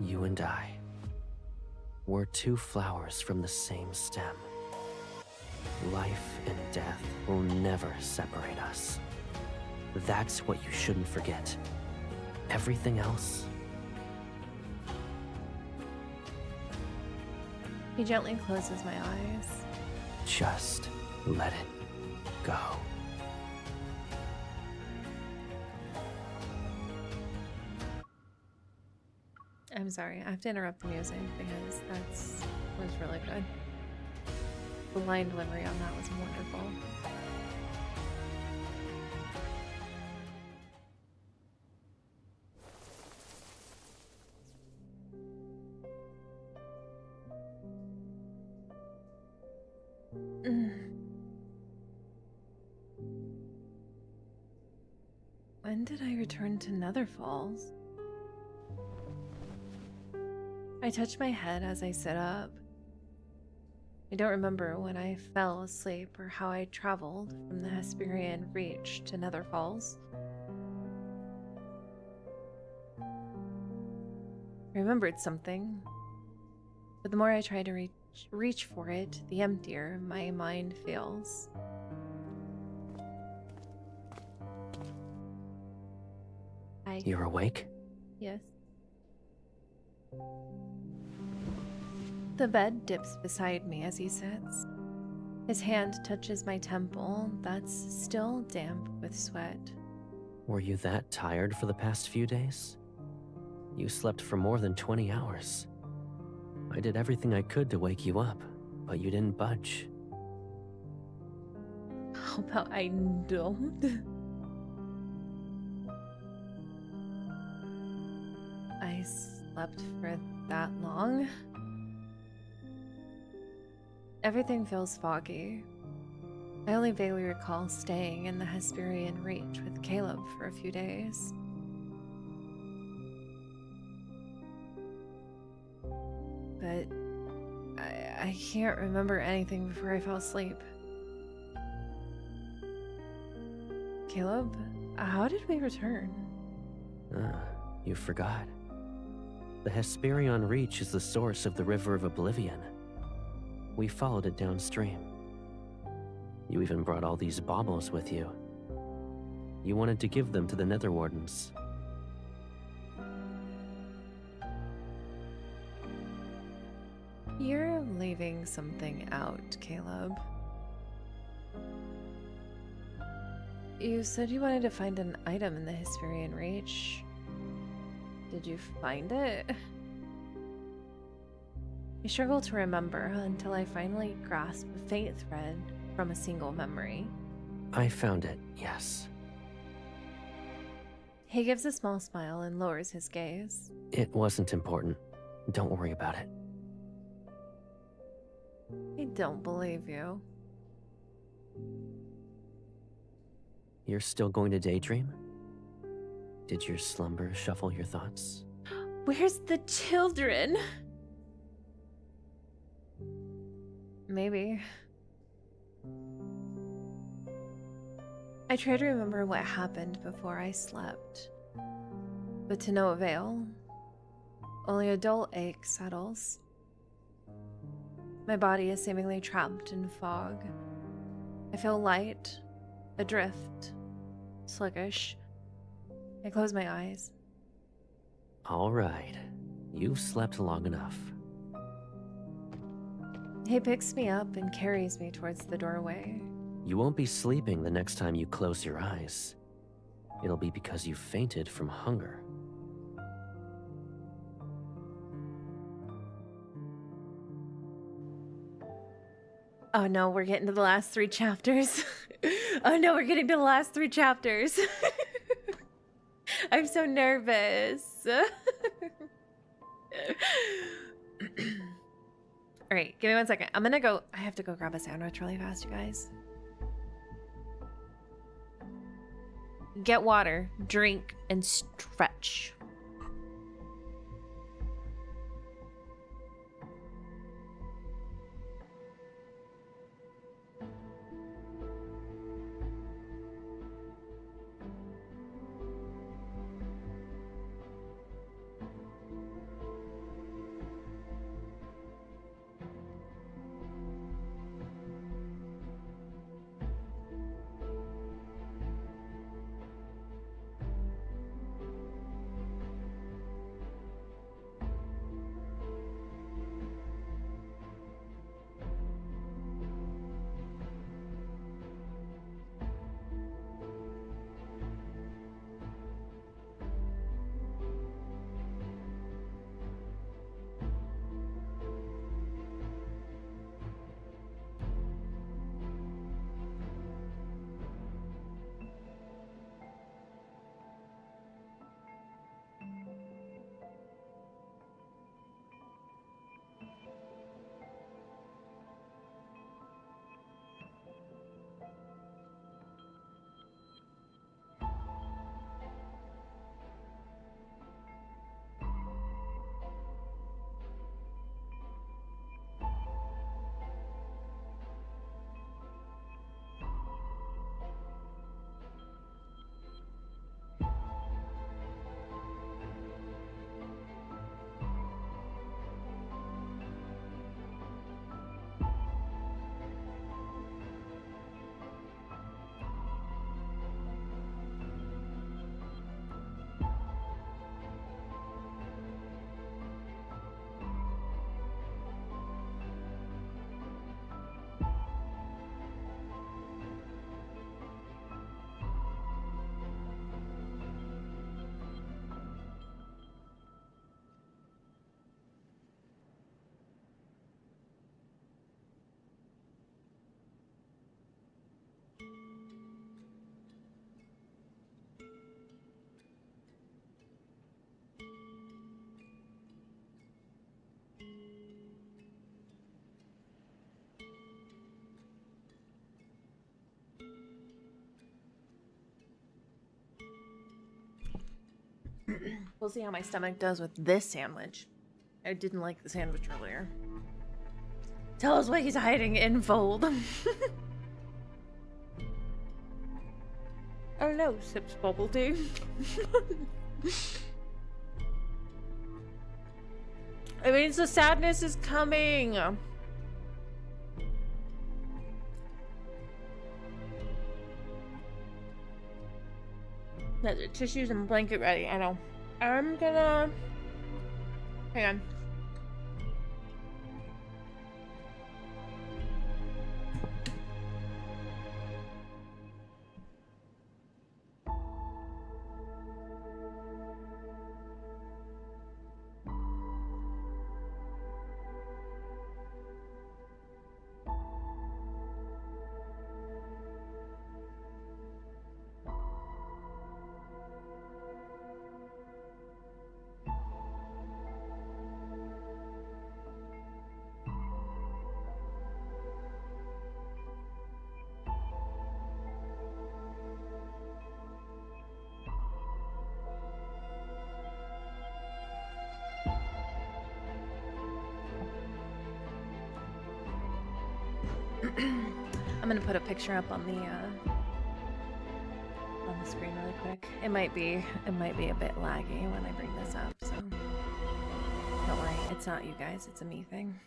You and I, we're two flowers from the same stem. Life and death will never separate us. That's what you shouldn't forget. Everything else... He gently closes my eyes. Just let it go. I'm sorry, I have to interrupt the music because was really good. The line delivery on that was wonderful. When did I return to Nether Falls? I touch my head as I sit up. I don't remember when I fell asleep or how I traveled from the Hesperian Reach to Nether Falls. I remembered something, but the more I try to reach for it, the emptier my mind feels. You're awake? Yes. The bed dips beside me as he sits. His hand touches my temple that's still damp with sweat. Were you that tired for the past few days? You slept for more than 20 hours. I did everything I could to wake you up, but you didn't budge. How about I don't? I slept for that long? Everything feels foggy. I only vaguely recall staying in the Hesperian Reach with Caleb for a few days. But I can't remember anything before I fell asleep. Caleb, how did we return? You forgot. The Hesperion Reach is the source of the River of Oblivion. We followed it downstream. You even brought all these baubles with you. You wanted to give them to the Nether Wardens. You're leaving something out, Caleb. You said you wanted to find an item in the Hesperian Reach. Did you find it? I struggle to remember until I finally grasp a faint thread from a single memory. I found it, yes. He gives a small smile and lowers his gaze. It wasn't important. Don't worry about it. I don't believe you. You're still going to daydream? Did your slumber shuffle your thoughts? Where's the children? Maybe. I try to remember what happened before I slept, but to no avail. Only a dull ache settles. My body is seemingly trapped in fog. I feel light, adrift, sluggish. I close my eyes. All right. You've slept long enough. He picks me up and carries me towards the doorway. You won't be sleeping the next time you close your eyes. It'll be because you fainted from hunger. Oh no, we're getting to the last 3 chapters. Oh no, we're getting to the last 3 chapters. I'm so nervous. Alright, give me 1 second. I have to go grab a sandwich really fast, you guys. Get water, drink, and stretch. We'll see how my stomach does with this sandwich. I didn't like the sandwich earlier. Tell us what he's hiding in fold. Oh no, sips bubble tea. It means the sadness is coming. The tissues and blanket ready. I know. I'm gonna... Hang on. I'm gonna put a picture up on the screen really quick. It might be a bit laggy when I bring this up, so don't worry, it's not you guys, it's a me thing.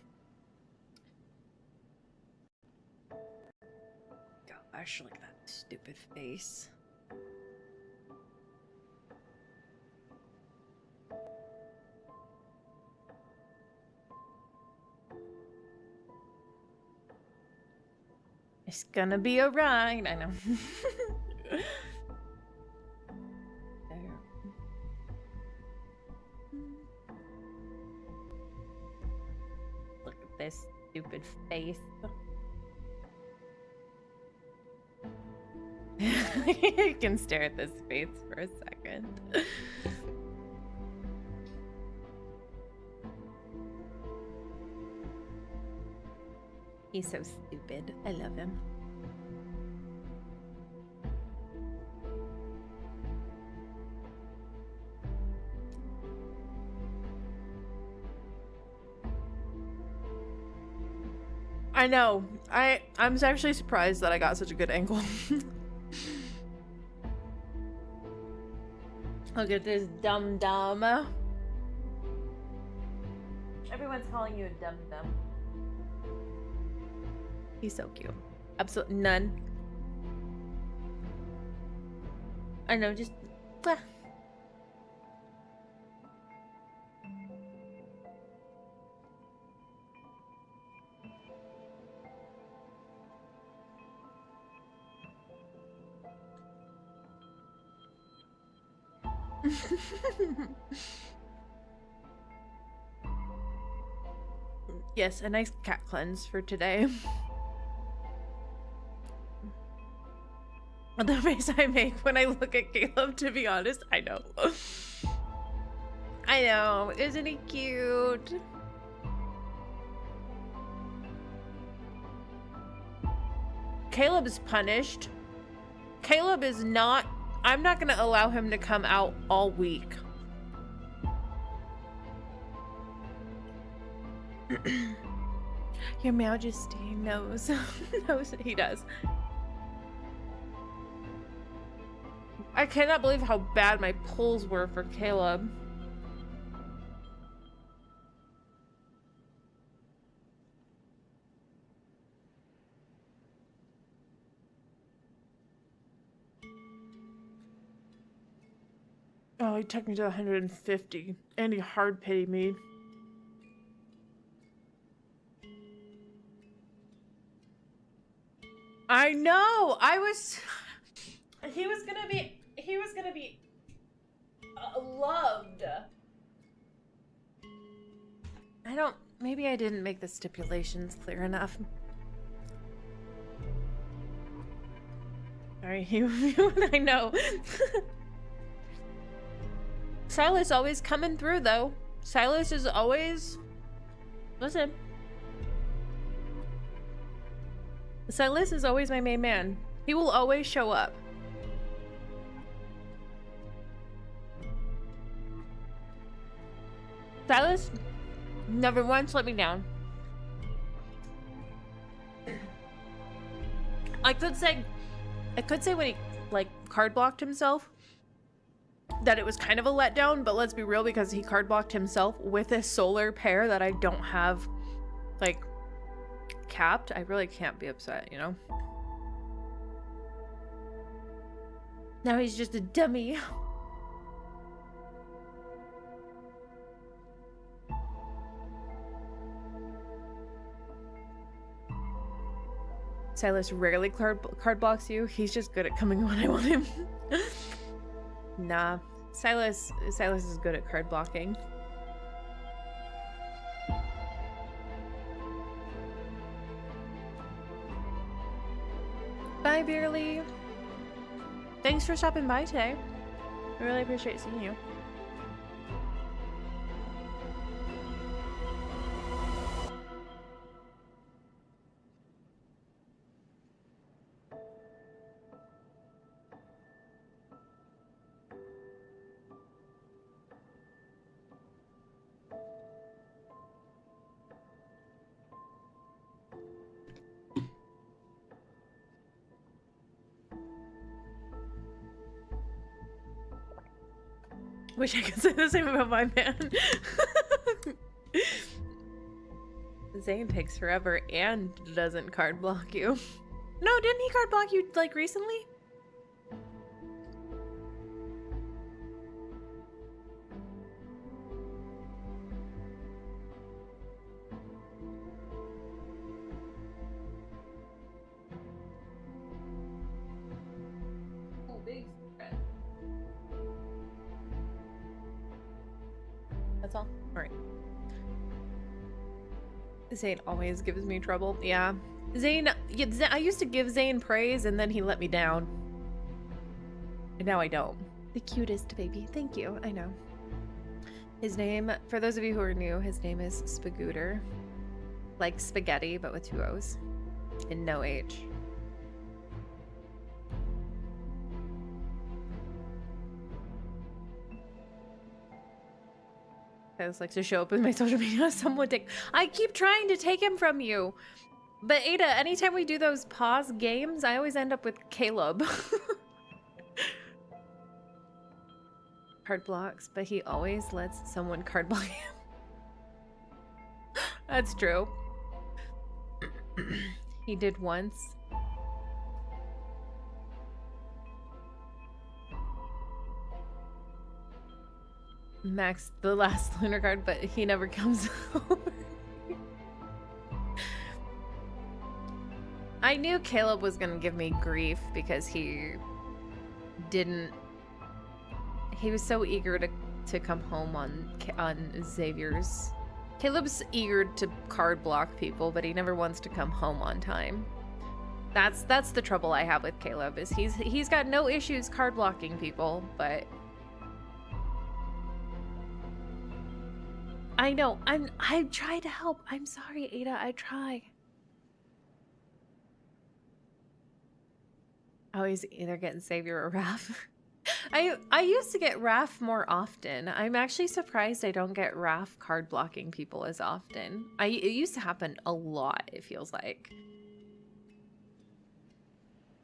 Gosh, look at that stupid face. It's gonna be a ride, I know. Look at this stupid face. You can stare at this face for a second. He's so stupid. I love him. I know. I'm actually surprised that I got such a good angle. Look at this dum-dum. Everyone's calling you a dum-dum. He's so cute. Absolutely none. I know, just... Yes, a nice cat cleanse for today. The face I make when I look at Caleb, to be honest, I know. I know, isn't he cute? Caleb is punished. Caleb is not... I'm not gonna allow him to come out all week. Your Majesty knows. Knows he does. I cannot believe how bad my pulls were for Caleb. Oh, he took me to 150. And he hard pity me. I know! He was gonna be loved. Maybe I didn't make the stipulations clear enough. Sorry, I know. Silas always coming through though. Silas is always... Listen. Silas is always my main man. He will always show up. Silas never once let me down. I could say when he like card blocked himself that it was kind of a letdown, but let's be real, because he card blocked himself with a solar pair that I don't have like capped. I really can't be upset, you know? Now he's just a dummy. Silas rarely card blocks you. He's just good at coming when I want him. Nah, Silas is good at card blocking. Bye, Beerly. Thanks for stopping by today. I really appreciate seeing you. Wish I could say the same about my man. Zane takes forever and doesn't card block you. No, didn't he card block you like recently? That's all? Alright. Zane always gives me trouble. Yeah. Zane, I used to give Zane praise and then he let me down. And now I don't. The cutest baby. Thank you. I know. His name, for those of you who are new, his name is Spagooter. Like spaghetti, but with 2 O's. And no H. I just like to show up in my social media. Someone take. I keep trying to take him from you. But Ada, anytime we do those pause games, I always end up with Caleb. Card blocks, but he always lets someone card block him. That's true. He did once. Max the last lunar card, but he never comes over. I knew Caleb was gonna give me grief because he was so eager to come home on Xavier's. Caleb's eager to card block people, but he never wants to come home on time. That's the trouble I have with Caleb, is he's got no issues card blocking people, but I know. I try to help. I'm sorry, Ada. I try. I always either get Xavier or Raph. I used to get Raph more often. I'm actually surprised I don't get Raph card blocking people as often. It used to happen a lot, it feels like.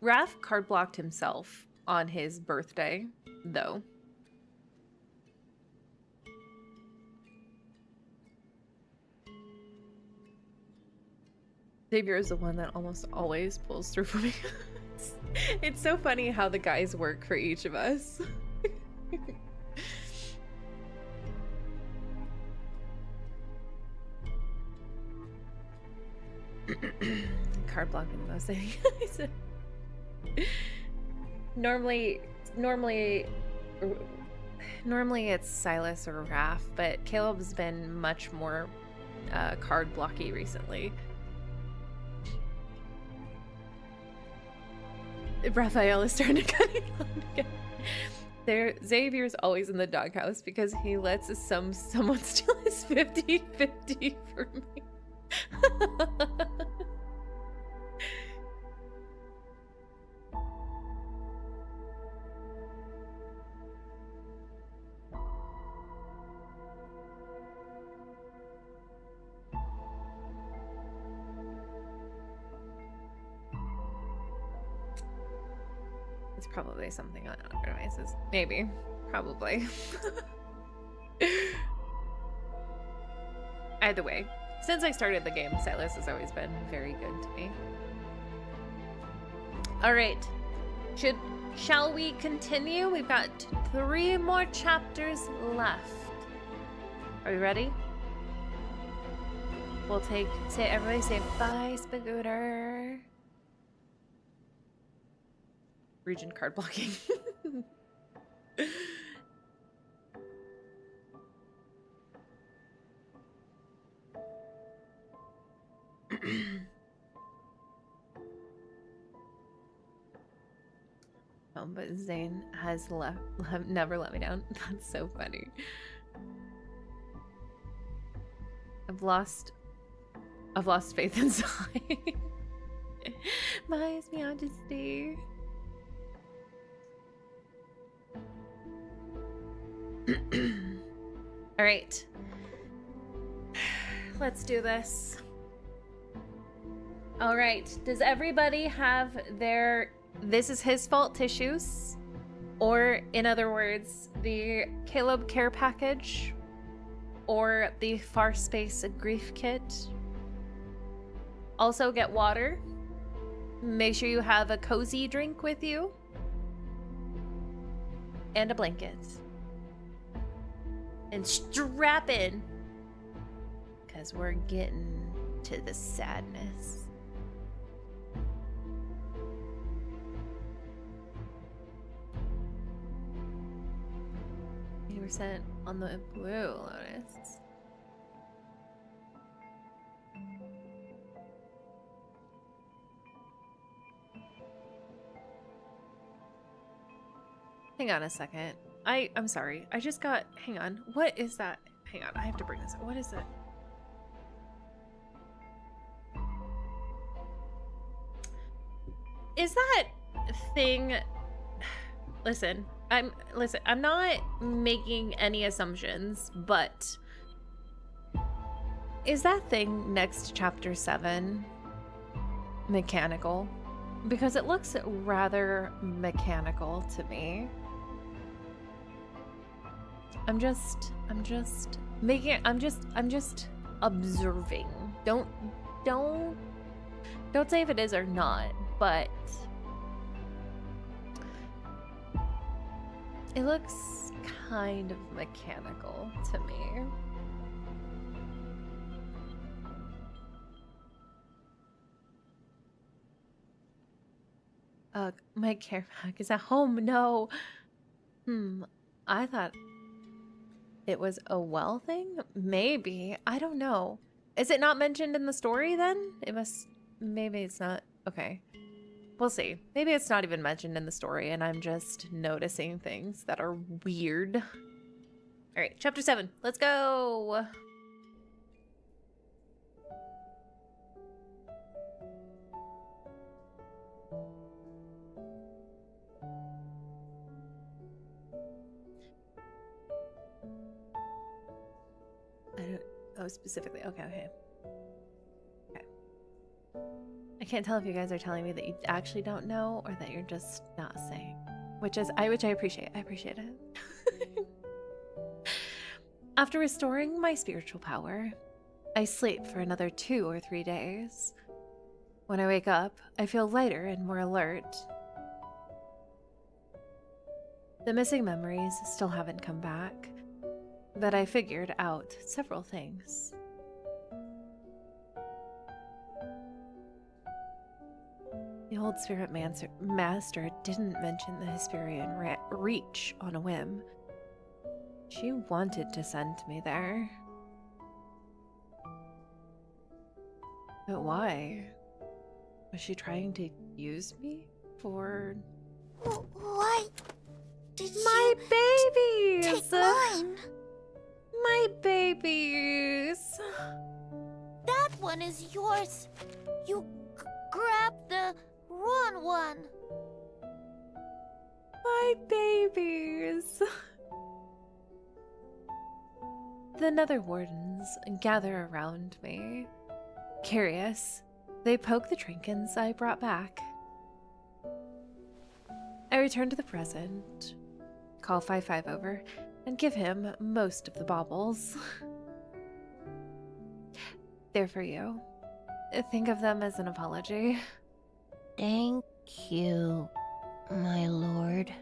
Raph card blocked himself on his birthday, though. Xavier is the one that almost always pulls through for me. It's so funny how the guys work for each of us. Card blocking most things. Normally it's Silas or Raph, but Caleb's been much more card blocky recently. Raphael is starting to cut it on again. Xavier's always in the doghouse because he lets someone steal his 50-50 for me. It's probably something on other devices. Maybe. Probably. Either way, since I started the game, Silas has always been very good to me. Alright. Shall we continue? We've got 3 more chapters left. Are we ready? We'll everybody say bye, Spagooter. Region card blocking. Oh, but Zane has never let me down. That's so funny. I've lost faith in Sai. My Majesty. All right. Let's do this. All right. Does everybody have their "this is his fault" tissues? Or, in other words, the Caleb care package? Or the Far Space grief kit? Also get water. Make sure you have a cozy drink with you. And a blanket. And strap in. Because we're getting to the sadness. 80% on the Blue Lotus. Hang on a second. I'm sorry. I just got... Hang on. What is that? Hang on. I have to bring this up. What is it? Is that thing... Listen, I'm not making any assumptions, but is that thing next to chapter 7 mechanical? Because it looks rather mechanical to me. I'm just observing. Don't say if it is or not, but it looks kind of mechanical to me. My care pack is at home. No. I thought it was a well thing? Maybe. I don't know. Is it not mentioned in the story then? Maybe it's not. Okay. We'll see. Maybe it's not even mentioned in the story and I'm just noticing things that are weird. All right, chapter 7. Let's go. Oh, specifically. Okay. I can't tell if you guys are telling me that you actually don't know or that you're just not saying. Which I appreciate. I appreciate it. After restoring my spiritual power, I sleep for another 2 or 3 days. When I wake up, I feel lighter and more alert. The missing memories still haven't come back, but I figured out several things. The old spirit master didn't mention the Hesperian reach on a whim. She wanted to send me there. But why? Was she trying to use me for... Why did my you babies! take mine? My babies! That one is yours. You grabbed the wrong one. My babies! The Nether Wardens gather around me. Curious, they poke the trinkets I brought back. I return to the present, call 5-5 over, and give him most of the baubles. They're for you. Think of them as an apology. Thank you, my lord.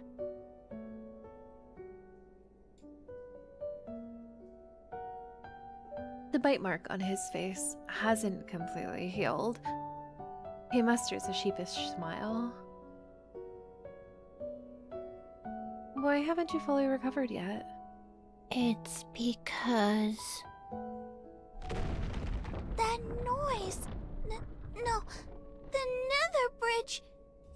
The bite mark on his face hasn't completely healed. He musters a sheepish smile. Why haven't you fully recovered yet? It's because... That noise! No, the nether bridge!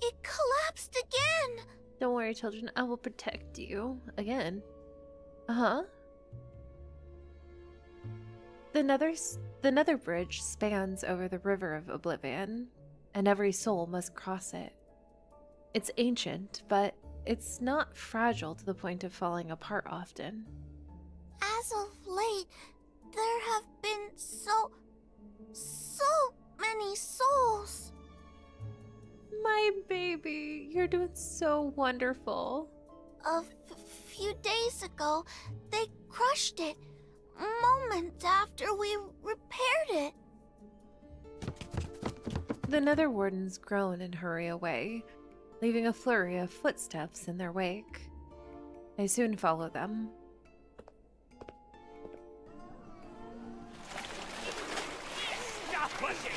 It collapsed again! Don't worry, children, I will protect you. Again. Uh-huh. The nether bridge spans over the river of oblivion, and every soul must cross it. It's ancient, but it's not fragile to the point of falling apart often. As of late, there have been so many souls. My baby, you're doing so wonderful. A few days ago, they crushed it, moments after we repaired it. The nether wardens groan and hurry away, leaving a flurry of footsteps in their wake. I soon follow them. Stop pushing!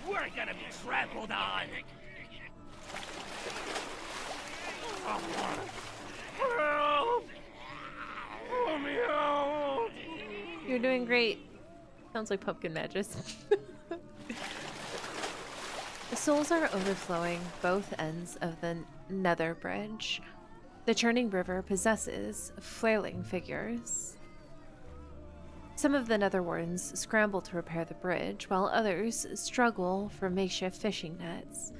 We're gonna be trampled on! Help! Let me out! You're doing great. Sounds like pumpkin magus. The souls are overflowing both ends of the nether bridge. The churning river possesses flailing figures. Some of the nether wardens scramble to repair the bridge, while others struggle for makeshift fishing nets.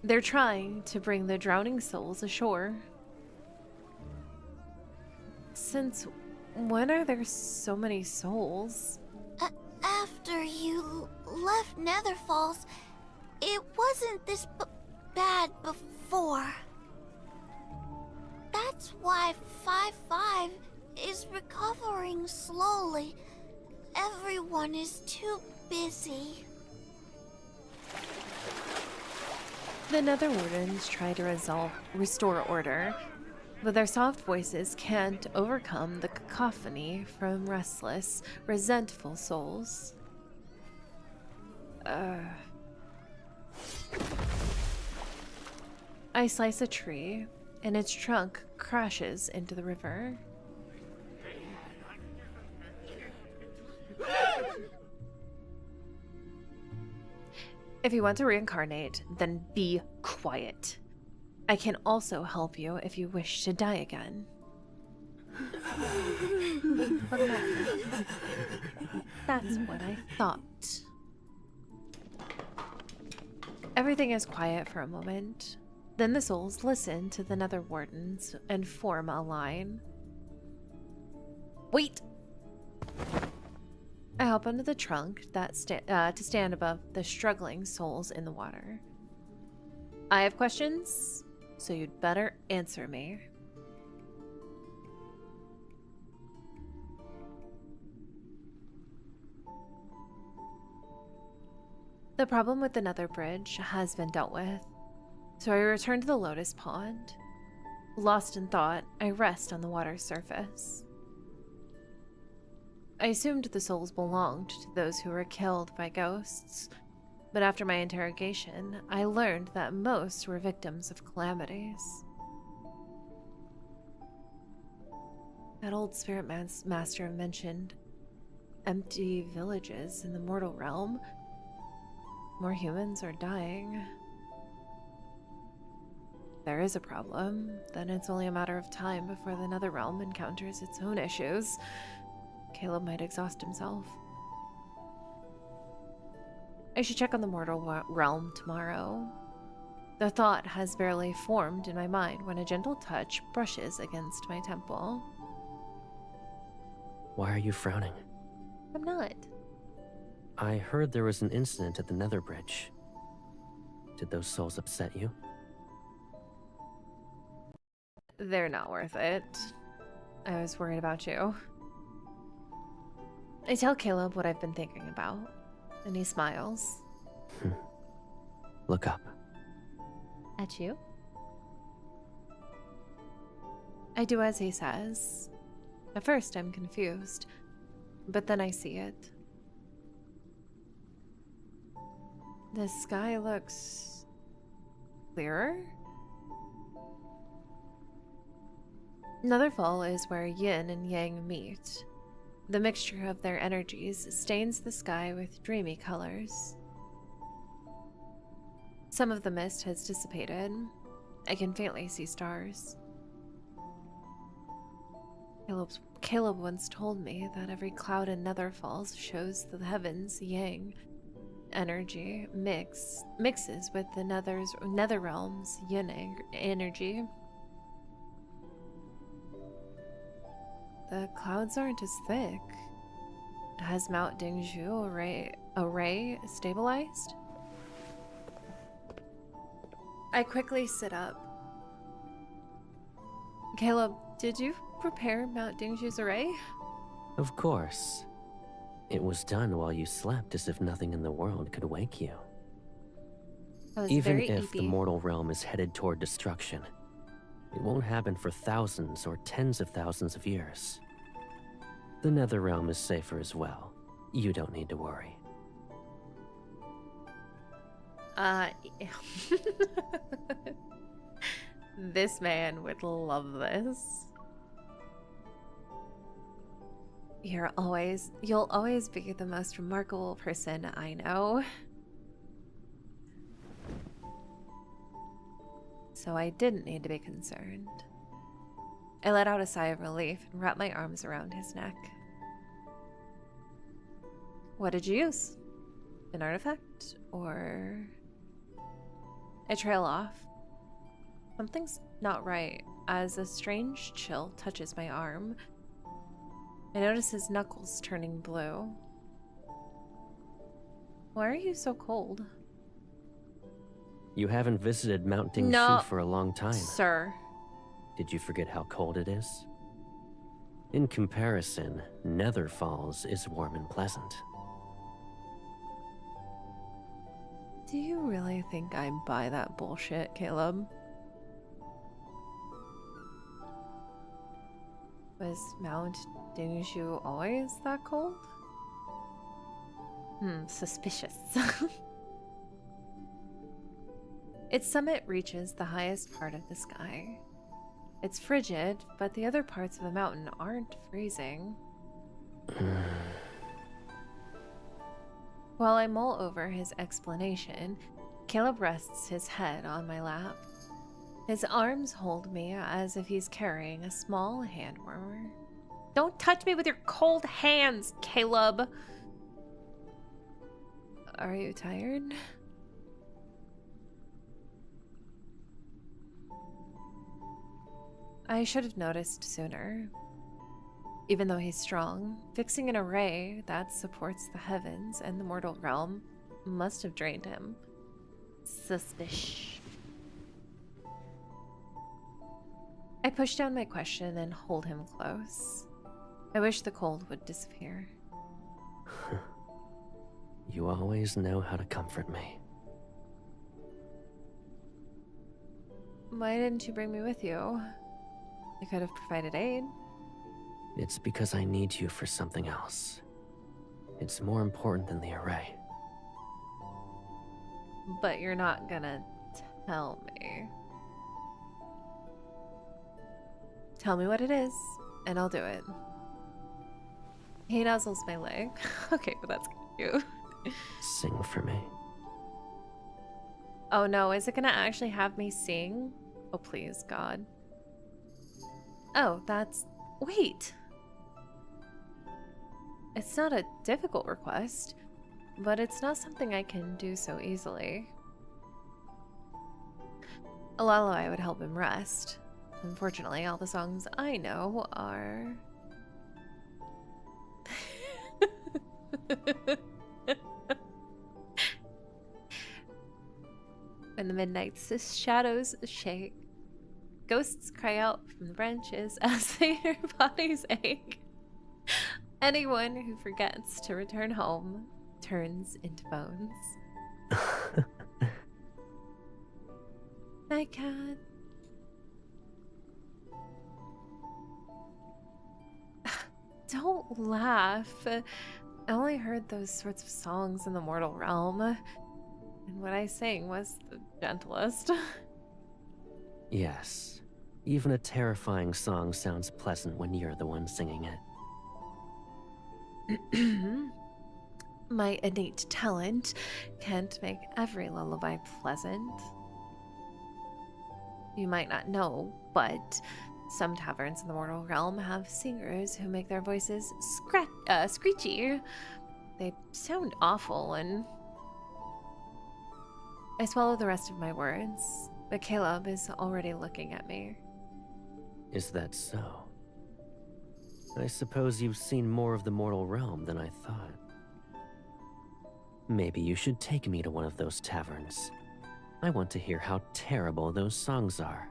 They're trying to bring the drowning souls ashore. Since when are there so many souls? After you left Nether Falls, it wasn't this bad before. That's why 5-5 is recovering slowly. Everyone is too busy. The nether wardens try to restore order, but their soft voices can't overcome the cacophony from restless, resentful souls. I slice a tree, and its trunk crashes into the river. If you want to reincarnate, then be quiet. I can also help you if you wish to die again. That's what I thought. Everything is quiet for a moment. Then the souls listen to the nether wardens and form a line. Wait! I hop onto the trunk to stand above the struggling souls in the water. I have questions, so you'd better answer me. The problem with the nether bridge has been dealt with, so I return to the lotus pond. Lost in thought, I rest on the water's surface. I assumed the souls belonged to those who were killed by ghosts, but after my interrogation, I learned that most were victims of calamities. That old spirit master mentioned empty villages in the mortal realm. More humans are dying. There is a problem, then it's only a matter of time before the nether realm encounters its own issues. Caleb might exhaust himself. I should check on the mortal realm tomorrow. The thought has barely formed in my mind when a gentle touch brushes against my temple. Why are you frowning? I'm not. I heard there was an incident at the nether bridge. Did those souls upset you? They're not worth it. I was worried about you. I tell Caleb what I've been thinking about, and he smiles. Look up. At you? I do as he says. At first, I'm confused, but then I see it. The sky looks clearer? Netherfall is where Yin and Yang meet. The mixture of their energies stains the sky with dreamy colors. Some of the mist has dissipated. I can faintly see stars. Caleb once told me that every cloud in Netherfalls shows the heavens Yang energy mixes with the Netherrealm's Yin energy. The clouds aren't as thick. Has Mount Dingzhu array stabilized? I quickly sit up. Caleb, did you prepare Mount Dingzhu's array? Of course. It was done while you slept as if nothing in the world could wake you. Even if the mortal realm is headed toward destruction, it won't happen for thousands or tens of thousands of years. The Nether realm is safer as well. You don't need to worry. This man would love this. You'll always be the most remarkable person I know. So I didn't need to be concerned. I let out a sigh of relief and wrapped my arms around his neck. What did you use? An artifact? Or... I trail off. Something's not right as a strange chill touches my arm. I notice his knuckles turning blue. Why are you so cold? You haven't visited Mount Dingzhu for a long time. Sir. Did you forget how cold it is? In comparison, Netherfalls is warm and pleasant. Do you really think I buy that bullshit, Caleb? Was Mount Dingzhu always that cold? Suspicious. Its summit reaches the highest part of the sky. It's frigid, but the other parts of the mountain aren't freezing. While I mull over his explanation, Caleb rests his head on my lap. His arms hold me as if he's carrying a small hand warmer. Don't touch me with your cold hands, Caleb! Are you tired? I should have noticed sooner. Even though he's strong, fixing an array that supports the heavens and the mortal realm must have drained him. Suspicious. I push down my question and hold him close. I wish the cold would disappear. You always know how to comfort me. Why didn't you bring me with you? I could have provided aid. It's because I need you for something else. It's more important than the array. But you're not gonna tell me. Tell me what it is, and I'll do it. He nuzzles my leg. Okay, but that's cute. Sing for me. Oh no, is it gonna actually have me sing? Oh please, God. Oh, that's... Wait! It's not a difficult request, but it's not something I can do so easily. A lullaby would help him rest. Unfortunately, all the songs I know are... When the midnight shadows shake, Ghosts cry out from the branches as their bodies ache. Anyone who forgets to return home turns into bones. Night, cat. Don't laugh. I only heard those sorts of songs in the mortal realm, and what I sang was the gentlest. Yes, even a terrifying song sounds pleasant when you're the one singing it. My innate talent can't make every lullaby pleasant. You might not know, but some taverns in the mortal realm have singers who make their voices screechy. They sound awful, and I swallow the rest of my words, but Caleb is already looking at me. Is that so? I suppose you've seen more of the mortal realm than I thought. Maybe you should take me to one of those taverns. I want to hear how terrible those songs are.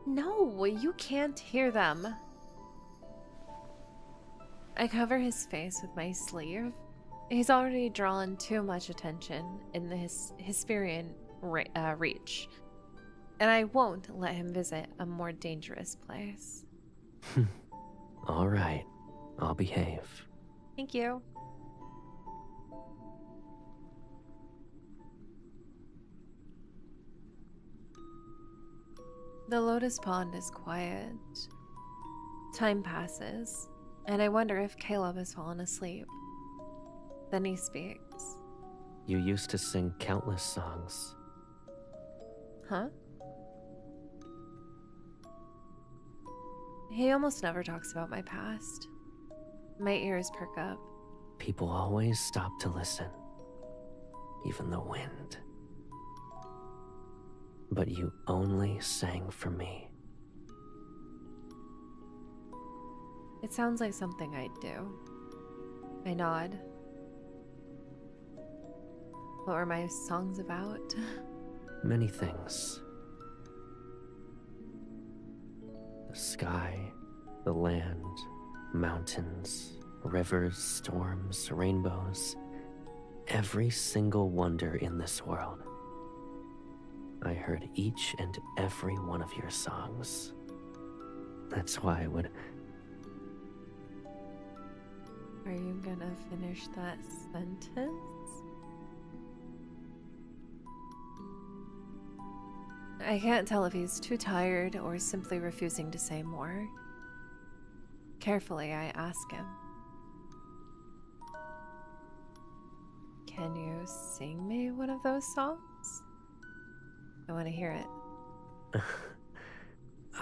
No, you can't hear them. I cover his face with my sleeve. He's already drawn too much attention in the Hesperian reach, and I won't let him visit a more dangerous place. All right, I'll behave. Thank you. The lotus pond is quiet. Time passes, and I wonder if Caleb has fallen asleep. Then he speaks. You used to sing countless songs. Huh? He almost never talks about my past. My ears perk up. People always stop to listen. Even the wind. But you only sang for me. It sounds like something I'd do. I nod. What were my songs about? Many things. The sky, the land, mountains, rivers, storms, rainbows. Every single wonder in this world. I heard each and every one of your songs. That's why I would... Are you gonna finish that sentence? I can't tell if he's too tired or simply refusing to say more. Carefully, I ask him. Can you sing me one of those songs? I want to hear it.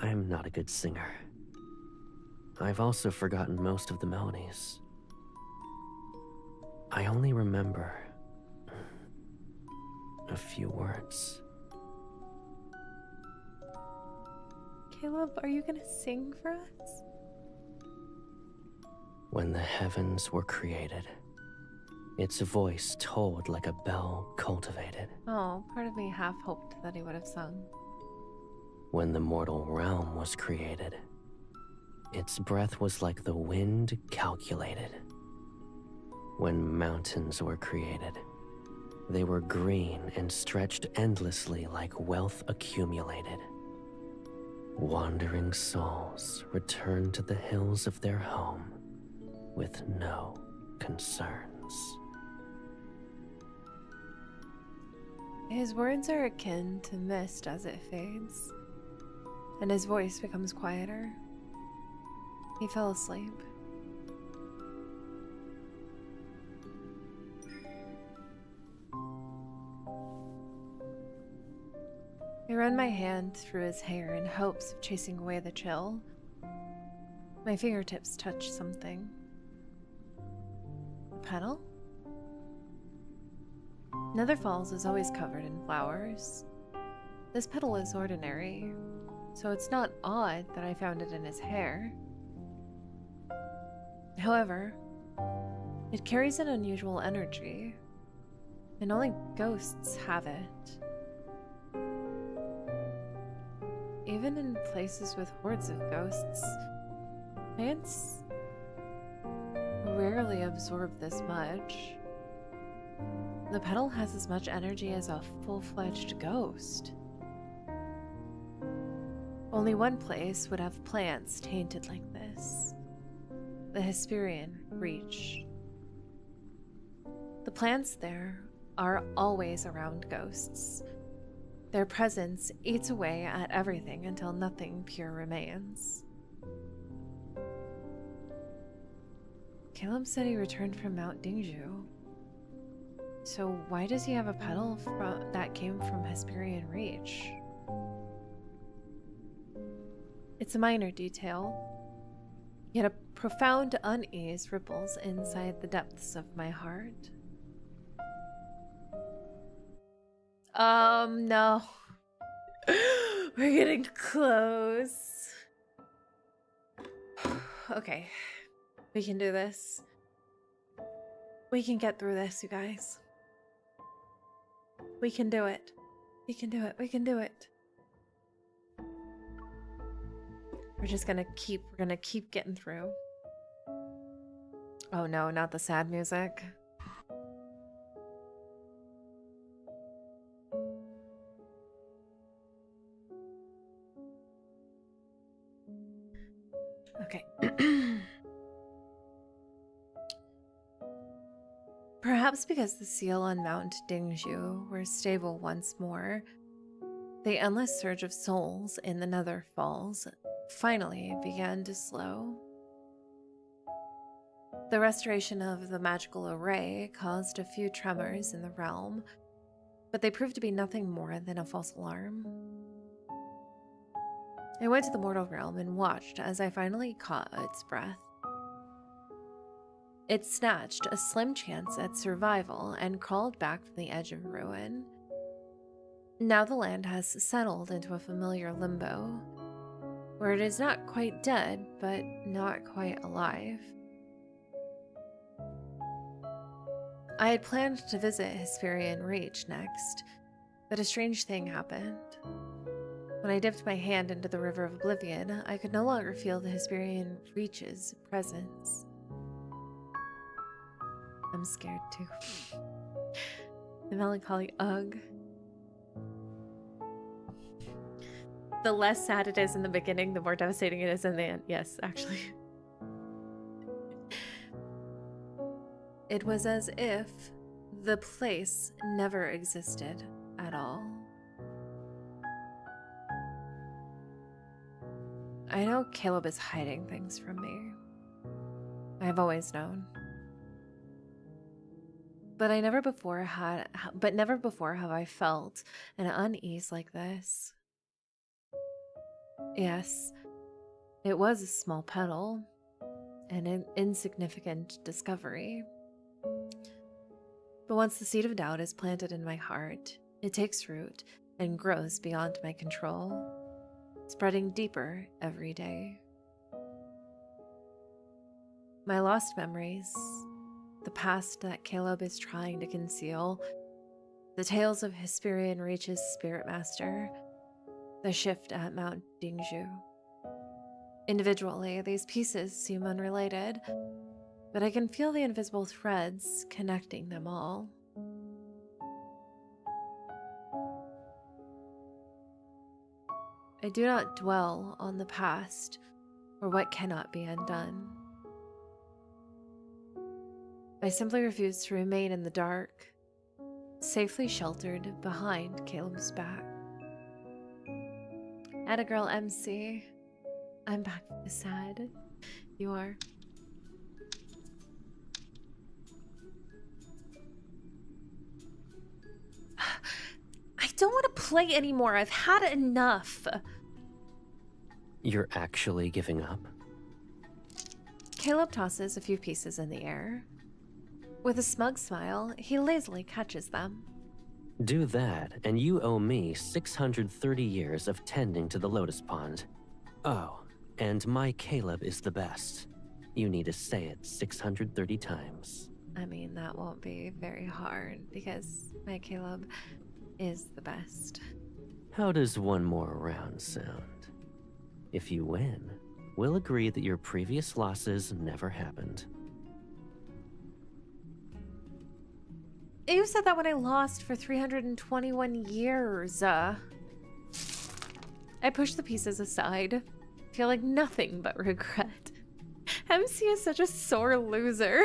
I'm not a good singer. I've also forgotten most of the melodies. I only remember a few words. Caleb, are you gonna sing for us? When the heavens were created, its voice tolled like a bell cultivated. Oh, part of me half hoped that he would have sung. When the mortal realm was created, its breath was like the wind calculated. When mountains were created, they were green and stretched endlessly like wealth accumulated. Wandering souls returned to the hills of their home with no concerns. His words are akin to mist as it fades, and his voice becomes quieter. He fell asleep. I run my hand through his hair in hopes of chasing away the chill. My fingertips touch something. A petal? Nether Falls is always covered in flowers. This petal is ordinary, so it's not odd that I found it in his hair. However, it carries an unusual energy, and only ghosts have it. even in places with hordes of ghosts, plants rarely absorb this much. The petal has as much energy as a full-fledged ghost. Only one place would have plants tainted like this. The Hesperian Reach. The plants there are always around ghosts. Their presence eats away at everything until nothing pure remains. Caleb said he returned from Mount Dingju. So why does he have a petal that came from Hesperian Reach? It's a minor detail, yet a profound unease ripples inside the depths of my heart. No. We're getting close. Okay. We can do this. We can get through this, you guys. We can do it. We can do it. We can do it. We're gonna keep getting through. Oh no, not the sad music. Okay. Perhaps because the seal on Mount Dingju were stable once more, the endless surge of souls in the Nether Falls finally began to slow. The restoration of the magical array caused a few tremors in the realm, but they proved to be nothing more than a false alarm. I went to the mortal realm and watched as I finally caught its breath. It snatched a slim chance at survival and crawled back from the edge of ruin. Now the land has settled into a familiar limbo, where it is not quite dead, but not quite alive. I had planned to visit Hesperian Reach next, but a strange thing happened. When I dipped my hand into the River of Oblivion, I could no longer feel the Hesperian Reach's presence. I'm scared too. The melancholy ugh. The less sad it is in the beginning, the more devastating it is in the end. Yes, actually. It was as if the place never existed at all. I know Caleb is hiding things from me. I've always known. But never before have I felt an unease like this. Yes, it was a small petal, an insignificant discovery. But once the seed of doubt is planted in my heart, it takes root and grows beyond my control, spreading deeper every day. My lost memories, the past that Caleb is trying to conceal, the tales of Hesperian Reach's spirit master, the shift at Mount Dingju. Individually, these pieces seem unrelated, but I can feel the invisible threads connecting them all. I do not dwell on the past or what cannot be undone. I simply refuse to remain in the dark, safely sheltered behind Caleb's back. Atta girl MC, I'm back from the sad. You are. I don't want to play anymore. I've had enough. You're actually giving up? Caleb tosses a few pieces in the air. With a smug smile, he lazily catches them. Do that, and you owe me 630 years of tending to the lotus pond. Oh, and my Caleb is the best. You need to say it 630 times. I mean, that won't be very hard, because my Caleb is the best. How does one more round sound? If you win, we'll agree that your previous losses never happened. You said that when I lost for 321 years. I pushed the pieces aside, feeling nothing but regret. MC is such a sore loser.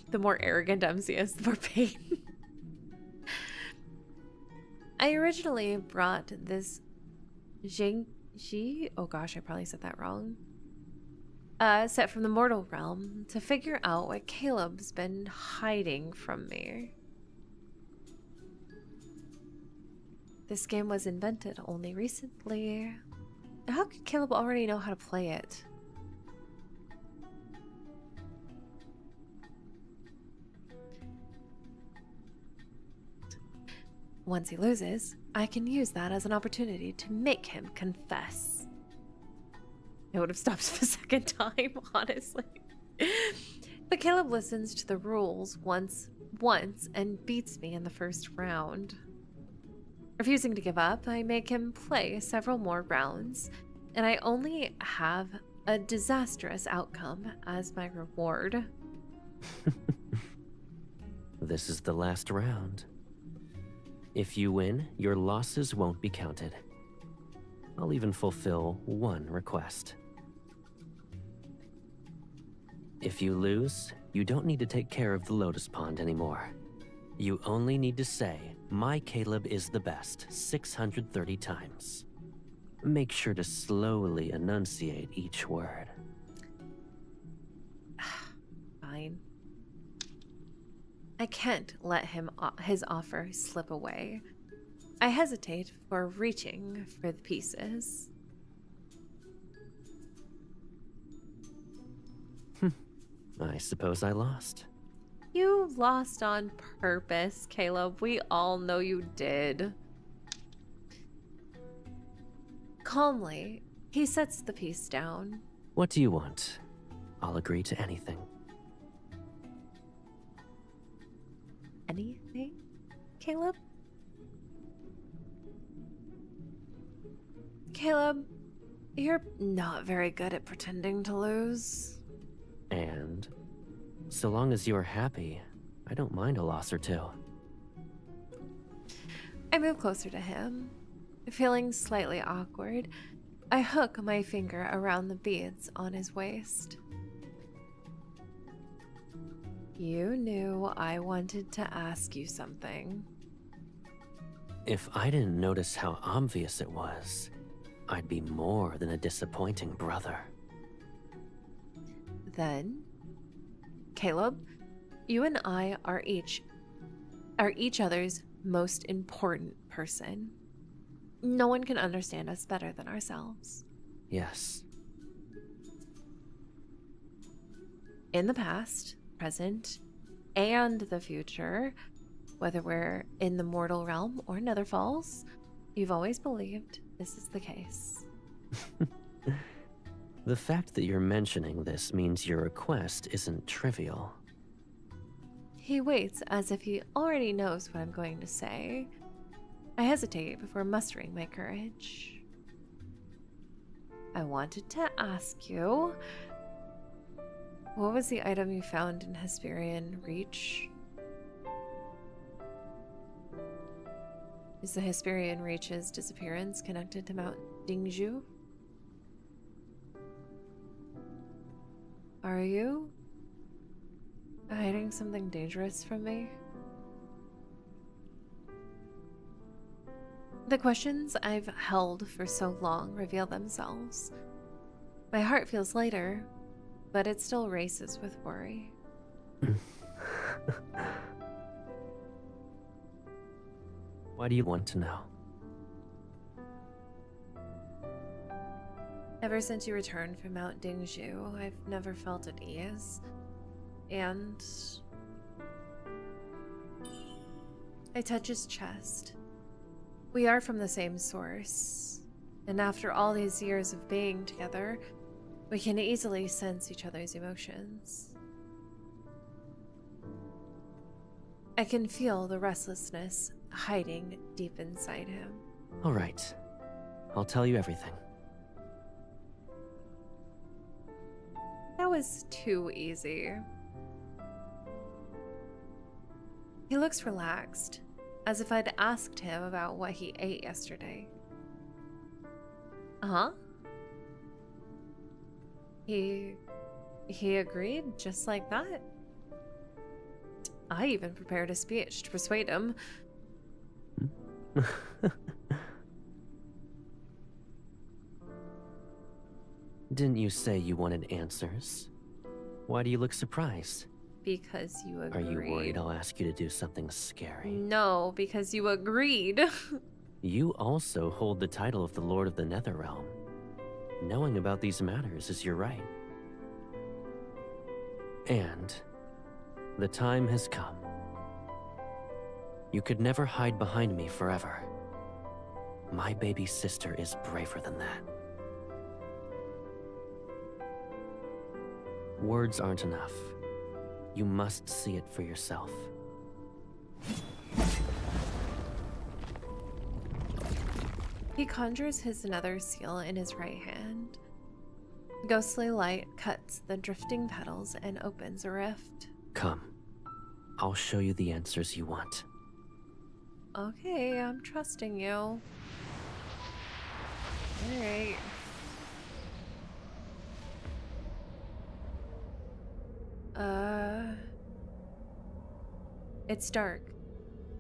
The more arrogant MC is, the more pain. I originally brought this oh gosh, I probably said that wrong. Set from the mortal realm to figure out what Caleb's been hiding from me. This game was invented only recently. How could Caleb already know how to play it? Once he loses, I can use that as an opportunity to make him confess. I would have stopped the second time, honestly. But Caleb listens to the rules once and beats me in the first round. Refusing to give up, I make him play several more rounds, and I only have a disastrous outcome as my reward. This is the last round. If you win, your losses won't be counted. I'll even fulfill one request. If you lose, you don't need to take care of the Lotus Pond anymore. You only need to say, "My Caleb is the best," 630 times. Make sure to slowly enunciate each word. Fine. I can't let his offer slip away. I hesitate before reaching for the pieces. I suppose I lost. You lost on purpose, Caleb. We all know you did. Calmly, he sets the piece down. What do you want? I'll agree to anything. Anything, Caleb? Caleb, you're not very good at pretending to lose. And so long as you're happy, I don't mind a loss or two. I move closer to him. Feeling slightly awkward, I hook my finger around the beads on his waist. You knew I wanted to ask you something. If I didn't notice how obvious it was, I'd be more than a disappointing brother. Then, Caleb, you and I are each other's most important person. No one can understand us better than ourselves. Yes. In the past, present, and the future, whether we're in the mortal realm or Nether Falls, you've always believed this is the case. The fact that you're mentioning this means your request isn't trivial. He waits as if he already knows what I'm going to say. I hesitate before mustering my courage. I wanted to ask you, what was the item you found in Hesperian Reach? Is the Hesperian Reach's disappearance connected to Mount Dingzhu? Are you hiding something dangerous from me? The questions I've held for so long reveal themselves. My heart feels lighter, but it still races with worry. Why do you want to know? Ever since you returned from Mount Dingzhu, I've never felt at ease. And I touch his chest. We are from the same source, and after all these years of being together, we can easily sense each other's emotions. I can feel the restlessness hiding deep inside him. All right. I'll tell you everything. That was too easy. He looks relaxed, as if I'd asked him about what he ate yesterday. Uh-huh. He agreed just like that. I even prepared a speech to persuade him. Didn't you say you wanted answers? Why do you look surprised? Because you agreed. Are you worried I'll ask you to do something scary? No, because you agreed. You also hold the title of the Lord of the Netherrealm. Knowing about these matters is your right. And the time has come. You could never hide behind me forever. My baby sister is braver than that. Words aren't enough. You must see it for yourself. He conjures his nether seal in his right hand. Ghostly light cuts the drifting petals and opens a rift. Come. I'll show you the answers you want. Okay, I'm trusting you. Alright. It's dark.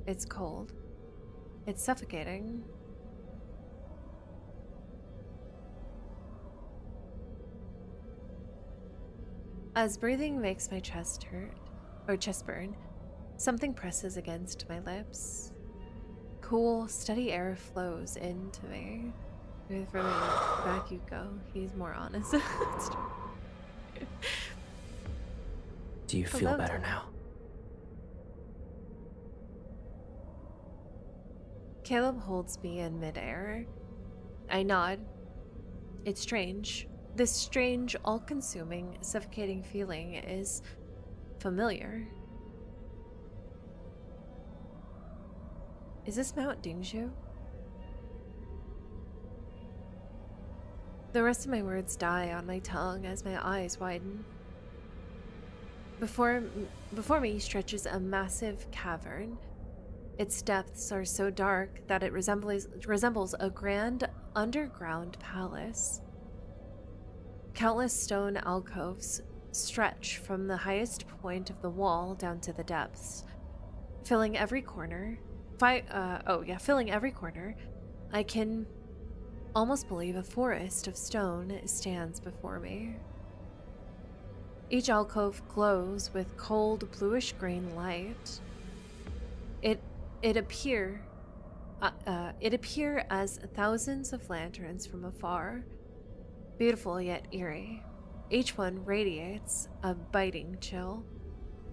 It's cold. It's suffocating. As breathing makes my chest hurt, or chest burn, something presses against my lips. Cool, steady air flows into me. For me, back you go. He's more honest. Do you feel Hello, better Tom. now? Caleb holds me in midair. I nod. It's strange. This strange, all-consuming, suffocating feeling is familiar. Is this Mount Dingshu? The rest of my words die on my tongue as my eyes widen. Before me stretches a massive cavern. Its depths are so dark that it resembles a grand underground palace. Countless stone alcoves stretch from the highest point of the wall down to the depths, filling every corner. Filling every corner. I can almost believe a forest of stone stands before me. Each alcove glows with cold bluish-green light. It appear as thousands of lanterns from afar, beautiful yet eerie. Each one radiates a biting chill.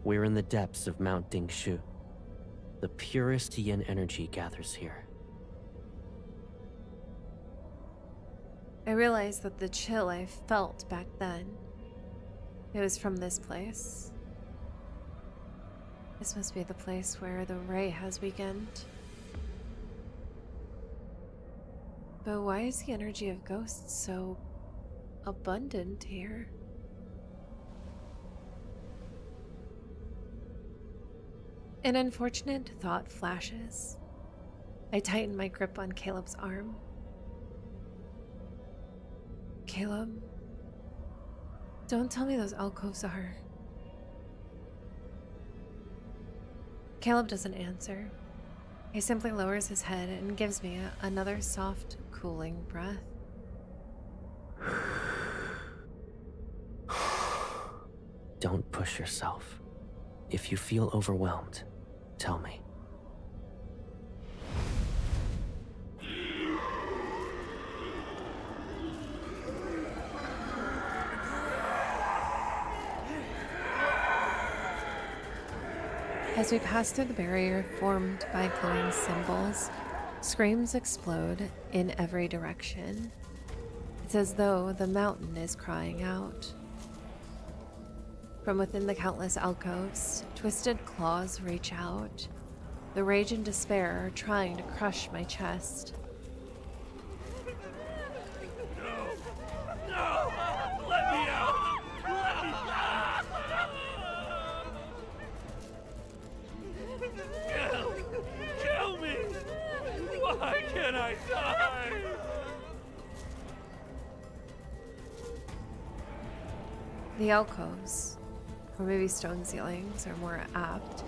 We're in the depths of Mount Dingshu. The purest yin energy gathers here. I realize that the chill I felt back then, it was from this place. This must be the place where the ray has weakened. But why is the energy of ghosts so abundant here? An unfortunate thought flashes. I tighten my grip on Caleb's arm. Caleb, don't tell me those alcoves are... Caleb doesn't answer. He simply lowers his head and gives me another soft, cooling breath. Don't push yourself. If you feel overwhelmed, tell me. As we pass through the barrier formed by glowing symbols, screams explode in every direction. It's as though the mountain is crying out. From within the countless alcoves, twisted claws reach out, The rage and despair are trying to crush my chest. No! Let me out! Let me out! Kill me! Why can't I die? The alcoves, or maybe stone ceilings are more apt,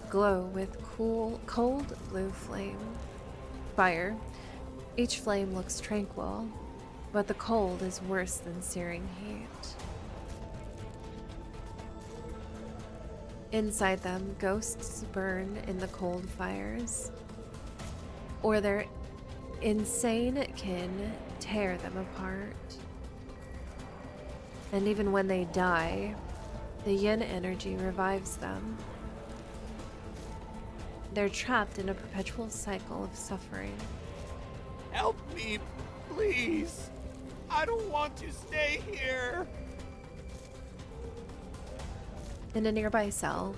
glow with cold blue fire. Each flame looks tranquil, but the cold is worse than searing heat. Inside them, ghosts burn in the cold fires, or their insane kin tear them apart. And even when they die, the yin energy revives them. They're trapped in a perpetual cycle of suffering. Help me, please. I don't want to stay here. In a nearby cell,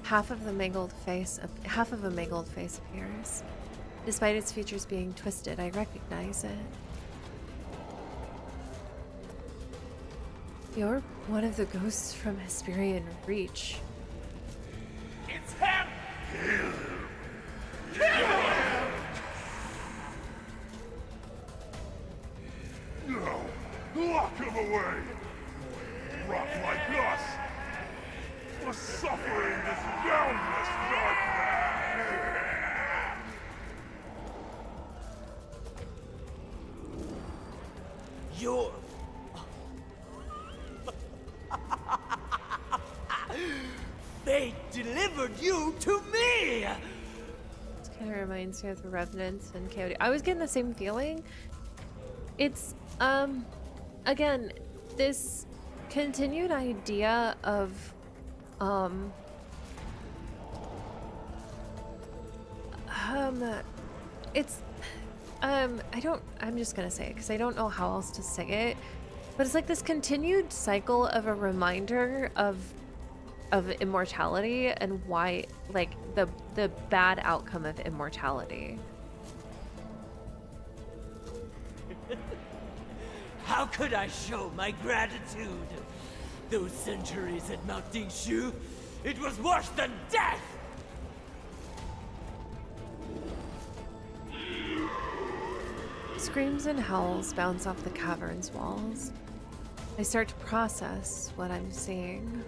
half of a mangled face appears. Despite its features being twisted, I recognize it. You're one of the ghosts from Hesperian Reach. It's him! Kill him! No! Lock him away! Rock like us! For suffering this boundless nightmare! You're... Fate delivered you to me! This kind of reminds me of the Revenants and Coyote. I was getting the same feeling. It's, again, this continued idea of, I'm just gonna say it because I don't know how else to say it, but it's like this continued cycle of a reminder of immortality and why, like, the bad outcome of immortality. How could I show my gratitude? Those centuries at Mount Dingshu, it was worse than death! Screams and howls bounce off the cavern's walls. I start to process what I'm seeing.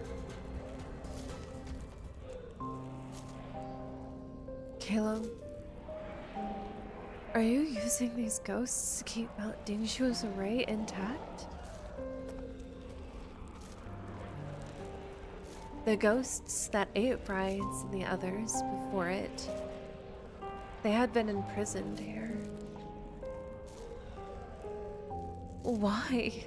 Caleb, are you using these ghosts to keep Mount Dingshu's array intact? The ghosts that ate brides and the others before it, they had been imprisoned here. Why?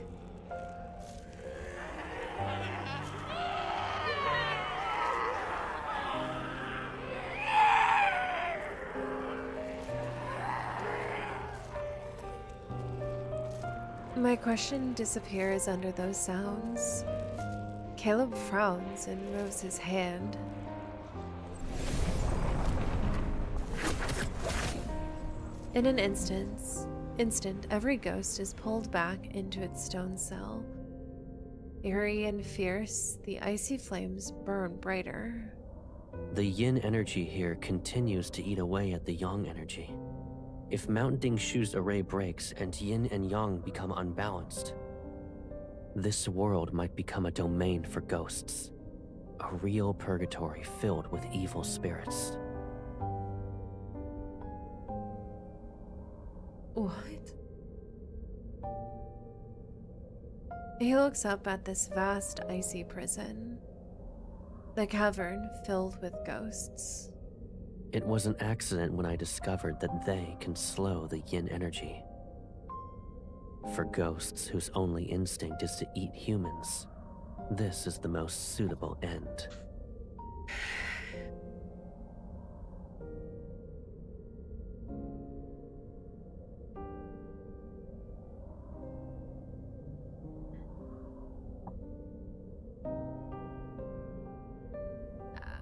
My question disappears under those sounds. Caleb frowns and moves his hand. In an instant, every ghost is pulled back into its stone cell. Eerie and fierce, the icy flames burn brighter. The yin energy here continues to eat away at the yang energy. If Mount Dingshu's array breaks and yin and yang become unbalanced, this world might become a domain for ghosts. A real purgatory filled with evil spirits. What? He looks up at this vast icy prison. The cavern filled with ghosts. It was an accident when I discovered that they can slow the yin energy. For ghosts whose only instinct is to eat humans, this is the most suitable end.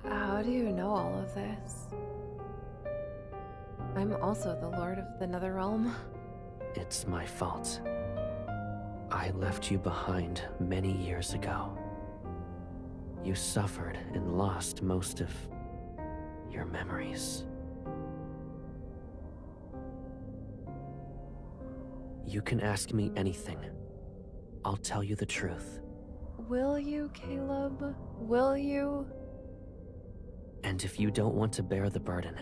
How do you know all of this? I'm also the Lord of the Netherrealm. It's my fault. I left you behind many years ago. You suffered and lost most of your memories. You can ask me anything. I'll tell you the truth. Will you, Caleb? Will you? And if you don't want to bear the burden,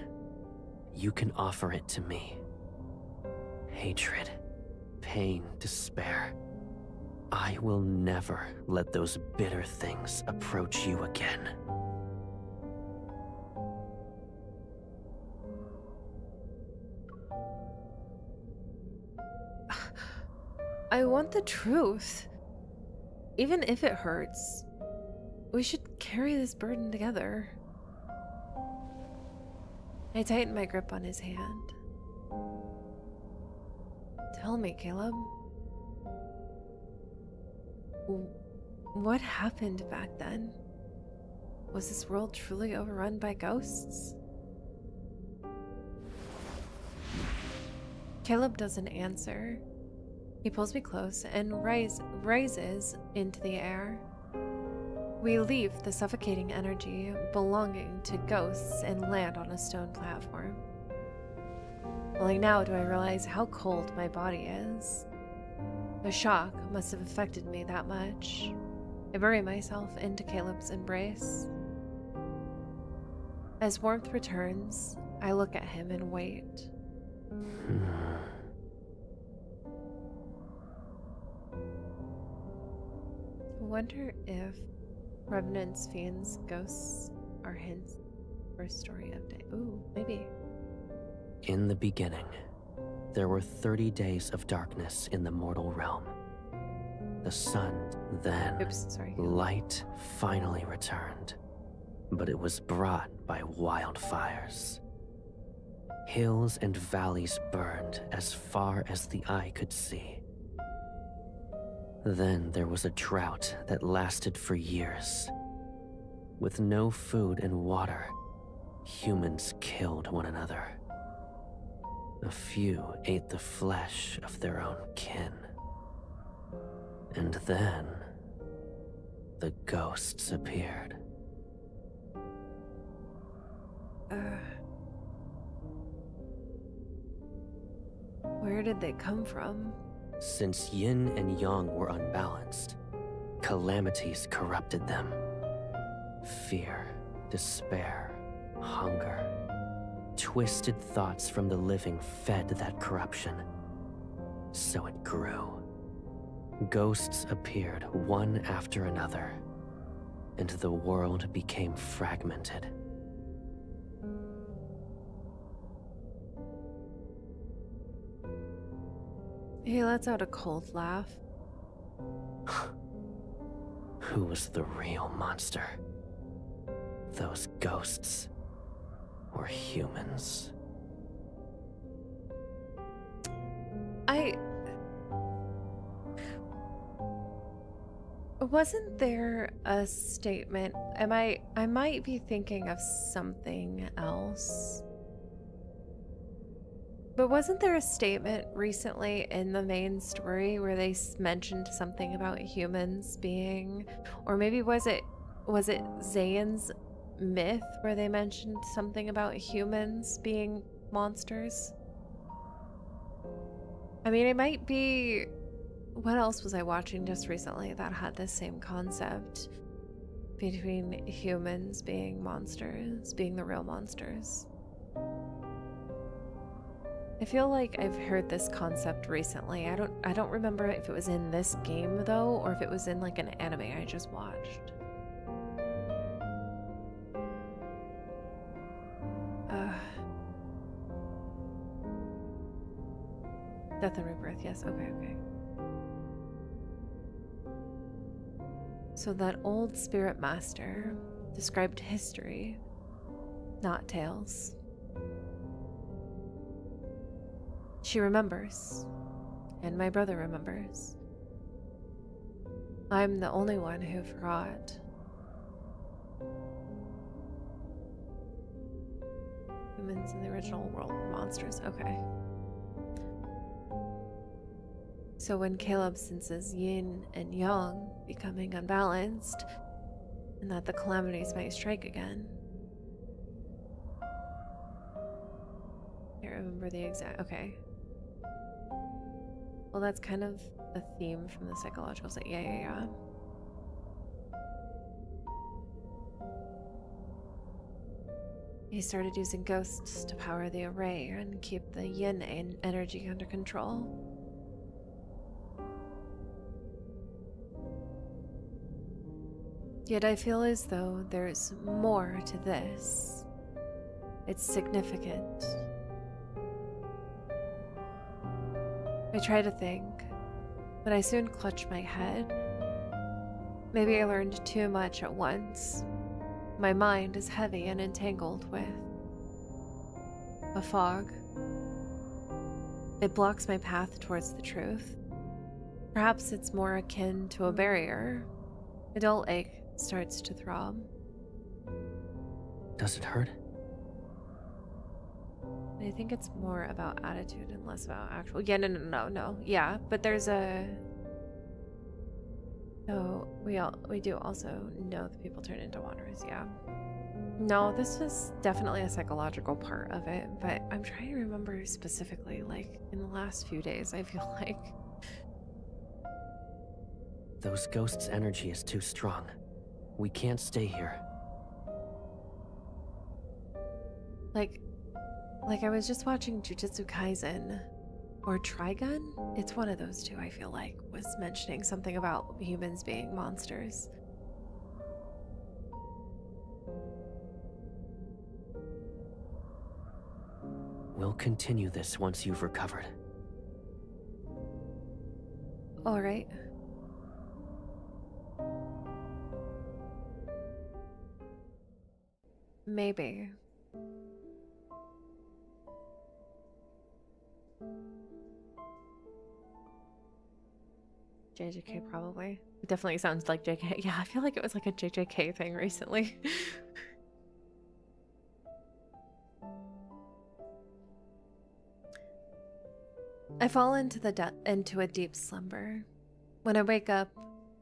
you can offer it to me. Hatred, pain, despair. I will never let those bitter things approach you again. I want the truth. Even if it hurts, we should carry this burden together. I tighten my grip on his hand. Tell me, Caleb. What happened back then? Was this world truly overrun by ghosts? Caleb doesn't answer. He pulls me close and rises into the air. We leave the suffocating energy belonging to ghosts and land on a stone platform. Only now do I realize how cold my body is. The shock must have affected me that much. I bury myself into Caleb's embrace. As warmth returns, I look at him and wait. I wonder if revenants, fiends, ghosts are hints for a story update. Ooh, maybe. In the beginning, there were 30 days of darkness in the mortal realm. The sun, then, light finally returned, but it was brought by wildfires. Hills and valleys burned as far as the eye could see. Then there was a drought that lasted for years. With no food and water, humans killed one another. A few ate the flesh of their own kin. And then, the ghosts appeared. Where did they come from? Since Yin and Yang were unbalanced, calamities corrupted them. Fear, despair, hunger. Twisted thoughts from the living fed that corruption. So it grew. Ghosts appeared one after another, and the world became fragmented. He lets out a cold laugh. Who was the real monster? Those ghosts or humans? Wasn't there a statement? I might be thinking of something else. But wasn't there a statement recently in the main story where they mentioned something about humans being, or maybe was it Zayn's myth where they mentioned something about humans being monsters? I mean, it might be. What else was I watching just recently that had this same concept between humans being monsters, being the real monsters? I feel like I've heard this concept recently. I don't remember if it was in this game though, or if it was in like an anime I just watched. Death and rebirth, yes, okay. So that old spirit master described history, not tales. She remembers, and my brother remembers. I'm the only one who forgot. Humans in the original world were monsters. Okay. So when Caleb senses yin and yang becoming unbalanced, and that the calamities might strike again. Can't remember the exact. Okay. Well, that's kind of a theme from the psychological side. Yeah. He started using ghosts to power the array and keep the yin energy under control. Yet I feel as though there's more to this. It's significant. I try to think, but I soon clutch my head. Maybe I learned too much at once. My mind is heavy and entangled with a fog. It blocks my path towards the truth. Perhaps it's more akin to a barrier. A dull ache starts to throb. Does it hurt? I think it's more about attitude and less about actual. Yeah, no. Yeah, but there's a. So we do also know that people turn into wanderers. Yeah. No, this was definitely a psychological part of it, but I'm trying to remember specifically. Like in the last few days, I feel like Those ghosts' energy is too strong. We can't stay here. Like I was just watching Jujutsu Kaisen or Trigun. It's one of those two, I feel like, was mentioning something about humans being monsters. We'll continue this once you've recovered. All right. Maybe. JJK probably. It definitely sounds like JK. Yeah, I feel like it was like a JJK thing recently. I fall into a deep slumber. When I wake up,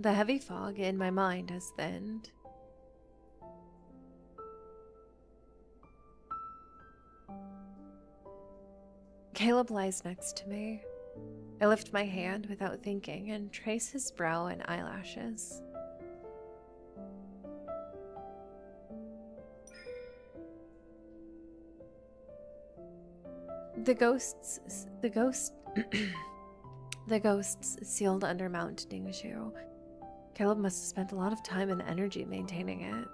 the heavy fog in my mind has thinned. Caleb lies next to me. I lift my hand without thinking and trace his brow and eyelashes. The ghosts sealed under Mount Dingshu. Caleb must have spent a lot of time and energy maintaining it.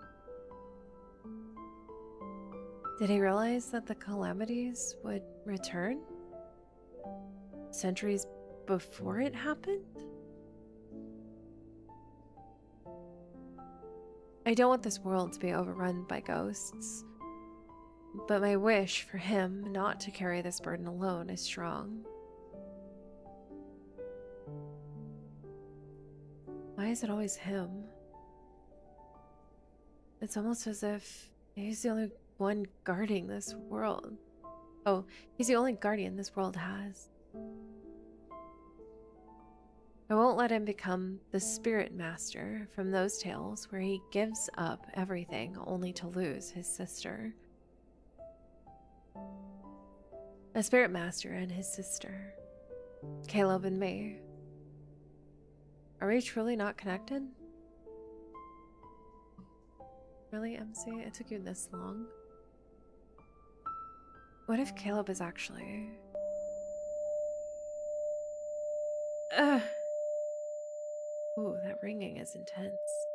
Did he realize that the calamities would return? Centuries before it happened? I don't want this world to be overrun by ghosts, but my wish for him not to carry this burden alone is strong. Why is it always him? It's almost as if he's the only one guarding this world. Oh, he's the only guardian this world has. I won't let him become the spirit master from those tales where he gives up everything only to lose his sister. A spirit master and his sister. Caleb and me. Are we truly not connected? Really, MC? It took you this long? What if Caleb is actually... Ooh, that ringing is intense.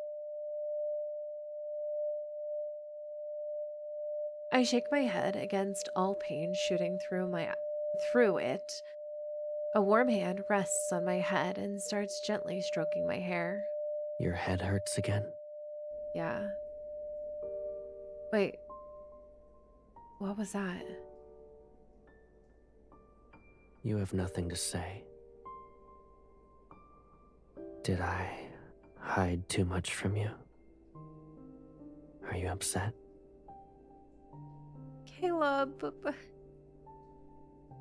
I shake my head against all pain shooting through it. A warm hand rests on my head and starts gently stroking my hair. Your head hurts again? Yeah. Wait. What was that? You have nothing to say. Did I hide too much from you? Are you upset? Caleb,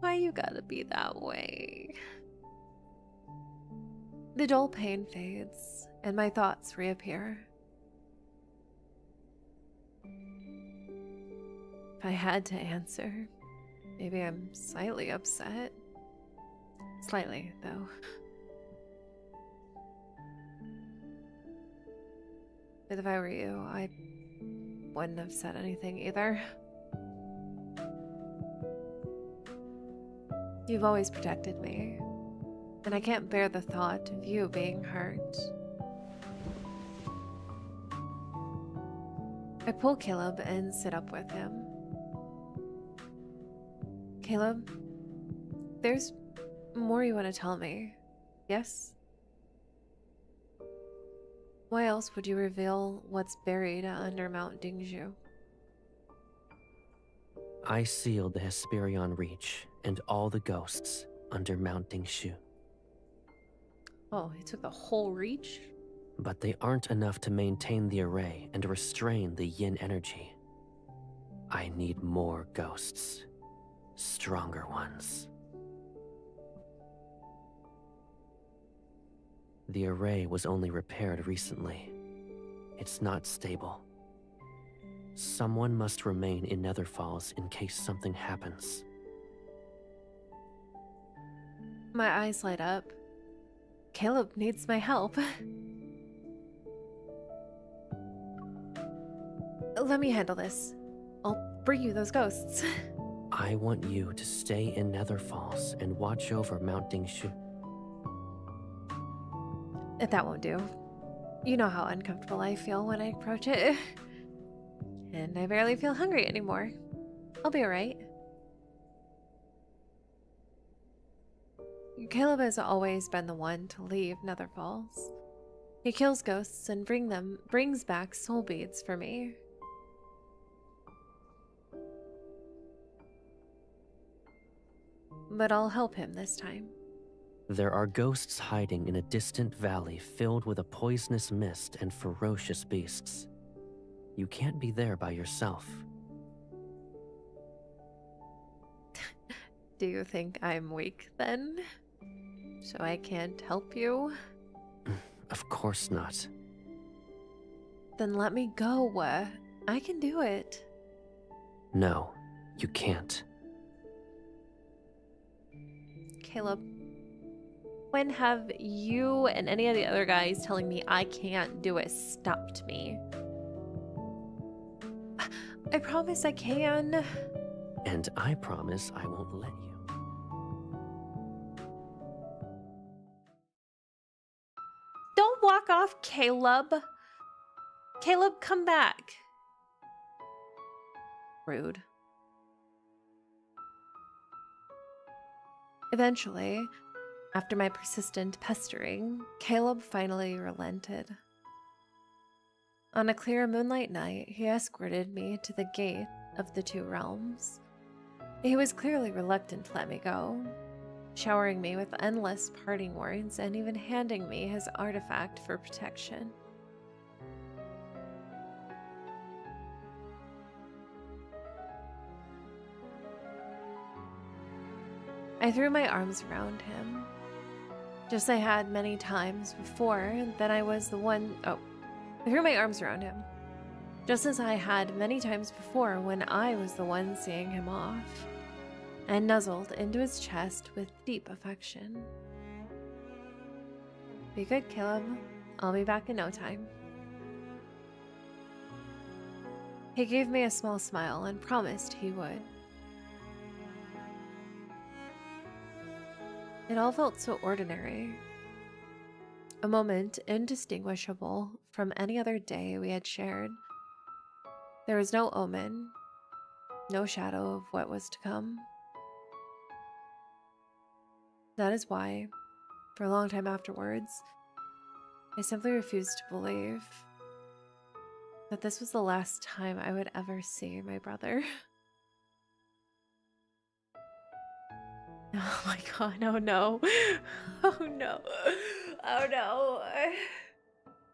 why you gotta be that way? The dull pain fades, and my thoughts reappear. If I had to answer, maybe I'm slightly upset. Slightly, though. But if I were you, I wouldn't have said anything either. You've always protected me, and I can't bear the thought of you being hurt. I pull Caleb and sit up with him. Caleb, there's more you want to tell me, yes? Why else would you reveal what's buried under Mount Dingzhu? I sealed the Hesperion Reach and all the ghosts under Mount Dingshu. Oh, he took the whole reach? But they aren't enough to maintain the array and restrain the yin energy. I need more ghosts. Stronger ones. The array was only repaired recently. It's not stable. Someone must remain in Nether Falls in case something happens. My eyes light up. Caleb needs my help. Let me handle this. I'll bring you those ghosts. I want you to stay in Nether Falls and watch over Mount Dingshu. That won't do. You know how uncomfortable I feel when I approach it. And I barely feel hungry anymore. I'll be alright. Caleb has always been the one to leave Nether Falls. He kills ghosts and brings back soul beads for me. But I'll help him this time. There are ghosts hiding in a distant valley filled with a poisonous mist and ferocious beasts. You can't be there by yourself. Do you think I'm weak then? So I can't help you? Of course not. Then let me go. I can do it. No, you can't. Caleb, when have you and any of the other guys telling me I can't do it stopped me? I promise I can. And I promise I won't let you. Don't walk off, Caleb. Caleb, come back. Rude. Eventually, after my persistent pestering, Caleb finally relented. On a clear moonlight night, he escorted me to the gate of the two realms. He was clearly reluctant to let me go, showering me with endless parting words and even handing me his artifact for protection. I threw my arms around him, just as I had many times before. Then I was the one. Oh, I threw my arms around him, just as I had many times before when I was the one seeing him off, and nuzzled into his chest with deep affection. Be good, Caleb. I'll be back in no time. He gave me a small smile and promised he would. It all felt so ordinary. A moment indistinguishable from any other day we had shared. There was no omen, no shadow of what was to come. That is why, for a long time afterwards, I simply refused to believe that this was the last time I would ever see my brother. Oh my god, oh no. Oh no. Oh no.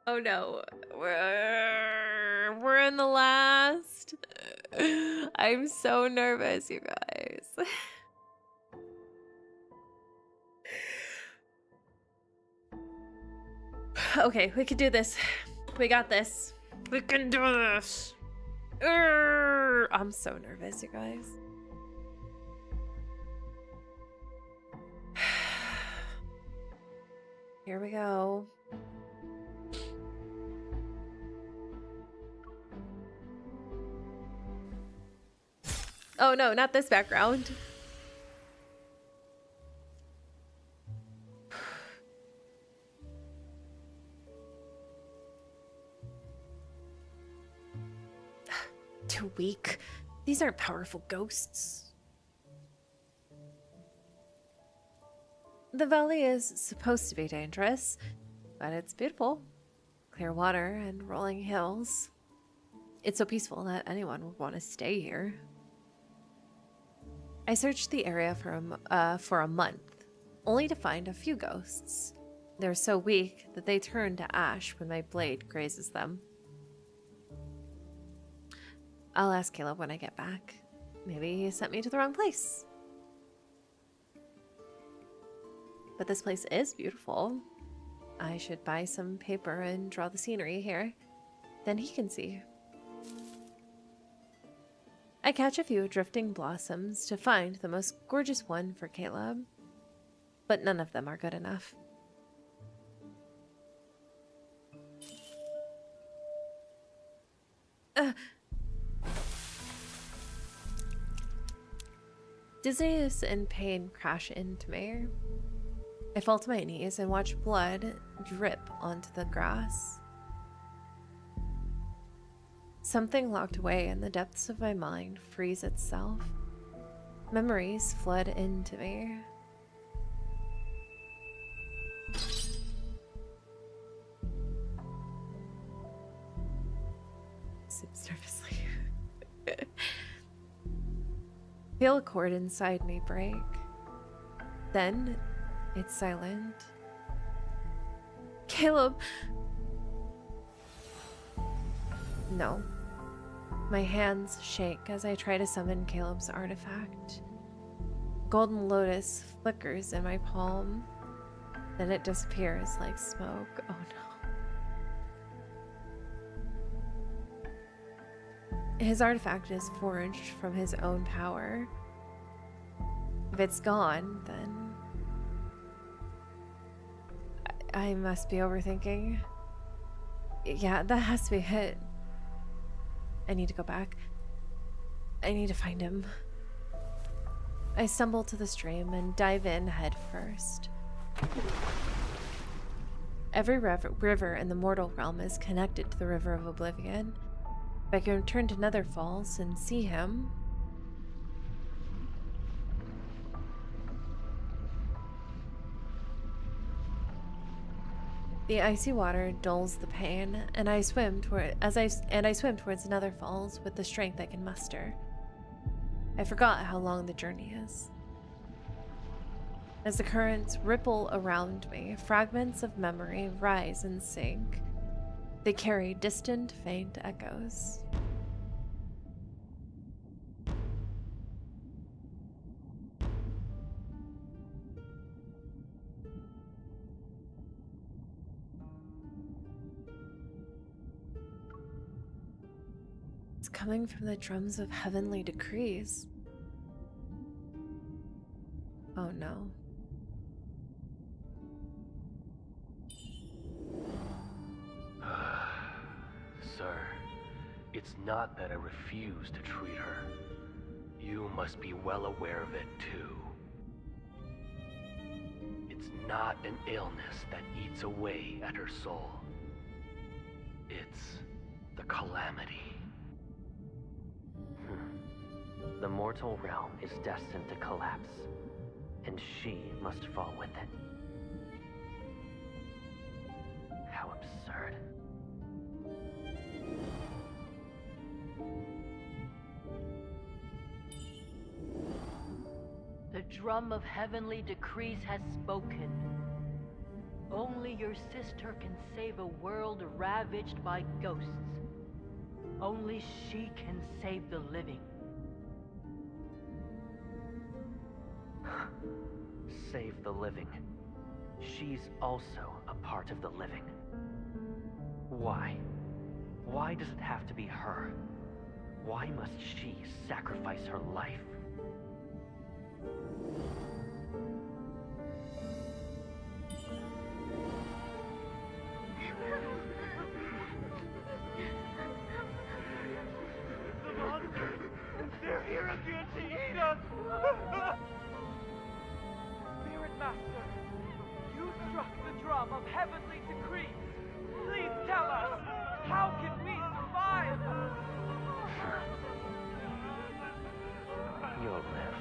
Oh no. We're in the last I'm so nervous, you guys. Okay, we can do this. We got this. We can do this. I'm so nervous, you guys. Here we go. Oh no, not this background. Too weak. These aren't powerful ghosts. The valley is supposed to be dangerous, but it's beautiful. Clear water and rolling hills. It's so peaceful that anyone would want to stay here. I searched the area for a month, only to find a few ghosts. They're so weak that they turn to ash when my blade grazes them. I'll ask Caleb when I get back. Maybe he sent me to the wrong place. But this place is beautiful. I should buy some paper and draw the scenery here. Then he can see. I catch a few drifting blossoms to find the most gorgeous one for Caleb. But none of them are good enough. Dizziness and pain crash into me. I fall to my knees and watch blood drip onto the grass. Something locked away in the depths of my mind frees itself. Memories flood into me. Sips nervously. Feel a chord inside me break. Then it's silent. Caleb! No. My hands shake as I try to summon Caleb's artifact. Golden lotus flickers in my palm. Then it disappears like smoke. Oh no. His artifact is forged from his own power. If it's gone, then I must be overthinking. Yeah, that has to be it. I need to go back. I need to find him. I stumble to the stream and dive in head first. Every river in the mortal realm is connected to the River of Oblivion. If I can return to Nether Falls and see him... The icy water dulls the pain, and I swim towards Nether Falls with the strength I can muster. I forgot how long the journey is. As the currents ripple around me, fragments of memory rise and sink. They carry distant, faint echoes. It's coming from the drums of heavenly decrees. Oh no. Sir, it's not that I refuse to treat her. You must be well aware of it too. It's not an illness that eats away at her soul. It's the calamity. The mortal realm is destined to collapse, and she must fall with it. How absurd. The drum of heavenly decrees has spoken. Only your sister can save a world ravaged by ghosts. Only she can save the living. Save the living. She's also a part of the living. Why? Why does it have to be her? Why must she sacrifice her life? The monsters! They're here again to eat us! Spirit Master, you struck the drum of heavenly decrees. Please tell us, how can we survive? You'll live.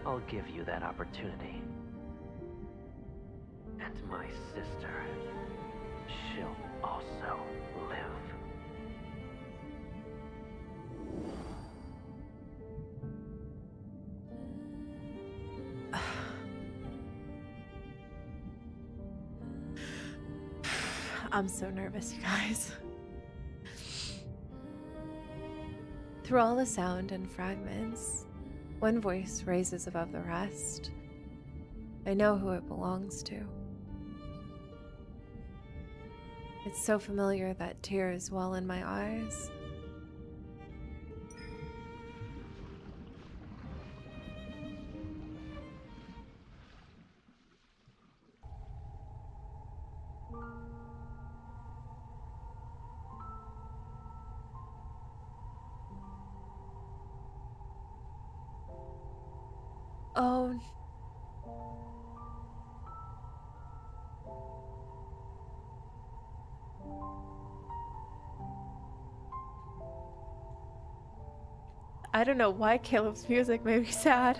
I'll give you that opportunity. And my sister, she'll also live. I'm so nervous, you guys. Through all the sound and fragments, one voice raises above the rest. I know who it belongs to. It's so familiar that tears well in my eyes. Oh. I don't know why Caleb's music made me sad.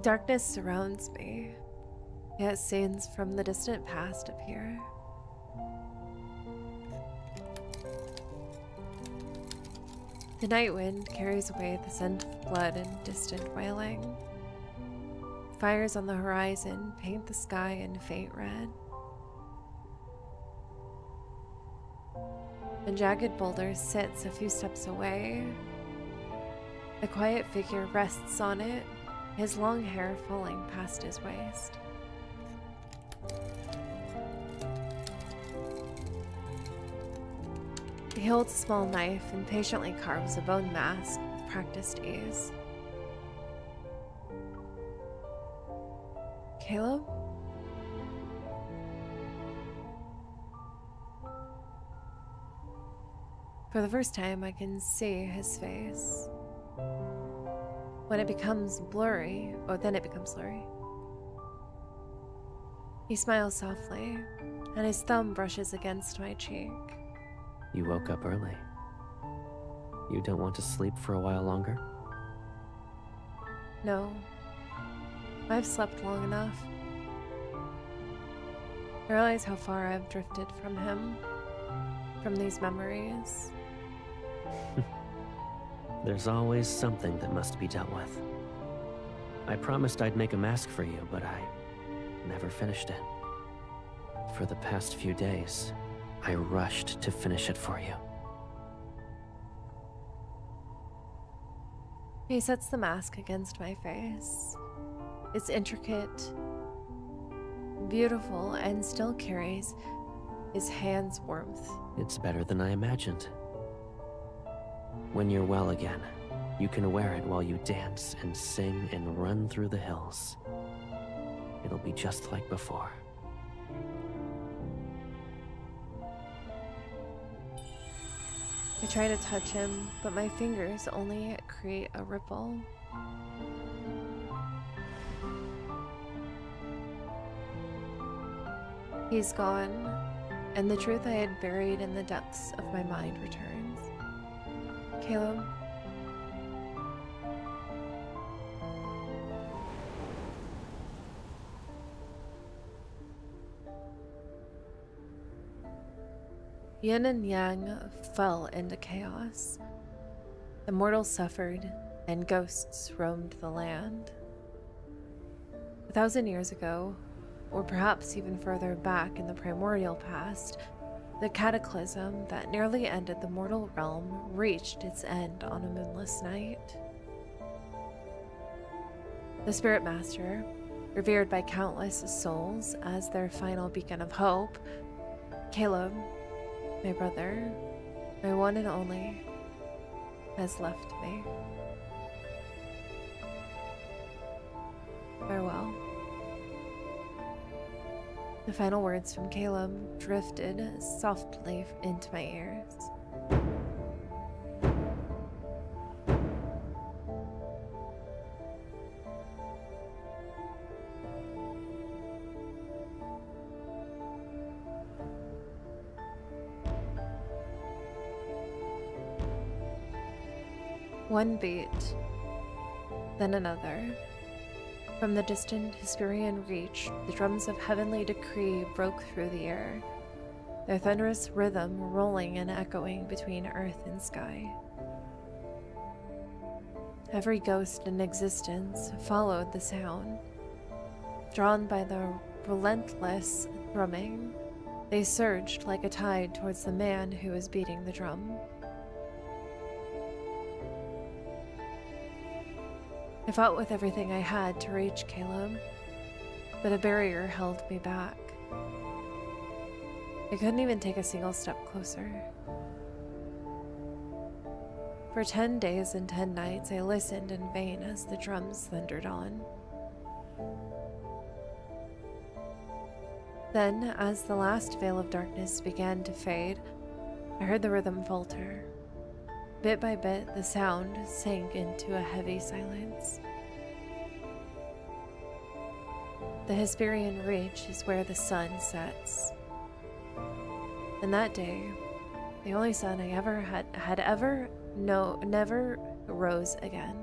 Darkness surrounds me, yet scenes from the distant past appear. The night wind carries away the scent of blood and distant wailing. Fires on the horizon paint the sky in faint red. A jagged boulder sits a few steps away. A quiet figure rests on it, his long hair falling past his waist. He holds a small knife and patiently carves a bone mask with practiced ease. Caleb? For the first time, I can see his face. When it becomes blurry, then it becomes blurry. He smiles softly, and his thumb brushes against my cheek. You woke up early. You don't want to sleep for a while longer? No. I've slept long enough. I realize how far I've drifted from him, from these memories. There's always something that must be dealt with. I promised I'd make a mask for you, but I never finished it. For the past few days, I rushed to finish it for you. He sets the mask against my face. It's intricate, beautiful, and still carries his hand's warmth. It's better than I imagined. When you're well again, you can wear it while you dance and sing and run through the hills. It'll be just like before. I try to touch him, but my fingers only create a ripple. He's gone, and the truth I had buried in the depths of my mind returns. Caleb. Yin and Yang fell into chaos. The mortals suffered, and ghosts roamed the land. 1,000 years ago, or perhaps even further back in the primordial past, The cataclysm that nearly ended the mortal realm reached its end on a moonless night. The Spirit Master, revered by countless souls as their final beacon of hope, Caleb, my brother, my one and only, has left me. Farewell. The final words from Caleb drifted softly into my ears. One beat, then another. From the distant Hesperian reach, the drums of heavenly decree broke through the air, their thunderous rhythm rolling and echoing between earth and sky. Every ghost in existence followed the sound. Drawn by the relentless thrumming, they surged like a tide towards the man who was beating the drum. I fought with everything I had to reach Caleb, but a barrier held me back. I couldn't even take a single step closer. For 10 days and 10 nights, I listened in vain as the drums thundered on. Then, as the last veil of darkness began to fade, I heard the rhythm falter. Bit by bit, the sound sank into a heavy silence. The Hesperian Reach is where the sun sets. And that day, the only sun I ever never rose again.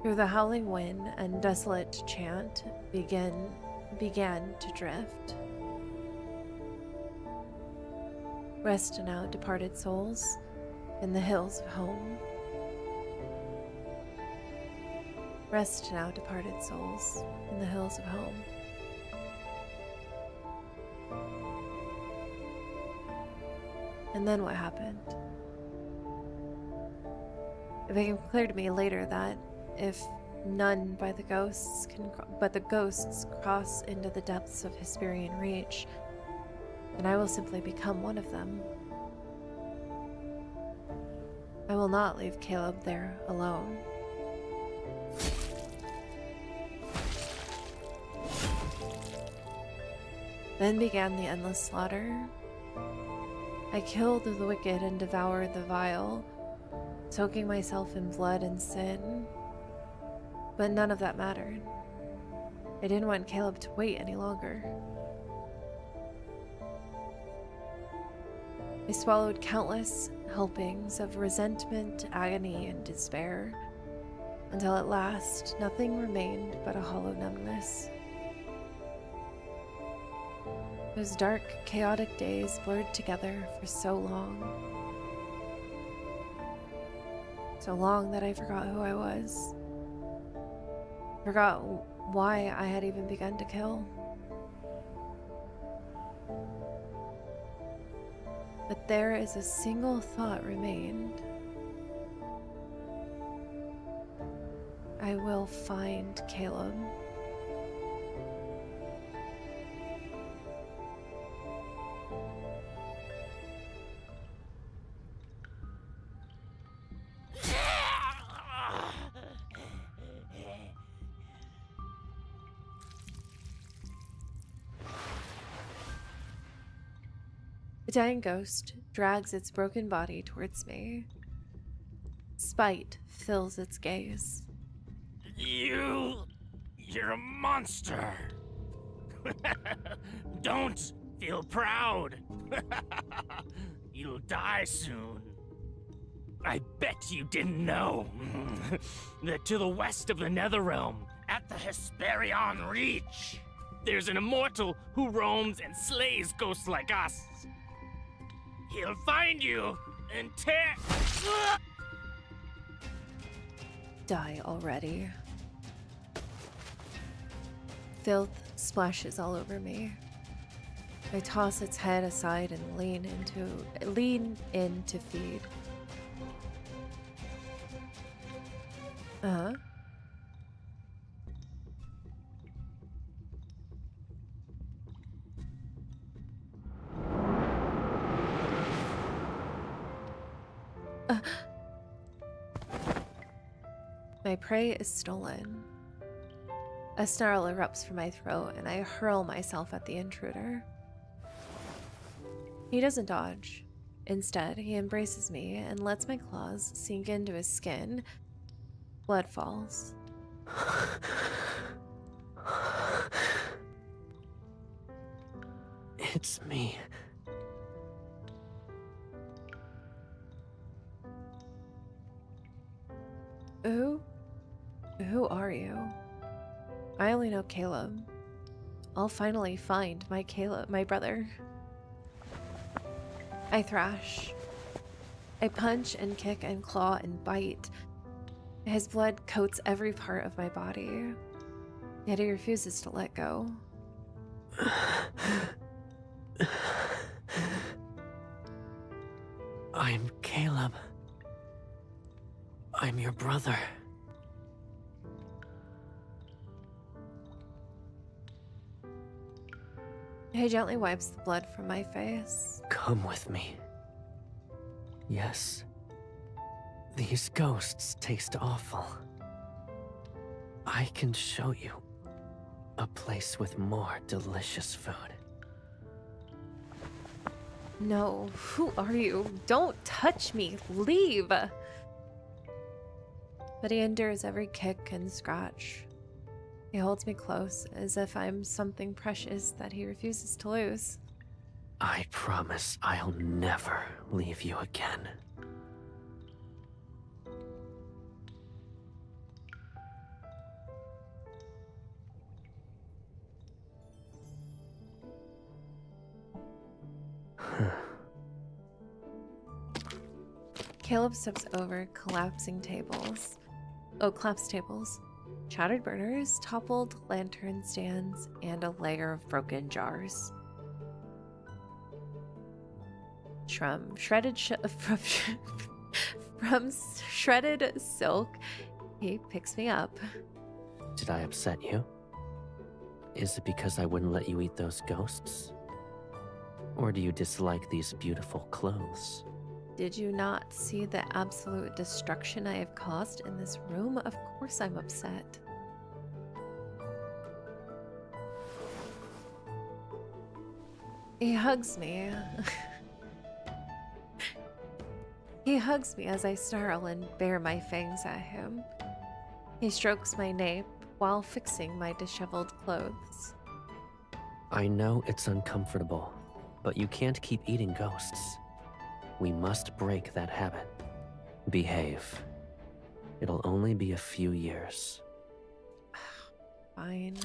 Through the howling wind and desolate chant began to drift. Rest now, departed souls, in the hills of home. Rest now, departed souls, in the hills of home. And then what happened? It became clear to me later that if none but the ghosts cross into the depths of Hesperian Reach, then I will simply become one of them. I will not leave Caleb there alone. Then began the endless slaughter. I killed the wicked and devoured the vile, soaking myself in blood and sin. But none of that mattered. I didn't want Caleb to wait any longer. I swallowed countless helpings of resentment, agony, and despair, until at last nothing remained but a hollow numbness. Those dark, chaotic days blurred together for so long. So long that I forgot who I was. Forgot why I had even begun to kill. But there is a single thought remained. I will find Caleb. The dying ghost drags its broken body towards me. Spite fills its gaze. You're a monster. Don't feel proud. You'll die soon. I bet you didn't know that to the west of the Netherrealm, at the Hesperian Reach, there's an immortal who roams and slays ghosts like us. He'll find you and tear... Die already. Filth splashes all over me. I toss its head aside and lean in to feed. Uh-huh. My prey is stolen. A snarl erupts from my throat, and I hurl myself at the intruder. He doesn't dodge. Instead, he embraces me and lets my claws sink into his skin. Blood falls. It's me. Who are you? I only know Caleb. I'll finally find my brother. I thrash. I punch and kick and claw and bite. His blood coats every part of my body. Yet he refuses to let go. I'm Caleb. I'm your brother. He gently wipes the blood from my face. Come with me. Yes. These ghosts taste awful. I can show you a place with more delicious food. No, who are you? Don't touch me. Leave. But he endures every kick and scratch. He holds me close, as if I'm something precious that he refuses to lose. I promise I'll never leave you again. Caleb steps over collapse tables, shattered burners, toppled lantern stands, and a layer of broken jars. From shredded silk, he picks me up. Did I upset you? Is it because I wouldn't let you eat those ghosts? Or do you dislike these beautiful clothes? Did you not see the absolute destruction I have caused in this room? Of course I'm upset. He hugs me. He hugs me as I snarl and bare my fangs at him. He strokes my nape while fixing my disheveled clothes. I know it's uncomfortable, but you can't keep eating ghosts. We must break that habit. Behave. It'll only be a few years. Fine.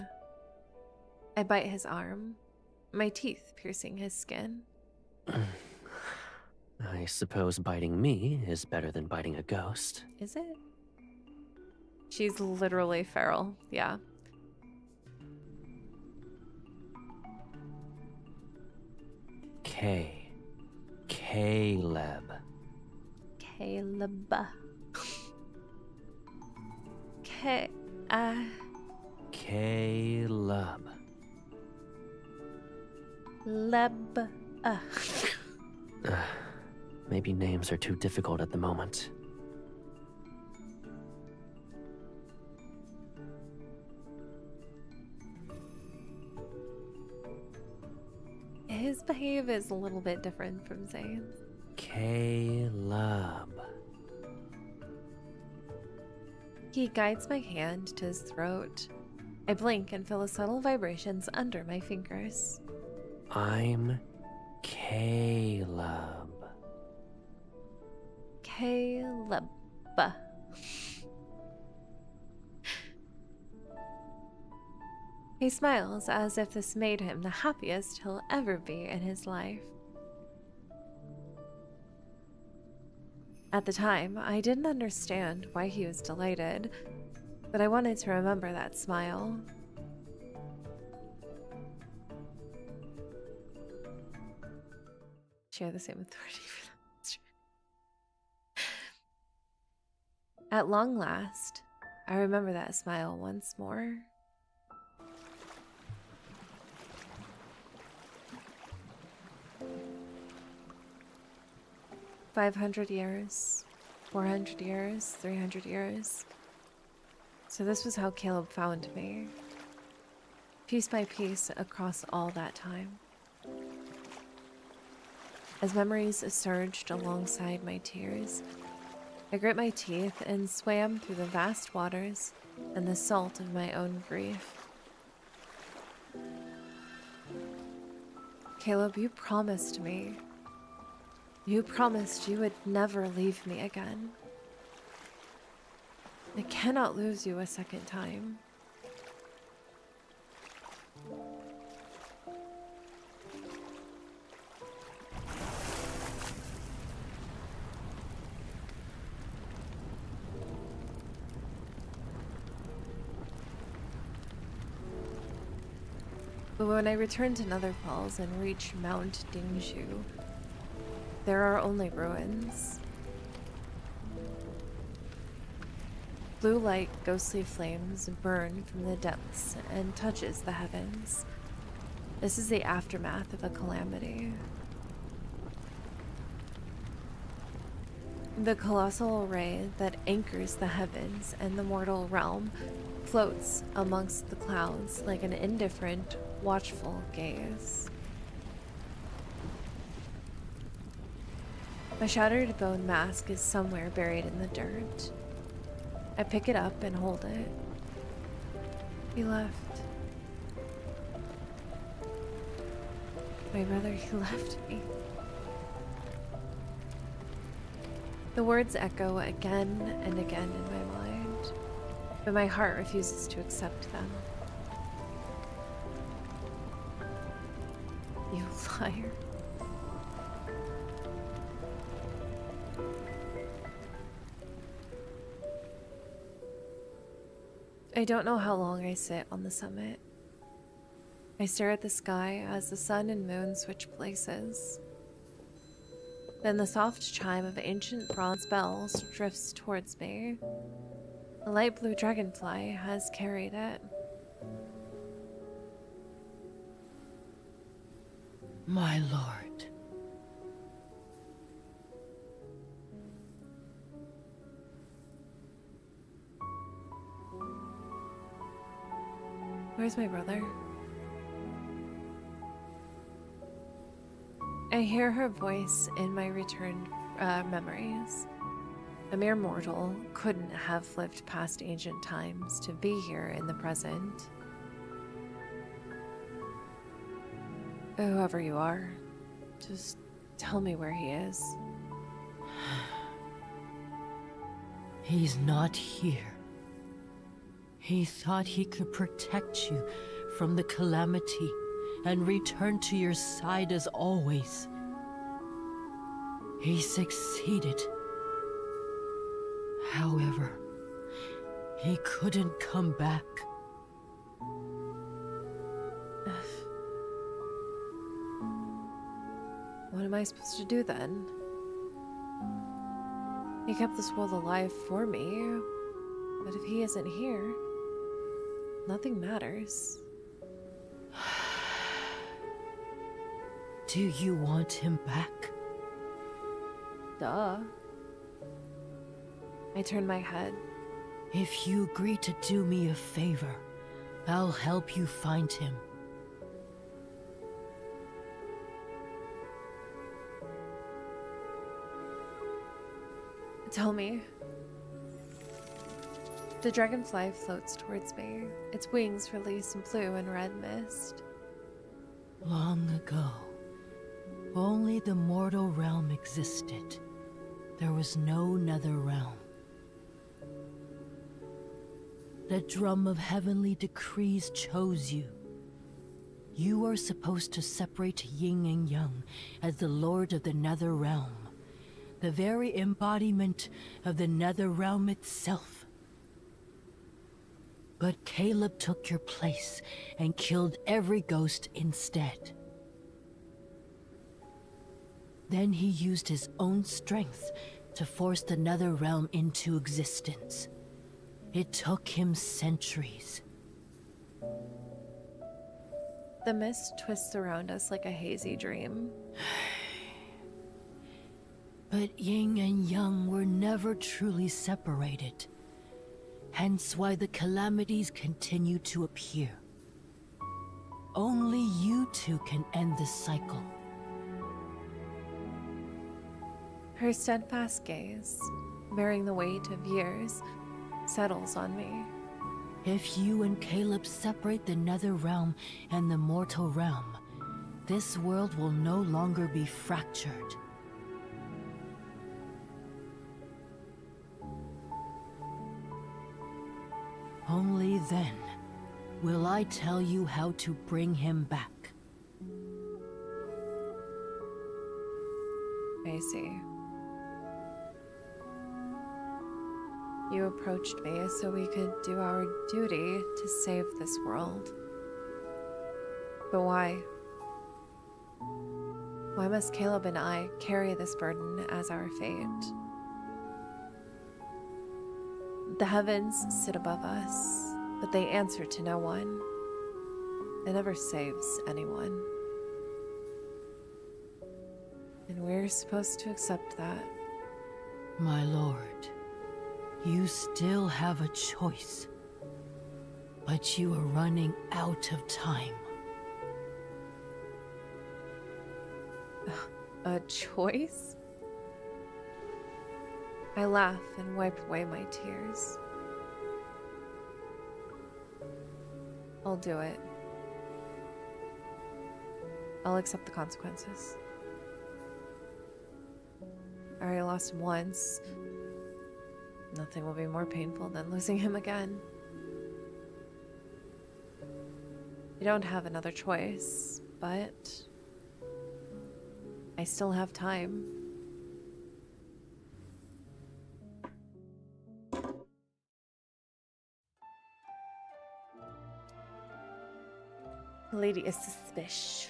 I bite his arm, my teeth piercing his skin. I suppose biting me is better than biting a ghost. Is it? She's literally feral, yeah. Caleb. Caleb. Caleb. Leb. Maybe names are too difficult at the moment. His behavior is a little bit different from Zane's. Caleb. He guides my hand to his throat. I blink and feel the subtle vibrations under my fingers. I'm Caleb. Caleb. He smiles as if this made him the happiest he'll ever be in his life. At the time, I didn't understand why he was delighted, but I wanted to remember that smile. Share the same authority for them. At long last, I remember that smile once more. "500 years, 400 years, 300 years. So this was how Caleb found me. Piece by piece across all that time. As memories surged alongside my tears, I grit my teeth and swam through the vast waters and the salt of my own grief. Caleb, you promised me. You promised you would never leave me again. I cannot lose you a second time. But when I return to Nether Falls and reach Mount Dingshu, there are only ruins. Blue light, ghostly flames burn from the depths and touches the heavens. This is the aftermath of a calamity. The colossal ray that anchors the heavens and the mortal realm floats amongst the clouds like an indifferent, watchful gaze. My shattered bone mask is somewhere buried in the dirt. I pick it up and hold it. He left. My brother, he left me. The words echo again and again in my mind, but my heart refuses to accept them. You liar. I don't know how long I sit on the summit. I stare at the sky as the sun and moon switch places. Then the soft chime of ancient bronze bells drifts towards me. A light blue dragonfly has carried it. My lord. Where's my brother? I hear her voice in my returned memories. A mere mortal couldn't have lived past ancient times to be here in the present. Whoever you are, just tell me where he is. He's not here. He thought he could protect you from the calamity and return to your side as always. He succeeded. However, he couldn't come back. What am I supposed to do then? He kept this world alive for me, but if he isn't here, nothing matters. Do you want him back? Duh. I turn my head. If you agree to do me a favor, I'll help you find him. Tell me. The dragonfly floats towards me. Its wings release blue and red mist. Long ago, only the mortal realm existed. There was no nether realm. The drum of heavenly decrees chose you. You are supposed to separate Yin and Yang as the lord of the nether realm, the very embodiment of the nether realm itself. But Caleb took your place and killed every ghost instead. Then he used his own strength to force the nether realm into existence. It took him centuries. The mist twists around us like a hazy dream. But Yin and Yang were never truly separated. Hence why the calamities continue to appear. Only you two can end this cycle. Her steadfast gaze, bearing the weight of years, settles on me. If you and Caleb separate the nether realm and the mortal realm, this world will no longer be fractured. Only then will I tell you how to bring him back. I see. You approached me so we could do our duty to save this world. But why? Why must Caleb and I carry this burden as our fate? The heavens sit above us, but they answer to no one. It never saves anyone. And we're supposed to accept that. My lord, you still have a choice. But you are running out of time. A choice? I laugh and wipe away my tears. I'll do it. I'll accept the consequences. I already lost him once. Nothing will be more painful than losing him again. You don't have another choice, but I still have time. The lady is suspicious.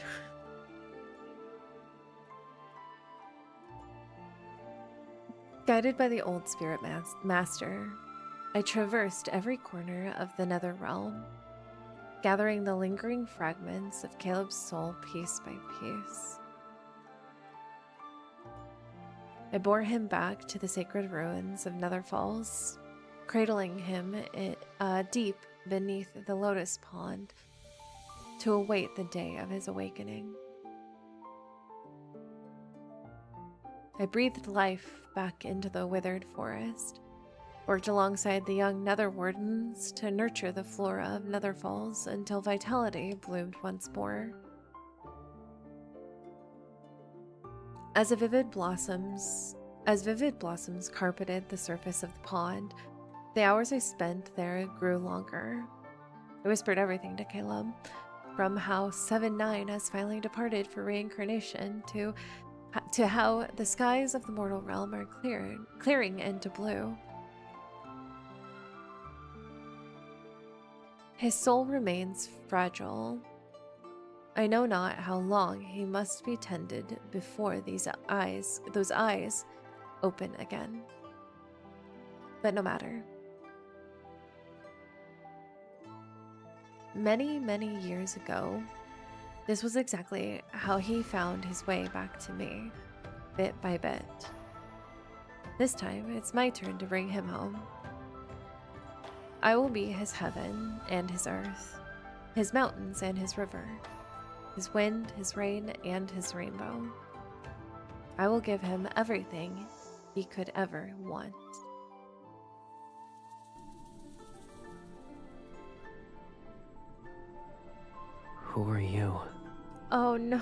Guided by the old spirit master, I traversed every corner of the nether realm, gathering the lingering fragments of Caleb's soul piece by piece. I bore him back to the sacred ruins of Nether Falls, cradling him deep beneath the lotus pond to await the day of his awakening. I breathed life back into the withered forest, worked alongside the young Nether Wardens to nurture the flora of Nether Falls until vitality bloomed once more. As vivid blossoms carpeted the surface of the pond, the hours I spent there grew longer. I whispered everything to Caleb, from how 7-9 has finally departed for reincarnation to how the skies of the mortal realm are clearing into blue. His soul remains fragile. I know not how long he must be tended before those eyes open again. But no matter. Many, many years ago, this was exactly how he found his way back to me, bit by bit. This time, it's my turn to bring him home. I will be his heaven and his earth, his mountains and his river, his wind, his rain, and his rainbow. I will give him everything he could ever want. Who are you? Oh no.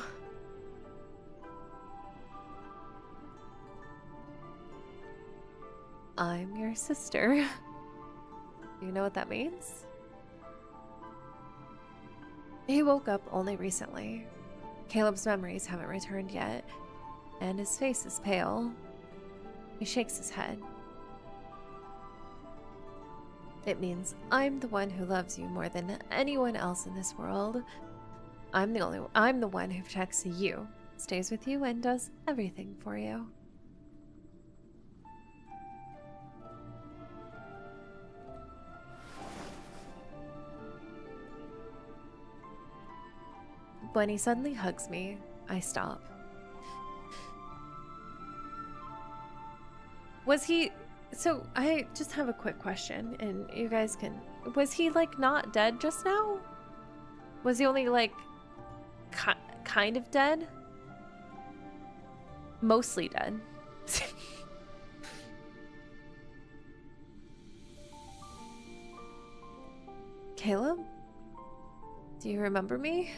I'm your sister. Do you know what that means? He woke up only recently. Caleb's memories haven't returned yet, and his face is pale. He shakes his head. It means I'm the one who loves you more than anyone else in this world. I'm the one who protects you stays with you and does everything for you. When he suddenly hugs me, I stop. Was he... So, I just have a quick question, and you guys can... Was he, like, not dead just now? Was he only, like, kind of dead? Mostly dead. Caleb? Do you remember me?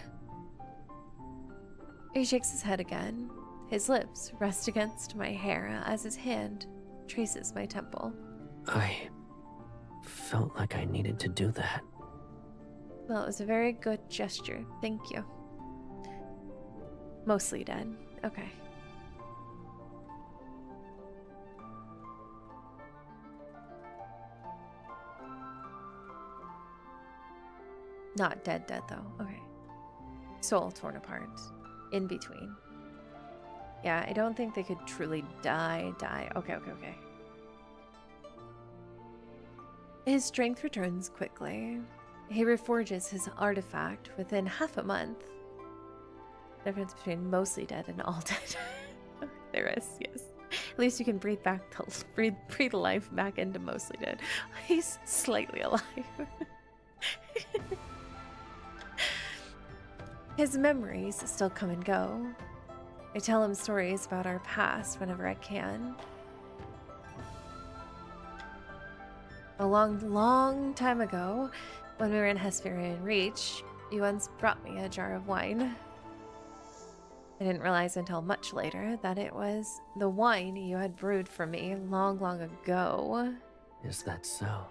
He shakes his head again. His lips rest against my hair as his hand traces my temple. I felt like I needed to do that. Well, it was a very good gesture. Thank you. Mostly dead. Okay. Not dead, though. Okay. Soul torn apart. In between. Yeah, I don't think they could truly die. Okay. His strength returns quickly. He reforges his artifact within half a month. The difference between mostly dead and all dead. There is, yes. At least you can breathe life back into mostly dead. He's slightly alive. His memories still come and go. I tell him stories about our past whenever I can. A long time ago, when we were in Hesperian Reach, you once brought me a jar of wine. I didn't realize until much later that it was the wine you had brewed for me long ago. Is that so?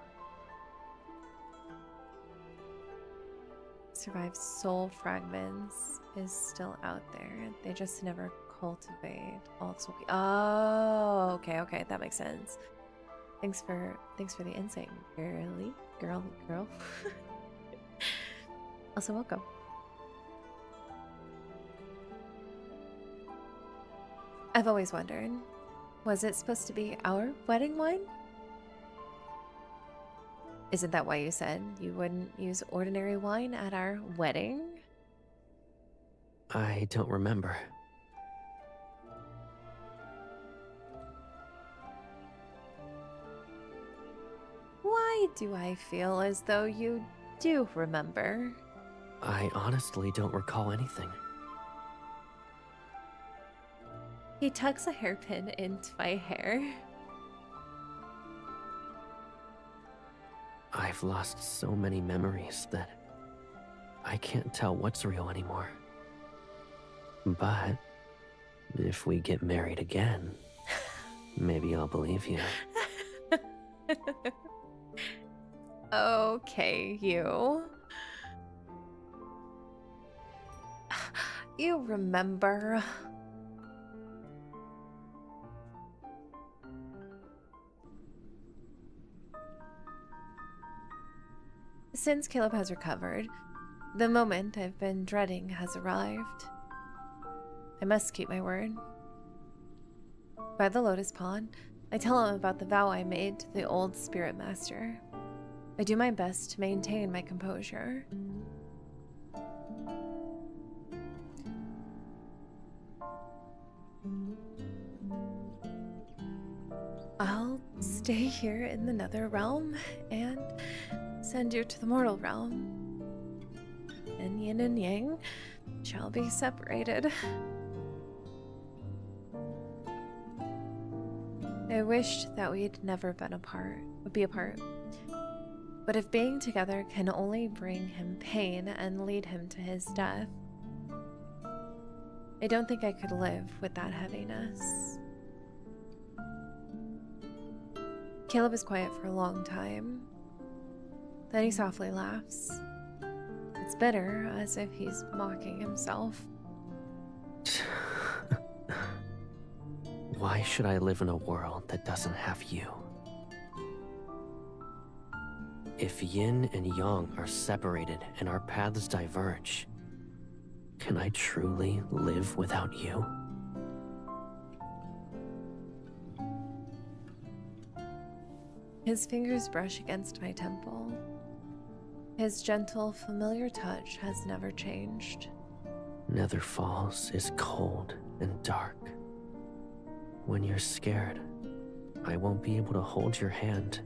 Survived soul fragments is still out there. They just never cultivate also. Oh, okay, that makes sense. Thanks for the insight, girl. Also welcome. I've always wondered, was it supposed to be our wedding wine? Isn't that why you said you wouldn't use ordinary wine at our wedding? I don't remember. Why do I feel as though you do remember? I honestly don't recall anything. He tucks a hairpin into my hair. I've lost so many memories that I can't tell what's real anymore. But if we get married again, maybe I'll believe you. Okay, you. You remember. Since Caleb has recovered, the moment I've been dreading has arrived. I must keep my word. By the Lotus Pond, I tell him about the vow I made to the old spirit master. I do my best to maintain my composure. I'll stay here in the Nether Realm and send you to the mortal realm. And Yin and Yang shall be separated. I wished that we'd never be apart. But if being together can only bring him pain and lead him to his death, I don't think I could live with that heaviness. Caleb is quiet for a long time. Then he softly laughs. It's bitter, as if he's mocking himself. Why should I live in a world that doesn't have you? If Yin and Yang are separated and our paths diverge, Can I truly live without you? His fingers brush against my temple. His gentle, familiar touch has never changed. Nether Falls is cold and dark. When you're scared, I won't be able to hold your hand.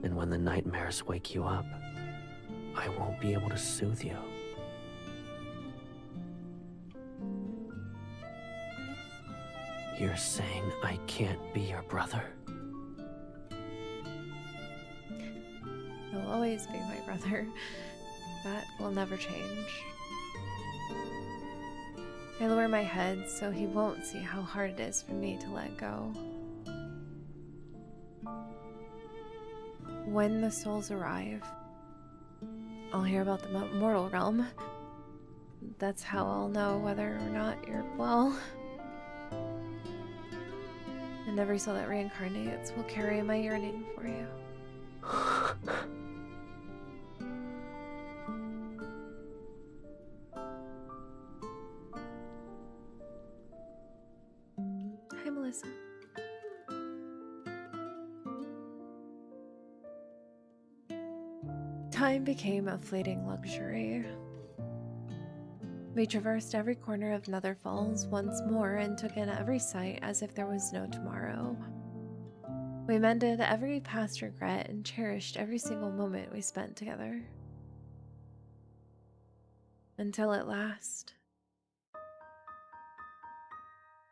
And when the nightmares wake you up, I won't be able to soothe you. You're saying I can't be your brother? He'll always be my brother. That will never change. I lower my head so he won't see how hard it is for me to let go. When the souls arrive, I'll hear about the mortal realm. That's how I'll know whether or not you're well. And every soul that reincarnates will carry my yearning for you. Hi, Melissa. Time became a fleeting luxury. We traversed every corner of Nether Falls once more and took in every sight as if there was no tomorrow. We mended every past regret and cherished every single moment we spent together. Until at last,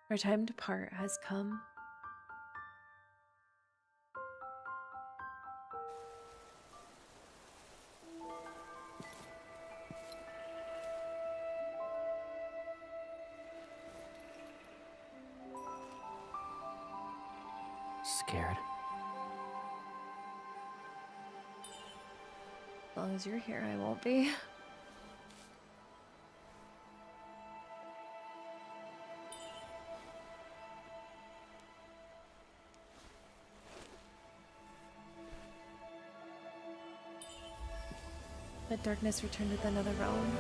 our time to part has come. Scared? As long as you're here, I won't be. But darkness returned to the Nether realm.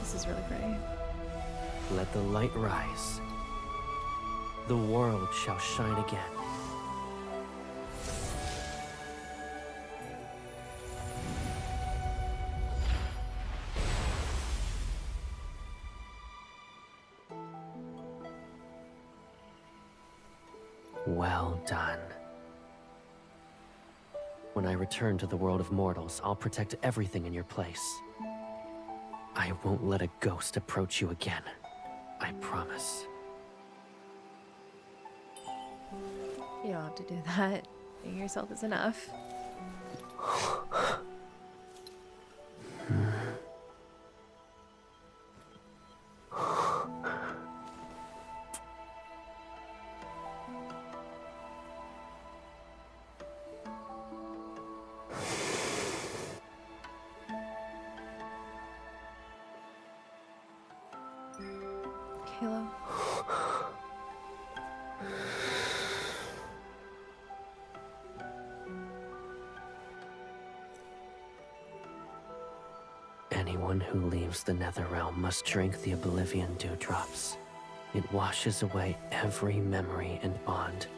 This is really pretty. Let the light rise. The world shall shine again. Well done. When I return to the world of mortals, I'll protect everything in your place. I won't let a ghost approach you again. I promise. You don't have to do that. Being yourself is enough. Kayla. Anyone who leaves the Netherrealm must drink the Oblivion Dewdrops. It washes away every memory and bond.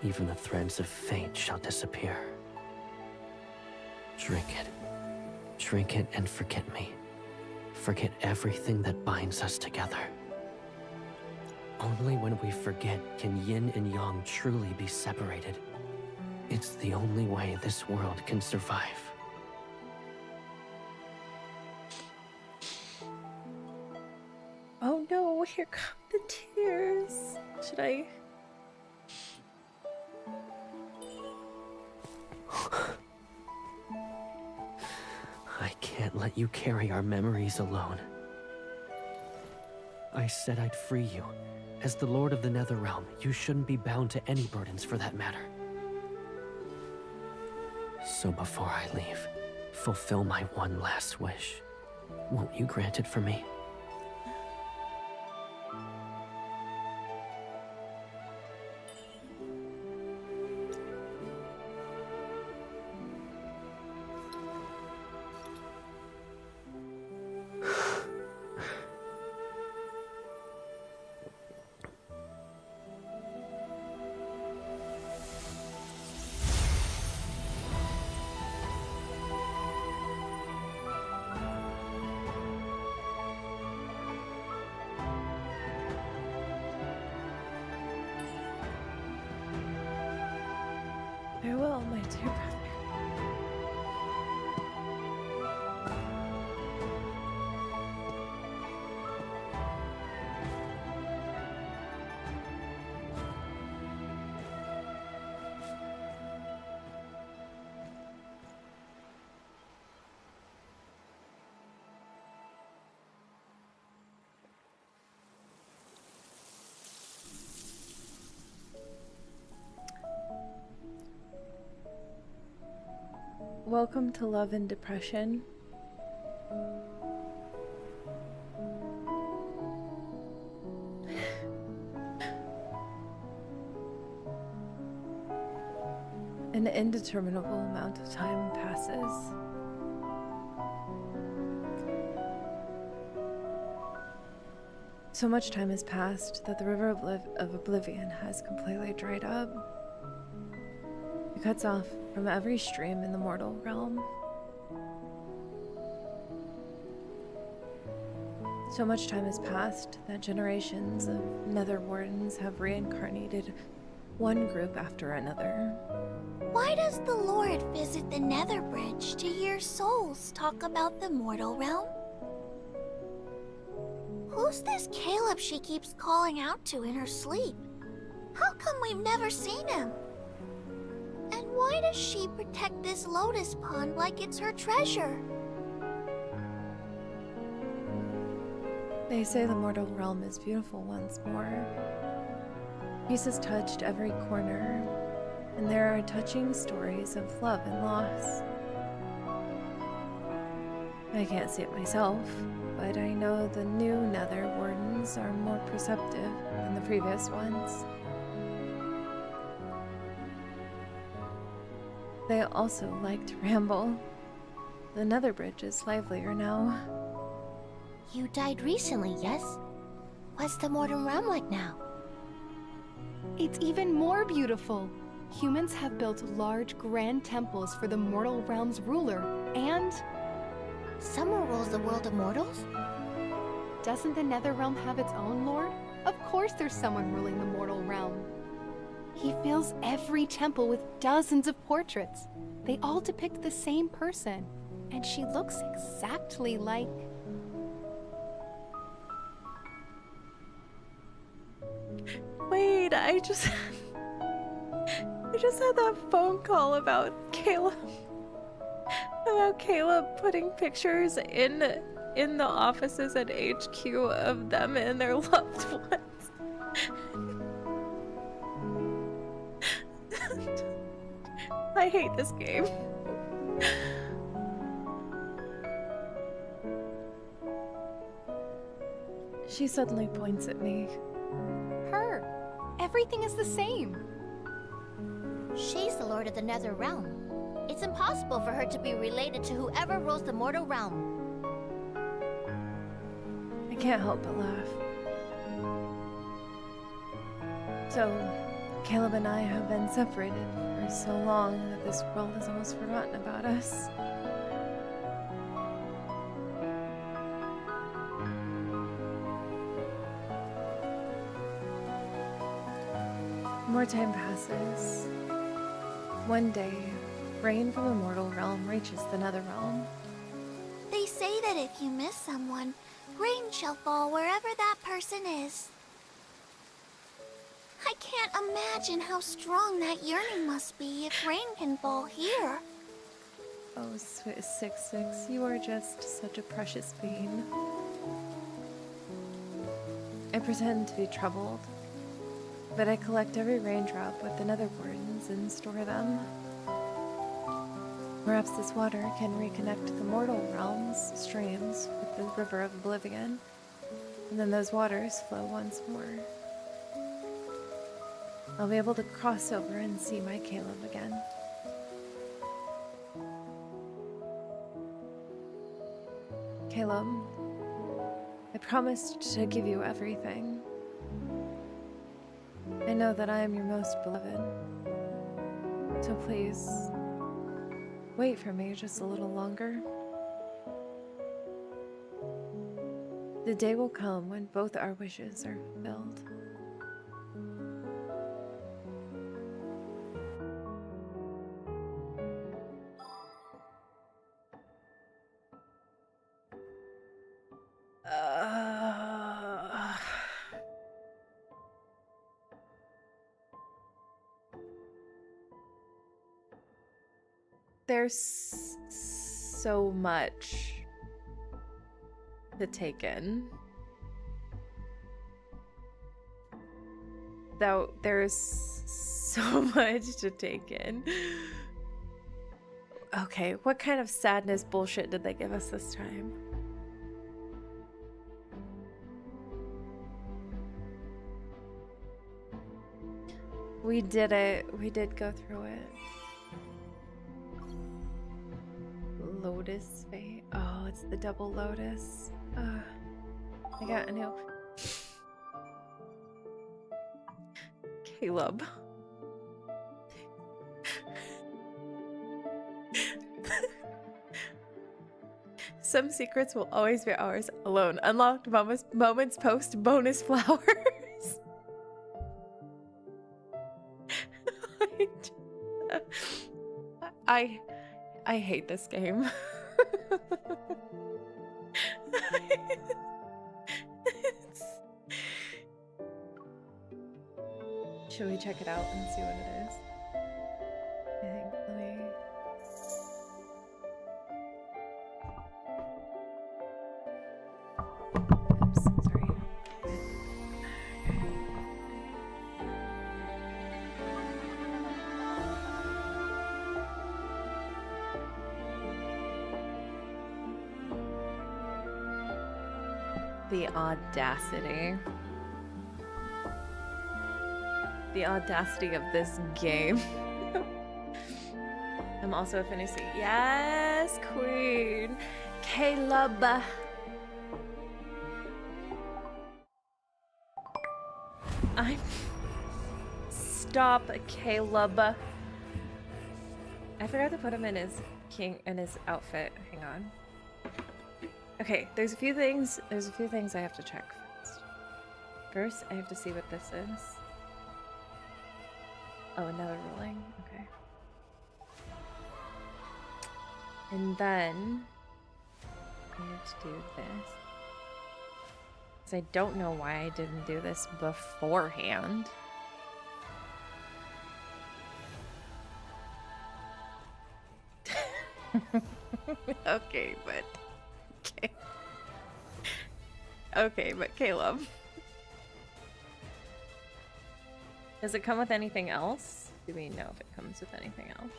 Even the threads of fate shall disappear. Drink it. Drink it and forget me. Forget everything that binds us together. Only when we forget can Yin and Yang truly be separated. It's the only way this world can survive. Oh no, here come the tears. Should I? I can't let you carry our memories alone. I said I'd free you. As the Lord of the Netherrealm, you shouldn't be bound to any burdens for that matter. So before I leave, fulfill my one last wish. Won't you grant it for me? I will, my dear brother. Welcome to Love and Depression. An indeterminable amount of time passes. So much time has passed that the river of oblivion has completely dried up. It cuts off from every stream in the mortal realm. So much time has passed that generations of nether wardens have reincarnated one group after another. Why does the Lord visit the Nether Bridge to hear souls talk about the mortal realm? Who's this Caleb she keeps calling out to in her sleep? How come we've never seen him? And why does she protect this lotus pond like it's her treasure? They say the mortal realm is beautiful once more. Peace has touched every corner, and there are touching stories of love and loss. I can't see it myself, but I know the new Nether Wardens are more perceptive than the previous ones. They also like to ramble. The Nether Bridge is livelier now. You died recently, yes? What's the mortal realm like now? It's even more beautiful. Humans have built large, grand temples for the mortal realm's ruler, and... Someone rules the world of mortals? Doesn't the Nether Realm have its own lord? Of course there's someone ruling the mortal realm. He fills every temple with dozens of portraits. They all depict the same person, and she looks exactly like... Wait, I just had that phone call about Caleb. About Caleb putting pictures in the offices at HQ of them and their loved ones. I hate this game. She suddenly points at me. Her. Everything is the same. She's the lord of the Nether Realm. It's impossible for her to be related to whoever rules the mortal realm. I can't help but laugh. So, Caleb and I have been separated for so long that this world has almost forgotten about us. More time passes. One day, rain from the mortal realm reaches the nether realm. They say that if you miss someone, rain shall fall wherever that person is. I can't imagine how strong that yearning must be if rain can fall here. Oh, 6-6, you are just such a precious being. I pretend to be troubled, but I collect every raindrop with the nether wardens and store them. Perhaps this water can reconnect the mortal realm's streams with the river of oblivion, and then those waters flow once more. I'll be able to cross over and see my Caleb again. Caleb, I promised to give you everything. I know that I am your most beloved. So please, wait for me just a little longer. The day will come when both our wishes are fulfilled. there's so much to take in. Though there's so much to take in. Okay, what kind of sadness bullshit did they give us this time? We did it. We did go through it. Lotus fate. Oh, it's the double lotus. I got a new. Caleb. Some secrets will always be ours alone. Unlocked moments post bonus flowers. I hate this game. Should we check it out and see what it is? I think let me... Oops, sorry. The audacity. The audacity of this game. I'm also a fantasy. Yes, queen. Caleb. Stop, Caleb. I forgot to put him in his outfit. Hang on. Okay, there's a few things I have to check first. First, I have to see what this is. Oh, another ruling. Okay. And then I have to do this. Because I don't know why I didn't do this beforehand. Okay, but... Okay. Okay, but Caleb. Does it come with anything else? Do we know if it comes with anything else?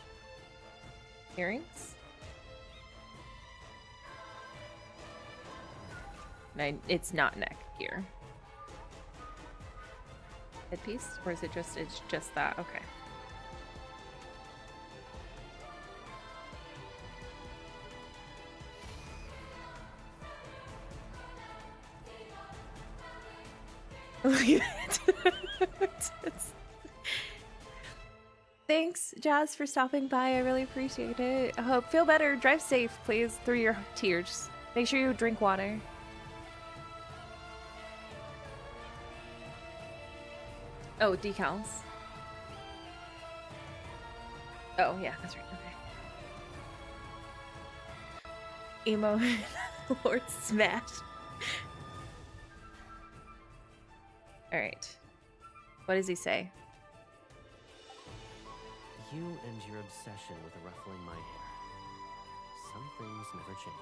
Earrings? No, it's not neck gear. Headpiece? Or is it just, it's just that? Okay. Thanks, Jazz, for stopping by. I really appreciate it. I hope feel better. Drive safe, please, through your tears. Make sure you drink water. Oh, decals. Oh, yeah, that's right. Okay. Emo Lord Smash. Alright. What does he say? You and your obsession with ruffling my hair. Some things never change.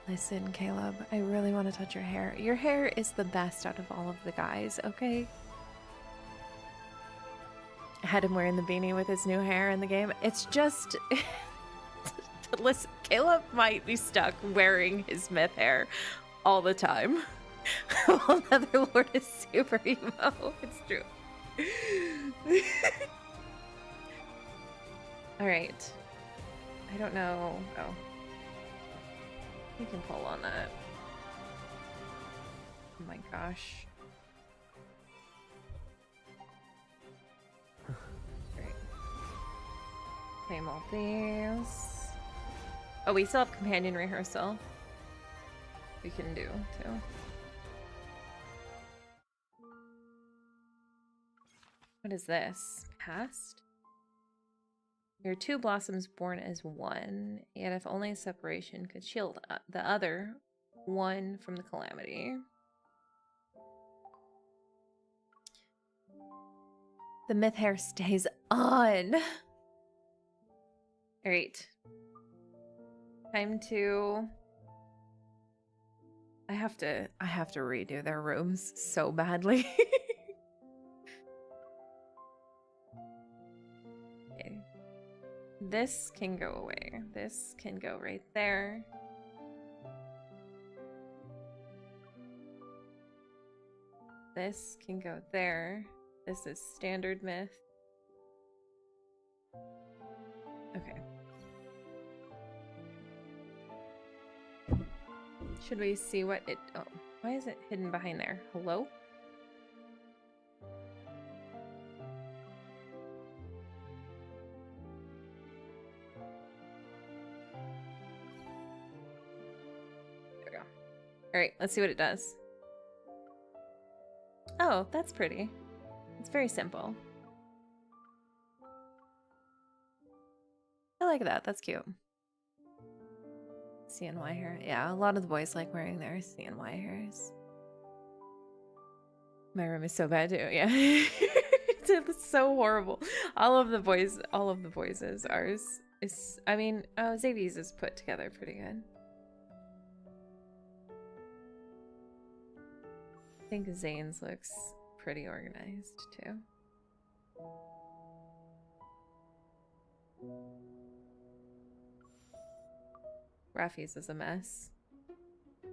Listen, Caleb. I really want to touch your hair. Your hair is the best out of all of the guys, okay? I had him wearing the beanie with his new hair in the game. It's just... Listen, Caleb might be stuck wearing his myth hair all the time. While Netherlord is super emo. It's true. Alright. I don't know. Oh. We can pull on that. Oh my gosh. Great. Claim all these. Oh, we still have companion rehearsal. We can do too. What is this? Past? Your two blossoms born as one, yet if only a separation could shield the other one from the calamity. The myth hair stays on. All right. Time to... I have to redo their rooms so badly. Okay. This can go away. This can go right there. This can go there. This is standard myth. Okay. Should we see what it... Oh, why is it hidden behind there? Hello? There we go. Alright, let's see what it does. Oh, that's pretty. It's very simple. I like that. That's cute. CNY hair. Yeah, a lot of the boys like wearing their CNY hairs. My room is so bad too. Yeah. It's so horrible. All of the boys' is ours is, I mean, Xavier's is put together pretty good. I think Zane's looks pretty organized too. Rafi's is a mess. I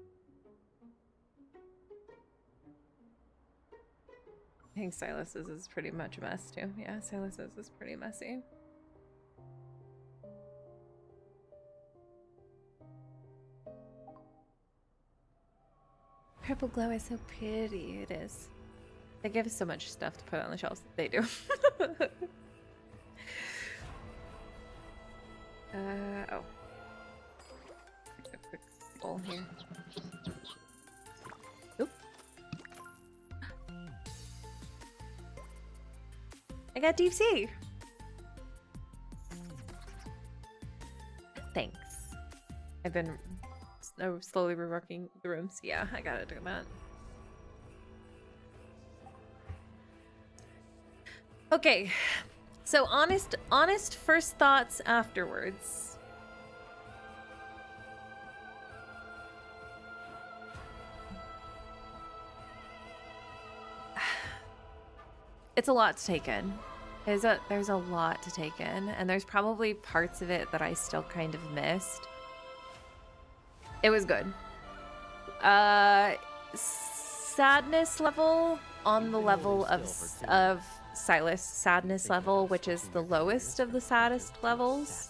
think Silas's is pretty much a mess too. Yeah, Silas's is pretty messy. Purple glow is so pretty. It is. They give us so much stuff to put on the shelves. They do. Oh. A quick bowl here. Oop. I got deep sea. Thanks. I've been slowly reworking the rooms. Yeah, I gotta do that. Okay, so honest first thoughts afterwards. It's a lot to take in. There's a lot to take in, and there's probably parts of it that I still kind of missed. It was good. Sadness level on the level of Silas sadness level, which is the lowest of the saddest levels.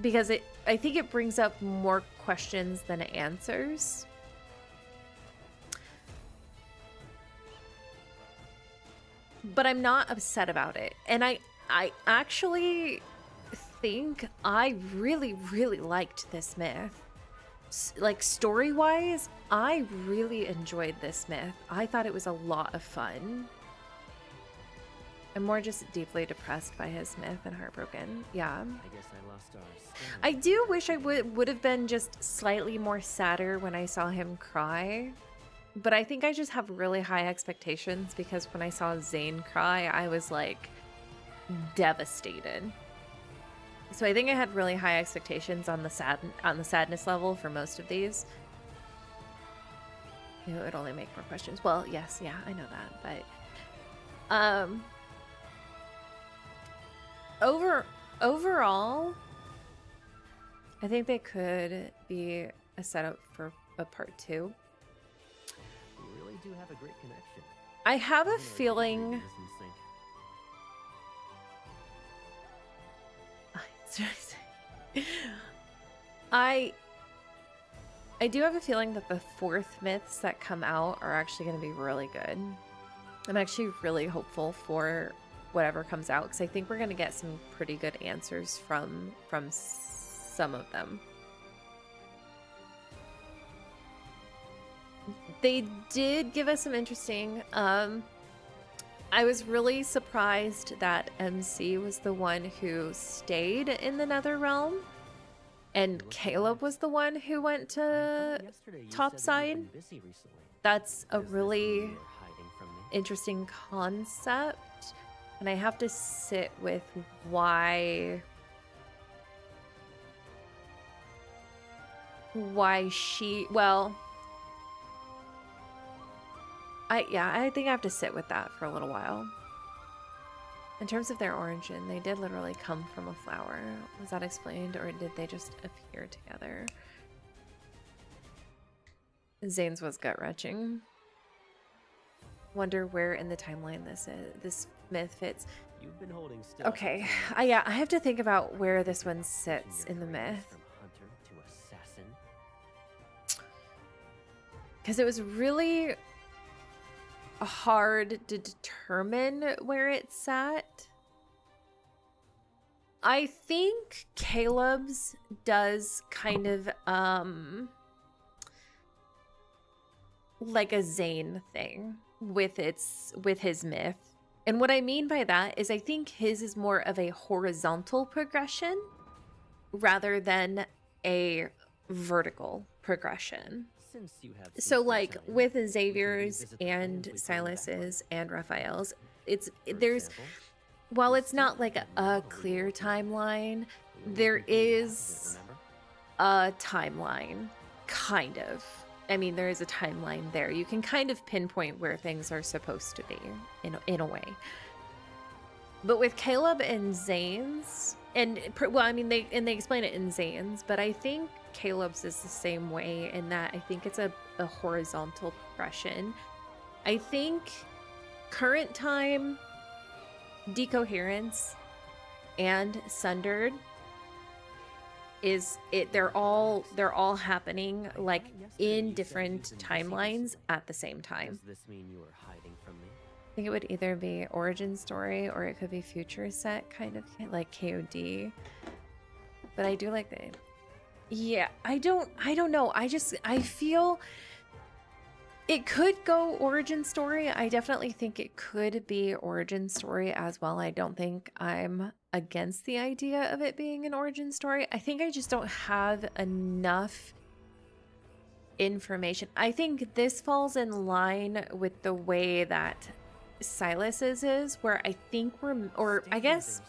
Because I think it brings up more questions than answers. But I'm not upset about it. And I actually think I really, really liked this myth. Like, story-wise, I really enjoyed this myth. I thought it was a lot of fun. I'm more just deeply depressed by his myth and heartbroken. Yeah. I guess I lost ours. I do wish I would have been just slightly more sadder when I saw him cry. But I think I just have really high expectations because when I saw Zane cry, I was like devastated. So I think I had really high expectations on the sadness level for most of these. It would only make more questions. Well, yes, yeah, I know that, but overall, I think they could be a setup for a part 2. You really do have a great connection. I have a feeling. I do have a feeling that the 4th myths that come out are actually going to be really good. I'm actually really hopeful for whatever comes out because I think we're going to get some pretty good answers from some of them. They did give us some interesting I was really surprised that MC was the one who stayed in the Nether Realm, and Caleb was the one who went to topside. That's a really interesting concept. And I have to sit with why she, well, I think I have to sit with that for a little while. In terms of their origin, they did literally come from a flower. Was that explained, or did they just appear together? Zane's was gut-wrenching. Wonder where in the timeline this myth fits. You've been holding still. Okay, yeah, I have to think about where this one sits in the myth. From hunter to assassin. Because it was really hard to determine where it sat. I think Caleb's does kind of like a Zane thing with his myth. And what I mean by that is I think his is more of a horizontal progression rather than a vertical progression. Since you have So like with Xavier's and Silas's and Raphael's, there's while it's not like a clear timeline, there is a timeline, kind of. I mean, there is a timeline there. You can kind of pinpoint where things are supposed to be in a way. But with Caleb and Zane's, well, I mean, they explain it in Zane's, but I think Caleb's is the same way in that I think it's a horizontal progression. I think current time, decoherence, and sundered they're all happening like in different timelines at the same time. Does this mean you were hiding from me? I think it would either be origin story or it could be future set, kind of like KOD. But I do like the, yeah, I don't know. I feel it could go origin story. I definitely think it could be origin story as well. I don't think I'm against the idea of it being an origin story. I think I just don't have enough information. I think this falls in line with the way that Silas's is, where I think I guess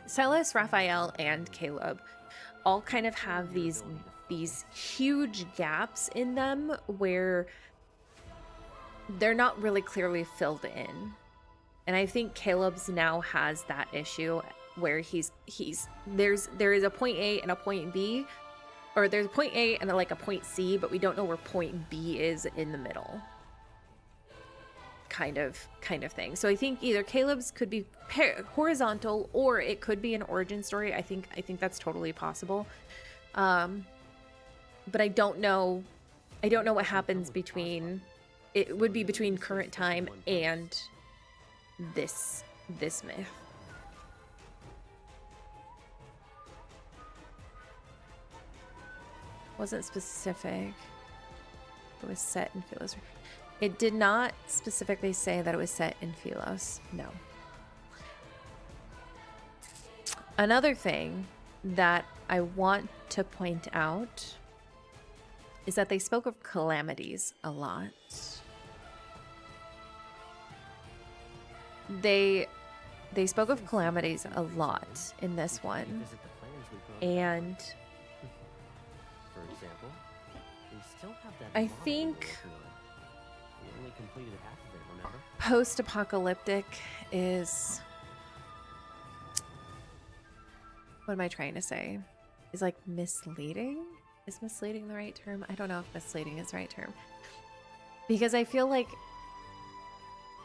Silas, Raphael, and Caleb all kind of have these huge gaps in them where they're not really clearly filled in. And I think Caleb's now has that issue where there is a point A and a point B, or there's a point A and like a point C, but we don't know where point B is in the middle. Kind of thing. So I think either Caleb's could be horizontal or it could be an origin story. I think that's totally possible. But I don't know what happens between, it would be between current time and this myth. Wasn't specific. It was set in Philos. It did not specifically say that it was set in Philos. No. Another thing that I want to point out is that they spoke of calamities a lot. They spoke of calamities a lot in this one. And for example, we still have that I think we only completed half of it, remember? Post-apocalyptic is, what am I trying to say? Is like misleading? Is misleading the right term? I don't know if misleading is the right term. Because I feel like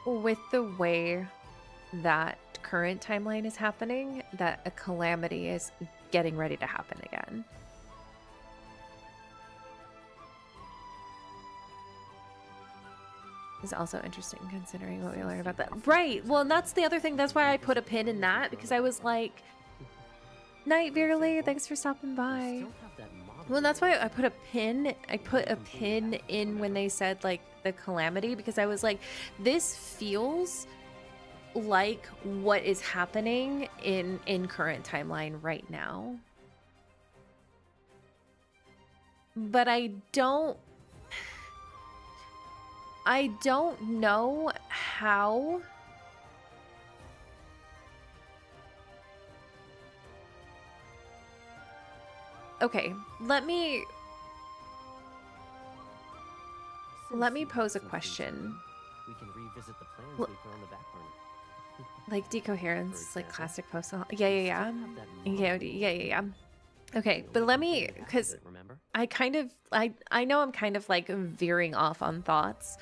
with the way that current timeline is happening, that a calamity is getting ready to happen again. Is also interesting considering what we learned about that. Right. Well, and that's the other thing. That's why I put a pin in that, because I was like, Night Beerly, thanks for stopping by. Well, that's why I put a pin. I put a pin in when they said like the calamity, because I was like, this feels like what is happening in current timeline right now. But I don't know how Okay, let me pose a question. We can revisit the plans L- we put on the back burner. Like decoherence, For like example, classic postal. Yeah. model Yeah. Okay, but let me, because remember? I kind of, I know I'm kind of like veering off on thoughts,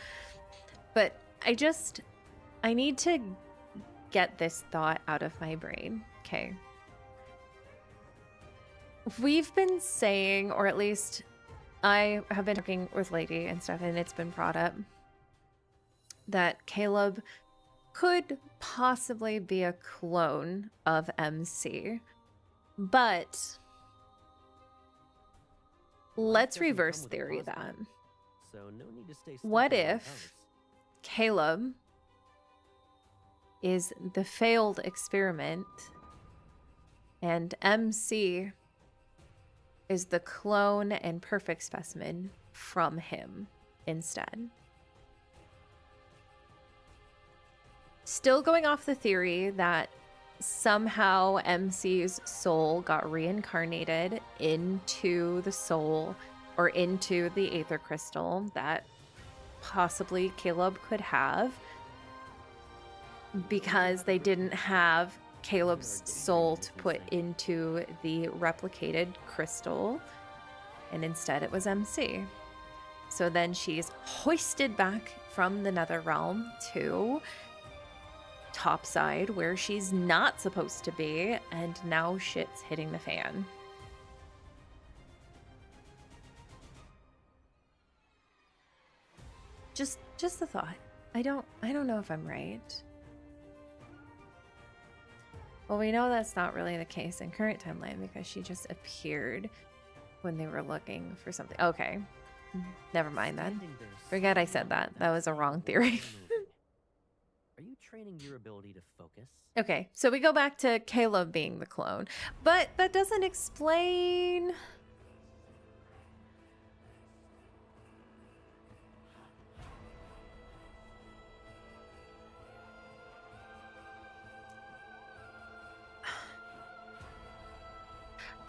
but I need to get this thought out of my brain. Okay. We've been saying, or at least I have been talking with Lady and stuff, and it's been brought up that Caleb could possibly be a clone of MC. But let's reverse theory that. So no need to stay stuck What in one if pose. Caleb is the failed experiment and MC is the clone and perfect specimen from him instead? Still going off the theory that somehow MC's soul got reincarnated into the soul or into the Aether Crystal that possibly Caleb could have, because they didn't have Caleb's soul to put into the replicated crystal, and instead it was MC. So then she's hoisted back from the nether realm to topside where she's not supposed to be, and now shit's hitting the fan. Just the thought. I don't know if I'm right. Well, we know that's not really the case in current timeline because she just appeared when they were looking for something. Okay. Never mind then. Forget I said that. That was a wrong theory. Are you training your ability to focus? Okay, so we go back to Caleb being the clone, but that doesn't explain.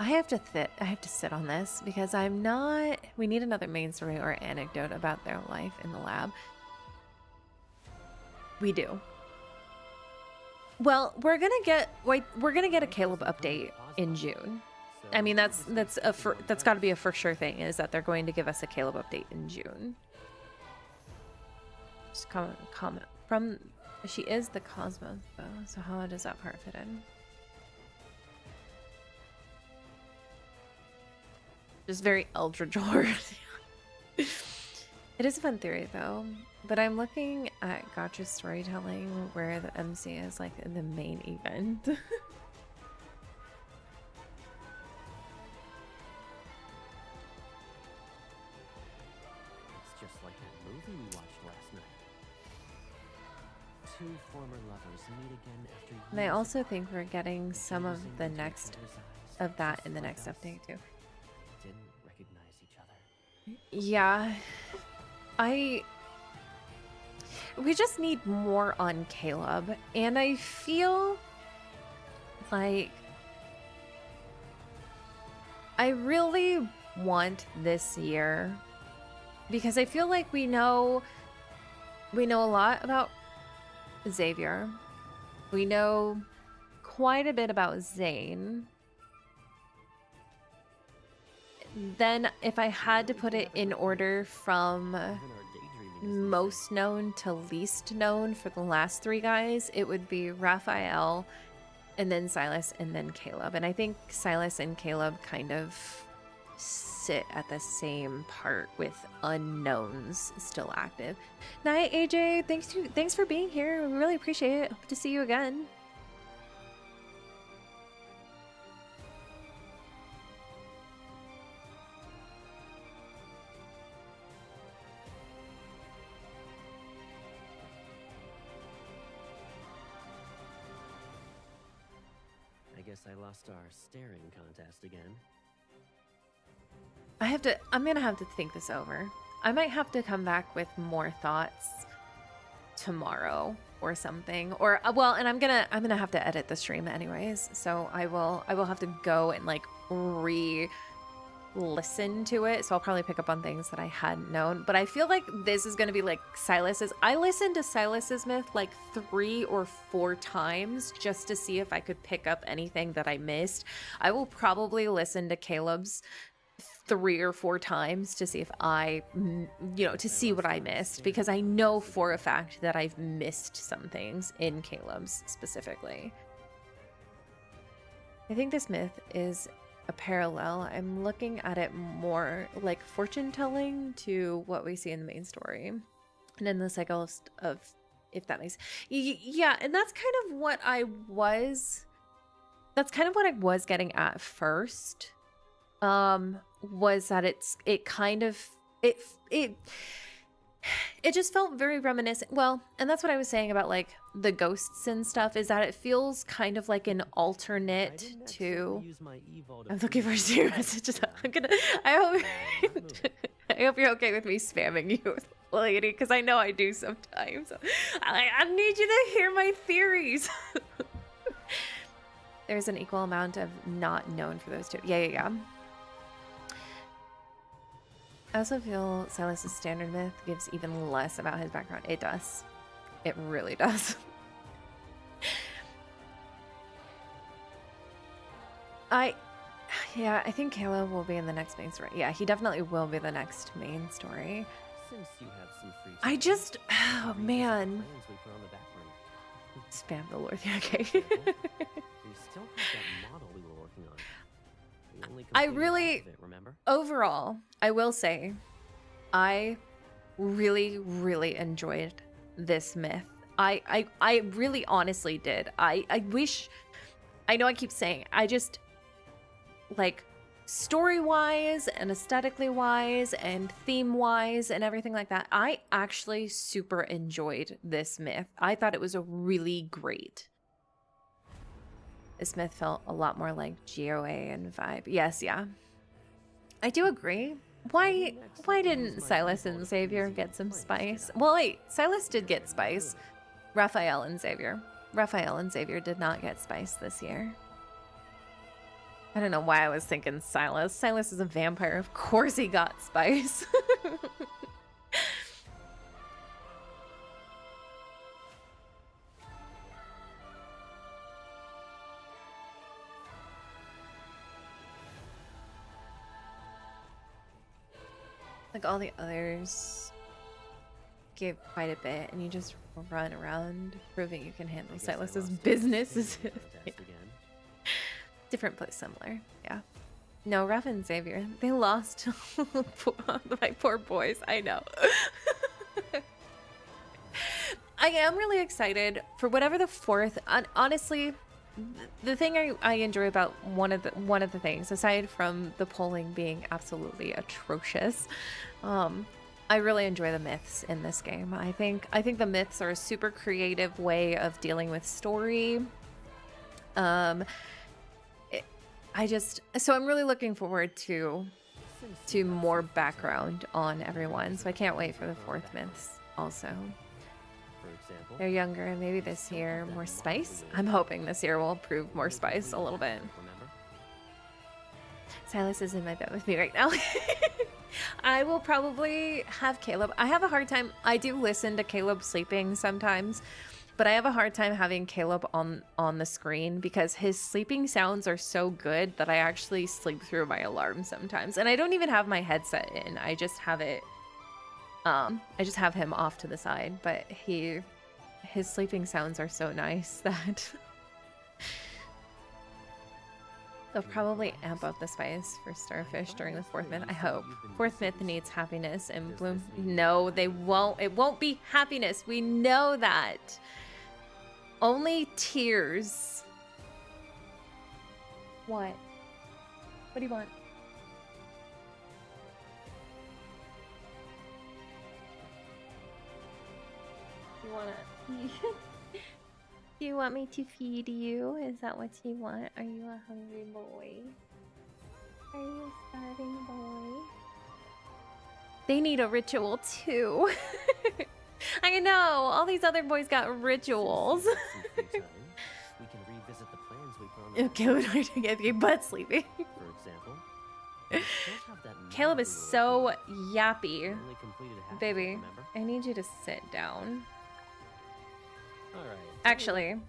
I have to sit on this because I'm not. We need another main story or anecdote about their life in the lab. We do. Well, we're gonna get a Caleb update in June. I mean, that's got to be a for sure thing, is that they're going to give us a Caleb update in June. Just comment from. She is the Cosmos though, so how does that part fit in? Just very Eldritch Horde. It is a fun theory though, but I'm looking at Gotcha's storytelling where the MC is like the main event. It's just like that movie we watched last night. Two former lovers meet again after years. And I also think we're getting some of the next of that in the next update too. Didn't recognize each other. Yeah. We just need more on Caleb, and I feel like I really want this year, because I feel like we know a lot about Xavier. We know quite a bit about Zane. Then if I had to put it in order from most known to least known for the last three guys, it would be Raphael, and then Silas, and then Caleb. And I think Silas and Caleb kind of sit at the same part with unknowns still active. Night, AJ. Thanks for being here. We really appreciate it. Hope to see you again. I guess I lost our staring contest again. I'm gonna have to think this over. I might have to come back with more thoughts tomorrow or something. Or well, and I'm gonna have to edit the stream anyways. So I will have to go and like listen to it, so I'll probably pick up on things that I hadn't known. But I feel like this is going to be like Silas's. I listened to Silas's myth like 3 or 4 times just to see if I could pick up anything that I missed. I will probably listen to Caleb's 3 or 4 times to see if I, to see what I missed, because I know for a fact that I've missed some things in Caleb's specifically. I think this myth is a parallel. I'm looking at it more like fortune telling to what we see in the main story and in the cycle of if that makes yeah, and that's kind of what I was getting at first, was that it just felt very reminiscent. Well, and that's what I was saying about like the ghosts and stuff, is that it feels kind of like an alternate to. I'm looking for your messages. I hope you're okay with me spamming you, lady, because I know I do sometimes. I need you to hear my theories. There's an equal amount of not known for those two. Yeah. I also feel Silas's standard myth gives even less about his background. It does. It really does. I think Caleb will be in the next main story. Yeah, he definitely will be the next main story. Since you have some free I just, oh man. Spam the Lord. Okay. We still have that model we were working on. I really, overall, I will say, I really, really enjoyed this myth. I really honestly did. I wish, I know I keep saying, I just, like, story-wise and aesthetically wise and theme-wise and everything like that, I actually super enjoyed this myth. I thought it was a really great. This myth felt a lot more like GOA and vibe. Yes, yeah. I do agree. Why didn't Silas and Xavier get some spice? Well, wait, Silas did get spice. Raphael and Xavier did not get spice this year. I don't know why I was thinking Silas. Silas is a vampire. Of course he got spice. Like all the others give quite a bit, and you just run around proving you can handle Silas's business. Different place, similar. Yeah. No, Raph and Xavier, they lost. My poor boys. I know. I am really excited for whatever the 4th. Honestly, the thing I enjoy about one of the things, aside from the polling being absolutely atrocious, I really enjoy the myths in this game. I think the myths are a super creative way of dealing with story. So I'm really looking forward to more background on everyone. So I can't wait for the 4th myths also. They're younger, and maybe this year more spice. I'm hoping this year will prove more spice a little bit. Silas is in my bed with me right now. I will probably have Caleb. I have a hard time. I do listen to Caleb sleeping sometimes, but I have a hard time having Caleb on the screen because his sleeping sounds are so good that I actually sleep through my alarm sometimes. And I don't even have my headset in. I just have it. I just have him off to the side, but his sleeping sounds are so nice that they'll probably amp up the spice for Starfish during the 4th myth. I hope. 4th myth needs happiness and bloom. No, they won't. It won't be happiness. We know that. Only tears. What? What do you want? You want me to feed you? Is that what you want? Are you a hungry boy? Are you a starving boy? They need a ritual too. I know, all these other boys got rituals. We can revisit the plans we put on the Okay, what do I do? Get your butt sleepy. For example, we still have Caleb is so yappy. Only completed half, Baby, remember? I need you to sit down. All right. Actually,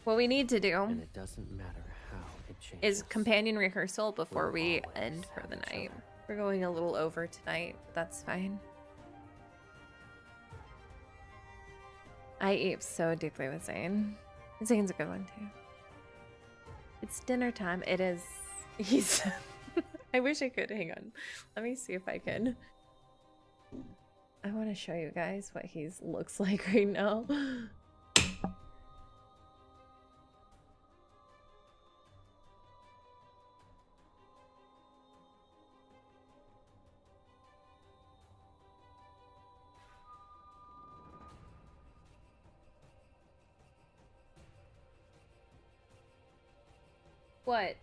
what we need to do And it doesn't matter how it changes. is companion rehearsal before We'll we always end for the have each night. other. We're going a little over tonight, but that's fine. I ate so deeply with Zane. Zane's a good one too. It's dinner time. It is. He's. I wish I could. Hang on. Let me see if I can. I want to show you guys what he looks like right now. What?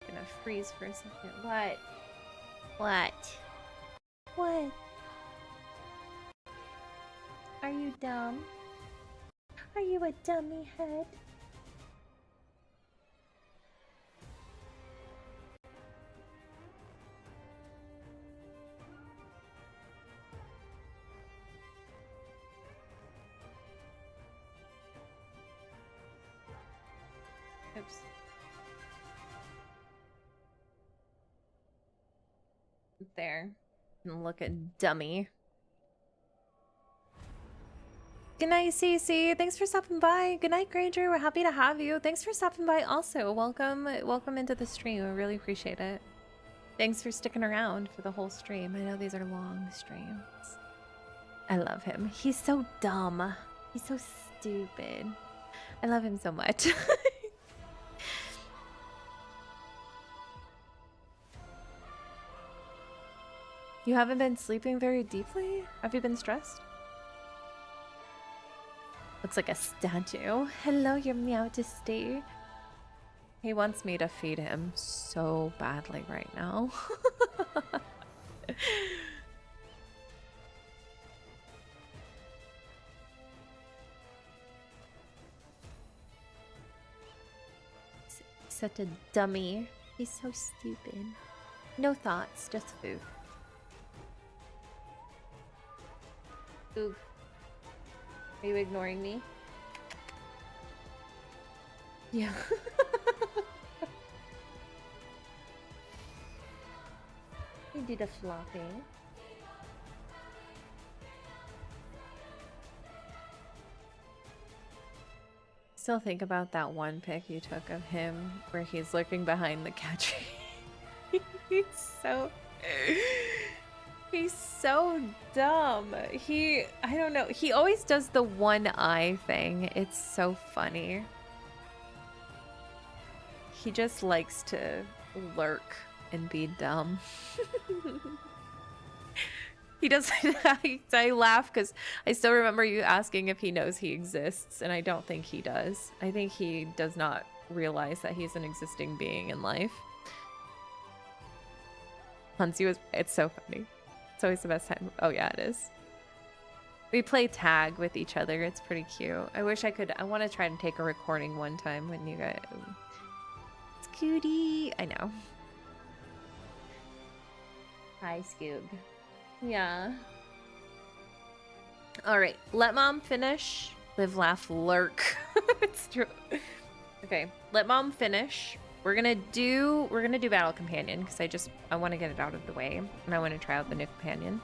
Gonna freeze for a second. What? What? What? Are you dumb? Are you a dummy head? Oops. There. And look at dummy. Good night, Cece. Thanks for stopping by. Good night, Granger. We're happy to have you. Thanks for stopping by also. Welcome into the stream. I really appreciate it. Thanks for sticking around for the whole stream. I know these are long streams. I love him. He's so dumb. He's so stupid. I love him so much. You haven't been sleeping very deeply? Have you been stressed? Looks like a statue. Hello, your Meowjesty. He wants me to feed him so badly right now. Such a dummy. He's so stupid. No thoughts, just food. Ooh. Are you ignoring me? Yeah. You did a flopping. Still think about that one pic you took of him where he's lurking behind the cat tree. He's so dumb. I don't know. He always does the one eye thing. It's so funny. He just likes to lurk and be dumb. He does. I laugh because I still remember you asking if he knows he exists, and I don't think he does. I think he does not realize that he's an existing being in life. Hansi it's so funny. It's always the best time. Oh yeah, it is. We play tag with each other. It's pretty cute. I wish I could. I want to try and take a recording one time when you guys. It's cutie. I know. Hi, Scoob. Yeah. All right. Let mom finish. Live, laugh, lurk. It's true. Okay. Let mom finish. We're gonna do Battle Companion because I want to get it out of the way and I want to try out the new companion.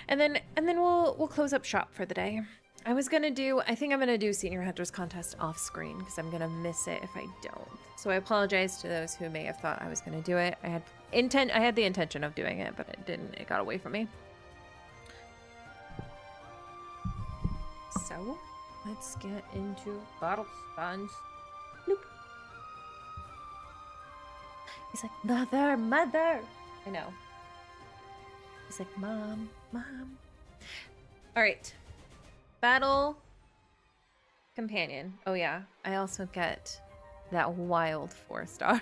And then we'll close up shop for the day. I think I'm gonna do Senior Hunters Contest off screen because I'm gonna miss it if I don't. So I apologize to those who may have thought I was gonna do it. I had the intention of doing it, but it didn't. It got away from me. So let's get into battle spawns. Nope. He's like, mother, mother. I know. He's like, mom, mom. All right. Battle companion. Oh yeah, I also get that wild 4-star.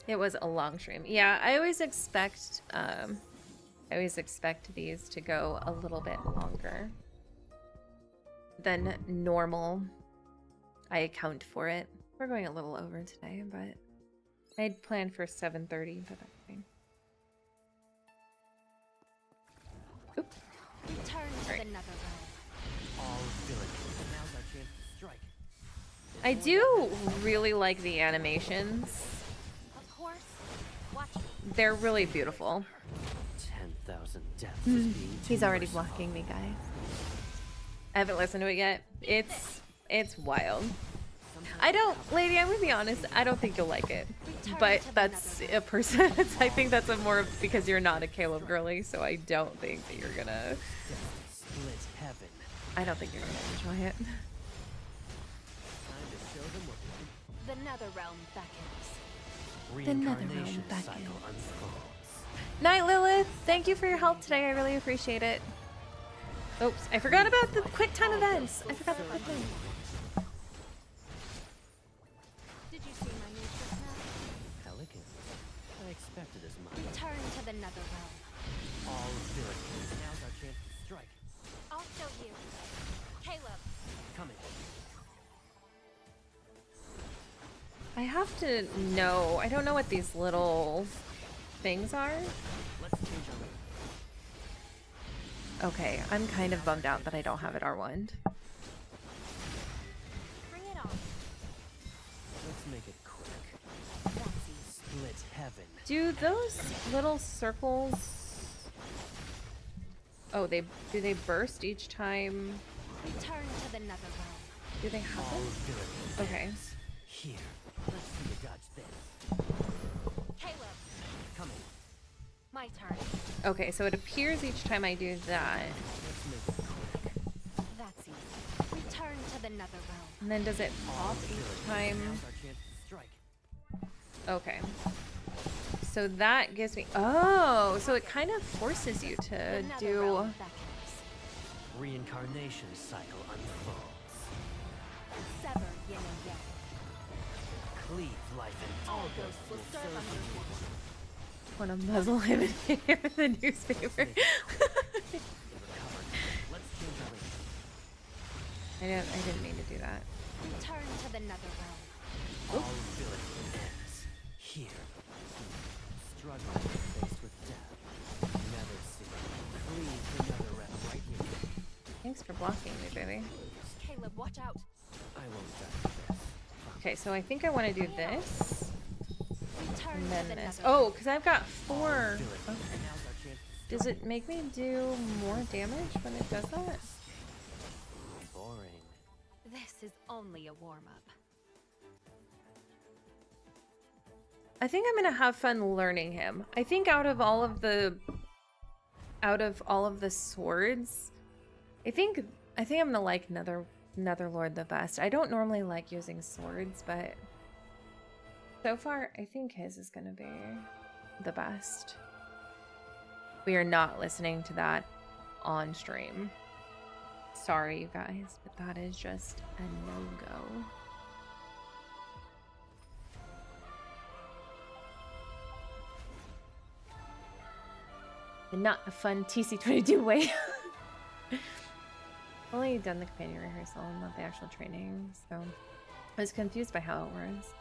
It was a long stream. Yeah, I always expect these to go a little bit longer than normal. I account for it. We're going a little over today, but I had planned for 7:30, but that's fine. Oop. Return to the nether realm. All villains. Now's our chance to strike. I do really like the animations. Of course. Watch. They're really beautiful. 10,000 deaths is being He's too already merciful. blocking me, guys. I haven't listened to it yet. It's wild. Lady, I'm gonna be honest, I don't think you'll like it. But that's a person. I think that's a more because you're not a Caleb girly, so I don't think that you're gonna. Split heaven. I don't think you're gonna enjoy it. Time to show them what The nether realm beckons. reincarnation beckons. cycle unfolds. Night Lilith, thank you for your help today. I really appreciate it. Oops, I forgot about the quick time events. I forgot about them. Did you see my move just now? Elegant. I expected as much. Return to the nether realm. All villains. Now's our chance to strike. I'll show you. Caleb. Coming. I have to know. I don't know what these little things are. Let's change our move. Okay, I'm kind of bummed out that I don't have it R1. Bring it on. Let's make it quick. Split heaven. Do those little circles... Oh, do they burst each time? Return to the nether realm. Do they have All them? villains. Okay. Here. Let's see you dodge this. Caleb. Coming. My turn. Okay, so it appears each time I do that. Let's make it quick. That's easy. Return to the nether realm. And then does it pop each time? Now's our chance to strike. Okay. So that gives me... Oh, so it kind of forces you to The nether do... realm beckons. Reincarnation cycle unfolds. Sever yin and yang. Cleave life and All ghosts will serve under you. Want to muzzle him in the newspaper. Recovered. Let's change our move. I didn't mean to do that. Return to the nether realm. All villainy ends here. Struggling faced with death. Never see. Cleave the nether realm right here. Thanks for blocking me, baby. Caleb, watch out. I won't die for this. Okay, so I think I want to do this. Return And to then the this. nether Oh, because I've got 4. Villainy. Okay. Now's our chance to Does it make me do more damage when it does that? boring. This is only a warm-up. I think I'm gonna have fun learning him. I think out of all of the swords, I think I'm gonna like Netherlord the best. I don't normally like using swords, but so far I think his is gonna be the best. We are not listening to that on stream. Sorry, you guys, but that is just a no-go. And not a fun TC22 way. Only done the companion rehearsal, not the actual training, so I was confused by how it was.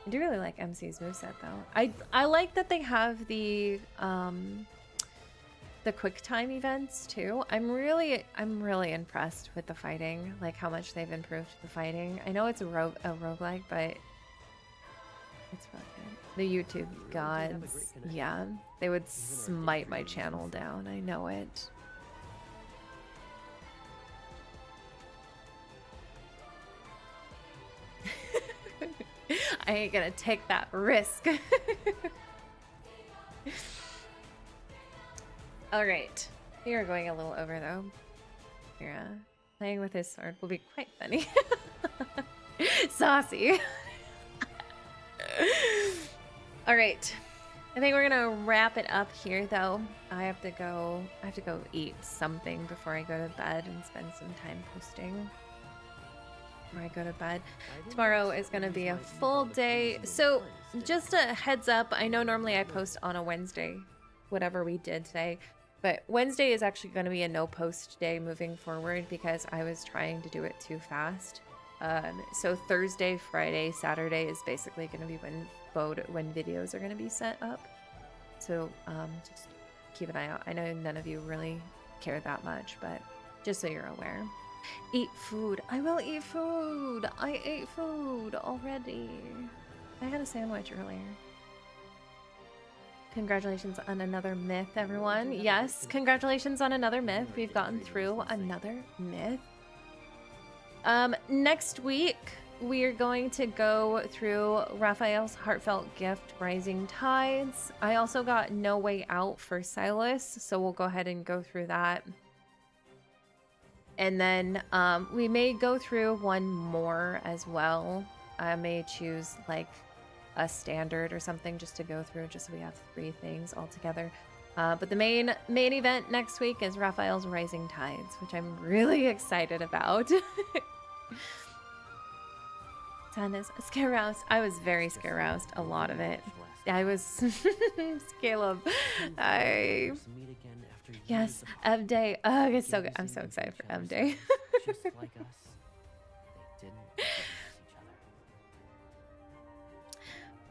I do really like MC's moveset though. I like that they have the quick time events too. I'm really impressed with the fighting, like how much they've improved the fighting. I know it's a roguelike, but it's really good. The YouTube gods, yeah, they would smite my channel down. I know it. I ain't gonna take that risk. All right, we are going a little over though. Yeah, playing with his sword will be quite funny. saucy. All right. I think we're gonna wrap it up here, though. I have to go eat something before I go to bed and spend some time posting before I go to bed. Tomorrow is gonna be a full day. So just a heads up, I know normally I post on a Wednesday, whatever we did today, but Wednesday is actually gonna be a no post day moving forward because I was trying to do it too fast. So Thursday, Friday, Saturday is basically gonna be when videos are going to be set up. So just keep an eye out. I know none of you really care that much, but just so you're aware. Eat food. I will eat food. I ate food already. I had a sandwich earlier. Congratulations on another myth, everyone. Yes, congratulations on another myth. We've gotten through another myth. Next week, we are going to go through Raphael's Heartfelt Gift, Rising Tides. I also got No Way Out for Silas, so we'll go ahead and go through that. And then we may go through one more as well. I may choose like a standard or something just to go through, just so we have 3 things all together. But the main event next week is Raphael's Rising Tides, which I'm really excited about. Tannis, scare roused. I was very scare roused. A lot of it. I was Caleb. Yes, M Day. Oh, it's so good. I'm so excited for M Day.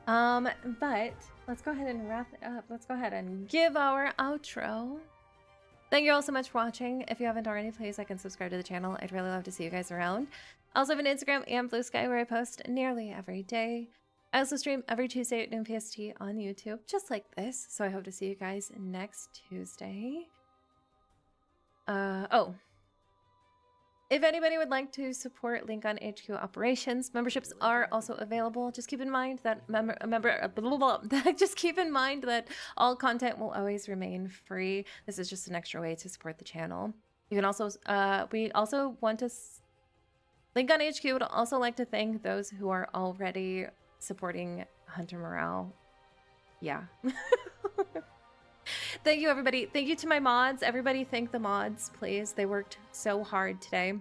But let's go ahead and wrap it up. Let's go ahead and give our outro. Thank you all so much for watching. If you haven't already, please like and subscribe to the channel. I'd really love to see you guys around. I also have an Instagram and Blue Sky where I post nearly every day. I also stream every Tuesday at noon PST on YouTube, just like this. So I hope to see you guys next Tuesday. Oh. If anybody would like to support Link on HQ operations, memberships are also available. Just keep in mind that just keep in mind that all content will always remain free. This is just an extra way to support the channel. You can also we also want to Link on HQ would also like to thank those who are already supporting Hunter Morale. Yeah. Thank you, everybody. Thank you to my mods. Everybody thank the mods, please. They worked so hard today.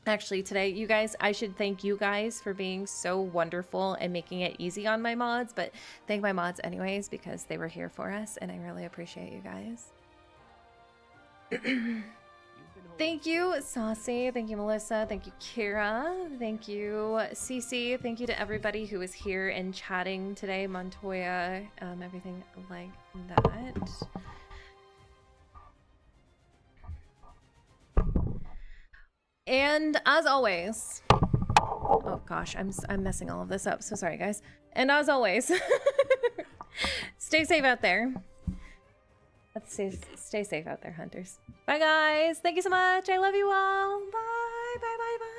Actually, today, you guys, I should thank you guys for being so wonderful and making it easy on my mods, but thank my mods anyways because they were here for us, and I really appreciate you guys. Thank you, Saucy. Thank you, Melissa. Thank you, Kira. Thank you, Cece. Thank you to everybody who was here and chatting today. Montoya, everything like that. And as always, oh gosh, I'm messing all of this up. So sorry, guys. And as always, stay safe out there. Let's stay safe out there, hunters. Bye, guys. Thank you so much. I love you all. Bye, bye, bye, bye.